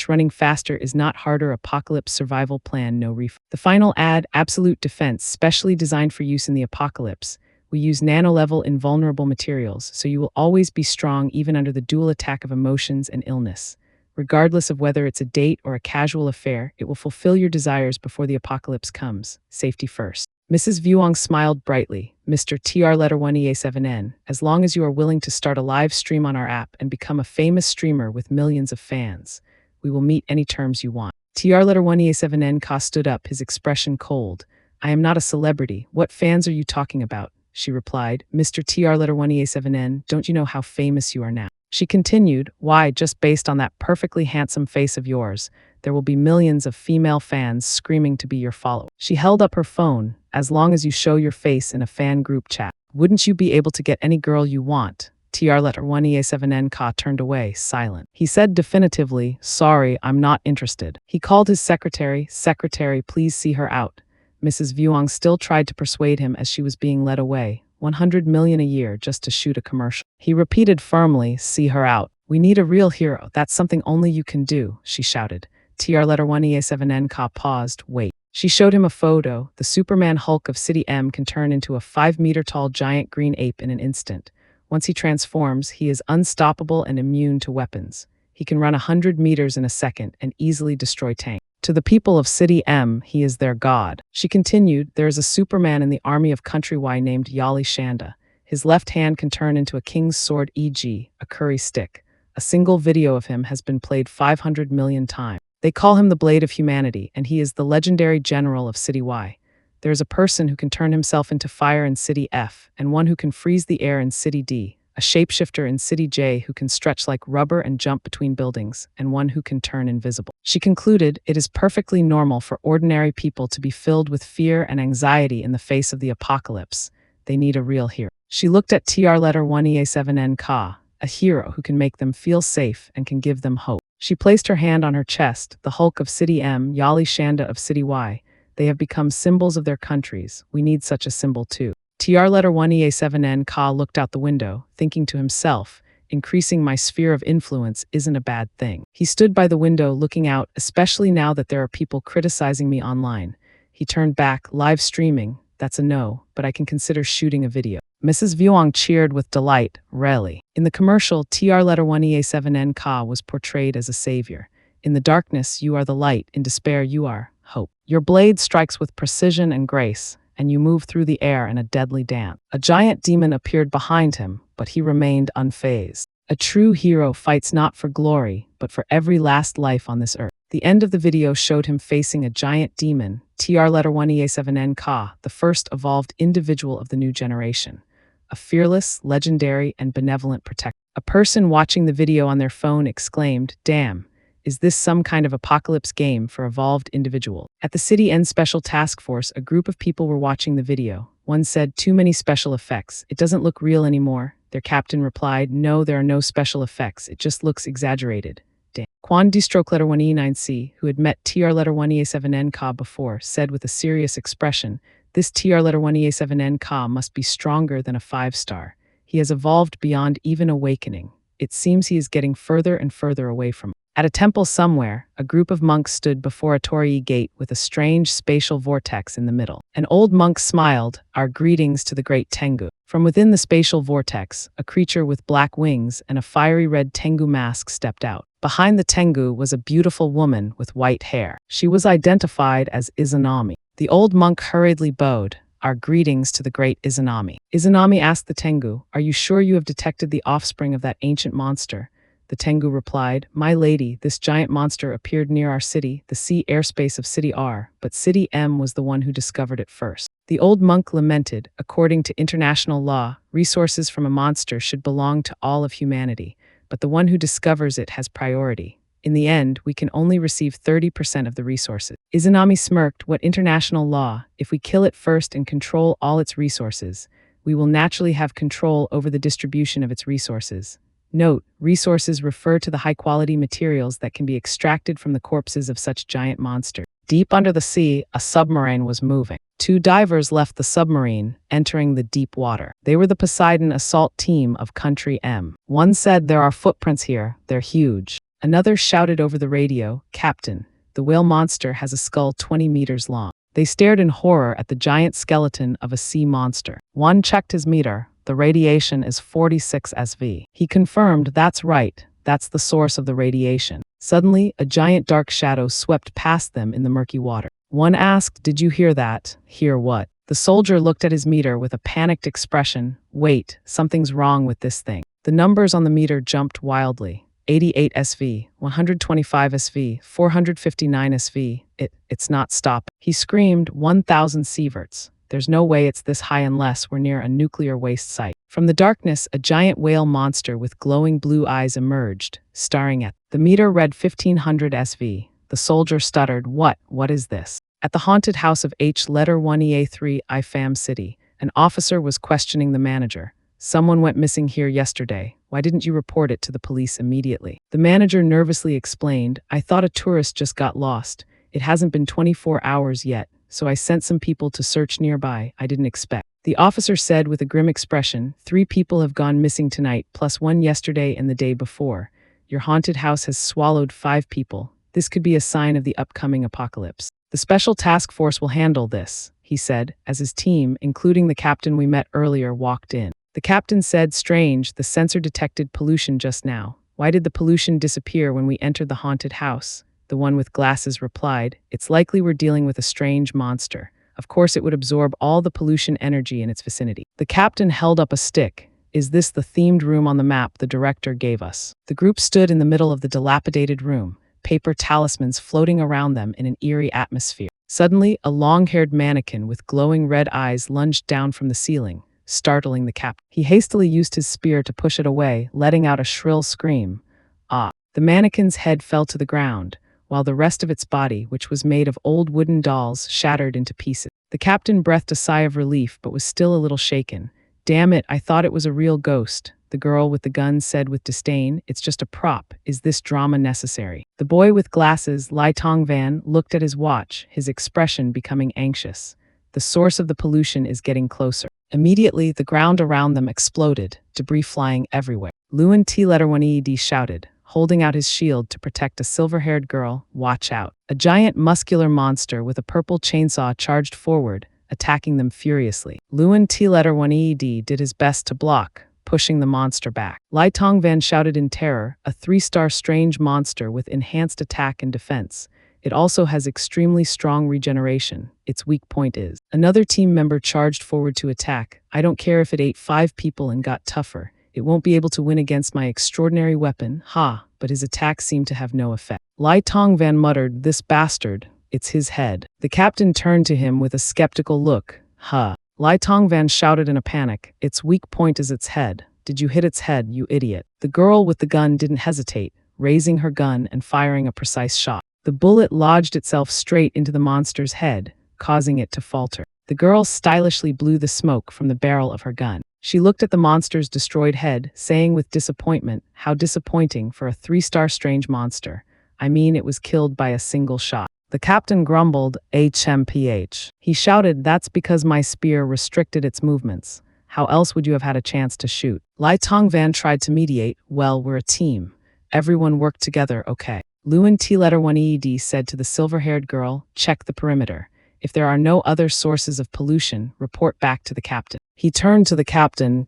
Running faster is not harder. Apocalypse survival plan, no refund. The final ad, absolute defense, specially designed for use in the apocalypse. We use nano-level invulnerable materials, so you will always be strong even under the dual attack of emotions and illness. Regardless of whether it's a date or a casual affair, it will fulfill your desires before the apocalypse comes. Safety first. Mrs. Vuong smiled brightly. Mr. TR letter 1EA7N, as long as you are willing to start a live stream on our app and become a famous streamer with millions of fans, we will meet any terms you want. TR letter 1EA7N Ka stood up, his expression cold. I am not a celebrity. What fans are you talking about? She replied. Mr. TR letter 1EA7N, don't you know how famous you are now? She continued, why, just based on that perfectly handsome face of yours, there will be millions of female fans screaming to be your follower. She held up her phone, as long as you show your face in a fan group chat. Wouldn't you be able to get any girl you want? TR letter 1EA7N Ka turned away, silent. He said definitively, sorry, I'm not interested. He called his secretary, please see her out. Mrs. Vuong still tried to persuade him as she was being led away. 100 million a year just to shoot a commercial. He repeated firmly, see her out. We need a real hero. That's something only you can do, she shouted. TR letter 1EA7N Ka paused, wait. She showed him a photo. The Superman Hulk of City M can turn into a 5-meter-tall giant green ape in an instant. Once he transforms, he is unstoppable and immune to weapons. He can run 100 meters in a second and easily destroy tanks. To the people of City M, he is their god. She continued, there is a Superman in the army of Country Y named Yali Shanda. His left hand can turn into a king's sword, e.g., a curry stick. A single video of him has been played 500 million times. They call him the Blade of Humanity, and he is the legendary general of City Y. There is a person who can turn himself into fire in City F, and one who can freeze the air in City D. a shapeshifter in City J who can stretch like rubber and jump between buildings, and one who can turn invisible. She concluded it is perfectly normal for ordinary people to be filled with fear and anxiety in the face of the apocalypse. They need a real hero. She looked at TR letter 1EA7N Ka, a hero who can make them feel safe and can give them hope. She placed her hand on her chest, the Hulk of City M, Yali Shanda of City Y. They have become symbols of their countries. We need such a symbol too. TR letter 1EA7N Ka looked out the window, thinking to himself, increasing my sphere of influence isn't a bad thing. He stood by the window looking out, especially now that there are people criticizing me online. He turned back, live streaming. That's a no, but I can consider shooting a video. Mrs. Vuong cheered with delight, really. In the commercial, TR letter 1EA7N Ka was portrayed as a savior. In the darkness, you are the light. In despair, you are hope. Your blade strikes with precision and grace, and you move through the air in a deadly dance. A giant demon appeared behind him, but he remained unfazed. A true hero fights not for glory, but for every last life on this earth. The end of the video showed him facing a giant demon, TR letter 1EA7N Ka, the first evolved individual of the new generation. A fearless, legendary, and benevolent protector. A person watching the video on their phone exclaimed, "Damn, is this some kind of apocalypse game for evolved individual?" At the City End Special Task Force, a group of people were watching the video. One said, "Too many special effects. It doesn't look real anymore." Their captain replied, "No, there are no special effects. It just looks exaggerated." Damn. Quan D stroke letter 1E9C, who had met TR letter 1EA7N Ka before, said with a serious expression, "This TR letter 1EA7N Ka must be stronger than a 5-star. He has evolved beyond even awakening. It seems he is getting further and further away from." At a temple somewhere, a group of monks stood before a torii gate with a strange spatial vortex in the middle. An old monk smiled, "Our greetings to the great Tengu." From within the spatial vortex, a creature with black wings and a fiery red Tengu mask stepped out. Behind the Tengu was a beautiful woman with white hair. She was identified as Izanami. The old monk hurriedly bowed, "Our greetings to the great Izanami." Izanami asked the Tengu, "Are you sure you have detected the offspring of that ancient monster?" The Tengu replied, "My lady, this giant monster appeared near our city, the sea airspace of City R, but City M was the one who discovered it first." The old monk lamented, "According to international law, resources from a monster should belong to all of humanity, but the one who discovers it has priority. In the end, we can only receive 30% of the resources." Izanami smirked, "What international law? If we kill it first and control all its resources, we will naturally have control over the distribution of its resources." Note, resources refer to the high-quality materials that can be extracted from the corpses of such giant monsters. Deep under the sea, a submarine was moving. Two divers left the submarine, entering the deep water. They were the Poseidon assault team of Country M. One said, "There are footprints here, they're huge." Another shouted over the radio, "Captain, the whale monster has a skull 20 meters long." They stared in horror at the giant skeleton of a sea monster. One checked his meter. "The radiation is 46 SV. He confirmed, "That's right, that's the source of the radiation." Suddenly, a giant dark shadow swept past them in the murky water. One asked, "Did you hear that?" "Hear what?" The soldier looked at his meter with a panicked expression. "Wait, something's wrong with this thing." The numbers on the meter jumped wildly. 88 SV, 125 SV, 459 SV. It's not stopping. He screamed, 1,000 sieverts. There's no way it's this high unless we're near a nuclear waste site. From the darkness, a giant whale monster with glowing blue eyes emerged, staring at the meter read 1500 SV. The soldier stuttered, What is this?" At the haunted house of H letter 1EA3 IFAM City, an officer was questioning the manager. "Someone went missing here yesterday. Why didn't you report it to the police immediately?" The manager nervously explained, "I thought a tourist just got lost. It hasn't been 24 hours yet, so I sent some people to search nearby. I didn't expect." The officer said with a grim expression, 3 people have gone missing tonight, plus 1 yesterday and the day before. Your haunted house has swallowed 5 people. This could be a sign of the upcoming apocalypse. The special task force will handle this, he said, as his team, including the captain we met earlier, walked in. The captain said, "Strange, the sensor detected pollution just now. Why did the pollution disappear when we entered the haunted house?" The one with glasses replied, "It's likely we're dealing with a strange monster. Of course it would absorb all the pollution energy in its vicinity." The captain held up a stick. "Is this the themed room on the map the director gave us?" The group stood in the middle of the dilapidated room, paper talismans floating around them in an eerie atmosphere. Suddenly, a long-haired mannequin with glowing red eyes lunged down from the ceiling, startling the captain. He hastily used his spear to push it away, letting out a shrill scream. Ah! The mannequin's head fell to the ground, while the rest of its body, which was made of old wooden dolls, shattered into pieces. The captain breathed a sigh of relief but was still a little shaken. Damn it, I thought it was a real ghost. The girl with the gun said with disdain, it's just a prop. Is this drama necessary? The boy with glasses, Lai Tongvan, looked at his watch, his expression becoming anxious. The source of the pollution is getting closer. Immediately, the ground around them exploded, debris flying everywhere. Luan T-1ED shouted, holding out his shield to protect a silver-haired girl, watch out. A giant muscular monster with a purple chainsaw charged forward, attacking them furiously. Luan T-1ED did his best to block, pushing the monster back. Lai Tongvan shouted in terror, a 3-star strange monster with enhanced attack and defense. It also has extremely strong regeneration. Its weak point is. Another team member charged forward to attack. I don't care if it ate 5 people and got tougher. It won't be able to win against my extraordinary weapon, but his attack seemed to have no effect. Lai Tongvan muttered, this bastard, it's his head. The captain turned to him with a skeptical look. Lai Tongvan shouted in a panic, its weak point is its head. Did you hit its head, you idiot? The girl with the gun didn't hesitate, raising her gun and firing a precise shot. The bullet lodged itself straight into the monster's head, causing it to falter. The girl stylishly blew the smoke from the barrel of her gun. She looked at the monster's destroyed head, saying with disappointment, how disappointing for a 3-star strange monster. I mean, it was killed by a single shot. The captain grumbled, HMPH. He shouted, that's because my spear restricted its movements. How else would you have had a chance to shoot? Lai Tongvan tried to mediate, well, we're a team. Everyone worked together, okay. Luan T-1ED said to the silver-haired girl, check the perimeter. If there are no other sources of pollution, report back to the captain. He turned to the captain.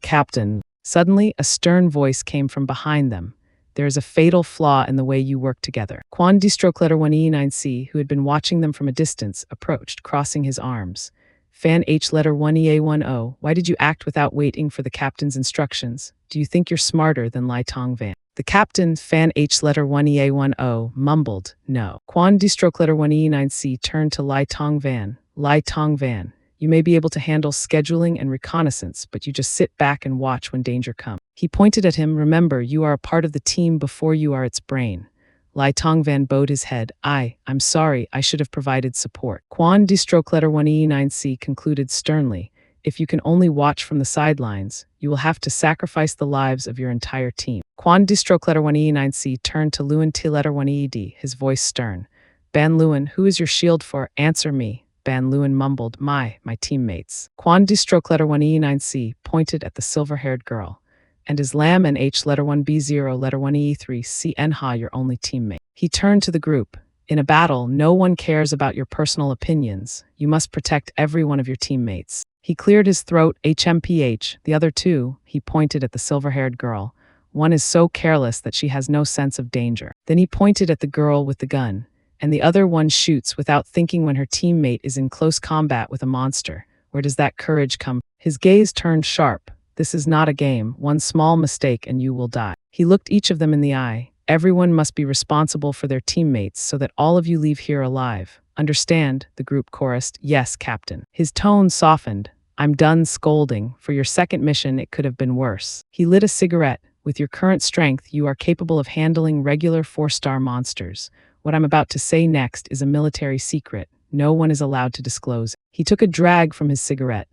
Suddenly, a stern voice came from behind them. There is a fatal flaw in the way you work together. Quan D-1E9C, who had been watching them from a distance, approached, crossing his arms. Fan H-1EA10, why did you act without waiting for the captain's instructions? Do you think you're smarter than Lai Tongvan? The captain, Fan H-1EA10, mumbled, no. Quan D-1E9C turned to Lai Tongvan. Lai Tongvan, you may be able to handle scheduling and reconnaissance, but you just sit back and watch when danger comes. He pointed at him, remember, you are a part of the team before you are its brain. Lai Tongvan bowed his head. I'm sorry, I should have provided support. Quan D-1E9C concluded sternly, if you can only watch from the sidelines, you will have to sacrifice the lives of your entire team. Quan D-1E9C turned to Luan T-1ED, his voice stern. Ban Luan, who is your shield for? Answer me. Ban Luan mumbled, my teammates. Quan D-1E9C pointed at the silver-haired girl. And is Lam and H-1B0-1E3C Nha your only teammate? He turned to the group. In a battle, no one cares about your personal opinions. You must protect every one of your teammates. He cleared his throat, HMPH. The other two, he pointed at the silver-haired girl. One is so careless that she has no sense of danger. Then he pointed at the girl with the gun. And the other one shoots without thinking when her teammate is in close combat with a monster. Where does that courage come? His gaze turned sharp. This is not a game. One small mistake and you will die. He looked each of them in the eye. Everyone must be responsible for their teammates so that all of you leave here alive. Understand? The group chorused. Yes, Captain. His tone softened. I'm done scolding. For your second mission, it could have been worse. He lit a cigarette. With your current strength, you are capable of handling regular 4-star monsters. What I'm about to say next is a military secret. No one is allowed to disclose it. He took a drag from his cigarette.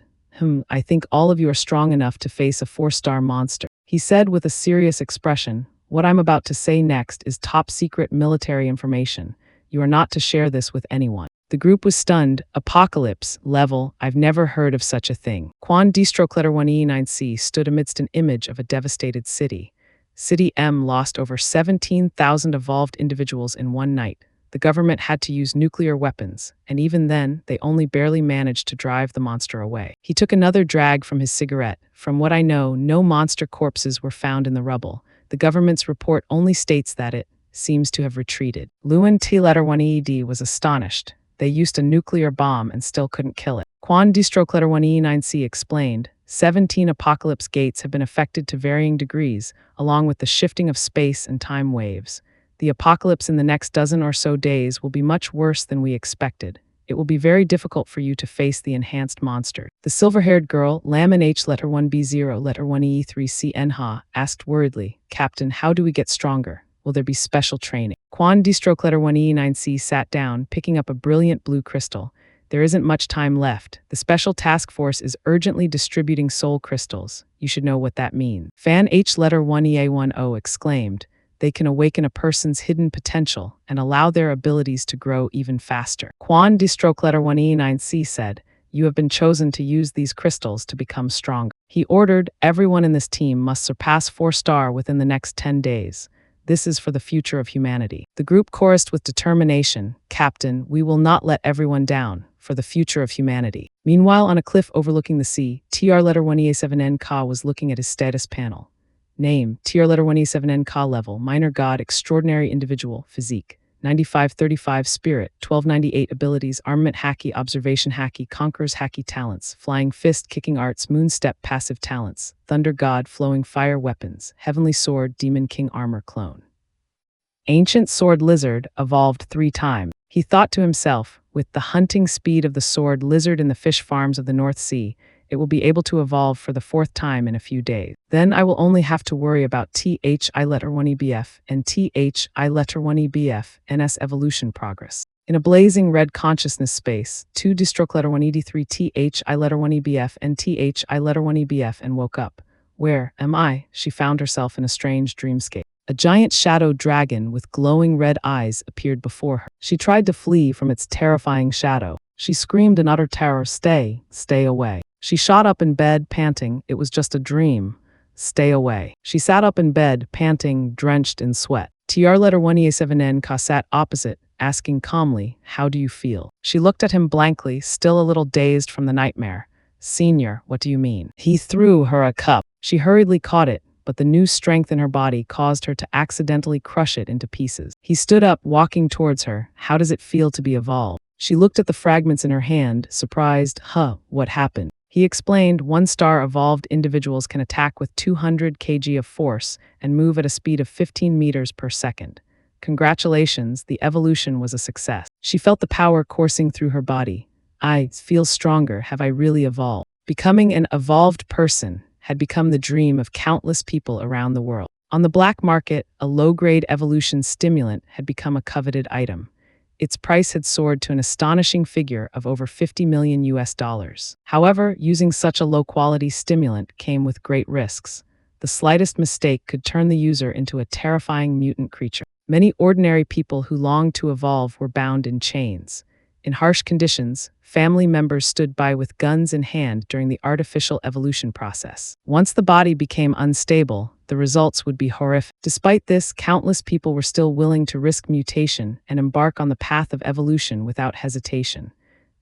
I think all of you are strong enough to face a 4-star monster. He said with a serious expression, what I'm about to say next is top secret military information. You are not to share this with anyone. The group was stunned. Apocalypse level. I've never heard of such a thing. Quan D-1E9C stood amidst an image of a devastated city. City M lost over 17,000 evolved individuals in one night. The government had to use nuclear weapons, and even then, they only barely managed to drive the monster away. He took another drag from his cigarette. From what I know, no monster corpses were found in the rubble. The government's report only states that it seems to have retreated. Luan T-1ED was astonished. They used a nuclear bomb and still couldn't kill it. Quan D-1E9C explained, 17 apocalypse gates have been affected to varying degrees, along with the shifting of space and time waves. The apocalypse in the next dozen or so days will be much worse than we expected. It will be very difficult for you to face the enhanced monster. The silver-haired girl, Lamin H letter 1B0 letter 1E3C Nha, asked worriedly, Captain, how do we get stronger? Will there be special training? Quan D-stroke letter 1E9C sat down, picking up a brilliant blue crystal. There isn't much time left. The special task force is urgently distributing soul crystals. You should know what that means. Fan H letter 1EA10 exclaimed, they can awaken a person's hidden potential and allow their abilities to grow even faster. Quan D-stroke letter 1E9C said, you have been chosen to use these crystals to become stronger. He ordered everyone in this team must surpass 4-star within the next 10 days. This is for the future of humanity. The group chorused with determination, Captain, we will not let everyone down, for the future of humanity. Meanwhile, on a cliff overlooking the sea, TR letter 1EA7N Ka was looking at his status panel. Name, TR letter 1E7N Ka level, minor god, extraordinary individual, physique, 9535 spirit, 1298 abilities, armament haki, observation haki, conquerors haki talents, flying fist, kicking arts, moon step passive talents, thunder god, flowing fire weapons, heavenly sword, demon king armor clone. Ancient sword lizard, evolved 3 times. He thought to himself, with the hunting speed of the sword lizard in the fish farms of the North Sea, it will be able to evolve for the 4th time in a few days. Then I will only have to worry about THI letter 1EBF and THI letter 1EBF NS evolution progress. In a blazing red consciousness space, 2 D-stroke letter 1ED3 THI letter 1EBF and THI letter 1EBF and woke up. Where am I? She found herself in a strange dreamscape. A giant shadow dragon with glowing red eyes appeared before her. She tried to flee from its terrifying shadow. She screamed in utter terror, stay away. She shot up in bed, panting, it was just a dream. Stay away. She sat up in bed, panting, drenched in sweat. TR letter 1EA7N Ka sat opposite, asking calmly, how do you feel? She looked at him blankly, still a little dazed from the nightmare. Senior, what do you mean? He threw her a cup. She hurriedly caught it, but the new strength in her body caused her to accidentally crush it into pieces. He stood up, walking towards her. How does it feel to be evolved? She looked at the fragments in her hand, surprised. What happened? He explained 1-star evolved individuals can attack with 200 kg of force and move at a speed of 15 meters per second. Congratulations, the evolution was a success. She felt the power coursing through her body. I feel stronger. Have I really evolved? Becoming an evolved person had become the dream of countless people around the world. On the black market, a low-grade evolution stimulant had become a coveted item. Its price had soared to an astonishing figure of over $50 million. However, using such a low-quality stimulant came with great risks. The slightest mistake could turn the user into a terrifying mutant creature. Many ordinary people who longed to evolve were bound in chains. In harsh conditions, family members stood by with guns in hand during the artificial evolution process. Once the body became unstable, the results would be horrific. Despite this, countless people were still willing to risk mutation and embark on the path of evolution without hesitation.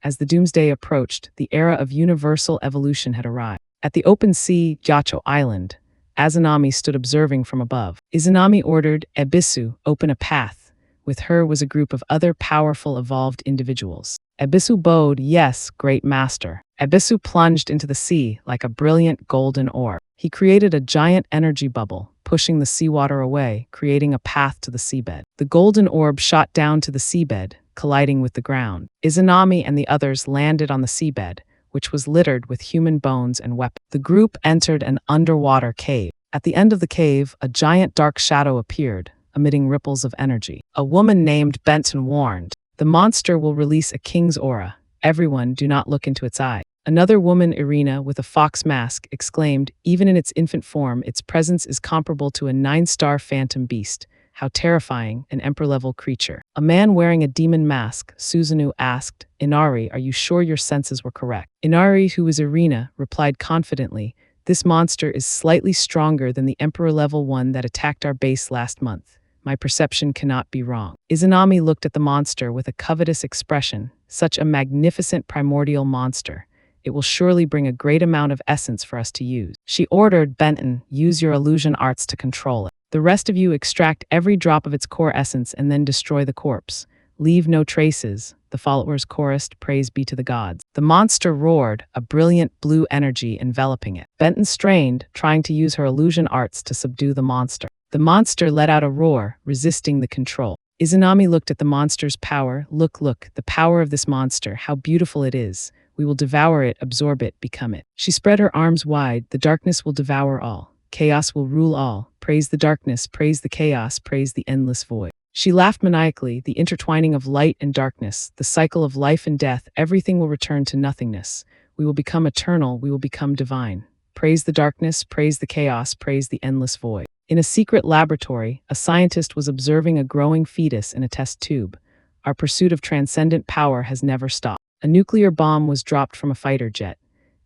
As the doomsday approached, the era of universal evolution had arrived. At the open sea, Gyacho Island, Izanami stood observing from above. Izanami ordered Ebisu, open a path. With her was a group of other powerful evolved individuals. Ebisu bowed, yes, great master. Ebisu plunged into the sea like a brilliant golden orb. He created a giant energy bubble, pushing the seawater away, creating a path to the seabed. The golden orb shot down to the seabed, colliding with the ground. Izanami and the others landed on the seabed, which was littered with human bones and weapons. The group entered an underwater cave. At the end of the cave, a giant dark shadow appeared, emitting ripples of energy. A woman named Benton warned, the monster will release a king's aura. Everyone, do not look into its eye. Another woman, Irina, with a fox mask, exclaimed, even in its infant form, its presence is comparable to a 9-star phantom beast. How terrifying, an emperor-level creature. A man wearing a demon mask, Susanoo, asked, Inari, are you sure your senses were correct? Inari, who was Irina, replied confidently, this monster is slightly stronger than the emperor-level one that attacked our base last month. My perception cannot be wrong. Izanami looked at the monster with a covetous expression. Such a magnificent primordial monster. It will surely bring a great amount of essence for us to use. She ordered Benton, use your illusion arts to control it. The rest of you extract every drop of its core essence and then destroy the corpse. Leave no traces. The followers chorused, praise be to the gods. The monster roared, a brilliant blue energy enveloping it. Benton strained, trying to use her illusion arts to subdue the monster. The monster let out a roar, resisting the control. Izanami looked at the monster's power. Look, look, the power of this monster, how beautiful it is. We will devour it, absorb it, become it. She spread her arms wide. The darkness will devour all. Chaos will rule all. Praise the darkness, praise the chaos, praise the endless void. She laughed maniacally, the intertwining of light and darkness, the cycle of life and death, everything will return to nothingness. We will become eternal, we will become divine. Praise the darkness, praise the chaos, praise the endless void. In a secret laboratory, a scientist was observing a growing fetus in a test tube. Our pursuit of transcendent power has never stopped. A nuclear bomb was dropped from a fighter jet.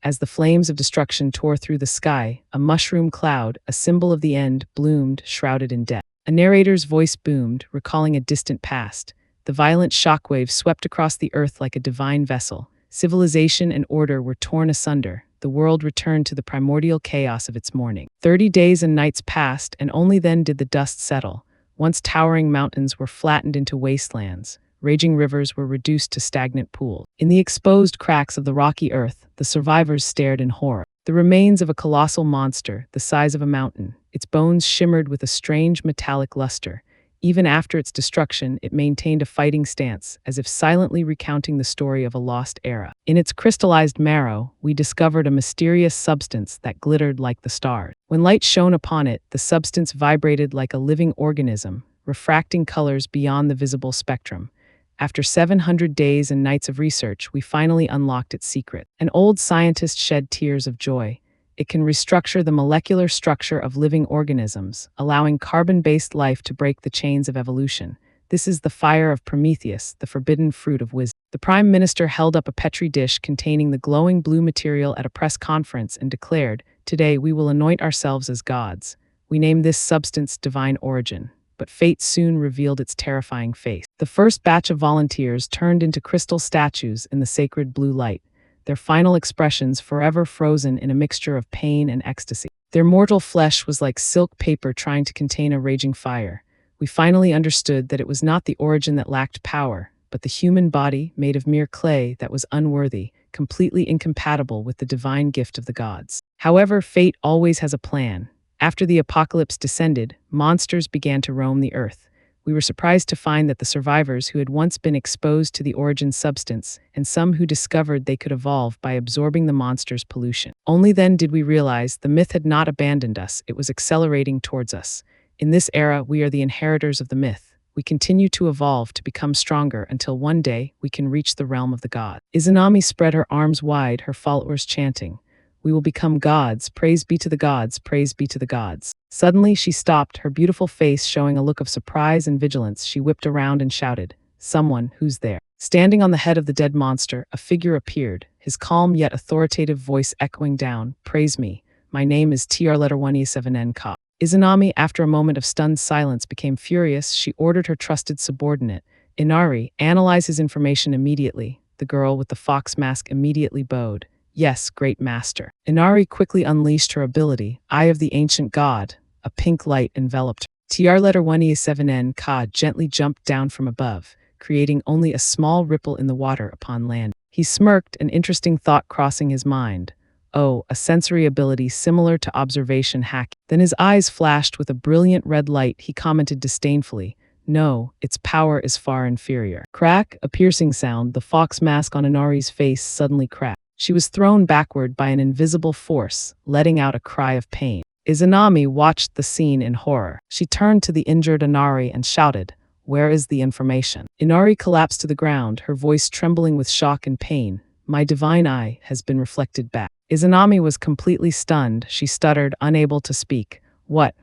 As the flames of destruction tore through the sky, a mushroom cloud, a symbol of the end, bloomed, shrouded in death. A narrator's voice boomed, recalling a distant past. The violent shockwave swept across the earth like a divine vessel. Civilization and order were torn asunder. The world returned to the primordial chaos of its morning. 30 days and nights passed, and only then did the dust settle. Once towering mountains were flattened into wastelands. Raging rivers were reduced to stagnant pools. In the exposed cracks of the rocky earth, the survivors stared in horror. The remains of a colossal monster, the size of a mountain. Its bones shimmered with a strange metallic luster. Even after its destruction, it maintained a fighting stance, as if silently recounting the story of a lost era. In its crystallized marrow, we discovered a mysterious substance that glittered like the stars. When light shone upon it, the substance vibrated like a living organism, refracting colors beyond the visible spectrum. After 700 days and nights of research, we finally unlocked its secret. An old scientist shed tears of joy. It can restructure the molecular structure of living organisms, allowing carbon-based life to break the chains of evolution. This is the fire of Prometheus, the forbidden fruit of wisdom. The Prime Minister held up a petri dish containing the glowing blue material at a press conference and declared, "Today we will anoint ourselves as gods." We named this substance Divine Origin. But fate soon revealed its terrifying face. The first batch of volunteers turned into crystal statues in the sacred blue light, their final expressions forever frozen in a mixture of pain and ecstasy. Their mortal flesh was like silk paper trying to contain a raging fire. We finally understood that it was not the origin that lacked power, but the human body made of mere clay that was unworthy, completely incompatible with the divine gift of the gods. However, fate always has a plan. After the apocalypse descended, monsters began to roam the earth. We were surprised to find that the survivors who had once been exposed to the origin substance, and some who discovered they could evolve by absorbing the monster's pollution. Only then did we realize the myth had not abandoned us, it was accelerating towards us. In this era, we are the inheritors of the myth. We continue to evolve to become stronger until one day we can reach the realm of the gods. Izanami spread her arms wide, her followers chanting, "We will become gods, praise be to the gods, praise be to the gods." Suddenly she stopped, her beautiful face showing a look of surprise and vigilance. She whipped around and shouted, "Someone, who's there?" Standing on the head of the dead monster, a figure appeared, his calm yet authoritative voice echoing down, "Praise me. My name is TR-17N-Ka." Izanami, after a moment of stunned silence, became furious. She ordered her trusted subordinate, Inari, analyze his information immediately. The girl with the fox mask immediately bowed. "Yes, great master." Inari quickly unleashed her ability, Eye of the Ancient God. A pink light enveloped her. TR-17N-Ka gently jumped down from above, creating only a small ripple in the water upon land. He smirked, an interesting thought crossing his mind. Oh, a sensory ability similar to observation hacking. Then his eyes flashed with a brilliant red light. He commented disdainfully, "No, its power is far inferior." Crack, a piercing sound, the fox mask on Inari's face suddenly cracked. She was thrown backward by an invisible force, letting out a cry of pain. Izanami watched the scene in horror. She turned to the injured Inari and shouted, "Where is the information?" Inari collapsed to the ground, her voice trembling with shock and pain. "My divine eye has been reflected back." Izanami was completely stunned. She stuttered, unable to speak. What?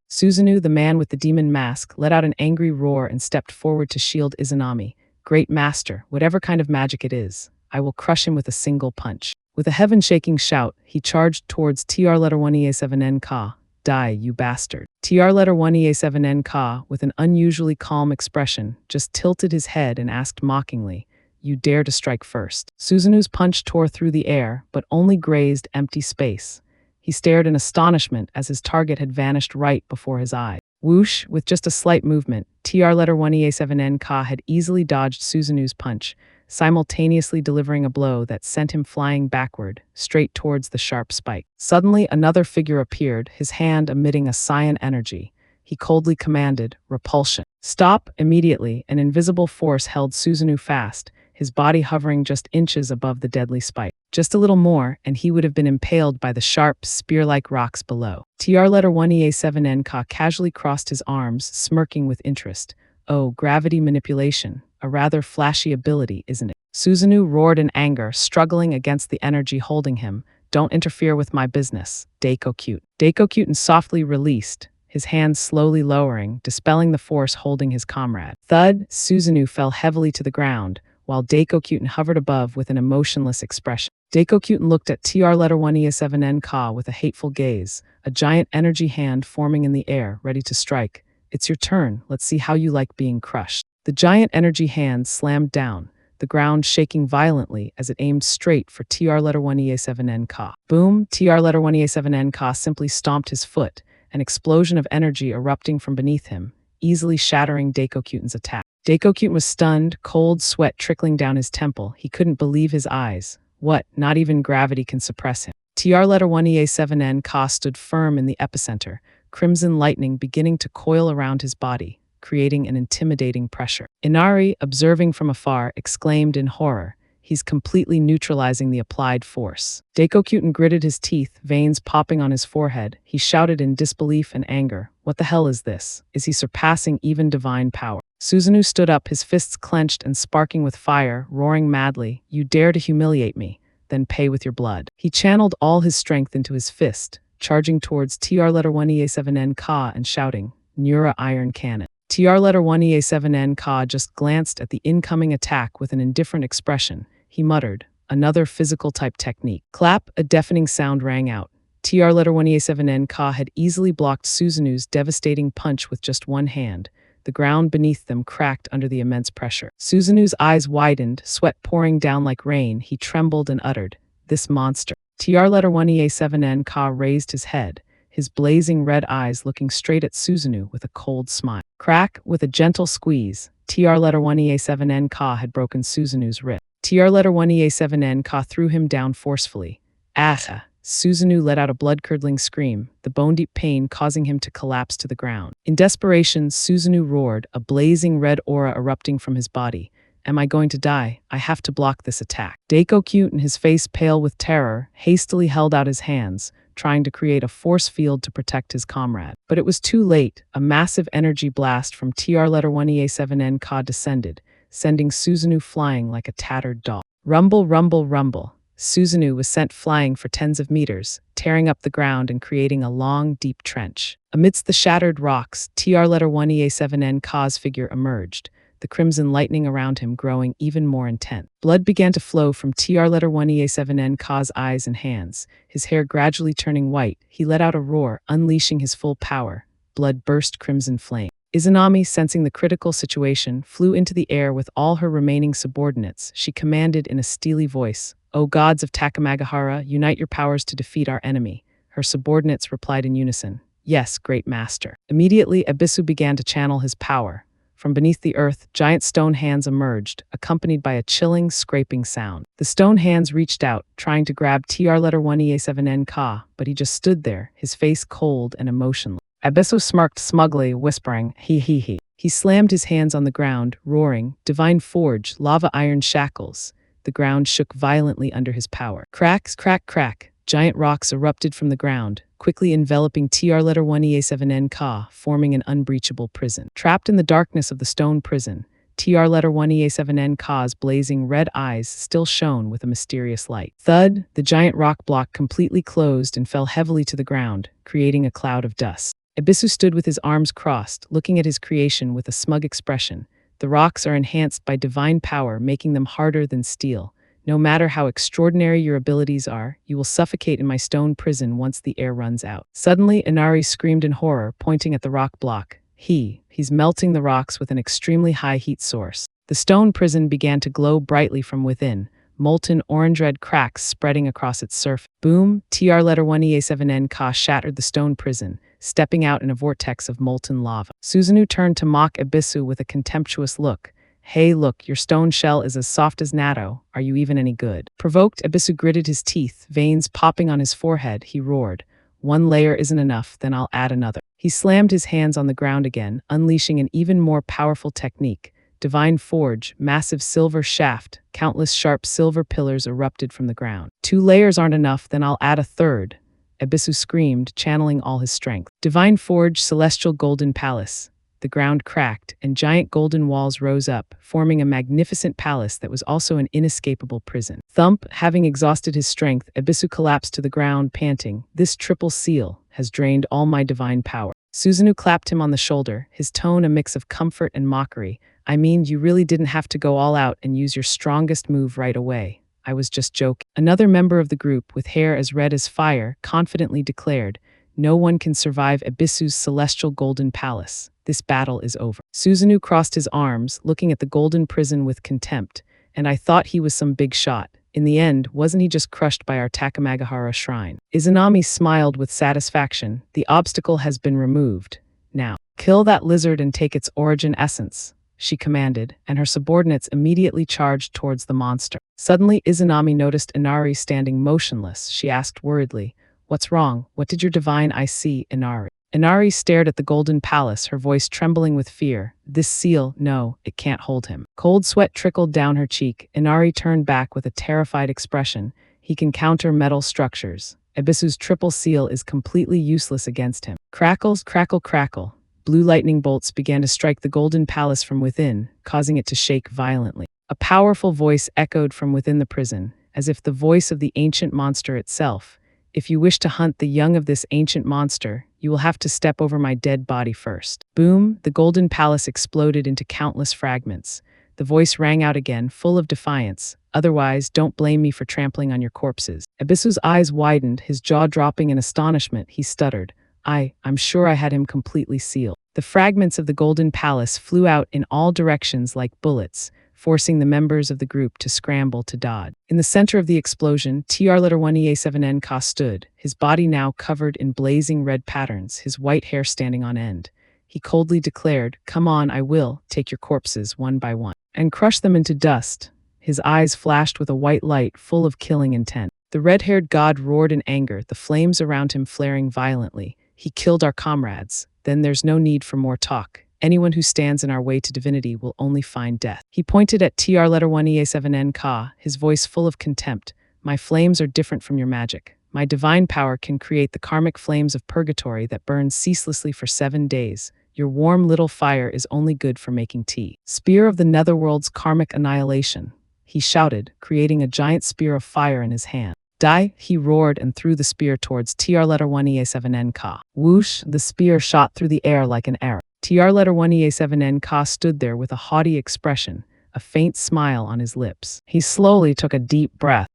Susanoo, the man with the demon mask, let out an angry roar and stepped forward to shield Izanami. "Great master, whatever kind of magic it is, I will crush him with a single punch." With a heaven-shaking shout, he charged towards TR-17N-Ka. "Die, you bastard." TR-17N-Ka, with an unusually calm expression, just tilted his head and asked mockingly, "You dare to strike first?" Susanoo's punch tore through the air, but only grazed empty space. He stared in astonishment as his target had vanished right before his eyes. Whoosh, with just a slight movement, TR-17N-Ka had easily dodged Susanoo's punch, simultaneously delivering a blow that sent him flying backward, straight towards the sharp spike. Suddenly, another figure appeared, his hand emitting a cyan energy. he coldly commanded, repulsion. Stop, immediately. An invisible force held Susanoo fast, his body hovering just inches above the deadly spike. Just a little more, and he would have been impaled by the sharp, spear-like rocks below. TR letter 1EA7N Ka casually crossed his arms, smirking with interest. Oh, gravity manipulation. A rather flashy ability, isn't it? Susanoo roared in anger, struggling against the energy holding him. Don't interfere with my business. Daiko-cute. Daiko-cute softly released, his hands slowly lowering, dispelling the force holding his comrade. Thud, Susanoo fell heavily to the ground, while Daiko-cute hovered above with an emotionless expression. Daiko-cute looked at TR letter 1EA7N Ka with a hateful gaze, a giant energy hand forming in the air, ready to strike. It's your turn, let's see how you like being crushed. The giant energy hand slammed down, the ground shaking violently as it aimed straight for TR letter 1EA7N Ka. Boom, TR letter 1EA7N Ka simply stomped his foot, an explosion of energy erupting from beneath him, easily shattering Daiko-cute's attack. Daiko-cute was stunned, cold sweat trickling down his temple. He couldn't believe his eyes. What, not even gravity can suppress him. TR letter 1EA7N Ka stood firm in the epicenter, crimson lightning beginning to coil around his body, creating an intimidating pressure. Inari, observing from afar, exclaimed in horror. He's completely neutralizing the applied force. Daiko-cute gritted his teeth, veins popping on his forehead. He shouted in disbelief and anger. What the hell is this? Is he surpassing even divine power? Susanoo stood up, his fists clenched and sparking with fire, roaring madly. You dare to humiliate me, then pay with your blood. He channeled all his strength into his fist, charging towards TR letter 1EA7N Ka and shouting, Nura Iron Cannon. TR letter 1EA7N Ka just glanced at the incoming attack with an indifferent expression. He muttered, another physical type technique. Clap, a deafening sound rang out. TR letter 1EA7N Ka had easily blocked Susanoo's devastating punch with just one hand. The ground beneath them cracked under the immense pressure. Susanoo's eyes widened, sweat pouring down like rain. He trembled and uttered, this monster. TR letter 1EA7N Ka raised his head, his blazing red eyes looking straight at Susanoo with a cold smile. Crack, with a gentle squeeze, TR letter 1EA7N Ka had broken Susanoo's rib. TR letter 1EA7N Ka threw him down forcefully. Ah! Susanoo let out a blood-curdling scream, the bone-deep pain causing him to collapse to the ground. In desperation, Susanoo roared, a blazing red aura erupting from his body. Am I going to die? I have to block this attack. Daiko-cute, his face pale with terror, hastily held out his hands, trying to create a force field to protect his comrade. But it was too late. A massive energy blast from TR letter 1EA7N Ka descended, sending Susanoo flying like a tattered doll. Rumble, rumble, rumble. Susanoo was sent flying for tens of meters, tearing up the ground and creating a long, deep trench. Amidst the shattered rocks, TR letter 1EA7N Ka's figure emerged, the crimson lightning around him growing even more intense. Blood began to flow from TR letter 1EA7N Ka's eyes and hands, his hair gradually turning white. He let out a roar, unleashing his full power. Blood burst crimson flame. Izanami, sensing the critical situation, flew into the air with all her remaining subordinates. She commanded in a steely voice, O gods of Takamagahara, unite your powers to defeat our enemy. Her subordinates replied in unison, Yes, great master. Immediately, Ebisu began to channel his power. From beneath the earth, giant stone hands emerged, accompanied by a chilling, scraping sound. The stone hands reached out, trying to grab TR letter 1EA7N Ka, but he just stood there, his face cold and emotionless. Ebisu smirked smugly, whispering, He. He slammed his hands on the ground, roaring, Divine Forge, lava iron shackles. The ground shook violently under his power. Cracks, crack, crack. Giant rocks erupted from the ground, quickly enveloping TR letter 1EA7N Ka, forming an unbreachable prison. Trapped in the darkness of the stone prison, TR letter 1EA7N Ka's blazing red eyes still shone with a mysterious light. Thud, the giant rock block completely closed and fell heavily to the ground, creating a cloud of dust. Ebisu stood with his arms crossed, looking at his creation with a smug expression. The rocks are enhanced by divine power, making them harder than steel. No matter how extraordinary your abilities are, you will suffocate in my stone prison once the air runs out. Suddenly, Inari screamed in horror, pointing at the rock block. He's melting the rocks with an extremely high heat source. The stone prison began to glow brightly from within, molten orange-red cracks spreading across its surface. Boom, TR letter 1EA7N Ka shattered the stone prison, stepping out in a vortex of molten lava. Susanoo turned to mock Ebisu with a contemptuous look. Hey, look, your stone shell is as soft as natto. Are you even any good? Provoked, Ebisu gritted his teeth, veins popping on his forehead. He roared, One layer isn't enough, then I'll add another. He slammed his hands on the ground again, unleashing an even more powerful technique. Divine Forge, massive silver shaft, countless sharp silver pillars erupted from the ground. 2 layers aren't enough, then I'll add a third. Ebisu screamed, channeling all his strength. Divine Forge, celestial golden palace. The ground cracked, and giant golden walls rose up, forming a magnificent palace that was also an inescapable prison. Thump, having exhausted his strength, Ebisu collapsed to the ground, panting. This triple seal has drained all my divine power. Susanoo clapped him on the shoulder, his tone a mix of comfort and mockery. I mean, you really didn't have to go all out and use your strongest move right away. I was just joking. Another member of the group, with hair as red as fire, confidently declared, no one can survive Ebisu's celestial golden palace. This battle is over. Susanoo crossed his arms, looking at the golden prison with contempt, and I thought he was some big shot. In the end, wasn't he just crushed by our Takamagahara shrine? Izanami smiled with satisfaction. The obstacle has been removed. Now, kill that lizard and take its origin essence, she commanded, and her subordinates immediately charged towards the monster. Suddenly, Izanami noticed Inari standing motionless. She asked worriedly, "What's wrong? What did your divine eye see, Inari?" Inari stared at the golden palace, her voice trembling with fear. This seal, no, it can't hold him. Cold sweat trickled down her cheek. Inari turned back with a terrified expression. He can counter metal structures. Ebisu's triple seal is completely useless against him. Crackles, crackle, crackle. Blue lightning bolts began to strike the golden palace from within, causing it to shake violently. A powerful voice echoed from within the prison, as if the voice of the ancient monster itself. If you wish to hunt the young of this ancient monster, you will have to step over my dead body first. Boom, the golden palace exploded into countless fragments. The voice rang out again, full of defiance. Otherwise, don't blame me for trampling on your corpses. Ebisu's eyes widened, his jaw dropping in astonishment. He stuttered. I'm sure I had him completely sealed. The fragments of the golden palace flew out in all directions like bullets, forcing the members of the group to scramble to dodge. In the center of the explosion, TR-1EA7N stood, his body now covered in blazing red patterns, his white hair standing on end. He coldly declared, "Come on, I will take your corpses one by one and crush them into dust." His eyes flashed with a white light full of killing intent. The red-haired god roared in anger, the flames around him flaring violently. He killed our comrades. Then there's no need for more talk. Anyone who stands in our way to divinity will only find death. He pointed at TR-1EA7N, his voice full of contempt. My flames are different from your magic. My divine power can create the karmic flames of purgatory that burn ceaselessly for 7 days. Your warm little fire is only good for making tea. Spear of the netherworld's karmic annihilation, he shouted, creating a giant spear of fire in his hand. Die, he roared and threw the spear towards TR-1EA7N. Whoosh, the spear shot through the air like an arrow. TR-1EA7N stood there with a haughty expression, a faint smile on his lips. He slowly took a deep breath,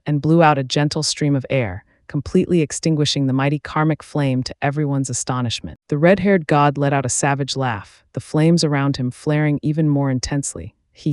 and blew out a gentle stream of air, completely extinguishing the mighty karmic flame to everyone's astonishment. The red-haired god let out a savage laugh, the flames around him flaring even more intensely. He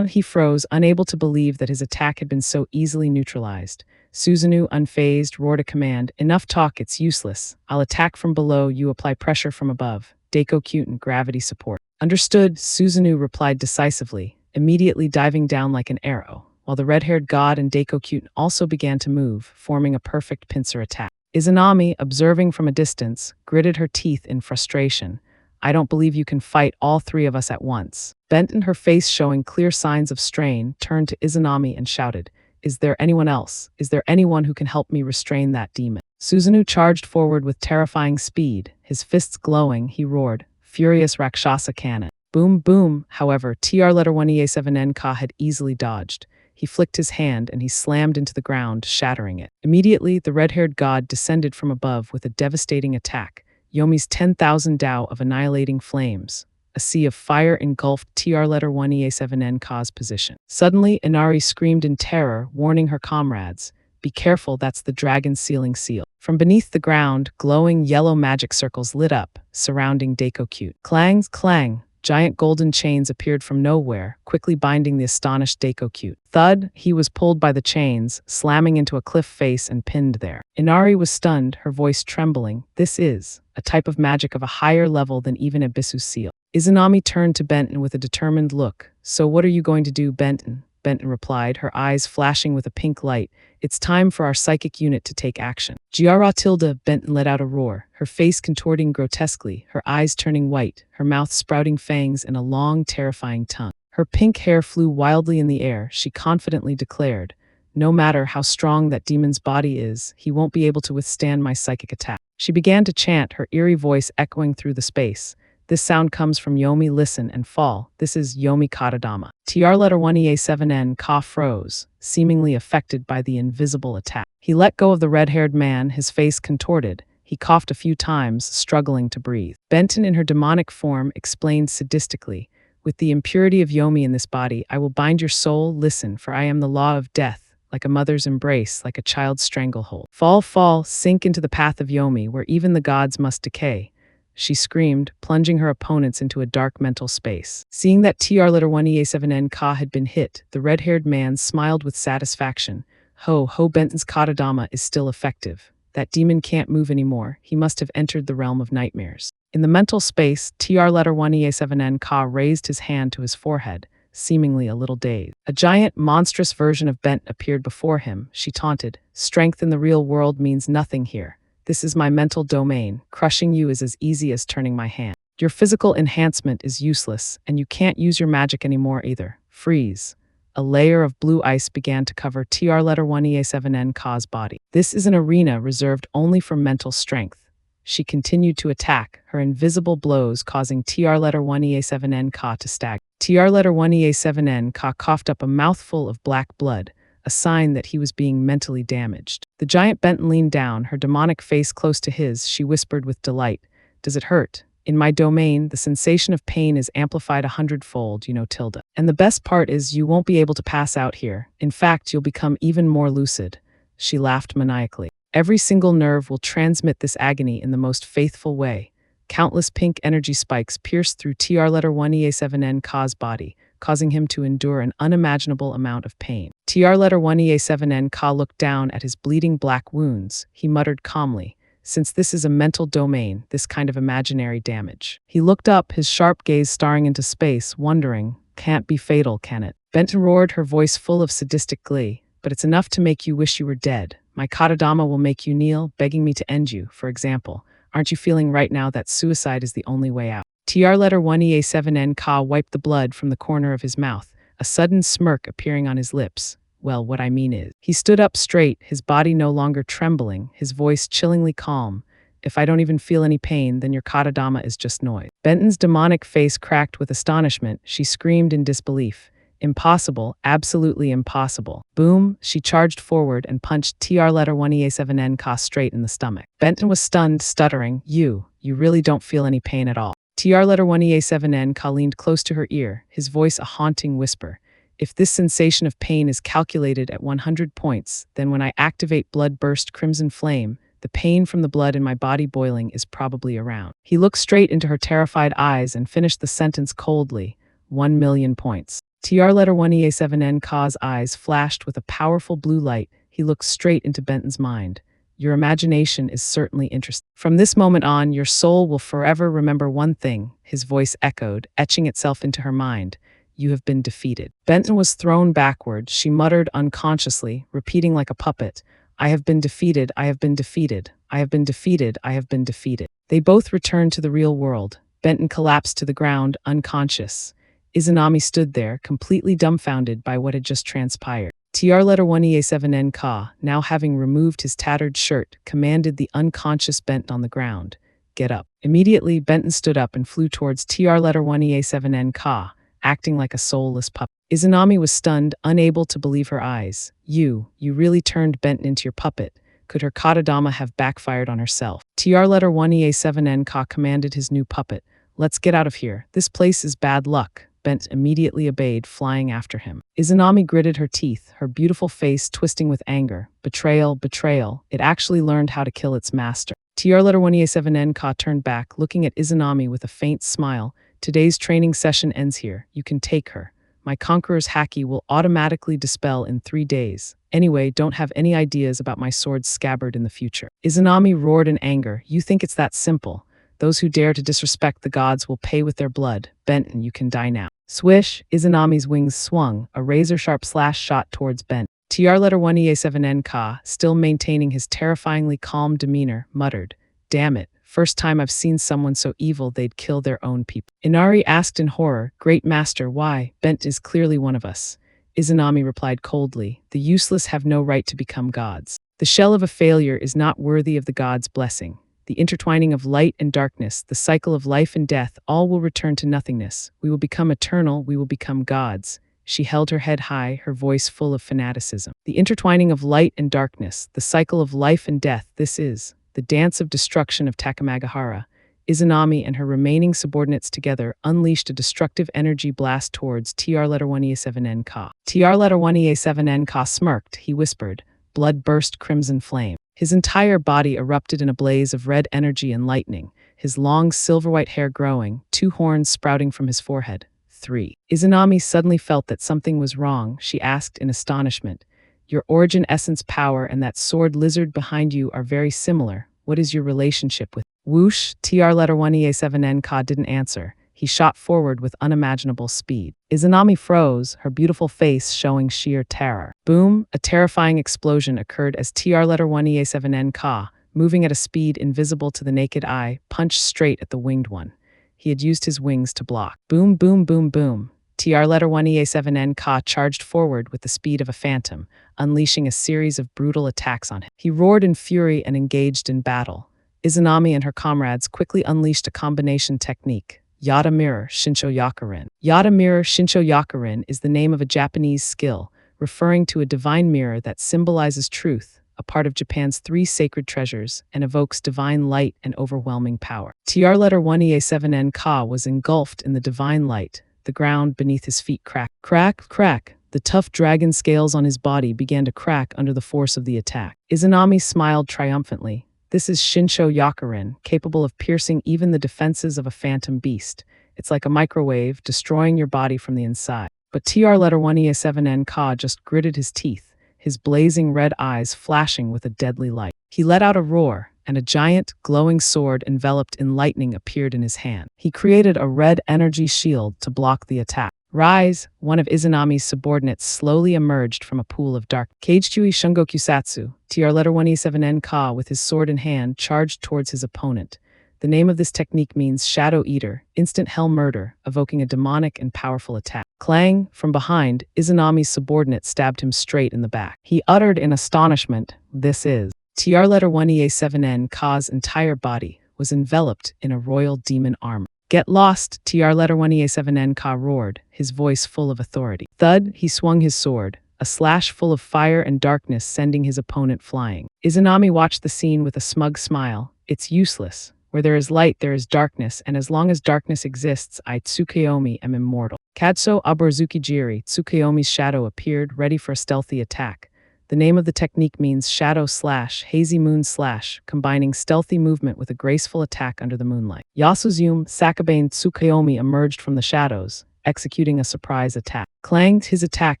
froze, unable to believe that his attack had been so easily neutralized. Susanoo, unfazed, roared a command. Enough talk, it's useless. I'll attack from below, you apply pressure from above. Daikokyuten, gravity support. Understood, Susanoo replied decisively, immediately diving down like an arrow, while the red-haired god and Daikokyuten also began to move, forming a perfect pincer attack. Izanami, observing from a distance, gritted her teeth in frustration. I don't believe you can fight all 3 of us at once. Benton, her face showing clear signs of strain, turned to Izanami and shouted, Is there anyone else? Is there anyone who can help me restrain that demon? Susanoo charged forward with terrifying speed, his fists glowing. He roared, Furious Rakshasa Cannon. Boom, boom. However, TR-1EA7N had easily dodged. He flicked his hand and he slammed into the ground, shattering it. Immediately, the red-haired god descended from above with a devastating attack. Yomi's 10,000 Dao of annihilating flames. A sea of fire engulfed TR-1EA7N's position. Suddenly, Inari screamed in terror, warning her comrades. Be careful, that's the dragon sealing seal. From beneath the ground, glowing yellow magic circles lit up, surrounding Daikokyuten. Clangs, clang. Giant golden chains appeared from nowhere, quickly binding the astonished Daikokyuten. Thud, he was pulled by the chains, slamming into a cliff face and pinned there. Inari was stunned, her voice trembling. This is a type of magic of a higher level than even Ebisu's seal. Izanami turned to Benton with a determined look. So what are you going to do, Benton? Benton replied, her eyes flashing with a pink light. It's time for our psychic unit to take action. Giara Tilda, Benton let out a roar, her face contorting grotesquely, her eyes turning white, her mouth sprouting fangs and a long, terrifying tongue. Her pink hair flew wildly in the air. She confidently declared, no matter how strong that demon's body is, he won't be able to withstand my psychic attack. She began to chant, her eerie voice echoing through the space. This sound comes from Yomi, listen and fall. This is Yomi Katadama. TR letter 1EA7N Ka froze, seemingly affected by the invisible attack. He let go of the red-haired man, his face contorted. He coughed a few times, struggling to breathe. Benton, in her demonic form, explained sadistically, with the impurity of Yomi in this body, I will bind your soul, listen, for I am the law of death, like a mother's embrace, like a child's stranglehold. Fall, fall, sink into the path of Yomi, where even the gods must decay. She screamed, plunging her opponents into a dark mental space. Seeing that TR letter 1EA7N Ka had been hit, the red-haired man smiled with satisfaction. Ho, Benton's Katadama is still effective. That demon can't move anymore. He must have entered the realm of nightmares. In the mental space, TR letter 1EA7N Ka raised his hand to his forehead, seemingly a little dazed. A giant, monstrous version of Bent appeared before him. She taunted, strength in the real world means nothing here. This is my mental domain. Crushing you is as easy as turning my hand. Your physical enhancement is useless, and you can't use your magic anymore either. Freeze. A layer of blue ice began to cover TR letter 1EA7N Ka's body. This is an arena reserved only for mental strength. She continued to attack, her invisible blows causing TR letter 1EA7N Ka to stagger. TR letter 1EA7N Ka coughed up a mouthful of black blood, a sign that he was being mentally damaged. The giant Benton leaned down, her demonic face close to his. She whispered with delight, does it hurt? In my domain, the sensation of pain is amplified 100-fold, Tilda. And the best part is you won't be able to pass out here. In fact, you'll become even more lucid. She laughed maniacally. Every single nerve will transmit this agony in the most faithful way. Countless pink energy spikes pierced through TR letter 1EA7N Ka's body, causing him to endure an unimaginable amount of pain. TR letter 1EA7N Ka looked down at his bleeding black wounds. He muttered calmly, since this is a mental domain, this kind of imaginary damage. He looked up, his sharp gaze staring into space, wondering, can't be fatal, can it? Benton roared, her voice full of sadistic glee, but it's enough to make you wish you were dead. My Katadama will make you kneel, begging me to end you, for example. Aren't you feeling right now that suicide is the only way out? TR letter 1EA7N Ka wiped the blood from the corner of his mouth, a sudden smirk appearing on his lips. Well, what I mean is, he stood up straight, his body no longer trembling, his voice chillingly calm. If I don't even feel any pain, then your Katadama is just noise. Benton's demonic face cracked with astonishment. She screamed in disbelief. Impossible, absolutely impossible. Boom, she charged forward and punched TR letter 1EA7N Ka straight in the stomach. Benton was stunned, stuttering, you really don't feel any pain at all. TR letter 1EA7N Ka leaned close to her ear, his voice a haunting whisper. If this sensation of pain is calculated at 100 points, then when I activate blood burst crimson flame, the pain from the blood in my body boiling is probably around. He looked straight into her terrified eyes and finished the sentence coldly. 1,000,000 points. TR letter 1EA7N Ka's eyes flashed with a powerful blue light. He looked straight into Benton's mind. Your imagination is certainly interesting. From this moment on, your soul will forever remember one thing, his voice echoed, etching itself into her mind. You have been defeated. Benton was thrown backward. She muttered unconsciously, repeating like a puppet, I have been defeated, I have been defeated, I have been defeated, I have been defeated. They both returned to the real world. Benton collapsed to the ground, unconscious. Izanami stood there, completely dumbfounded by what had just transpired. TR letter 1EA7N Ka, now having removed his tattered shirt, commanded the unconscious Benton on the ground. Get up. Immediately, Benton stood up and flew towards TR letter 1EA7N Ka, acting like a soulless puppet. Izanami was stunned, unable to believe her eyes. You really turned Benton into your puppet. Could her Katadama have backfired on herself? TR letter 1EA7N Ka commanded his new puppet. Let's get out of here. This place is bad luck. Bent immediately obeyed, flying after him. Izanami gritted her teeth, her beautiful face twisting with anger. Betrayal, betrayal. It actually learned how to kill its master. TR letter 1EA7N Ka turned back, looking at Izanami with a faint smile. Today's training session ends here. You can take her. My Conqueror's Haki will automatically dispel in 3 days. Anyway, don't have any ideas about my sword's scabbard in the future. Izanami roared in anger. You think it's that simple? Those who dare to disrespect the gods will pay with their blood. Benton, you can die now. Swish, Izanami's wings swung, a razor-sharp slash shot towards Ben. TR letter 1EA7N Ka, still maintaining his terrifyingly calm demeanor, muttered, "Damn it, first time I've seen someone so evil they'd kill their own people." Inari asked in horror, "Great master, why? Bent is clearly one of us." Izanami replied coldly, "The useless have no right to become gods. The shell of a failure is not worthy of the god's blessing. The intertwining of light and darkness, the cycle of life and death, all will return to nothingness. We will become eternal, we will become gods." She held her head high, her voice full of fanaticism. "The intertwining of light and darkness, the cycle of life and death, this is the dance of destruction of Takamagahara." Izanami and her remaining subordinates together unleashed a destructive energy blast towards TR letter 1EA7N Ka. TR letter 1EA7N Ka smirked, he whispered. Blood burst crimson flame. His entire body erupted in a blaze of red energy and lightning, his long silver-white hair growing, 2 horns sprouting from his forehead. 3. Izanami suddenly felt that something was wrong. She asked in astonishment, "Your origin essence power and that sword lizard behind you are very similar. What is your relationship with?" Whoosh, TR letter 1EA7N Ka didn't answer. He shot forward with unimaginable speed. Izanami froze, her beautiful face showing sheer terror. Boom, a terrifying explosion occurred as TR letter 1EA7N Ka, moving at a speed invisible to the naked eye, punched straight at the winged one. He had used his wings to block. Boom, boom, boom, boom. TR letter 1EA7N Ka charged forward with the speed of a phantom, unleashing a series of brutal attacks on him. He roared in fury and engaged in battle. Izanami and her comrades quickly unleashed a combination technique. Yada Mirror Shinsho Yakurin. Yada Mirror Shinsho Yakurin is the name of a Japanese skill, referring to a divine mirror that symbolizes truth, a part of Japan's 3 sacred treasures, and evokes divine light and overwhelming power. TR letter 1EA7N Ka was engulfed in the divine light. The ground beneath his feet cracked. Crack, crack. The tough dragon scales on his body began to crack under the force of the attack. Izanami smiled triumphantly. This is Shinsho Yakurin, capable of piercing even the defenses of a phantom beast. It's like a microwave, destroying your body from the inside. But TR letter 1EA7N Ka just gritted his teeth, his blazing red eyes flashing with a deadly light. He let out a roar, and a giant, glowing sword enveloped in lightning appeared in his hand. He created a red energy shield to block the attack. Rise, one of Izanami's subordinates slowly emerged from a pool of dark. Kagechui Shungokusatsu, TR letter 1E7N Ka with his sword in hand charged towards his opponent. The name of this technique means Shadow Eater, instant hell murder, evoking a demonic and powerful attack. Clang, from behind, Izanami's subordinate stabbed him straight in the back. He uttered in astonishment, "This is." TR letter 1EA7N Ka's entire body was enveloped in a royal demon armor. "Get lost," TR letter 1EA7N Ka roared, his voice full of authority. Thud, he swung his sword, a slash full of fire and darkness sending his opponent flying. Izanami watched the scene with a smug smile. It's useless. Where there is light, there is darkness, and as long as darkness exists, I, Tsukuyomi, am immortal. Katso Aburzukijiri, Tsukuyomi's shadow appeared, ready for a stealthy attack. The name of the technique means Shadow Slash, Hazy Moon Slash, combining stealthy movement with a graceful attack under the moonlight. Yasuzumi Sakabane Tsukuyomi emerged from the shadows, executing a surprise attack. Clanged his attack.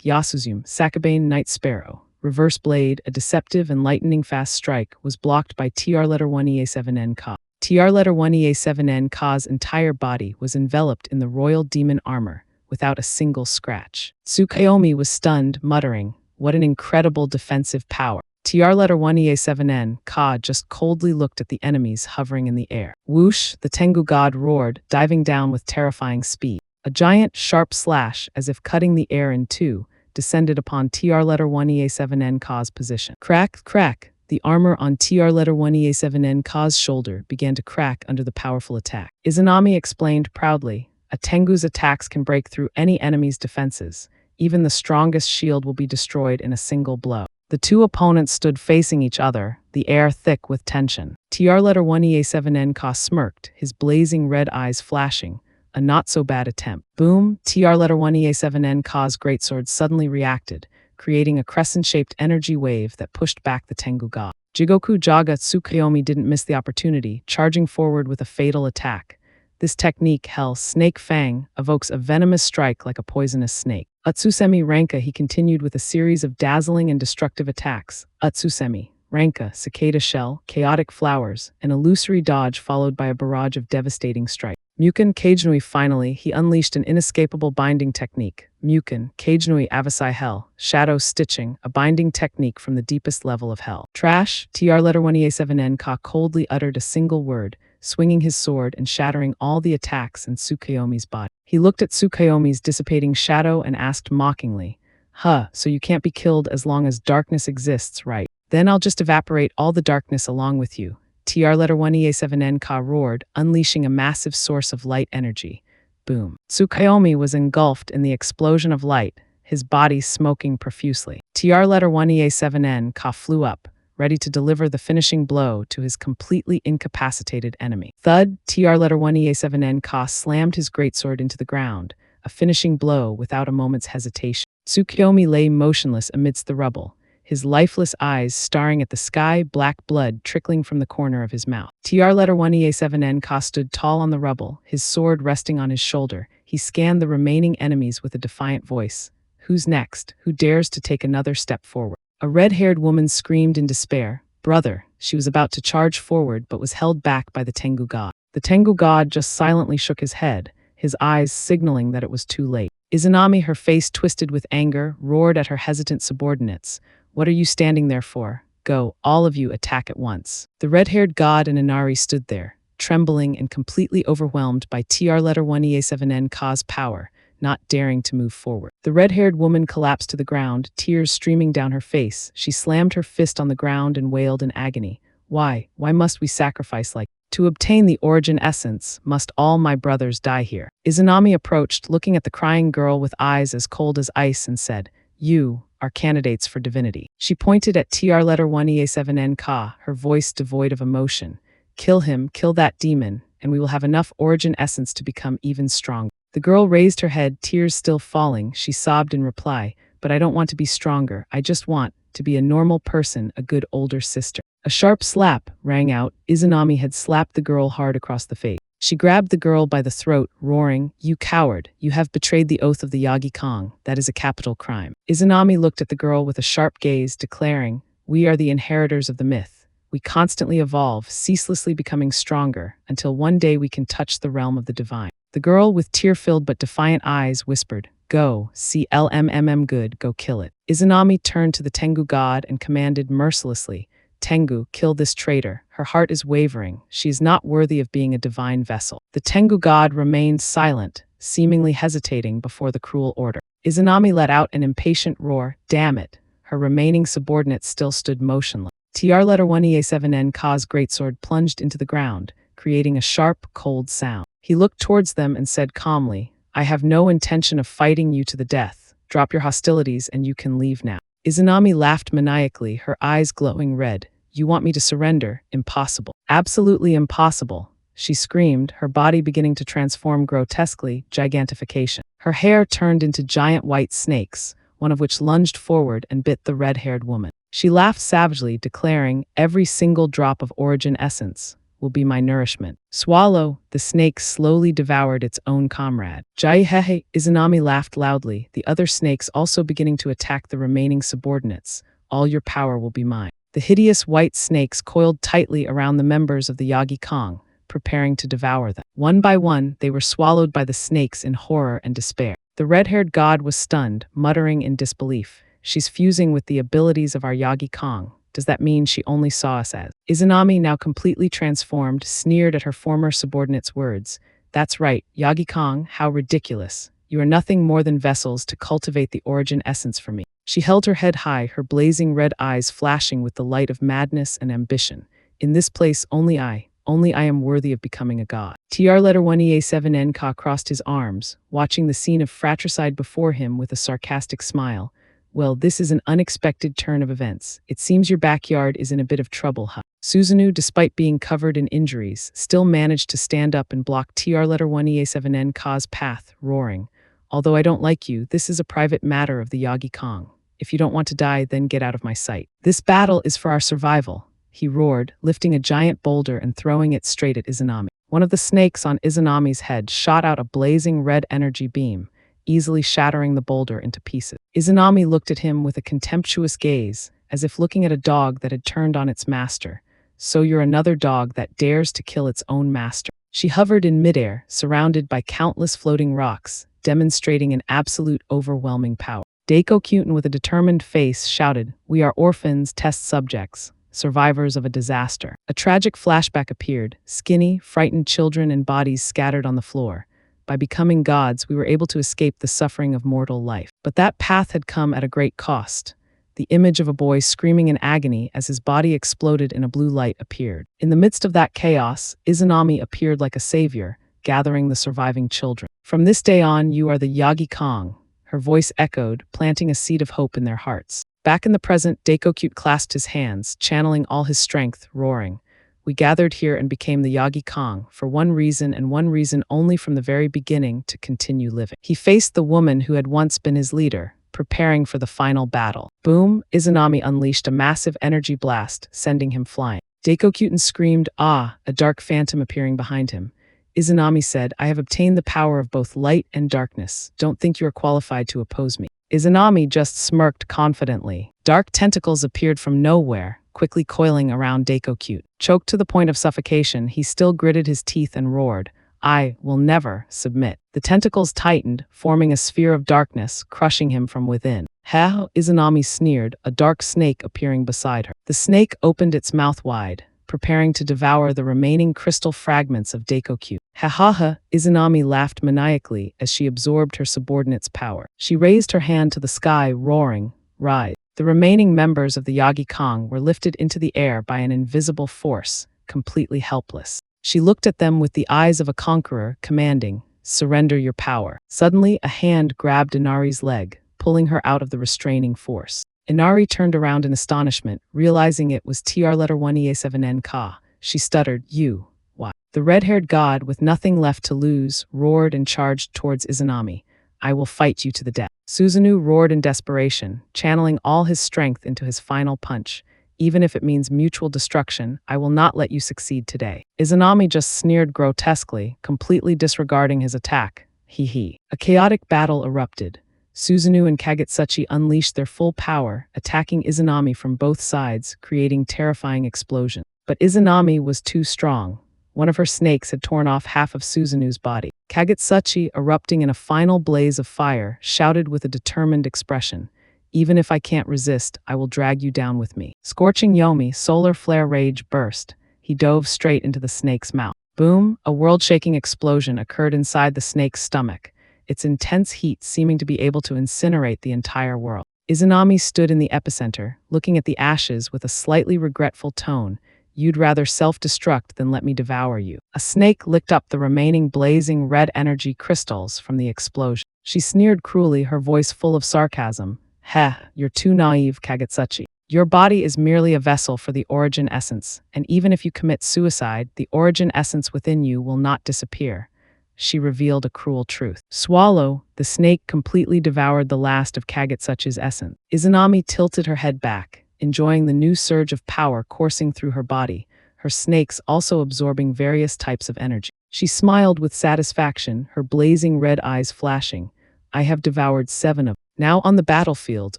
Yasuzumi Sakabane Night Sparrow, Reverse Blade, a deceptive and lightning-fast strike, was blocked by TR letter 1EA7N Ka. TR letter 1EA7N Ka's entire body was enveloped in the royal demon armor, without a single scratch. Tsukuyomi was stunned, muttering, "What an incredible defensive power." TR letter 1EA7N Ka just coldly looked at the enemies hovering in the air. Whoosh, the Tengu god roared, diving down with terrifying speed. A giant, sharp slash, as if cutting the air in two, descended upon TR letter 1EA7N Ka's position. Crack, crack. The armor on TR letter 1EA7N Ka's shoulder began to crack under the powerful attack. Izanami explained proudly, "A Tengu's attacks can break through any enemy's defenses. Even the strongest shield will be destroyed in a single blow." The two opponents stood facing each other, the air thick with tension. TR letter 1EA7N Ka smirked, his blazing red eyes flashing. A not-so-bad attempt. Boom, TR letter 1EA7N Ka's greatsword suddenly reacted, creating a crescent-shaped energy wave that pushed back the Tengu god. Jigoku Jaga Tsukuyomi didn't miss the opportunity, charging forward with a fatal attack. This technique, Hell Snake Fang, evokes a venomous strike like a poisonous snake. Utsusemi Ranka, he continued with a series of dazzling and destructive attacks. Utsusemi Ranka, cicada shell, chaotic flowers, an illusory dodge followed by a barrage of devastating strikes. Mukan Kagenui finally, he unleashed an inescapable binding technique. Mukan, Kagenui Avasai Hell, shadow stitching, a binding technique from the deepest level of hell. Trash, TR letter 1E7N Ka coldly uttered a single word, swinging his sword and shattering all the attacks in Tsukuyomi's body. He looked at Tsukuyomi's dissipating shadow and asked mockingly, "Huh, so you can't be killed as long as darkness exists, right? Then I'll just evaporate all the darkness along with you." TR letter 1E7N Ka roared, unleashing a massive source of light energy. Boom. Tsukuyomi was engulfed in the explosion of light, his body smoking profusely. TR letter 1EA7N Ka flew up, ready to deliver the finishing blow to his completely incapacitated enemy. Thud, TR letter 1EA7N Ka slammed his greatsword into the ground, a finishing blow without a moment's hesitation. Tsukuyomi lay motionless amidst the rubble, his lifeless eyes staring at the sky, black blood trickling from the corner of his mouth. TR letter 1EA7N Ka stood tall on the rubble, his sword resting on his shoulder. He scanned the remaining enemies with a defiant voice. Who's next? Who dares to take another step forward? A red-haired woman screamed in despair. Brother, she was about to charge forward but was held back by the Tengu god. The Tengu god just silently shook his head, his eyes signaling that it was too late. Izanami, her face twisted with anger, roared at her hesitant subordinates. "What are you standing there for? Go, all of you, attack at once." The red-haired god and Inari stood there, trembling and completely overwhelmed by TR letter 1EA7N Ka's power, not daring to move forward. The red-haired woman collapsed to the ground, tears streaming down her face. She slammed her fist on the ground and wailed in agony. Why must we sacrifice like to obtain the origin essence? Must all my brothers die here?" Izanami approached, looking at the crying girl with eyes as cold as ice and said, "You are candidates for divinity." She pointed at TR letter 1EA7N Ka, her voice devoid of emotion. "Kill him, kill that demon, and we will have enough origin essence to become even stronger." The girl raised her head, tears still falling. She sobbed in reply, "But I don't want to be stronger. I just want to be a normal person, a good older sister." A sharp slap rang out. Izanami had slapped the girl hard across the face. She grabbed the girl by the throat, roaring, "You coward! You have betrayed the oath of the Yagi Kong. That is a capital crime." Izanami looked at the girl with a sharp gaze, declaring, "We are the inheritors of the myth. We constantly evolve, ceaselessly becoming stronger, until one day we can touch the realm of the divine." The girl, with tear-filled but defiant eyes, whispered, "Go, CLMMM good, go kill it." Izanami turned to the Tengu god and commanded mercilessly, "Tengu, kill this traitor. Her heart is wavering. She is not worthy of being a divine vessel." The Tengu god remained silent, seemingly hesitating before the cruel order. Izanami let out an impatient roar, "Damn it." Her remaining subordinates still stood motionless. TR letter 1EA7N Ka's greatsword plunged into the ground, creating a sharp, cold sound. He looked towards them and said calmly, "I have no intention of fighting you to the death. Drop your hostilities and you can leave now." Izanami laughed maniacally, her eyes glowing red. "You want me to surrender? Impossible. Absolutely impossible." She screamed, her body beginning to transform grotesquely, gigantification. Her hair turned into giant white snakes, one of which lunged forward and bit the red-haired woman. She laughed savagely, declaring, "Every single drop of origin essence will be my nourishment." Swallow, the snake slowly devoured its own comrade. Jaihehe, Izanami laughed loudly, the other snakes also beginning to attack the remaining subordinates. "All your power will be mine." The hideous white snakes coiled tightly around the members of the Yagi Kong, preparing to devour them. One by one, they were swallowed by the snakes in horror and despair. The red-haired god was stunned, muttering in disbelief. "She's fusing with the abilities of our Yagi Kong. Does that mean she only saw us as?" Izanami, now completely transformed, sneered at her former subordinate's words. "That's right, Yagi Kong, how ridiculous. You are nothing more than vessels to cultivate the origin essence for me." She held her head high, her blazing red eyes flashing with the light of madness and ambition. "In this place, only I am worthy of becoming a god." TR letter 1EA7N Ka crossed his arms, watching the scene of fratricide before him with a sarcastic smile. "Well, this is an unexpected turn of events. It seems your backyard is in a bit of trouble, huh?" Susanoo, despite being covered in injuries, still managed to stand up and block TR letter 1EA7N Ka's path, roaring, "Although I don't like you, this is a private matter of the Yagi Kong. If you don't want to die, then get out of my sight. This battle is for our survival," he roared, lifting a giant boulder and throwing it straight at Izanami. One of the snakes on Izanami's head shot out a blazing red energy beam, easily shattering the boulder into pieces. Izanami looked at him with a contemptuous gaze, as if looking at a dog that had turned on its master. So you're another dog that dares to kill its own master. She hovered in midair, surrounded by countless floating rocks, demonstrating an absolute overwhelming power. Daiko-kyuten with a determined face shouted, "We are orphans, test subjects, survivors of a disaster." A tragic flashback appeared, skinny, frightened children and bodies scattered on the floor. By becoming gods, we were able to escape the suffering of mortal life. But that path had come at a great cost. The image of a boy screaming in agony as his body exploded in a blue light appeared. In the midst of that chaos, Izanami appeared like a savior, gathering the surviving children. "From this day on, you are the Yagi Kong," her voice echoed, planting a seed of hope in their hearts. Back in the present, Daiko-kyut clasped his hands, channeling all his strength, roaring, "We gathered here and became the Yagi Kong, for one reason and one reason only from the very beginning, to continue living." He faced the woman who had once been his leader, preparing for the final battle. Boom! Izanami unleashed a massive energy blast, sending him flying. Daiko-kyuten screamed, "Ah!" a dark phantom appearing behind him. Izanami said, "I have obtained the power of both light and darkness. Don't think you are qualified to oppose me." Izanami just smirked confidently. Dark tentacles appeared from nowhere, quickly coiling around Daiko-kyut. Choked to the point of suffocation, he still gritted his teeth and roared, "I will never submit." The tentacles tightened, forming a sphere of darkness, crushing him from within. "Ha!" Izanami sneered, a dark snake appearing beside her. The snake opened its mouth wide, preparing to devour the remaining crystal fragments of Daiko-kyut. "Ha ha ha!" Izanami laughed maniacally as she absorbed her subordinate's power. She raised her hand to the sky, roaring, "Rise." The remaining members of the Yagi Kong were lifted into the air by an invisible force, completely helpless. She looked at them with the eyes of a conqueror, commanding, "Surrender your power." Suddenly, a hand grabbed Inari's leg, pulling her out of the restraining force. Inari turned around in astonishment, realizing it was TR-1E7N Ka. She stuttered, "You, what?" The red-haired god, with nothing left to lose, roared and charged towards Izanami. "I will fight you to the death." Susanoo roared in desperation, channeling all his strength into his final punch. "Even if it means mutual destruction, I will not let you succeed today." Izanami just sneered grotesquely, completely disregarding his attack. He. A chaotic battle erupted. Susanoo and Kagutsuchi unleashed their full power, attacking Izanami from both sides, creating terrifying explosions. But Izanami was too strong. One of her snakes had torn off half of Susanoo's body. Kagutsuchi, erupting in a final blaze of fire, shouted with a determined expression, "Even if I can't resist, I will drag you down with me." Scorching Yomi, solar flare rage burst. He dove straight into the snake's mouth. Boom! A world-shaking explosion occurred inside the snake's stomach, its intense heat seeming to be able to incinerate the entire world. Izanami stood in the epicenter, looking at the ashes with a slightly regretful tone. "You'd rather self-destruct than let me devour you." A snake licked up the remaining blazing red energy crystals from the explosion. She sneered cruelly, her voice full of sarcasm. "Heh, you're too naive, Kagutsuchi. Your body is merely a vessel for the origin essence, and even if you commit suicide, the origin essence within you will not disappear." She revealed a cruel truth. Swallow, the snake completely devoured the last of Kagutsuchi's essence. Izanami tilted her head back, enjoying the new surge of power coursing through her body, her snakes also absorbing various types of energy. She smiled with satisfaction, her blazing red eyes flashing. "I have devoured 7 of them." Now on the battlefield,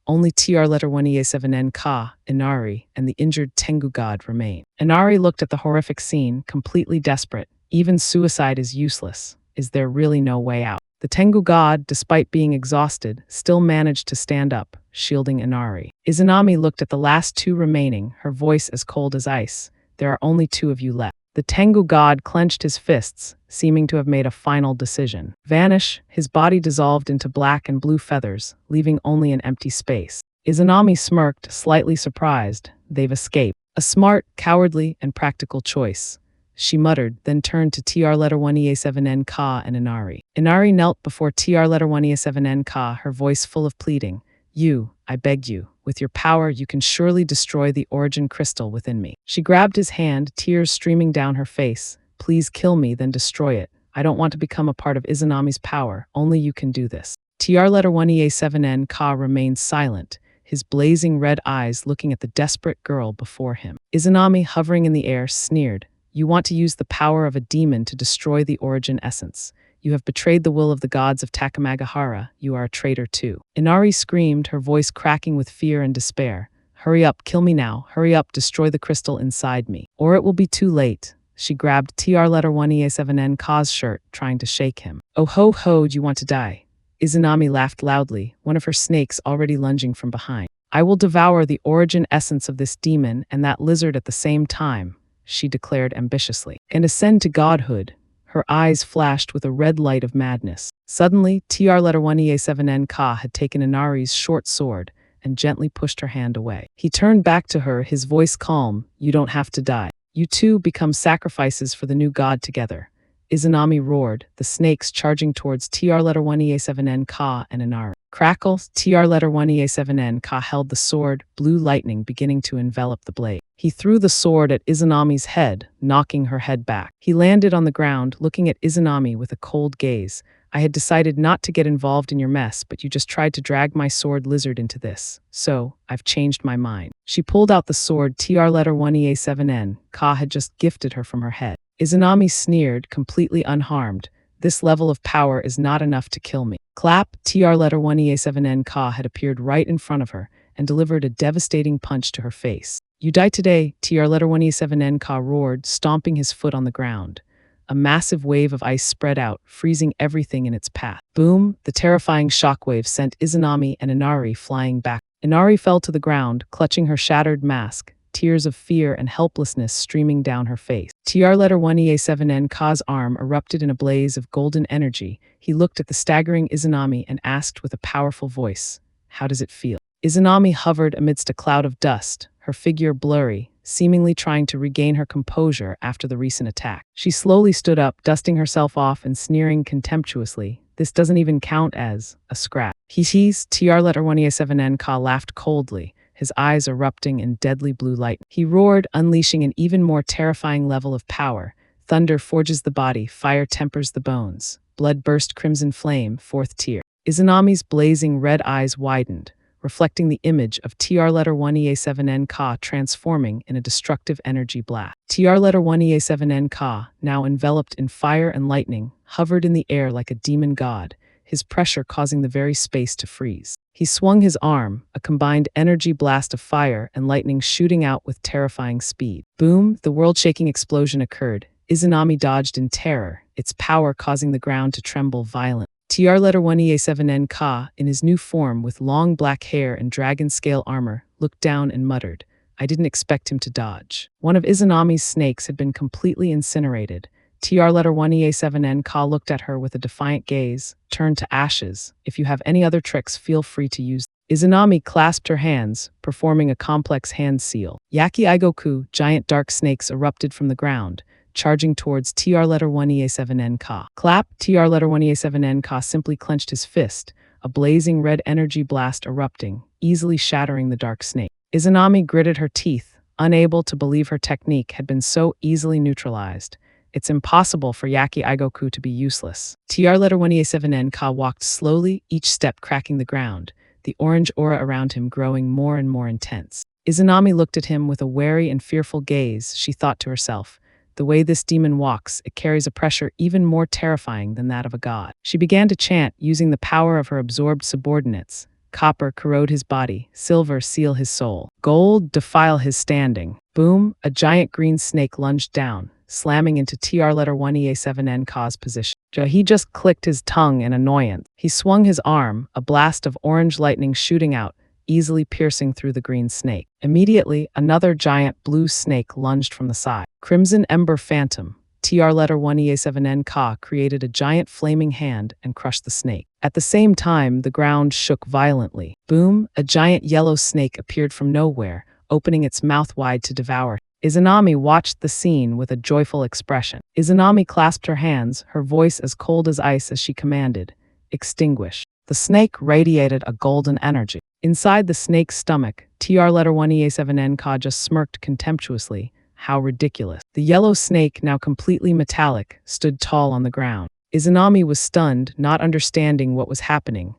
only TR-1E7N Ka, Inari, and the injured Tengu god remain. Inari looked at the horrific scene, completely desperate. Even suicide is useless. Is there really no way out? The Tengu god, despite being exhausted, still managed to stand up, shielding Inari. Izanami looked at the last 2 remaining, her voice as cold as ice. "There are only 2 of you left." The Tengu god clenched his fists, seeming to have made a final decision. Vanish, his body dissolved into black and blue feathers, leaving only an empty space. Izanami smirked, slightly surprised. "They've escaped. A smart, cowardly, and practical choice." She muttered, then turned to TR-1E7N Ka and Inari. Inari knelt before TR-1E7N Ka, her voice full of pleading. "You, I beg you, with your power you can surely destroy the origin crystal within me." She grabbed his hand, tears streaming down her face. "Please kill me, then destroy it. I don't want to become a part of Izanami's power. Only you can do this." TR-1E7N Ka remained silent, his blazing red eyes looking at the desperate girl before him. Izanami, hovering in the air, sneered. "You want to use the power of a demon to destroy the origin essence. You have betrayed the will of the gods of Takamagahara. You are a traitor too." Inari screamed, her voice cracking with fear and despair. Hurry up, kill me now. Hurry up, destroy the crystal inside me. Or it will be too late. She grabbed TR letter 1EA7N Ka's shirt, trying to shake him. Oh ho ho, do you want to die? Izanami laughed loudly, one of her snakes already lunging from behind. I will devour the origin essence of this demon and that lizard at the same time, she declared ambitiously, and ascend to godhood. Her eyes flashed with a red light of madness. Suddenly, TR letter 1EA7N Ka had taken Inari's short sword and gently pushed her hand away. He turned back to her, his voice calm. You don't have to die. You two become sacrifices for the new god together. Izanami roared, the snakes charging towards TR letter 1EA7N Ka and Inari. Crackle, TR letter 1EA7N Ka held the sword, blue lightning beginning to envelop the blade. He threw the sword at Izanami's head, knocking her head back. He landed on the ground, looking at Izanami with a cold gaze. I had decided not to get involved in your mess, but you just tried to drag my sword lizard into this. So, I've changed my mind. She pulled out the sword TR letter 1EA7N Ka had just gifted her from her head. Izanami sneered, completely unharmed. This level of power is not enough to kill me. Clap, TR letter 1EA7N Ka had appeared right in front of her and delivered a devastating punch to her face. You die today, TR letter 1EA7N Ka roared, stomping his foot on the ground. A massive wave of ice spread out, freezing everything in its path. Boom, the terrifying shockwave sent Izanami and Inari flying back. Inari fell to the ground, clutching her shattered mask, tears of fear and helplessness streaming down her face. TR letter 1EA7N Ka's arm erupted in a blaze of golden energy. He looked at the staggering Izanami and asked with a powerful voice, "How does it feel?" Izanami hovered amidst a cloud of dust, her figure blurry, seemingly trying to regain her composure after the recent attack. She slowly stood up, dusting herself off and sneering contemptuously. This doesn't even count as a scrap. He's TR letter 1EA7N Ka laughed coldly, his eyes erupting in deadly blue light. He roared, unleashing an even more terrifying level of power. Thunder forges the body, fire tempers the bones. Blood burst crimson flame, fourth tier. Izanami's blazing red eyes widened, reflecting the image of TR letter 1EA7N Ka transforming in a destructive energy blast. TR letter 1EA7N Ka, now enveloped in fire and lightning, hovered in the air like a demon god, his pressure causing the very space to freeze. He swung his arm, a combined energy blast of fire and lightning shooting out with terrifying speed. Boom, the world-shaking explosion occurred. Izanami dodged in terror, its power causing the ground to tremble violently. TR letter 1EA7N Ka, in his new form with long black hair and dragon-scale armor, looked down and muttered, I didn't expect him to dodge. One of Izanami's snakes had been completely incinerated. TR letter 1EA7N Ka looked at her with a defiant gaze, turned to ashes. If you have any other tricks, feel free to use them. Izanami clasped her hands, performing a complex hand seal. Yaki Aigoku, giant dark snakes erupted from the ground, charging towards TR letter 1EA7N Ka. Clap, TR letter 1EA7N Ka simply clenched his fist, a blazing red energy blast erupting, easily shattering the dark snake. Izanami gritted her teeth, unable to believe her technique had been so easily neutralized. It's impossible for Yaki Aigoku to be useless. TR letter 1EA7N Ka walked slowly, each step cracking the ground, the orange aura around him growing more and more intense. Izanami looked at him with a wary and fearful gaze. She thought to herself, the way this demon walks, it carries a pressure even more terrifying than that of a god. She began to chant, using the power of her absorbed subordinates. Copper corrode his body, silver seal his soul, gold defile his standing. Boom, a giant green snake lunged down, slamming into TR letter 1EA7N Ka's position. He just clicked his tongue in annoyance. He swung his arm, a blast of orange lightning shooting out, easily piercing through the green snake. Immediately, another giant blue snake lunged from the side. Crimson Ember Phantom, TR letter 1EA7N Ka created a giant flaming hand and crushed the snake. At the same time, the ground shook violently. Boom, a giant yellow snake appeared from nowhere, opening its mouth wide to devour. Izanami watched the scene with a joyful expression. Izanami clasped her hands, her voice as cold as ice as she commanded, extinguish. The snake radiated a golden energy. Inside the snake's stomach, TR letter 1EA7N Ka just smirked contemptuously. How ridiculous. The yellow snake, now completely metallic, stood tall on the ground. Izanami was stunned, not understanding what was happening.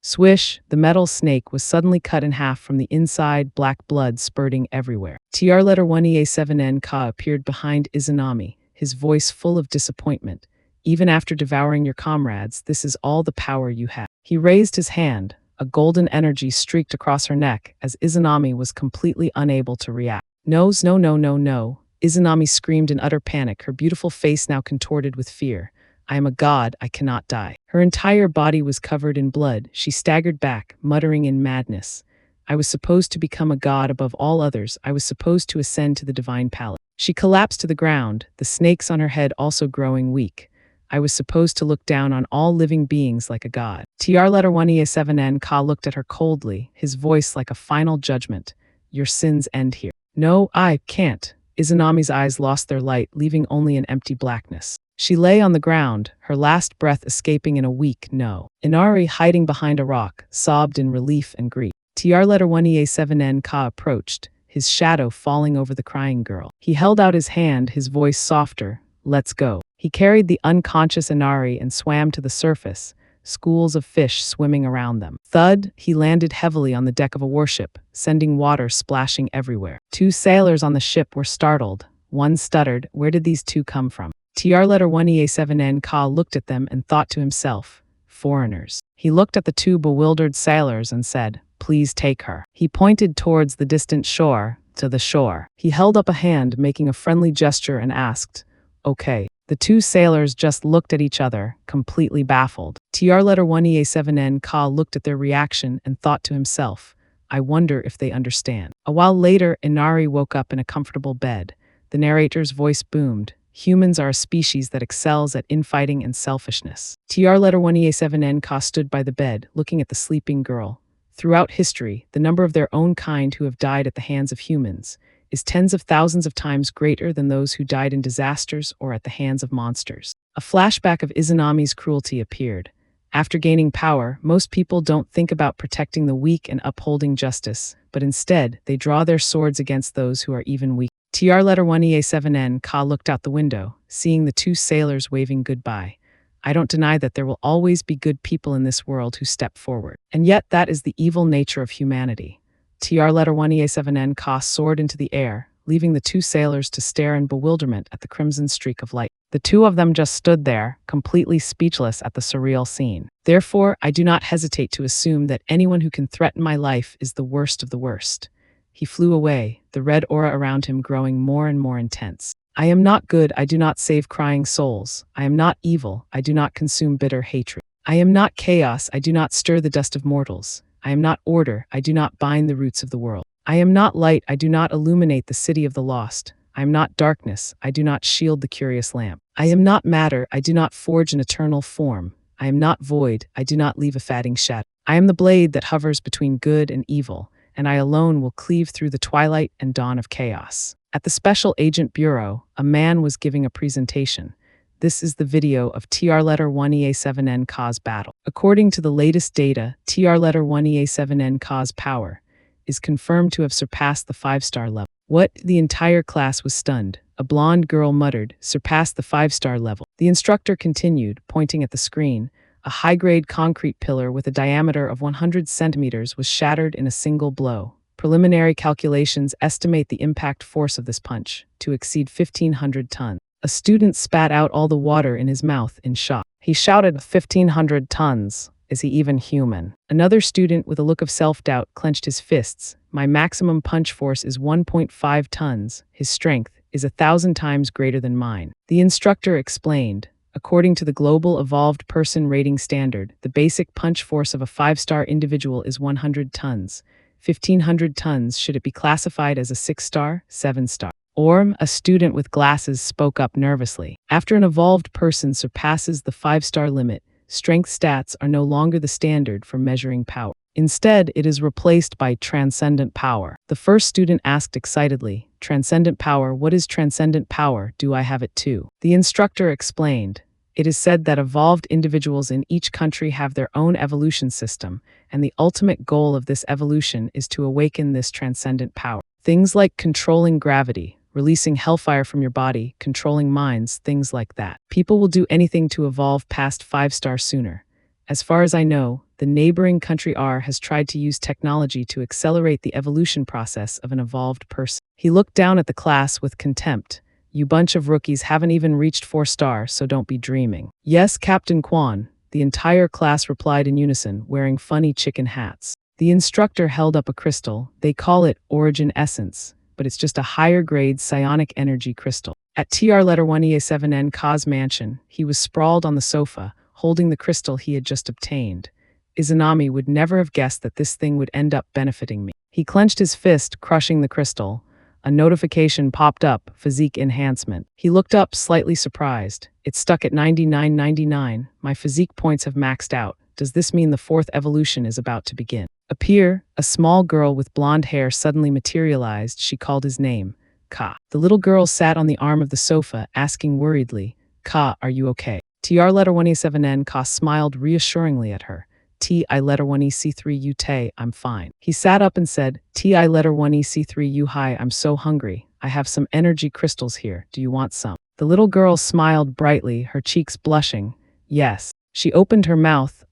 Swish, the metal snake was suddenly cut in half from the inside, black blood spurting everywhere. TR letter 1EA7N Ka appeared behind Izanami, his voice full of disappointment. Even after devouring your comrades, this is all the power you have. He raised his hand, A golden energy streaked across her neck as Izanami was completely unable to react. No, no, no, no, no. Izanami screamed in utter panic, her beautiful face now contorted with fear. I am a god, I cannot die. Her entire body was covered in blood. She staggered back, muttering in madness. I was supposed to become a god above all others. I was supposed to ascend to the divine palace. She collapsed to the ground, the snakes on her head also growing weak. I was supposed to look down on all living beings like a god. TR-1EA7N Ka looked at her coldly, his voice like a final judgment. Your sins end here. No, I can't. Izanami's eyes lost their light, leaving only an empty blackness. She lay on the ground, her last breath escaping in a weak no. Inari, hiding behind a rock, sobbed in relief and grief. TR-1EA7N Ka approached, his shadow falling over the crying girl. He held out his hand, his voice softer. Let's go. He carried the unconscious Inari and swam to the surface, schools of fish swimming around them. Thud, he landed heavily on the deck of a warship, sending water splashing everywhere. 2 sailors on the ship were startled. One stuttered, where did these 2 come from? TR-1EA7N Ka looked at them and thought to himself, foreigners. He looked at the 2 bewildered sailors and said, please take her. He pointed towards the distant shore, to the shore. He held up a hand, making a friendly gesture, and asked, okay. The 2 sailors just looked at each other, completely baffled. TR-1EA7N Ka looked at their reaction and thought to himself, I wonder if they understand. A while later, Inari woke up in a comfortable bed. The narrator's voice boomed. Humans are a species that excels at infighting and selfishness. TR-1EA7N Ka stood by the bed, looking at the sleeping girl. Throughout history, the number of their own kind who have died at the hands of humans is tens of thousands of times greater than those who died in disasters or at the hands of monsters. A flashback of Izanami's cruelty appeared. After gaining power, most people don't think about protecting the weak and upholding justice, but instead, they draw their swords against those who are even weak. TR-1EA7N Ka looked out the window, seeing the 2 sailors waving goodbye. I don't deny that there will always be good people in this world who step forward. And yet that is the evil nature of humanity. TR-1EA7N Ka soared into the air, leaving the 2 sailors to stare in bewilderment at the crimson streak of light. The 2 of them just stood there, completely speechless at the surreal scene. Therefore, I do not hesitate to assume that anyone who can threaten my life is the worst of the worst. He flew away, the red aura around him growing more and more intense. I am not good, I do not save crying souls. I am not evil, I do not consume bitter hatred. I am not chaos, I do not stir the dust of mortals. I am not order, I do not bind the roots of the world. I am not light, I do not illuminate the city of the lost. I am not darkness, I do not shield the curious lamp. I am not matter, I do not forge an eternal form. I am not void, I do not leave a fading shadow. I am the blade that hovers between good and evil, and I alone will cleave through the twilight and dawn of chaos. At the Special Agent Bureau, a man was giving a presentation. This is the video of TR-1EA7N Ka's battle. According to the latest data, TR-1EA7N Ka's power is confirmed to have surpassed the 5-star level. What? The entire class was stunned. A blonde girl muttered, surpassed the 5-star level. The instructor continued, pointing at the screen. A high-grade concrete pillar with a diameter of 100 centimeters was shattered in a single blow. Preliminary calculations estimate the impact force of this punch to exceed 1,500 tons. A student spat out all the water in his mouth in shock. He shouted, 1,500 tons. Is he even human? Another student with a look of self-doubt clenched his fists. My maximum punch force is 1.5 tons. His strength is 1,000 times greater than mine. The instructor explained. According to the Global Evolved Person Rating Standard, the basic punch force of a 5-star individual is 100 tons. 1,500 tons. Should it be classified as a 6-star, 7-star? Orm, a student with glasses, spoke up nervously. After an evolved person surpasses the 5-star limit, strength stats are no longer the standard for measuring power. Instead, it is replaced by transcendent power. The first student asked excitedly, transcendent power, what is transcendent power? Do I have it too? The instructor explained. It is said that evolved individuals in each country have their own evolution system, and the ultimate goal of this evolution is to awaken this transcendent power. Things like controlling gravity, releasing hellfire from your body, controlling minds, things like that. People will do anything to evolve past 5-star sooner. As far as I know, the neighboring country R has tried to use technology to accelerate the evolution process of an evolved person. He looked down at the class with contempt. You bunch of rookies haven't even reached 4-star, so don't be dreaming. Yes, Captain Quan, The entire class replied in unison, wearing funny chicken hats. The instructor held up a crystal. They call it Origin Essence, but it's just a higher grade psionic energy crystal. At TR letter 1EA7N Ka's mansion, he was sprawled on the sofa, holding the crystal he had just obtained. Izanami would never have guessed that this thing would end up benefiting me. He clenched his fist, crushing the crystal. A notification popped up, physique enhancement. He looked up, slightly surprised. It's stuck at 99.99. My physique points have maxed out. Does this mean the fourth evolution is about to begin? Appear, a small girl with blonde hair suddenly materialized. She called his name, Ka. The little girl sat on the arm of the sofa, asking worriedly, Ka, are you okay? TR letter 1A7N Ka smiled reassuringly at her. TI letter 1EC3 UT, I'm fine. He sat up and said, TI letter 1EC3 U hi, I'm so hungry. I have some energy crystals here. Do you want some? The little girl smiled brightly, her cheeks blushing. Yes. She opened her mouth,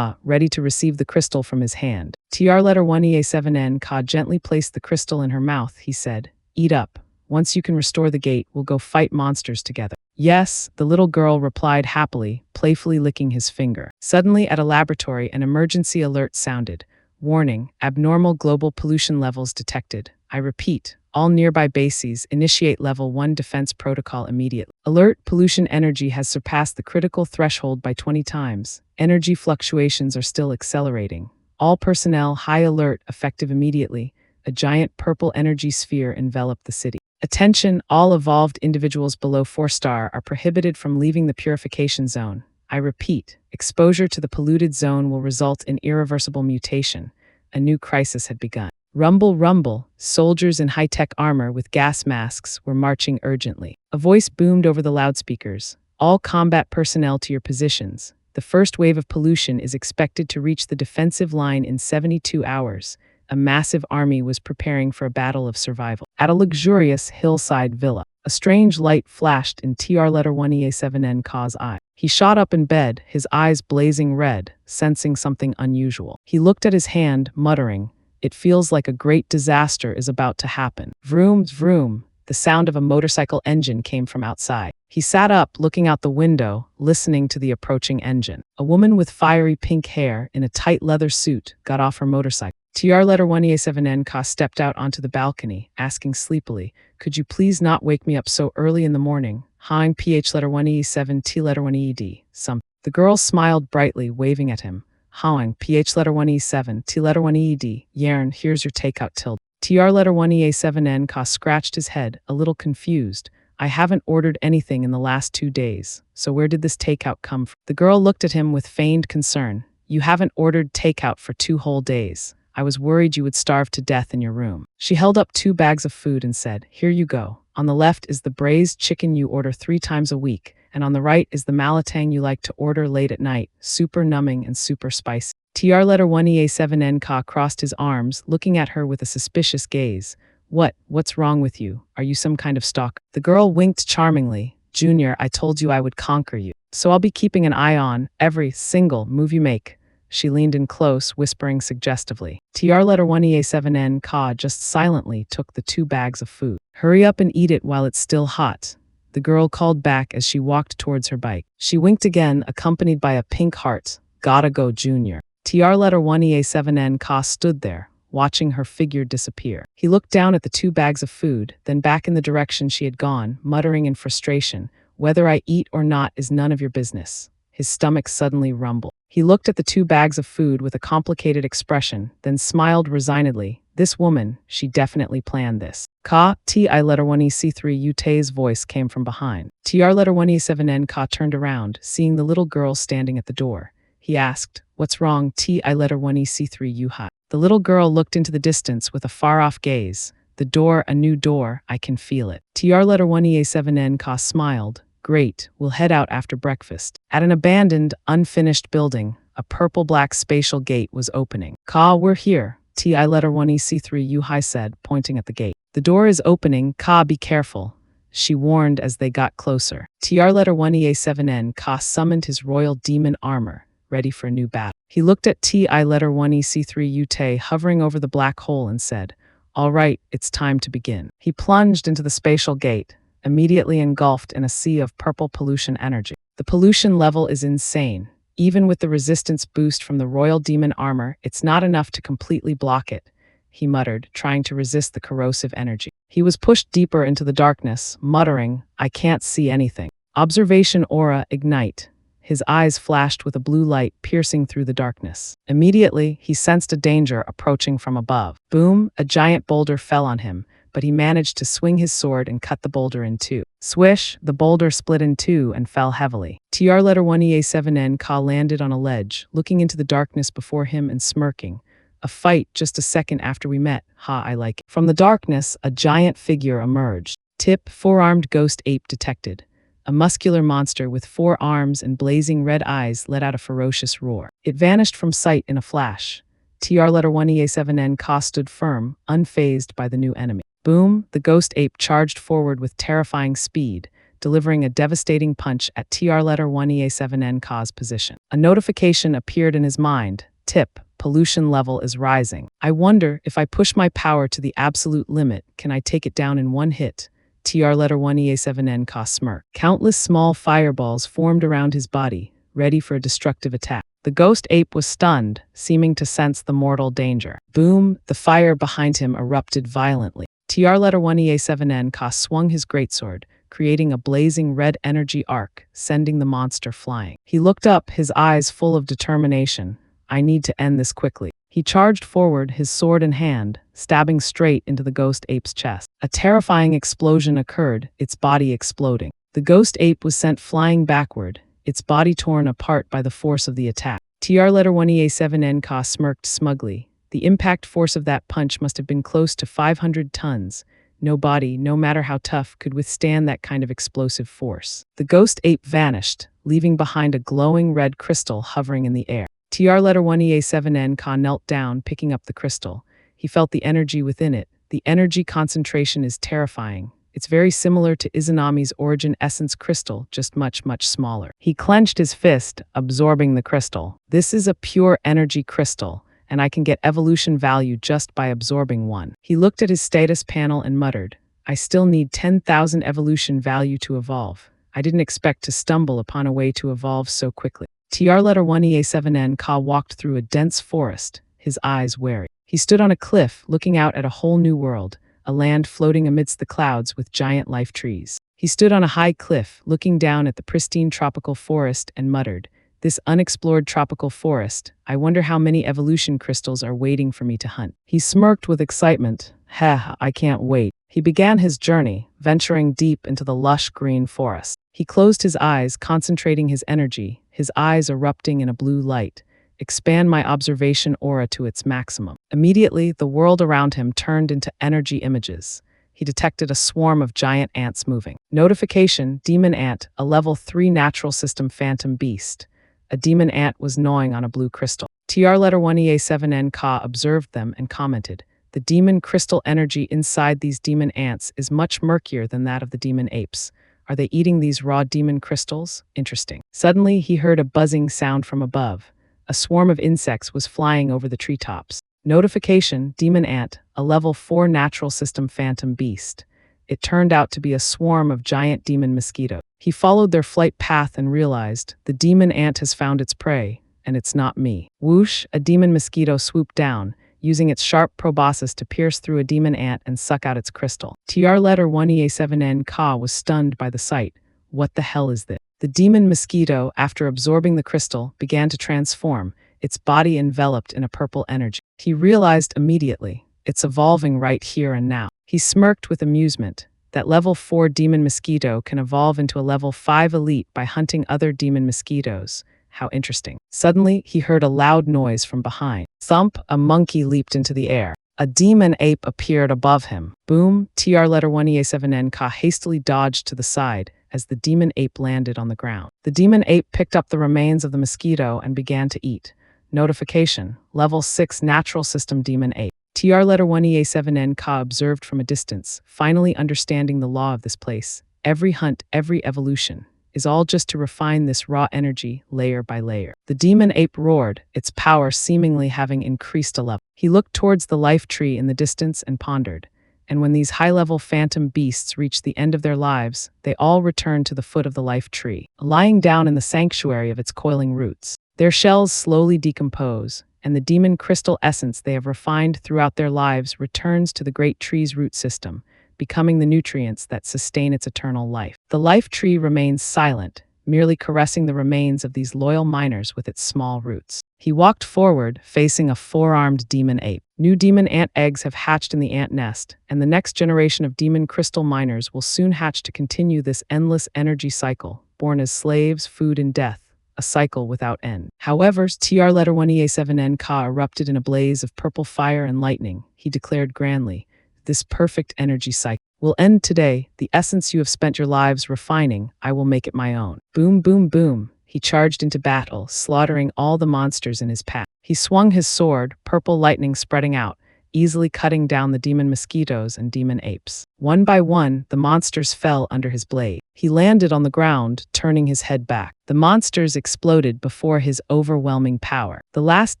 ready to receive the crystal from his hand. TR letter 1EA7N Ka gently placed the crystal in her mouth. He said, eat up. Once you can restore the gate, we'll go fight monsters together. Yes, the little girl replied happily, playfully licking his finger. Suddenly, at a laboratory, an emergency alert sounded. Warning, abnormal global pollution levels detected. I repeat, all nearby bases, initiate level 1 defense protocol immediately. Alert, pollution energy has surpassed the critical threshold by 20 times. Energy fluctuations are still accelerating. All personnel, high alert, effective immediately. A giant purple energy sphere enveloped the city. Attention, all evolved individuals below 4-star are prohibited from leaving the purification zone. I repeat, exposure to the polluted zone will result in irreversible mutation. A new crisis had begun. Rumble, rumble, soldiers in high-tech armor with gas masks were marching urgently. A voice boomed over the loudspeakers. All combat personnel to your positions. The first wave of pollution is expected to reach the defensive line in 72 hours. A massive army was preparing for a battle of survival. At a luxurious hillside villa, a strange light flashed in TR letter 1EA7N Ka's eye. He shot up in bed, his eyes blazing red, sensing something unusual. He looked at his hand, muttering, it feels like a great disaster is about to happen. Vroom, vroom. The sound of a motorcycle engine came from outside. He sat up, looking out the window, listening to the approaching engine. A woman with fiery pink hair in a tight leather suit got off her motorcycle. TR letter 1EA7N Ka stepped out onto the balcony, asking sleepily, could you please not wake me up so early in the morning? Hein PH letter 1E7 T letter 1ED. Some. The girl smiled brightly, waving at him. Hein PH letter 1E7 T letter 1ED. Yarn, here's your takeout tilde. TR letter 1EA7N Ka scratched his head, a little confused. I haven't ordered anything in the last 2 days, so where did this takeout come from? The girl looked at him with feigned concern. You haven't ordered takeout for 2 whole days. I was worried you would starve to death in your room. She held up 2 bags of food and said, here you go. On the left is the braised chicken you order 3 times a week, and on the right is the malatang you like to order late at night, super numbing and super spicy. TR letter 1EA7N Ka crossed his arms, looking at her with a suspicious gaze. What's wrong with you? Are you some kind of stalker? The girl winked charmingly. Junior, I told you I would conquer you. So I'll be keeping an eye on every single move you make. She leaned in close, whispering suggestively. TR letter 1EA7N Ka just silently took the 2 bags of food. Hurry up and eat it while it's still hot. The girl called back as she walked towards her bike. She winked again, accompanied by a pink heart. Gotta go, Junior. TR letter 1EA7N Ka stood there, watching her figure disappear. He looked down at the 2 bags of food, then back in the direction she had gone, muttering in frustration, whether I eat or not is none of your business. His stomach suddenly rumbled. He looked at the 2 bags of food with a complicated expression, then smiled resignedly. This woman, she definitely planned this. Ka, TI letter 1EC3 Yute's voice came from behind. TR letter 1E7N Ka turned around, seeing the little girl standing at the door. He asked, what's wrong, TI letter 1EC3 Yuhai? The little girl looked into the distance with a far-off gaze. The door, a new door, I can feel it. TR letter 1EA7N Ka smiled. Great, we'll head out after breakfast. At an abandoned, unfinished building, a purple-black spatial gate was opening. Ka, we're here, TI letter 1EC3 Yuhai said, pointing at the gate. The door is opening, Ka, be careful, she warned as they got closer. TR letter 1EA7N Ka summoned his royal demon armor, ready for a new battle. He looked at TI letter 1EC3 Yute hovering over the black hole and said, all right, it's time to begin. He plunged into the spatial gate, immediately engulfed in a sea of purple pollution energy. The pollution level is insane. Even with the resistance boost from the royal demon armor, it's not enough to completely block it, he muttered, trying to resist the corrosive energy. He was pushed deeper into the darkness, muttering, "I can't see anything." Observation aura ignite. His eyes flashed with a blue light piercing through the darkness. Immediately, he sensed a danger approaching from above. Boom, a giant boulder fell on him, but he managed to swing his sword and cut the boulder in two. Swish, the boulder split in two and fell heavily. TR letter 1EA7N Ka landed on a ledge, looking into the darkness before him and smirking. "A fight just a second after we met. Ha, I like it." From the darkness, a giant figure emerged. Tip, four-armed ghost ape detected. A muscular monster with 4 arms and blazing red eyes let out a ferocious roar. It vanished from sight in a flash. TR letter 1EA7N Ka stood firm, unfazed by the new enemy. Boom, the ghost ape charged forward with terrifying speed, delivering a devastating punch at TR letter 1EA7N Ka's position. A notification appeared in his mind. Tip, pollution level is rising. I wonder if I push my power to the absolute limit, can I take it down in one hit? TR letter 1EA7N Ka smirked. Countless small fireballs formed around his body, ready for a destructive attack. The ghost ape was stunned, seeming to sense the mortal danger. Boom, the fire behind him erupted violently. TR letter 1EA7N Ka swung his greatsword, creating a blazing red energy arc, sending the monster flying. He looked up, his eyes full of determination. I need to end this quickly. He charged forward, his sword in hand, stabbing straight into the ghost ape's chest. A terrifying explosion occurred, its body exploding. The ghost ape was sent flying backward, its body torn apart by the force of the attack. TR letter 1EA7N Ka smirked smugly. The impact force of that punch must have been close to 500 tons. No body, no matter how tough, could withstand that kind of explosive force. The ghost ape vanished, leaving behind a glowing red crystal hovering in the air. TR letter 1EA7N Ka knelt down, picking up the crystal. He felt the energy within it. The energy concentration is terrifying. It's very similar to Izanami's origin essence crystal, just much, much smaller. He clenched his fist, absorbing the crystal. This is a pure energy crystal, and I can get evolution value just by absorbing one. He looked at his status panel and muttered, I still need 10,000 evolution value to evolve. I didn't expect to stumble upon a way to evolve so quickly. TR letter 1EA7N Ka walked through a dense forest, his eyes wary. He stood on a cliff, looking out at a whole new world, a land floating amidst the clouds with giant life trees. He stood on a high cliff, looking down at the pristine tropical forest and muttered, this unexplored tropical forest, I wonder how many evolution crystals are waiting for me to hunt. He smirked with excitement. Heh, I can't wait. He began his journey, venturing deep into the lush green forest. He closed his eyes, concentrating his energy, his eyes erupting in a blue light. Expand my observation aura to its maximum. Immediately, the world around him turned into energy images. He detected a swarm of giant ants moving. Notification, demon ant, a level 3 natural system phantom beast. A demon ant was gnawing on a blue crystal. TR letter 1EA7N Ka observed them and commented, the demon crystal energy inside these demon ants is much murkier than that of the demon apes. Are they eating these raw demon crystals? Interesting. Suddenly, he heard a buzzing sound from above. A swarm of insects was flying over the treetops. Notification, demon ant, a level 4 natural system phantom beast. It turned out to be a swarm of giant demon mosquitoes. He followed their flight path and realized, the demon ant has found its prey, and it's not me. Whoosh, a demon mosquito swooped down, using its sharp proboscis to pierce through a demon ant and suck out its crystal. TR letter 1EA7N Ka was stunned by the sight. What the hell is this? The demon mosquito, after absorbing the crystal, began to transform, its body enveloped in a purple energy. He realized immediately, it's evolving right here and now. He smirked with amusement. That level 4 demon mosquito can evolve into a level 5 elite by hunting other demon mosquitoes. How interesting. Suddenly, he heard a loud noise from behind. Thump, a monkey leaped into the air. A demon ape appeared above him. Boom, TR letter 1EA7N Ka hastily dodged to the side as the demon ape landed on the ground. The demon ape picked up the remains of the mosquito and began to eat. Notification, level 6 natural system demon ape. TR letter 1EA7N Ka observed from a distance, finally understanding the law of this place. Every hunt, every evolution, is all just to refine this raw energy layer by layer. The demon ape roared, its power seemingly having increased a level. He looked towards the life tree in the distance and pondered. And when these high-level phantom beasts reach the end of their lives, they all return to the foot of the life tree, lying down in the sanctuary of its coiling roots. Their shells slowly decompose, and the demon crystal essence they have refined throughout their lives returns to the great tree's root system, becoming the nutrients that sustain its eternal life. The life tree remains silent, merely caressing the remains of these loyal miners with its small roots. He walked forward, facing a four-armed demon ape. New demon ant eggs have hatched in the ant nest, and the next generation of demon crystal miners will soon hatch to continue this endless energy cycle, born as slaves, food, and death, a cycle without end. However, TR letter 1EA7N Ka erupted in a blaze of purple fire and lightning. He declared grandly, "This perfect energy cycle will end today. The essence you have spent your lives refining, I will make it my own." Boom, boom, boom. He charged into battle, slaughtering all the monsters in his path. He swung his sword, purple lightning spreading out, easily cutting down the demon mosquitoes and demon apes. One by one, the monsters fell under his blade. He landed on the ground, turning his head back. The monsters exploded before his overwhelming power. The last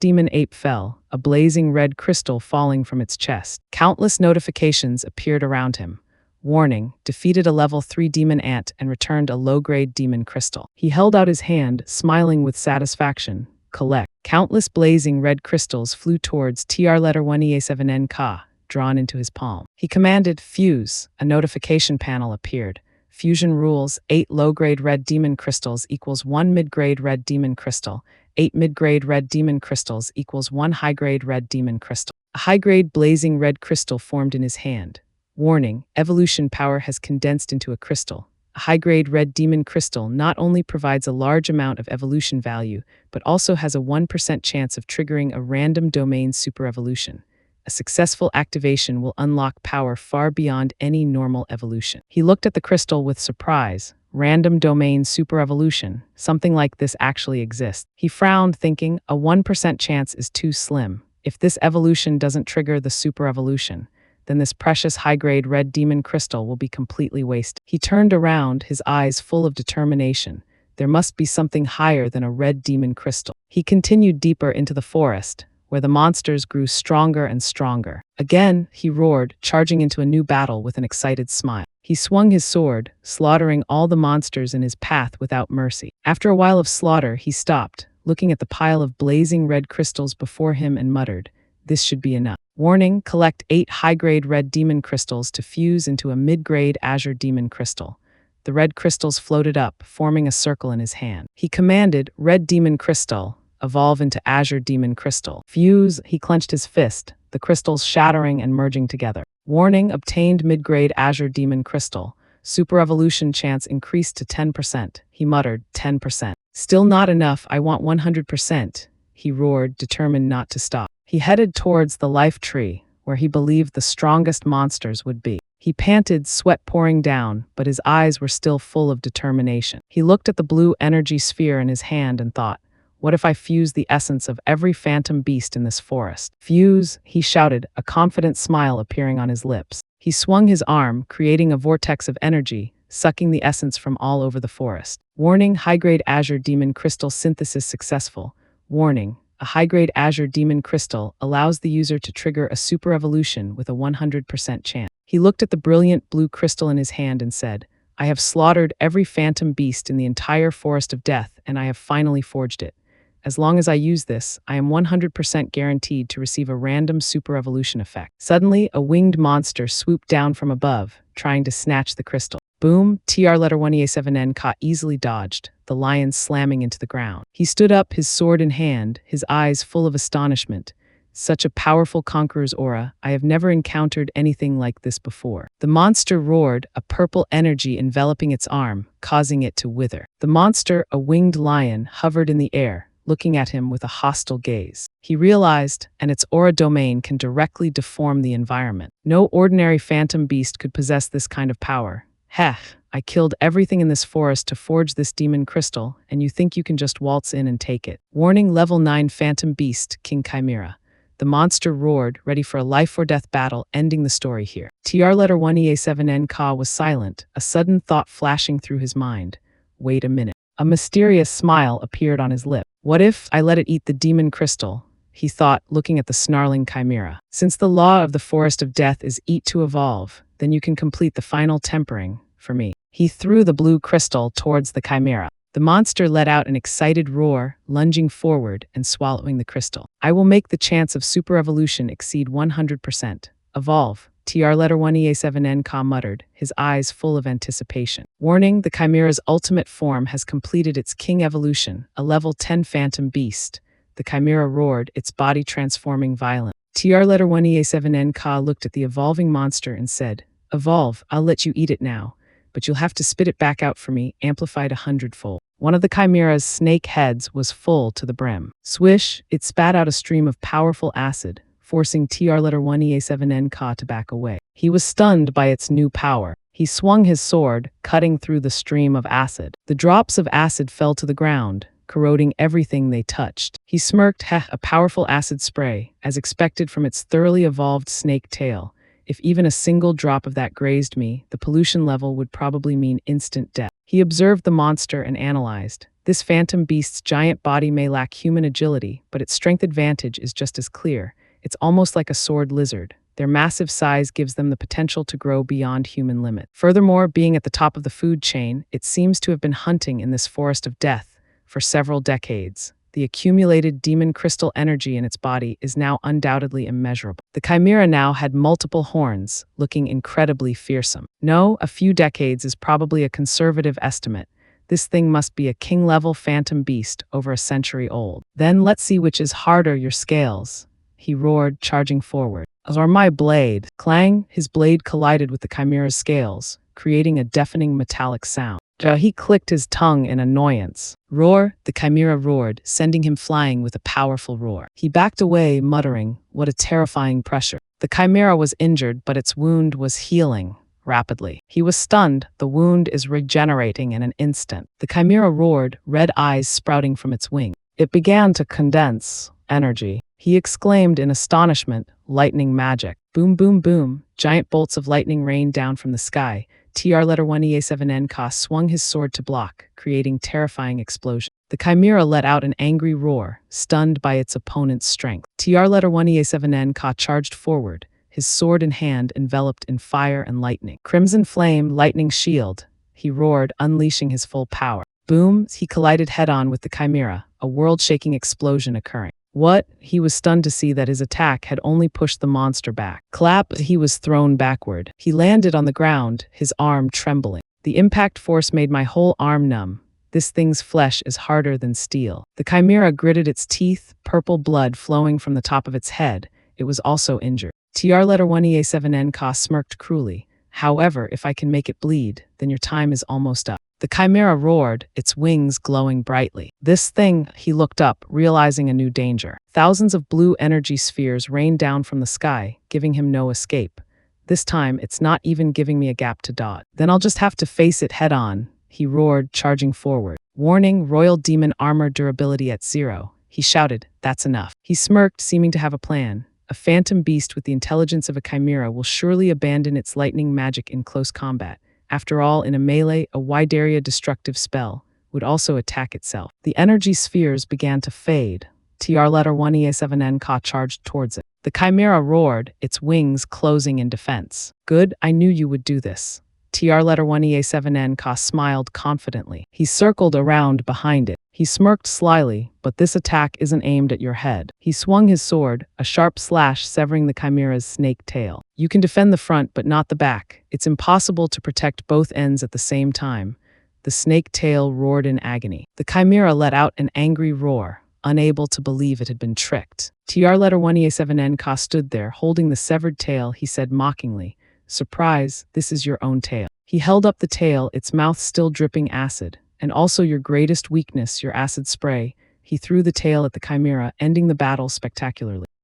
demon ape fell, a blazing red crystal falling from its chest. Countless notifications appeared around him. Warning, defeated a level 3 demon ant and returned a low-grade demon crystal. He held out his hand, smiling with satisfaction. Collect. Countless blazing red crystals flew towards TR letter 1EA7N Ka, drawn into his palm. He commanded, "Fuse." A notification panel appeared. Fusion rules: 8 low-grade red demon crystals equals 1 mid-grade red demon crystal. 8 mid-grade red demon crystals equals 1 high-grade red demon crystal. A high-grade blazing red crystal formed in his hand. Warning, evolution power has condensed into a crystal. A high-grade red demon crystal not only provides a large amount of evolution value, but also has a 1% chance of triggering a random domain superevolution. A successful activation will unlock power far beyond any normal evolution. He looked at the crystal with surprise. Random domain superevolution, something like this actually exists. He frowned, thinking, a 1% chance is too slim. If this evolution doesn't trigger the superevolution, then this precious high-grade red demon crystal will be completely wasted. He turned around, his eyes full of determination. There must be something higher than a red demon crystal. He continued deeper into the forest, where the monsters grew stronger and stronger. Again, he roared, charging into a new battle with an excited smile. He swung his sword, slaughtering all the monsters in his path without mercy. After a while of slaughter, he stopped, looking at the pile of blazing red crystals before him and muttered, "This should be enough." Warning, collect 8 high-grade red demon crystals to fuse into a mid-grade azure demon crystal. The red crystals floated up, forming a circle in his hand. He commanded, "Red demon crystal, evolve into azure demon crystal." Fuse, he clenched his fist, the crystals shattering and merging together. Warning, obtained mid-grade azure demon crystal. Super evolution chance increased to 10%. He muttered, 10%. Still not enough, I want 100%. He roared, determined not to stop. He headed towards the life tree, where he believed the strongest monsters would be. He panted, sweat pouring down, but his eyes were still full of determination. He looked at the blue energy sphere in his hand and thought, what if I fuse the essence of every phantom beast in this forest? Fuse, he shouted, a confident smile appearing on his lips. He swung his arm, creating a vortex of energy, sucking the essence from all over the forest. Warning, high-grade azure demon crystal synthesis successful. Warning, a high-grade azure demon crystal allows the user to trigger a super evolution with a 100% chance. He looked at the brilliant blue crystal in his hand and said, I have slaughtered every phantom beast in the entire forest of death, and I have finally forged it. As long as I use this, I am 100% guaranteed to receive a random super evolution effect. Suddenly, a winged monster swooped down from above, trying to snatch the crystal. Boom, TR letter 1EA7N Ka easily dodged, the lion slamming into the ground. He stood up, his sword in hand, his eyes full of astonishment. Such a powerful conqueror's aura, I have never encountered anything like this before. The monster roared, a purple energy enveloping its arm, causing it to wither. The monster, a winged lion, hovered in the air, looking at him with a hostile gaze. He realized, and its aura domain can directly deform the environment. No ordinary phantom beast could possess this kind of power. Heh, I killed everything in this forest to forge this demon crystal, and you think you can just waltz in and take it. Warning, level 9 phantom beast, King Chimera. The monster roared, ready for a life-or-death battle, ending the story here. TR letter 1EA7N Ka was silent, a sudden thought flashing through his mind. Wait a minute. A mysterious smile appeared on his lip. What if I let it eat the demon crystal? He thought, looking at the snarling chimera. Since the law of the forest of death is eat to evolve, then you can complete the final tempering for me. He threw the blue crystal towards the chimera. The The monster let out an excited roar, lunging forward and swallowing the crystal. I will make the chance of super evolution exceed 100%. Evolve. TR letter 1EA7N Ka muttered, his eyes full of anticipation. Warning, the Chimera's ultimate form has completed its king evolution, a level 10 phantom beast. The Chimera roared, its body transforming violently. TR letter 1EA7N Ka looked at the evolving monster and said, Evolve, I'll let you eat it now, but you'll have to spit it back out for me, amplified 100-fold. One of the Chimera's snake heads was full to the brim. Swish, it spat out a stream of powerful acid, forcing TR letter 1EA7N Ka to back away. He was stunned by its new power. He swung his sword, cutting through the stream of acid. The drops of acid fell to the ground, corroding everything they touched. He smirked, a powerful acid spray, as expected from its thoroughly evolved snake tail. If even a single drop of that grazed me, the pollution level would probably mean instant death. He observed the monster and analyzed. This phantom beast's giant body may lack human agility, but its strength advantage is just as clear. It's almost like a sword lizard. Their massive size gives them the potential to grow beyond human limit. Furthermore, being at the top of the food chain, it seems to have been hunting in this forest of death for several decades. The accumulated demon crystal energy in its body is now undoubtedly immeasurable. The Chimera now had multiple horns, looking incredibly fearsome. No, a few decades is probably a conservative estimate. This thing must be a king-level phantom beast over a century old. Then let's see which is harder, your scales, he roared, charging forward. Or my blade. Clang, his blade collided with the Chimera's scales, creating a deafening metallic sound. He clicked his tongue in annoyance. Roar, the Chimera roared, sending him flying with a powerful roar. He backed away, muttering, what a terrifying pressure. The Chimera was injured, but its wound was healing rapidly. He was stunned. The wound is regenerating in an instant. The Chimera roared, red eyes sprouting from its wing. It began to condense energy. He exclaimed in astonishment, lightning magic. Boom, boom, boom. Giant bolts of lightning rained down from the sky. TR letter 1EA7N Ka swung his sword to block, creating terrifying explosion. The Chimera let out an angry roar, stunned by its opponent's strength. TR letter 1EA7N Ka charged forward, his sword in hand enveloped in fire and lightning. Crimson flame, lightning shield, he roared, unleashing his full power. Boom, he collided head-on with the Chimera, a world-shaking explosion occurring. What? He was stunned to see that his attack had only pushed the monster back. Clap, he was thrown backward. He landed on the ground, his arm trembling. The impact force made my whole arm numb. This thing's flesh is harder than steel. The Chimera gritted its teeth, purple blood flowing from the top of its head. It was also injured. TR letter 1EA7N Ka smirked cruelly. However, if I can make it bleed, then your time is almost up. The Chimera roared, its wings glowing brightly. This thing, he looked up, realizing a new danger. Thousands of blue energy spheres rained down from the sky, giving him no escape. This time, it's not even giving me a gap to dodge. Then I'll just have to face it head-on, he roared, charging forward. Warning, Royal Demon Armor durability at 0. He shouted, that's enough. He smirked, seeming to have a plan. A phantom beast with the intelligence of a Chimera will surely abandon its lightning magic in close combat. After all, in a melee, a wide area destructive spell would also attack itself. The energy spheres began to fade. TR letter 1EA7N Ka charged towards it. The Chimera roared, its wings closing in defense. Good, I knew you would do this. TR letter 1EA7N Ka smiled confidently. He circled around behind it. He smirked slyly, but this attack isn't aimed at your head. He swung his sword, a sharp slash severing the Chimera's snake tail. You can defend the front, but not the back. It's impossible to protect both ends at the same time. The snake tail roared in agony. The Chimera let out an angry roar, unable to believe it had been tricked. TR letter 1EA7N Ka stood there, holding the severed tail. He said mockingly, surprise, this is your own tail. He held up the tail, its mouth still dripping acid. And also your greatest weakness, your acid spray. He threw the tail at the Chimera, ending the battle spectacularly.